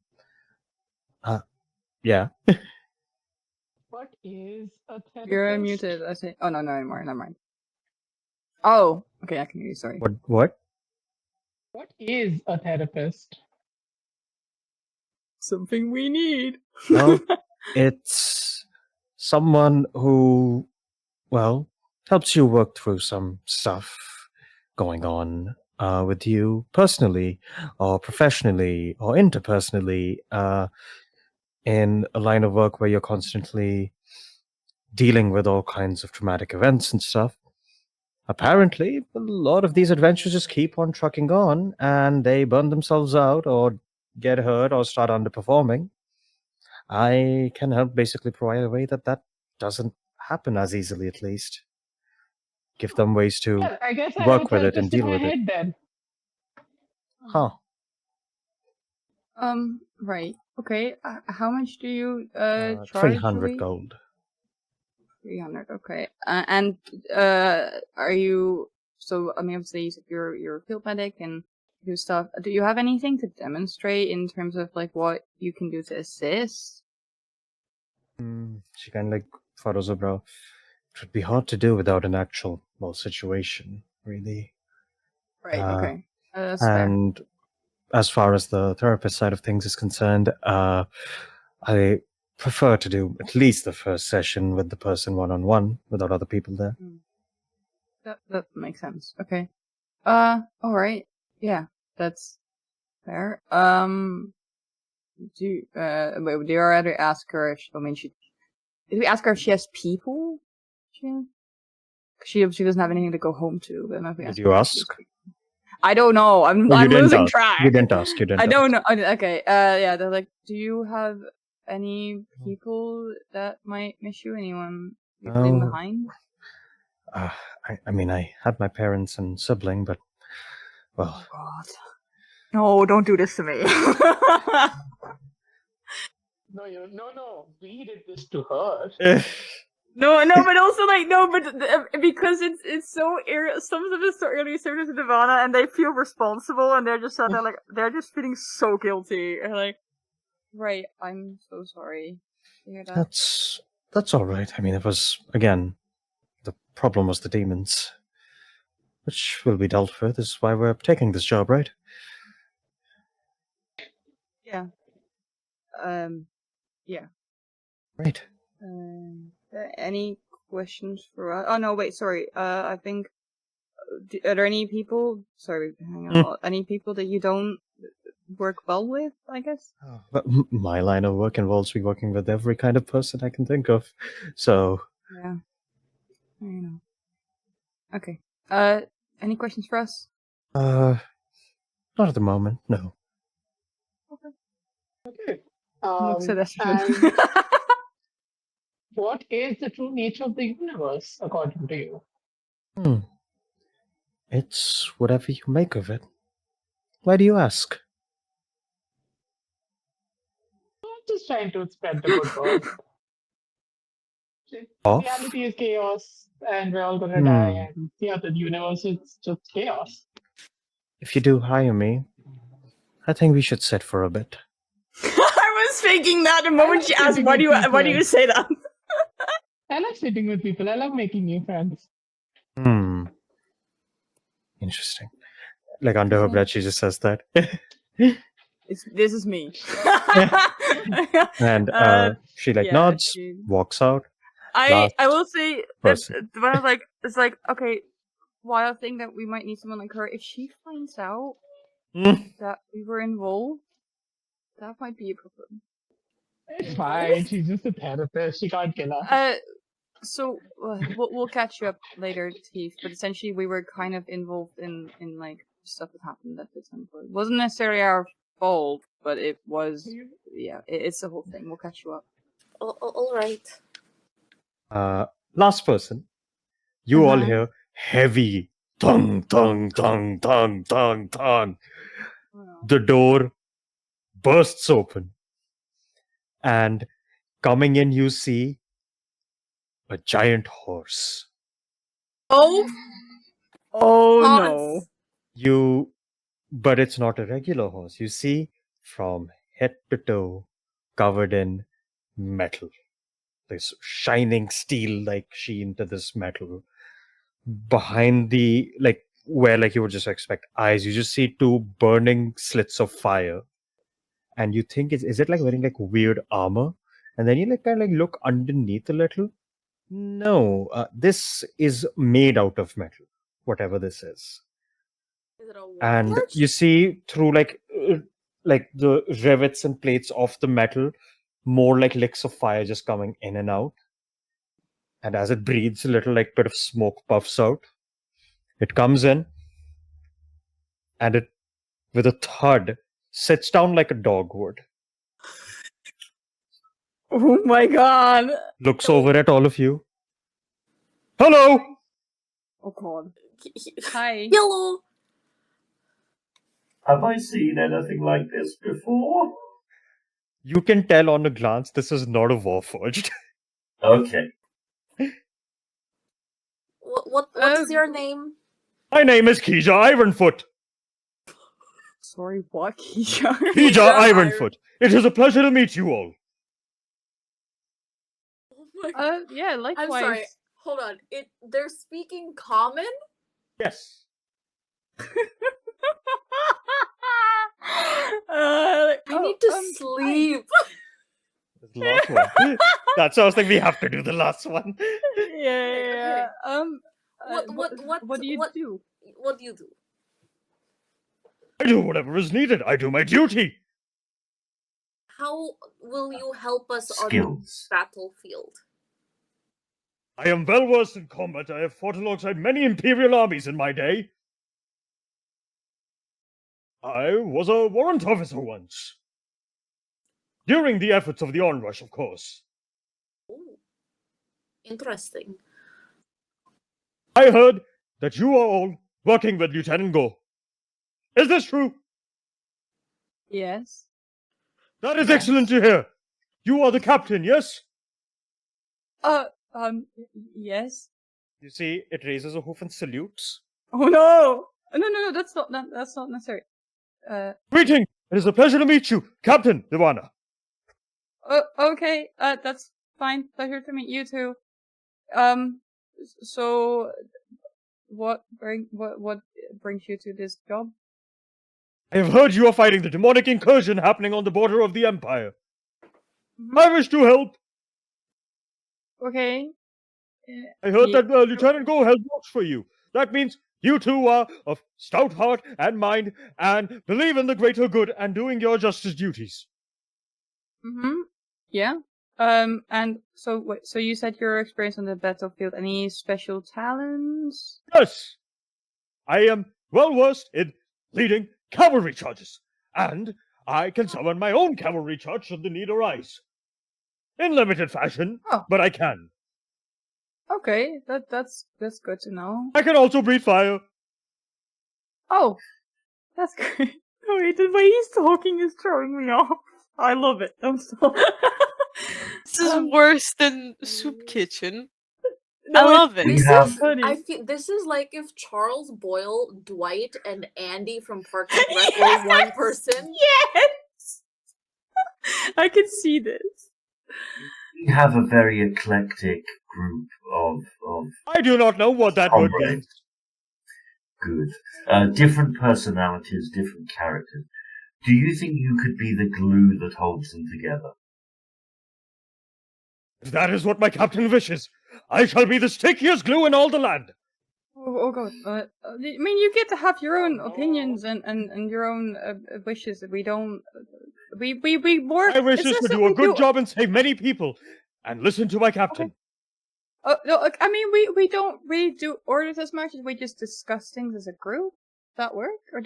A: yeah.
F: What is a therapist?
B: You're muted. I say. Oh no, never mind. Oh, okay, I can hear you. Sorry.
A: What?
F: What is a therapist?
B: Something we need.
A: Well, it's someone who, well, helps you work through some stuff going on with you personally or professionally or interpersonally in a line of work where you're constantly dealing with all kinds of traumatic events and stuff. Apparently, a lot of these adventures just keep on trucking on, and they burn themselves out or get hurt or start underperforming. I can help basically provide a way that doesn't happen as easily, at least. Give them ways to
F: Yeah, I guess I have a
A: work with it and
F: therapist in
A: deal
F: my
A: with it.
F: head then.
A: Huh.
B: Right. Okay. How much do you charge?
A: 300 gold.
B: 300. Okay. And are you? So I mean, obviously, you said you're a field medic and do stuff. Do you have anything to demonstrate in terms of like what you can do to assist?
A: She kind of like furrows her brow. It would be hard to do without an actual situation, really.
B: Right. Okay. That's fair.
A: And as far as the therapist side of things is concerned, I prefer to do at least the first session with the person one-on-one without other people there.
B: That makes sense. Okay. All right. Yeah, that's fair. Do you already ask her if did we ask her if she has people? She doesn't have anything to go home to. But maybe
A: Did you ask?
B: I don't know. I'm
A: Oh, you didn't
B: losing
A: ask.
B: track.
A: You didn't ask.
B: I don't know. Okay. Yeah. They're like, do you have any people that might miss you? Anyone you're leaving
A: Oh.
B: behind?
A: I mean, I had my parents and sibling, but well,
B: Oh God. No, don't do this to me.
F: No. We did this to her.
B: No, but also like no, but because it's so some of it's so early service to Nirvana, and they feel responsible, and they're just sat there like they're just feeling so guilty, and like, right, I'm so sorry to hear that.
A: that's all right. I mean, it was again, the problem was the demons, which will be dealt with. This is why we're taking this job, right?
B: Yeah. Yeah.
A: Right.
B: Any questions for us? Oh no, wait, sorry. I think are there any people? Sorry, hang on. Any people that you don't work well with? I guess.
A: But my line of work involves me working with every kind of person I can think of. So.
B: Yeah. I know. Okay. Any questions for us?
A: Not at the moment. No.
F: Okay.
B: Looks so desperate.
F: And what is the true nature of the universe, according to you?
A: It's whatever you make of it. Why do you ask?
F: I'm just trying to spread the good word. Reality is chaos, and we're all gonna die, and the universe is just chaos.
A: If you do hire me, I think we should sit for a bit.
B: I was thinking that the moment she asked, why do you say that?
F: I like sitting with people. I love making new friends.
A: Interesting. Like under her breath, she just says that.
B: This is me.
A: And she nods, walks out.
B: I will say that when I was like, it's like, okay, while I think that we might need someone like her, if she finds out that we were involved, that might be a problem.
F: It's fine. She's just a therapist. She can't kill us.
B: So we'll catch you up later, Teeth. But essentially, we were kind of involved in like stuff that happened at the temple. It wasn't necessarily our fault, but it was. Yeah, it's the whole thing. We'll catch you up.
E: All right.
A: Last person. You all hear heavy thung, thung, thung, thung, thung, thung. The door bursts open. And coming in, you see a giant horse.
B: Oh no.
A: But it's not a regular horse. You see, from head to toe, covered in metal. This shining steel-like sheen to this metal. Behind where you would just expect eyes, you just see two burning slits of fire. And you think, is it like wearing like weird armor? And then you kind of look underneath a little. No, this is made out of metal, whatever this is.
E: Is it a
A: And you see through like the rivets and plates of the metal, more like licks of fire just coming in and out. And as it breathes, a little like bit of smoke puffs out. It comes in, and it, with a thud, sits down like a dog would.
B: Oh my god.
A: Looks over at all of you. Hello!
B: Oh god. Hi.
E: Yellow.
C: Have I seen anything like this before?
A: You can tell on a glance this is not a Warforged.
C: Okay.
E: What is your name?
A: My name is Keija Ironfoot.
B: Sorry, what? Keija?
A: Keija Ironfoot. It is a pleasure to meet you all.
E: Oh my god.
B: Yeah, likewise.
E: I'm sorry. Hold on. They're speaking common?
A: Yes.
E: I need to sleep.
A: The last one. That's what I was thinking. We have to do the last one.
B: Yeah.
E: What
B: do you do?
E: What do you do?
A: I do whatever is needed. I do my duty.
E: How will you help us on the
C: Skills.
E: battlefield?
A: I am well versed in combat. I have fought alongside many Imperial armies in my day. I was a warrant officer once. During the efforts of the Onrush, of course.
E: Ooh. Interesting.
A: I heard that you are all working with Lieutenant Go. Is this true?
B: Yes.
A: That is excellent to hear. You are the captain, yes?
B: Yes.
A: You see, it raises a hoof and salutes.
B: Oh no! No, that's not necessary.
A: Greeting! It is a pleasure to meet you, Captain Divana.
B: Okay, that's fine. Pleasure to meet you too. So, what brings you to this job?
A: I have heard you are fighting the demonic incursion happening on the border of the Empire.
B: Mhm.
A: I wish to help.
B: Okay.
A: I heard
B: Yeah.
A: that Lieutenant Go has works for you. That means you two are of stout heart and mind and believe in the greater good and doing your justice duties.
B: Mm-hmm. Yeah. And so, wait, so you said your experience on the battlefield. Any special talents?
A: Yes, I am well versed in leading cavalry charges, and I can summon my own cavalry charge should the need arise. In limited fashion,
B: Oh.
A: but I can.
B: Okay, that's good to know.
A: I can also breathe fire.
B: Oh, that's great. Wait, the way he's talking is throwing me off. I love it. Don't stop.
D: This is worse than Soup Kitchen.
B: No,
D: I love it.
C: We
E: This
C: have-
E: is
B: funny.
E: I feel this is like if Charles Boyle, Dwight, and Andy from Parks and Rec were one person.
B: Yes! I can see this.
C: We have a very eclectic group of
A: I do not know what that word
C: Comrades.
A: means.
C: good, different personalities, different characters. Do you think you could be the glue that holds them together?
A: If that is what my captain wishes, I shall be the stickiest glue in all the land.
B: Oh god. I mean, you get to have your own opinions and your own wishes. We don't. We work.
A: My wish
B: it's
A: is
B: just
A: to
B: that
A: do a
B: we
A: good job and save many people, and listen to my captain.
B: No, I mean, we don't really do orders as much as we just discuss things as a group. Does that work? Or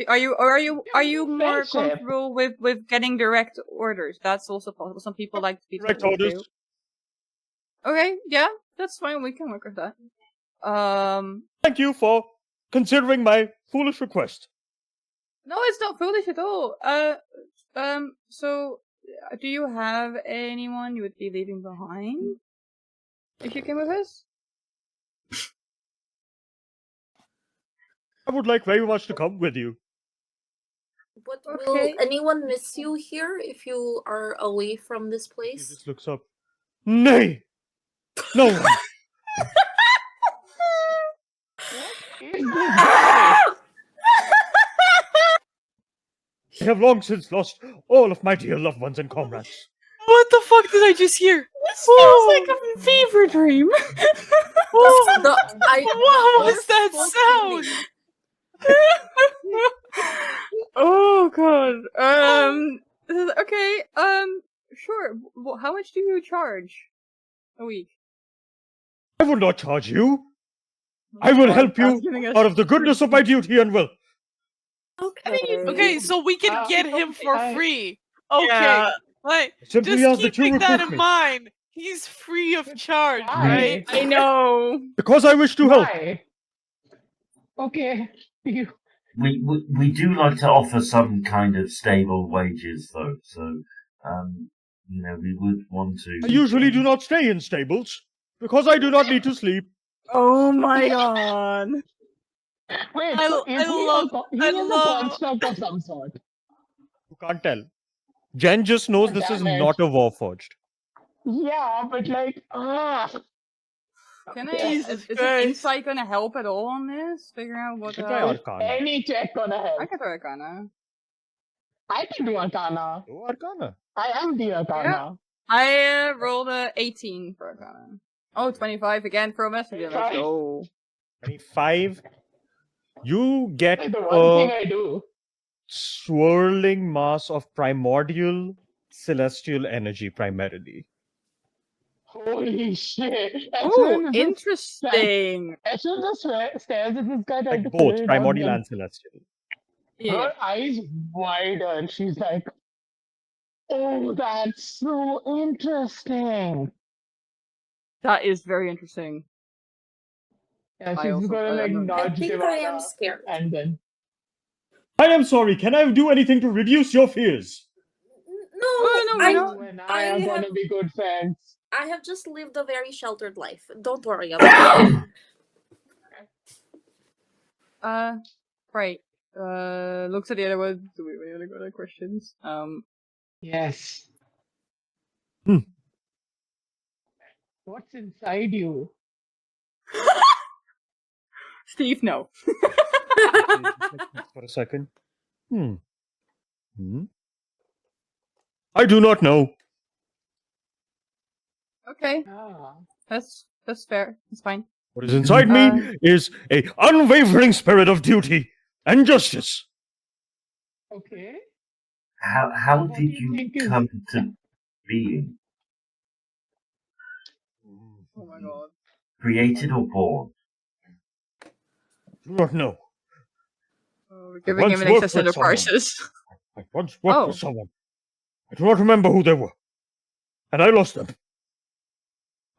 B: are you more
F: Friendship.
B: comfortable with getting direct orders? That's also possible. Some people like to be
A: Direct
B: told what to
A: orders.
B: do. Okay, yeah, that's fine. We can work with that.
A: Thank you for considering my foolish request.
B: No, it's not foolish at all. So, do you have anyone you would be leaving behind if you came with us?
A: I would like very much to come with you.
E: But
B: Okay.
E: will anyone miss you here if you are away from this
A: He
E: place?
A: just looks up. Nay, no one. I have long since lost all of my dear loved ones and comrades.
D: What the fuck did I just hear?
B: This feels like a fever dream.
D: Whoa.
E: What
D: was that sound?
B: Oh god. Okay. Sure. How much do you charge a week?
A: I would not charge you. I will help you out of the goodness of my duty and will.
D: Okay, so we can get him for
F: I-
D: free. Okay,
B: Yeah.
D: like
A: Simply
D: just
A: ask that you
D: keeping that
A: recruit
D: in
A: me.
D: mind. He's free of charge,
F: Why?
D: right?
B: I know.
A: Because I wish to help.
F: Why? Okay. You.
C: We do like to offer some kind of stable wages, though. So, we would want to.
A: I usually do not stay in stables because I do not need to sleep.
B: Oh my god.
F: Wait,
D: I
F: so is he
D: I
F: is a
D: love-
F: construct of some sort?
A: You can't tell. Jen just knows
F: Oh,
A: this is
F: damn it.
A: not a Warforged.
F: Yeah, but like,
B: Can
F: Jesus
B: is
D: Christ.
B: an insight gonna help at all on this? Figuring out what
A: You can try Arcana.
F: any check gonna help.
B: I can try Arcana.
F: I can do Arcana.
A: Do Arcana.
F: I am the Arcana.
B: I rolled a 18 for Arcana. Oh, 25 again for a messenger. Let's
F: 25.
B: go.
A: 25. You get
F: Like the one thing
A: a
F: I do.
A: swirling mass of primordial celestial energy primarily.
F: Holy shit!
B: Oh, interesting.
F: As soon as the stairs at this guy tried
A: Like
F: to
A: both
F: figure it out,
A: primordial
F: then
A: and celestial.
B: Yeah.
F: her eyes widen. She's like, "Oh, that's so interesting."
B: That is very interesting.
F: Yeah,
B: I
F: she's
B: also
F: gonna like
B: am-
E: I
F: nudge
E: think I
F: Devana,
E: am scared.
F: and then
A: I am sorry. Can I do anything to reduce your fears?
E: No,
B: Oh, no, we're not.
F: you and
E: I
F: I are
E: have-
F: gonna be good friends.
E: I have just lived a very sheltered life. Don't worry about it.
B: Right. Looks at the other one. Do we really go to questions?
F: Yes.
A: Hmm.
F: What's inside you?
B: Steve, no.
A: For a second. I do not know.
B: Okay,
F: Ah.
B: that's fair. It's fine.
A: What is inside me is a unwavering spirit of duty and justice.
F: Okay.
C: How
F: What do
C: did
F: you
C: you
F: think is-
C: come to being?
B: Oh my god.
C: Created or born?
A: Do not know.
B: Oh, we're giving him
A: once
B: an
A: worked
B: excess
A: with someone.
B: crisis.
A: I once worked
B: Oh.
A: with someone. I do not remember who they were. And I lost them.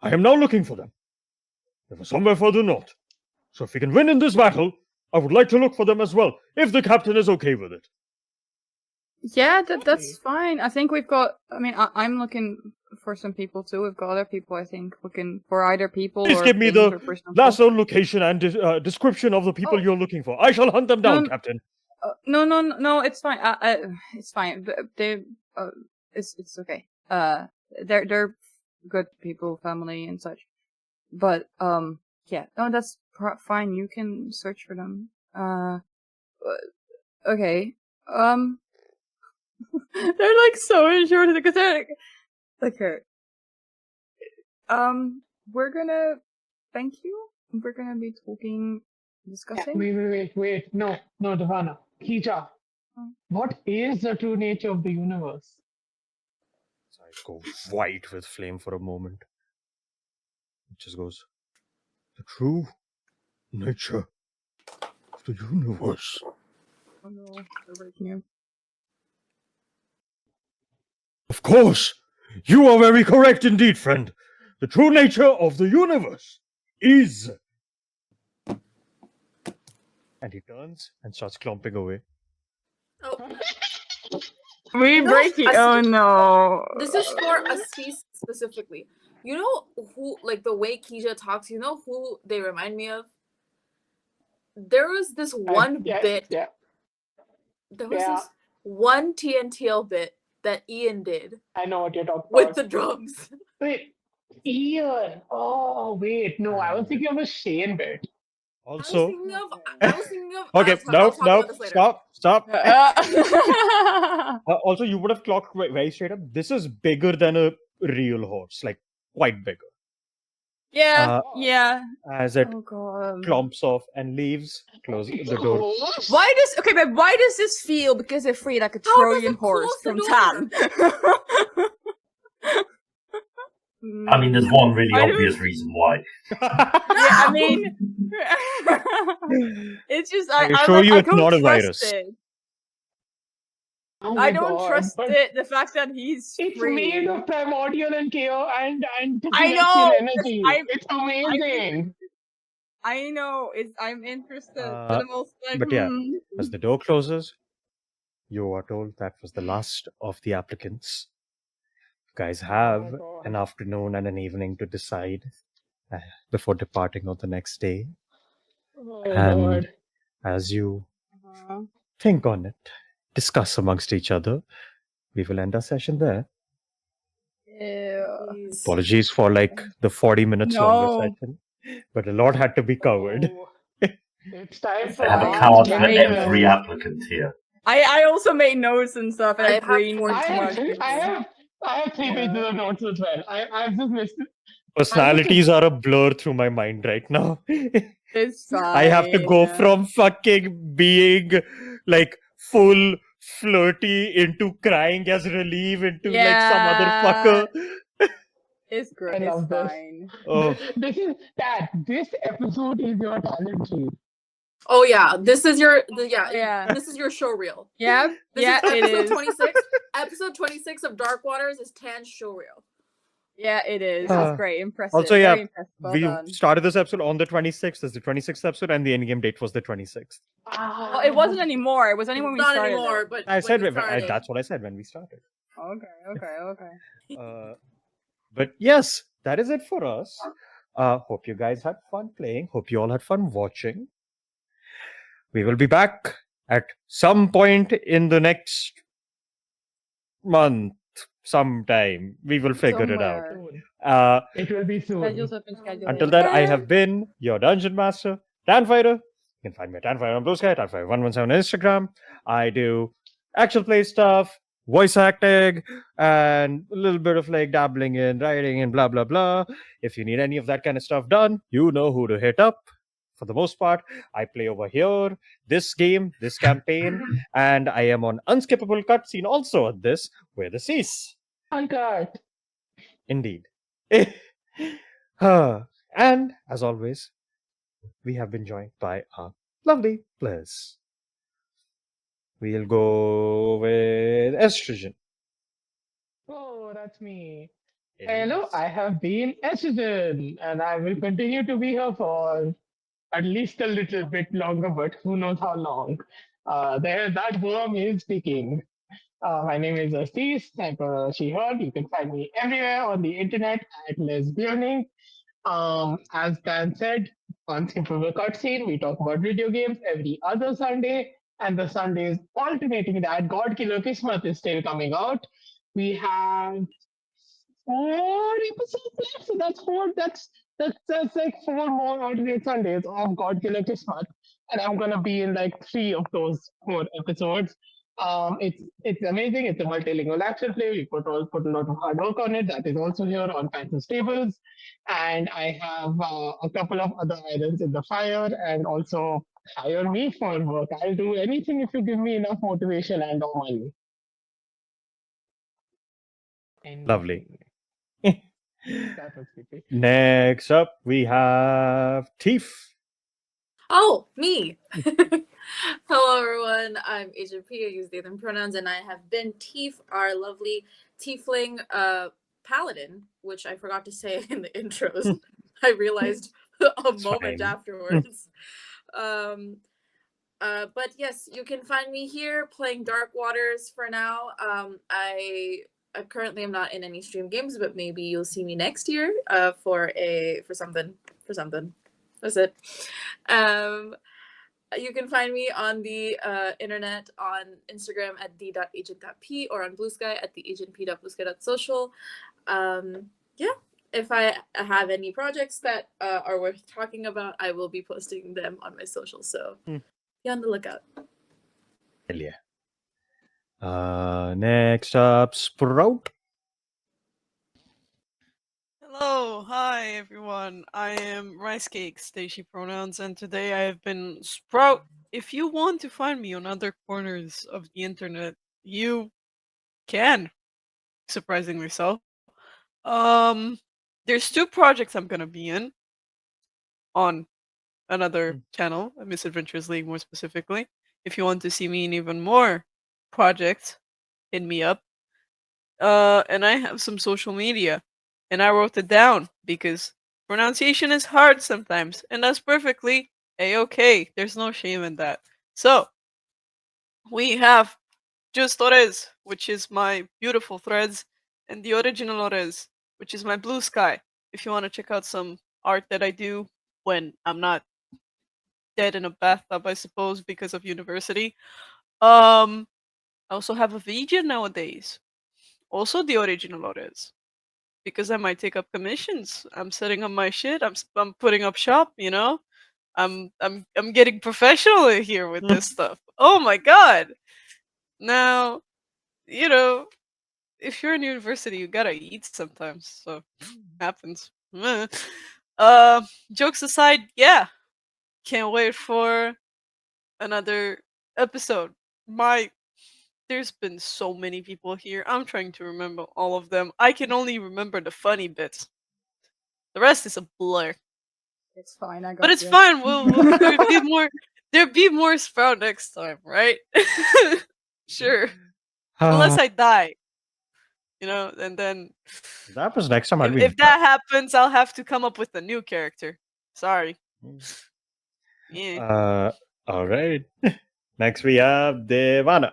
A: I am now looking for them. They were somewhere further north. So if we can win in this battle, I would like to look for them as well, if the captain is okay with it.
B: Yeah, that's fine. I think we've got. I mean, I'm looking for some people too. We've got other people. I think looking for either people.
A: Please
B: or
A: give me
B: things
A: the
B: or for some
A: last
B: folk.
A: known location and description of the people
B: Oh.
A: you're looking for. I shall hunt them down,
B: No,
A: Captain.
B: No. It's fine. It's fine. They. It's okay. They're good people, family and such. But yeah. No, that's fine. You can search for them. Okay. They're like so unsure because they're like her. We're gonna thank you. We're gonna be talking, discussing.
F: Wait. No, Devana. Kija. What is the true nature of the universe?
A: His eyes go white with flame for a moment. It just goes, the true nature of the universe.
B: Oh no, they're breaking you.
A: Of course! You are very correct indeed, friend. The true nature of the universe is... And he turns and starts clomping away.
E: Oh,
B: We
E: No,
B: break it.
E: I
B: Oh
E: see.
B: no.
E: this is for Asís specifically. You know who, like the way Keisha talks, you know who they remind me of? There was this one bit.
F: Yeah.
E: There was
F: Yeah.
E: this one TNTL bit that Ian did
F: I know what you're talking
E: with
F: about.
E: the drums.
F: Wait, Ian. Oh, wait. No, I was thinking of a Shane bit.
E: I was
A: Also...
E: thinking of.
A: Okay,
E: I'll talk
A: no,
E: about this later.
A: stop.
B: Uh,
A: Also, you would have clocked very straight up. This is bigger than a real horse, like quite bigger.
B: yeah, yeah.
A: As it
B: Oh god.
A: clomps off and leaves, closing the door.
B: Why does this feel because they're free like a
E: How does
B: Trojan
E: it
B: horse
E: close the
B: from
E: door?
B: Tan?
C: I mean, there's one really
B: I don't-
C: obvious reason why.
B: Yeah, I mean, it's just
A: I
B: I'm
A: assure
B: like,
A: you
B: I
A: it's
B: don't
A: not a
B: trust
A: virus.
B: it.
F: Oh
B: I
F: my
B: don't
F: God,
B: trust
F: but
B: it. The fact that he's
F: it's
B: free.
F: made of primordial and chaos and
B: I
F: celestial
B: know.
F: energy. It's amazing.
B: I know. I'm interested.
A: Uh,
B: But I'm also like,
A: but yeah, as the door closes, you are told that was the last of the applicants. You guys have
F: God.
A: an afternoon and an evening to decide before departing on the next day.
F: Oh
A: And
F: God.
A: as you
B: uh,
A: think on it, discuss amongst each other, we will end our session there.
E: Please.
A: Apologies for like the 40 minutes longer
B: No.
A: session, but a lot had to be covered.
F: Oh, it's time
E: It's
F: for
C: I have a
E: fine.
C: card
B: Yeah,
C: for
B: maybe.
C: every applicant here.
B: I also made notes and stuff, and
E: I
B: I
E: have
B: brain
E: four-
F: I
B: too much.
F: have 3 pages of notes as well. I've just missed it.
A: Personalities are a blur through my mind right now.
B: It's fine.
A: I have to go from fucking being like full flirty into crying as relief into like some other
B: Yeah.
A: fucker.
B: It's great.
F: I
B: It's
F: love this.
B: fine.
A: Oh,
F: This episode is your talent sheet.
E: Oh yeah, this is your
B: Yeah.
E: This is your show reel.
B: Yep.
E: This
B: Yeah,
E: is
B: it
E: episode
B: is.
E: 26. Episode 26 of Dark Waters is Tan's show reel.
B: Yeah, it is.
A: Uh,
B: It's great. Impressive.
A: also, yeah,
B: Very impressive. Well
A: we
B: done.
A: started this episode on the 26th. It's the 26th episode, and the endgame date was the 26th.
B: Well, it wasn't anymore. It was only when we
E: Not
B: started.
E: anymore,
B: It.
E: but
A: I
E: when
A: said
E: we started.
A: that's what I said when we started.
B: Okay.
A: But yes, that is it for us. Hope you guys had fun playing. Hope you all had fun watching. We will be back at some point in the next month, sometime. We will figure it out.
B: Somewhere.
F: It will be soon.
B: Schedules have been scheduled.
A: Until then, I have been your Dungeon Master, Tanfighter. You can find me at Tanfighter on Blue Sky, Tanfighter117 on Instagram. I do actual play stuff, voice acting, and a little bit of like dabbling in writing and blah, blah, blah. If you need any of that kind of stuff done, you know who to hit up. For the most part, I play over here, this game, this campaign, and I am on Unskippable Cutscene also at this, Where the Seas.
F: Uncut.
A: Indeed. And as always, we have been joined by our lovely players. We'll go with Estrogen.
F: Oh, that's me. Hello, I have been Estrogen, and I will continue to be here for at least a little bit longer, but who knows how long. That worm is speaking. My name is Steve, Sniper She Heard. You can find me everywhere on the internet at Lesbianing. As Dan said, on Simple Cutscene, we talk about video games every other Sunday, and the Sundays alternating that. God Killer Kismet is still coming out. We have 4 episodes left, so that's like 4 more alternate Sundays of God Killer Kismet, and I'm gonna be in like 3 of those 4 episodes. It's amazing. It's a multilingual action play. We put a lot of hard work on it. That is also here on Pantsless tables, and I have a couple of other items in the fire, and also hire me for work. I'll do anything if you give me enough motivation and or money.
A: Lovely.
F: That was creepy.
A: Next up, we have Teef.
E: Oh, me. Hello, everyone. I'm Agent P. I use they, them pronouns, and I have been Teef, our lovely tiefling paladin, which I forgot to say in the intros. I realized a moment
A: fine.
E: afterwards. But yes, you can find me here playing Dark Waters for now. I currently am not in any stream games, but maybe you'll see me next year for something. That's it. You can find me on the internet on Instagram at the.agent.p or on Blue Sky at theagentp.bluesky.social. Yeah, if I have any projects that are worth talking about, I will be posting them on my socials. So be on the lookout.
A: Hell yeah. Next up, Sprout.
D: Hello, hi everyone. I am Rice Cakes, Daisy pronouns, and today I have been Sprout. If you want to find me on other corners of the internet, you can. Surprisingly so. there's 2 projects I'm gonna be in on another channel, Misadventures League more specifically. If you want to see me in even more projects, hit me up. And I have some social media, and I wrote it down because pronunciation is hard sometimes, and that's perfectly a-okay. There's no shame in that. So we have Just Ores, which is my beautiful threads, and the original Ores, which is my blue sky. If you want to check out some art that I do when I'm not dead in a bathtub, I suppose, because of university. I also have a vegan nowadays. Also the original Ores. Because I might take up commissions. I'm setting up my shit. I'm putting up shop, you know? I'm getting professional here with this stuff. Oh my god. Now, you know, if you're in university, you gotta eat sometimes. So happens. Jokes aside, yeah. Can't wait for another episode. There's been so many people here. I'm trying to remember all of them. I can only remember the funny bits. The rest is a blur.
B: It's fine. I got
D: But it's
B: you.
D: fine. There'll be more Sprout next time, right? Sure. Unless I die. You know, and then
A: That was next time I'd be
D: if that happens, I'll have to come up with a new character. Sorry. Yeah.
A: All right. Next we have Devana.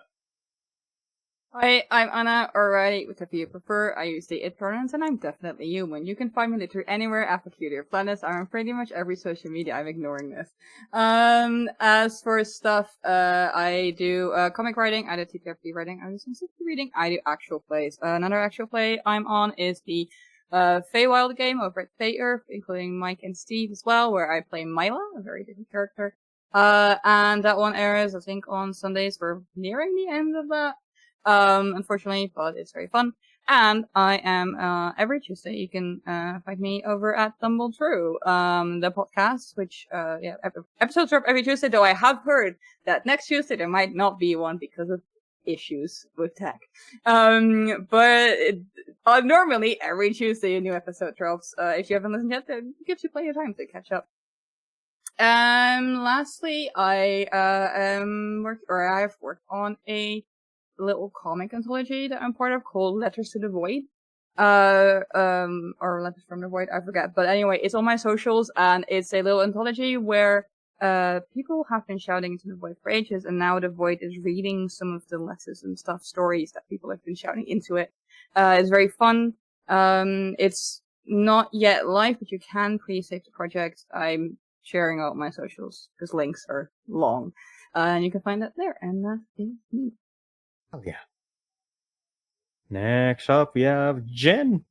B: Hi, I'm Anna, or Rite, whichever you prefer. I use the it pronouns, and I'm definitely human. You can find me literally anywhere after Cutie or Planets. I'm on pretty much every social media. I'm ignoring this. As for stuff, I do comic writing, I do TTRPG writing, I do some sci-fi reading, I do actual plays. Another actual play I'm on is the Feywild game over at Fey Earth, including Mike and Steve as well, where I play Myla, a very different character. And that one airs, I think, on Sundays. We're nearing the end of that. Unfortunately, but it's very fun. And I am, every Tuesday, you can, find me over at Tumble True, the podcast, which, episodes drop every Tuesday, though I have heard that next Tuesday there might not be one because of issues with tech. Normally every Tuesday a new episode drops. If you haven't listened yet, then it gives you plenty of time to catch up. Lastly, I've worked on a little comic anthology that I'm part of called Letters to the Void. Or Letters from the Void, I forget. But anyway, it's on my socials, and it's a little anthology where people have been shouting into the void for ages, and now the void is reading some of the letters and stuff, stories that people have been shouting into it. It's very fun. It's not yet live, but you can pre-save the project. I'm sharing out my socials because links are long, and you can find that there. And that is me.
A: Oh yeah. Next up, we have Jen.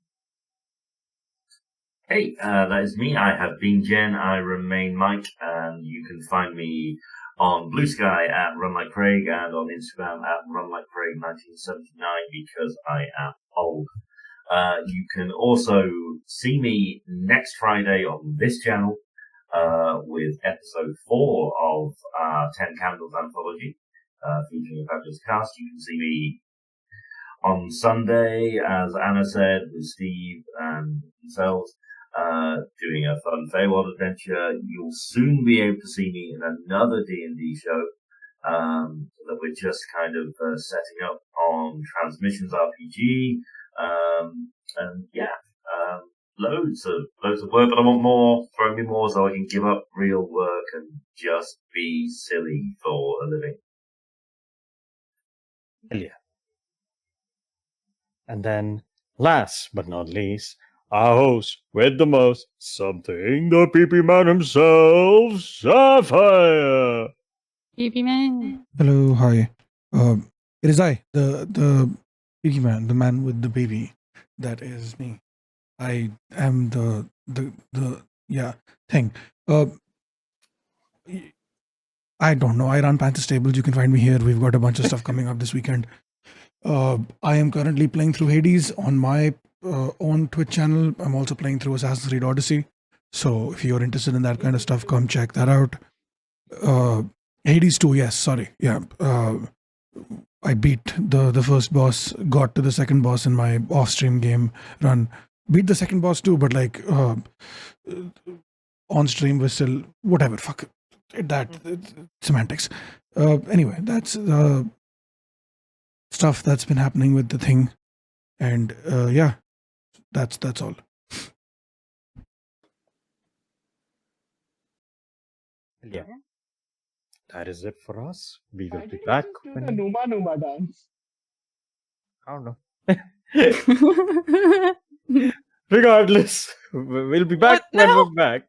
C: Hey, that is me. I have been Jen. I remain Mike, and you can find me on Blue Sky at Run Like Craig and on Instagram at Run Like Craig 1979 because I am old. You can also see me next Friday on this channel with episode 4 of 10 Candles Anthology, featuring a fabulous cast. You can see me on Sunday, as Anna said, with Steve and themselves, doing a fun Feywild adventure. You'll soon be able to see me in another D&D show that we're just kind of setting up on Transmissions RPG. And yeah, loads of work, but I want more. Throw me more so I can give up real work and just be silly for a living.
A: Hell yeah. And then, last but not least, our host with the most, something the PP man himself, Sapphire.
B: PP man.
G: Hello, hi. It is I, the PP man, the man with the baby. That is me. I am the thing. I don't know. I run Pantsless tables. You can find me here. We've got a bunch of stuff coming up this weekend. I am currently playing through Hades on my own Twitch channel. I'm also playing through Assassin's Creed Odyssey. So if you're interested in that kind of stuff, come check that out. Hades 2, yes, sorry. Yeah. I beat the first boss, got to the second boss in my off-stream game run. beat the second boss too, but like on stream was still whatever. Fuck it, that semantics. Anyway, that's stuff that's been happening with the thing, and yeah, that's all.
A: Yeah. That is it for us. We will
F: Why
A: be
F: did you
A: back
F: just do the
A: when
F: Numa Numa dance?
A: I don't know. Regardless, we'll be back
D: What
A: when
D: now?
A: we're back.